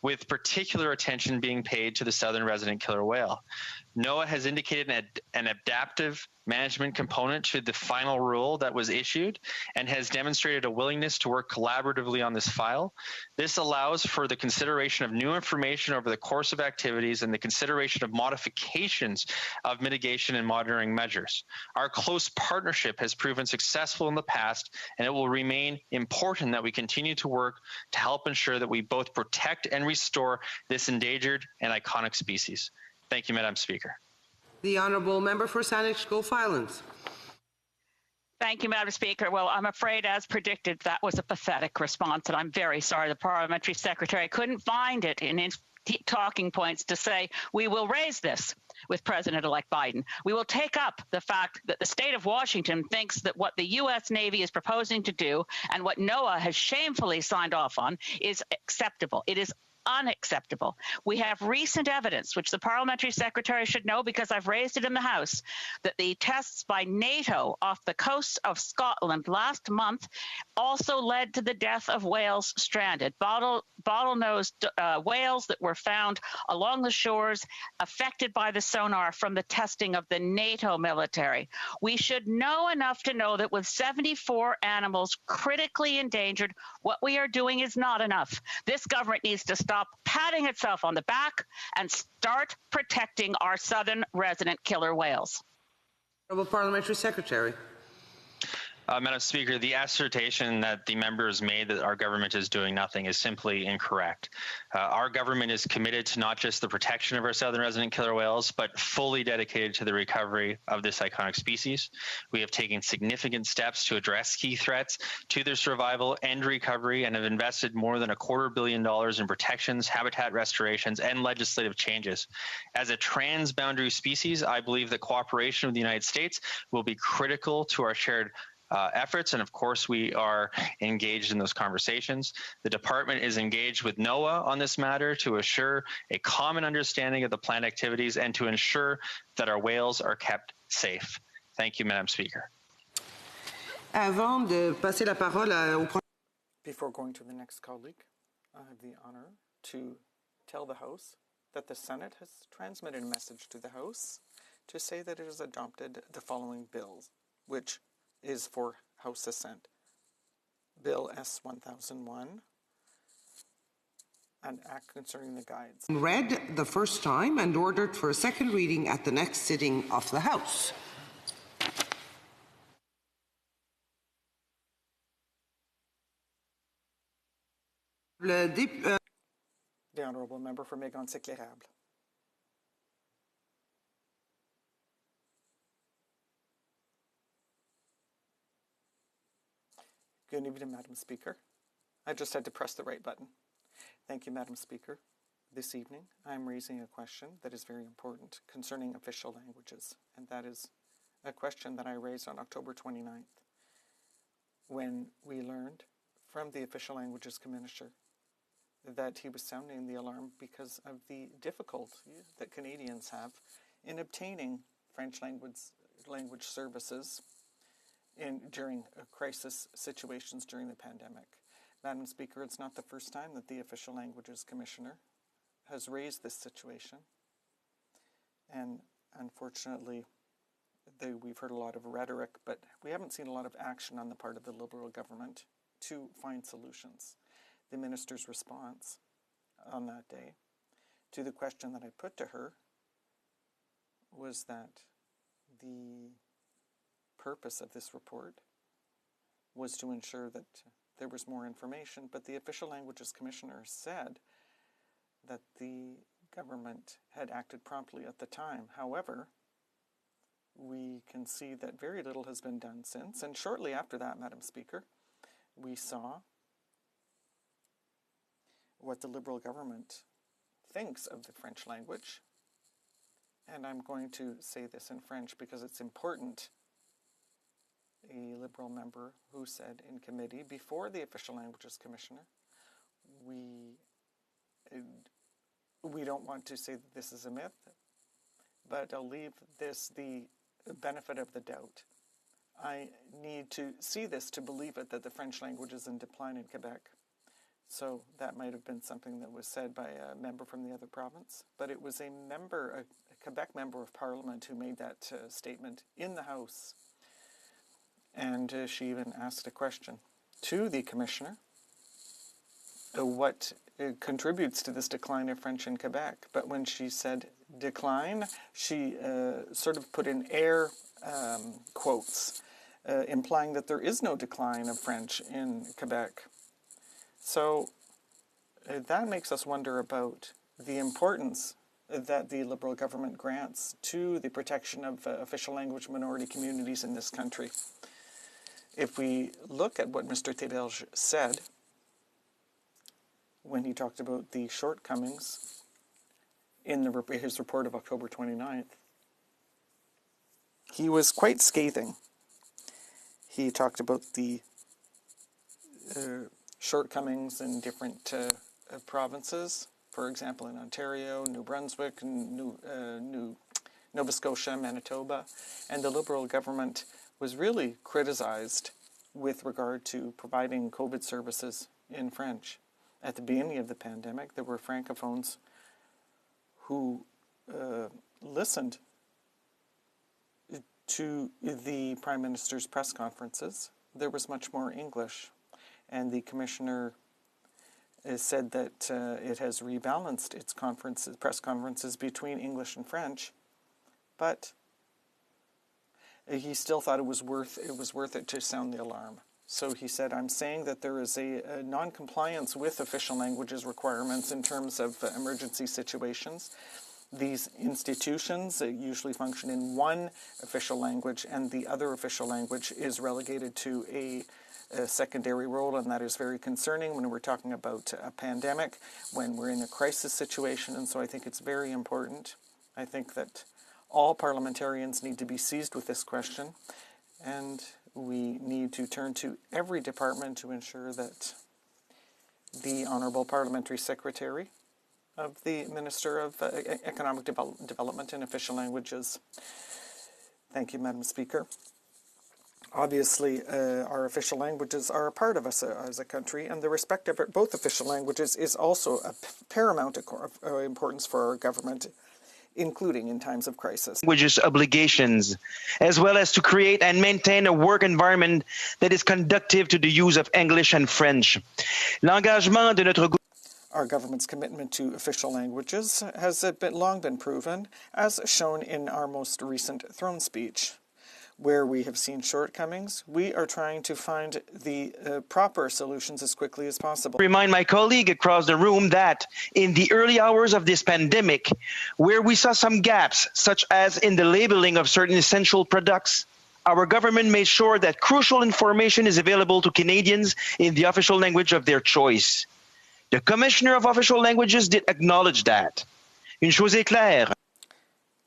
with particular attention being paid to the southern resident killer whale. NOAA has indicated an adaptive management component to the final rule that was issued and has demonstrated a willingness to work collaboratively on this file. This allows for the consideration of new information over the course of activities and the consideration of modifications of mitigation and monitoring measures. Our close partnership has proven successful in the past, and it will remain important that we continue to work to help ensure that we both protect and restore this endangered and iconic species. Thank you, Madam Speaker. The Honourable Member for Saanich Gulf Islands. Thank you, Madam Speaker. Well, I'm afraid, as predicted, that was a pathetic response, and I'm very sorry the Parliamentary Secretary couldn't find it in his talking points to say, we will raise this with President-elect Biden. We will take up the fact that the state of Washington thinks that what the U.S. Navy is proposing to do and what NOAA has shamefully signed off on is acceptable. It is unacceptable. We have recent evidence, which the Parliamentary Secretary should know because I've raised it in the House, that the tests by NATO off the coast of Scotland last month also led to the death of whales stranded, bottlenose whales that were found along the shores affected by the sonar from the testing of the NATO military. We should know enough to know that with 74 animals critically endangered, what we are doing is not enough. This government needs to stop patting itself on the back and start protecting our southern resident killer whales. Honourable Parliamentary Secretary. Madam Speaker, the assertion that the members made that our government is doing nothing is simply incorrect. Our government is committed to not just the protection of our southern resident killer whales, but fully dedicated to the recovery of this iconic species. We have taken significant steps to address key threats to their survival and recovery, and have invested more than $250 million in protections, habitat restorations, and legislative changes. As a transboundary species, I believe that cooperation with the United States will be critical to our shared efforts, and of course we are engaged in those conversations. The department is engaged with NOAA on this matter to assure a common understanding of the planned activities and to ensure that our whales are kept safe. Thank you, Madam Speaker. Avant de passer la parole Before going to the next colleague, I have the honor to tell the House that the Senate has transmitted a message to the House to say that it has adopted the following bills, which is for House assent. Bill S-1001, an act concerning the guides. read the first time and ordered for a second reading at the next sitting of the House. The Honourable Member for Mégantic-l'Érable. Good evening, Madam Speaker. I just had to press the right button. Thank you, Madam Speaker. This evening, I am raising a question that is very important concerning official languages, and that is a question that I raised on October 29th when we learned from the Official Languages Commissioner that he was sounding the alarm because of the difficulty that Canadians have in obtaining French language services during crisis situations during the pandemic. Madam Speaker, it's not the first time that the Official Languages Commissioner has raised this situation. And unfortunately, we've heard a lot of rhetoric, but we haven't seen a lot of action on the part of the Liberal government to find solutions. The minister's response on that day to the question that I put to her was that the purpose of this report was to ensure that there was more information, but the Official Languages Commissioner said that the government had acted promptly at the time. However, we can see that very little has been done since, and shortly after that, Madam Speaker, we saw what the Liberal government thinks of the French language, and I'm going to say this in French because it's important. A Liberal member who said in committee before the Official Languages Commissioner, we don't want to say that this is a myth, but I'll leave this the benefit of the doubt. I need to see this to believe it, that the French language is in decline in Quebec. So that might have been something that was said by a member from the other province, but it was a Quebec member of Parliament who made that statement in the House. And she even asked a question to the Commissioner, what contributes to this decline of French in Quebec. But when she said decline, she sort of put in air quotes, implying that there is no decline of French in Quebec. So that makes us wonder about the importance that the Liberal government grants to the protection of official language minority communities in this country. If we look at what Mr. Théberge said when he talked about the shortcomings in his report of October 29th, he was quite scathing. He talked about the shortcomings in different provinces, for example, in Ontario, New Brunswick, Nova Scotia, Manitoba, and the Liberal government was really criticized with regard to providing COVID services in French. At the beginning of the pandemic, there were Francophones who listened to the Prime Minister's press conferences. There was much more English, and the Commissioner said that it has rebalanced its press conferences between English and French, but he still thought it was worth it to sound the alarm. So he said, I'm saying that there is a non-compliance with official languages requirements in terms of emergency situations. These institutions usually function in one official language, and the other official language is relegated to a secondary role, and that is very concerning when we're talking about a pandemic, when we're in a crisis situation, and so I think it's very important. I think that all parliamentarians need to be seized with this question, and we need to turn to every department to ensure that the Honourable Parliamentary Secretary of the Minister of Economic Development and Official Languages. Thank you, Madam Speaker. Obviously, our official languages are a part of us as a country, and the respect of both official languages is also a paramount importance for our government, including in times of crisis. Languages obligations, as well as to create and maintain a work environment that is conducive to the use of English and French. L'engagement de notre Our government's commitment to official languages has long been proven, as shown in our most recent throne speech. Where we have seen shortcomings, we are trying to find the proper solutions as quickly as possible. Remind my colleague across the room that in the early hours of this pandemic, where we saw some gaps, such as in the labeling of certain essential products, our government made sure that crucial information is available to Canadians in the official language of their choice. The Commissioner of Official Languages did acknowledge that. Une chose est claire.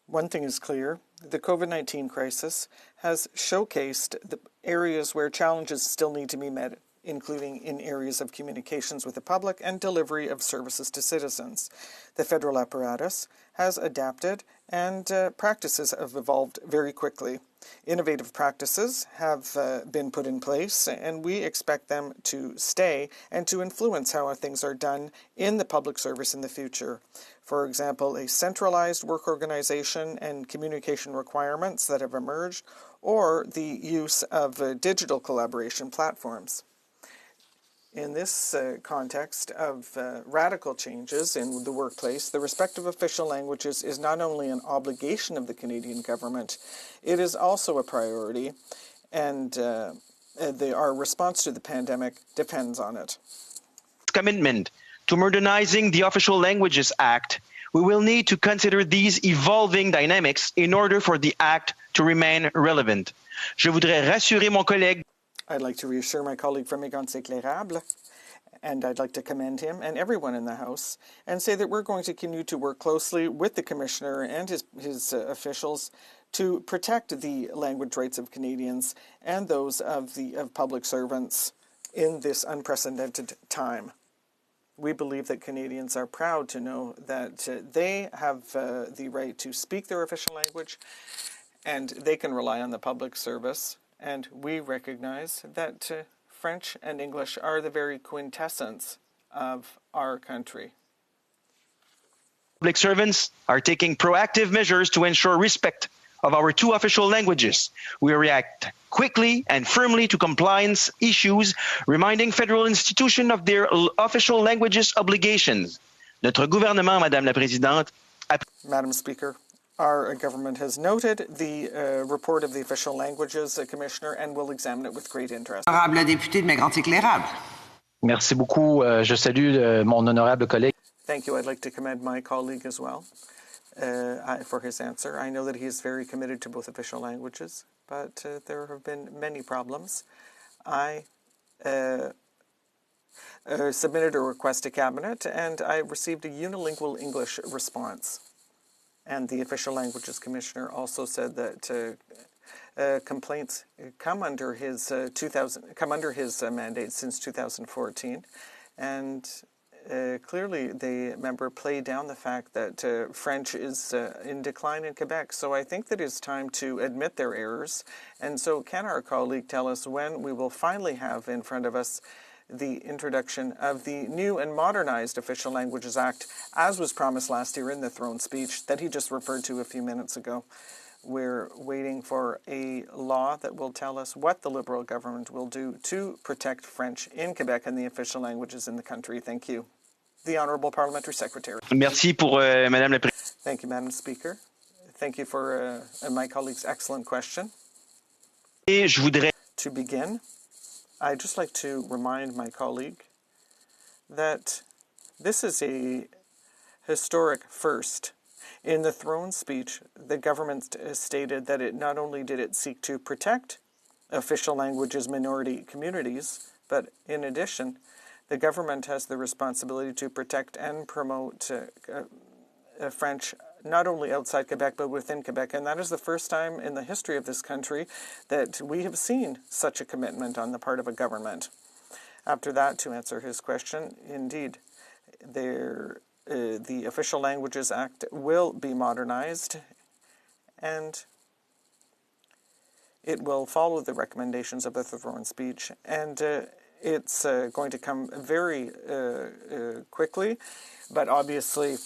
One thing is clear. The COVID-19 crisis has showcased the areas where challenges still need to be met, including in areas of communications with the public and delivery of services to citizens. The federal apparatus has adapted, and practices have evolved very quickly. Innovative practices have been put in place, and we expect them to stay and to influence how things are done in the public service in the future. For example, a centralized work organization and communication requirements that have emerged, or the use of digital collaboration platforms. In this context of radical changes in the workplace, the respect of official languages is not only an obligation of the Canadian government, it is also a priority, and our response to the pandemic depends on it. Commitment to modernizing the Official Languages Act, we will need to consider these evolving dynamics in order for the Act to remain relevant. Je voudrais rassurer mon collègue. I'd like to reassure my colleague from Égalité Éclairable, and I'd like to commend him and everyone in the House, and say that we're going to continue to work closely with the Commissioner and his officials to protect the language rights of Canadians and those of public servants in this unprecedented time. We believe that Canadians are proud to know that they have the right to speak their official language, and they can rely on the public service. And we recognize that French and English are the very quintessence of our country. Public servants are taking proactive measures to ensure respect of our two official languages. We react quickly and firmly to compliance issues, reminding federal institutions of their official languages obligations. Notre gouvernement, Madame la Présidente, Madam Speaker, our government has noted the report of the Official Languages Commissioner and will examine it with great interest. Honorable député de Mégantic-Lérable. Merci beaucoup. Je salue mon honorable collègue. Thank you. I'd like to commend my colleague as well for his answer. I know that he is very committed to both official languages, but there have been many problems. I submitted a request to Cabinet, and I received a unilingual English response. And the Official Languages Commissioner also said that complaints come under his mandate since 2014, and clearly the member played down the fact that French is in decline in Quebec. So I think that it's time to admit their errors. And so can our colleague tell us when we will finally have in front of us the introduction of the new and modernized Official Languages Act, as was promised last year in the throne speech that he just referred to a few minutes ago? We're waiting for a law that will tell us what the Liberal government will do to protect French in Quebec and the official languages in the country. Thank you. The Honourable Parliamentary Secretary. Merci pour Madame la Présidente. Thank you, Madam Speaker. Thank you for my colleague's excellent question. To begin, I'd just like to remind my colleague that this is a historic first. In the throne speech, the government stated that it not only did it seek to protect official languages minority communities, but in addition, the government has the responsibility to protect and promote French not only outside Quebec but within Quebec. And that is the first time in the history of this country that we have seen such a commitment on the part of a government. After that, to answer his question, indeed, the Official Languages Act will be modernized, and it will follow the recommendations of the throne speech, and it's going to come very quickly, but obviously,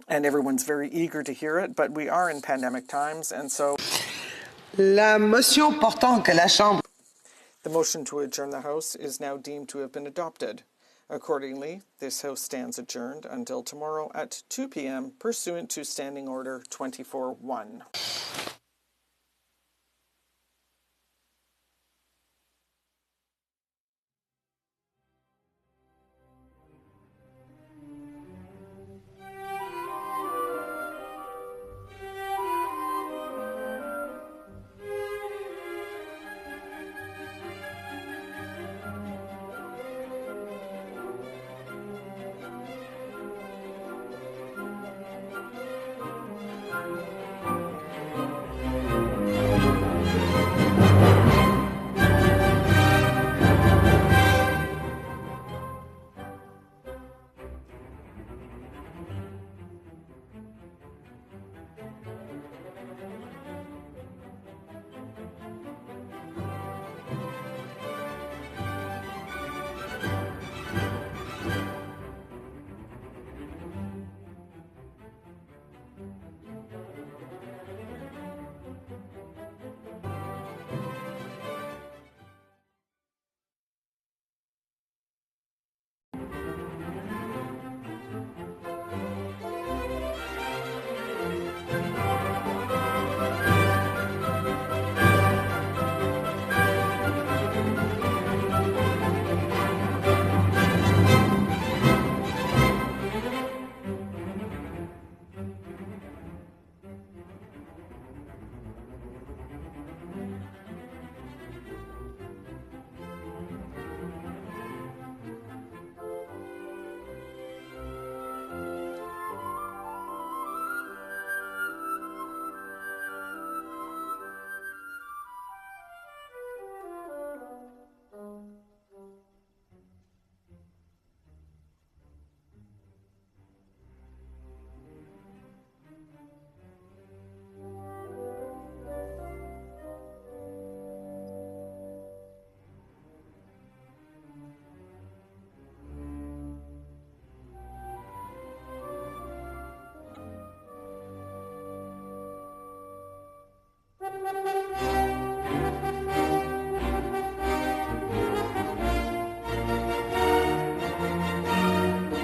and everyone's very eager to hear it, but we are in pandemic times, and so... La motion portant que la Chambre... The motion to adjourn the House is now deemed to have been adopted. Accordingly, this House stands adjourned until tomorrow at 2 p.m. pursuant to Standing Order 24-1.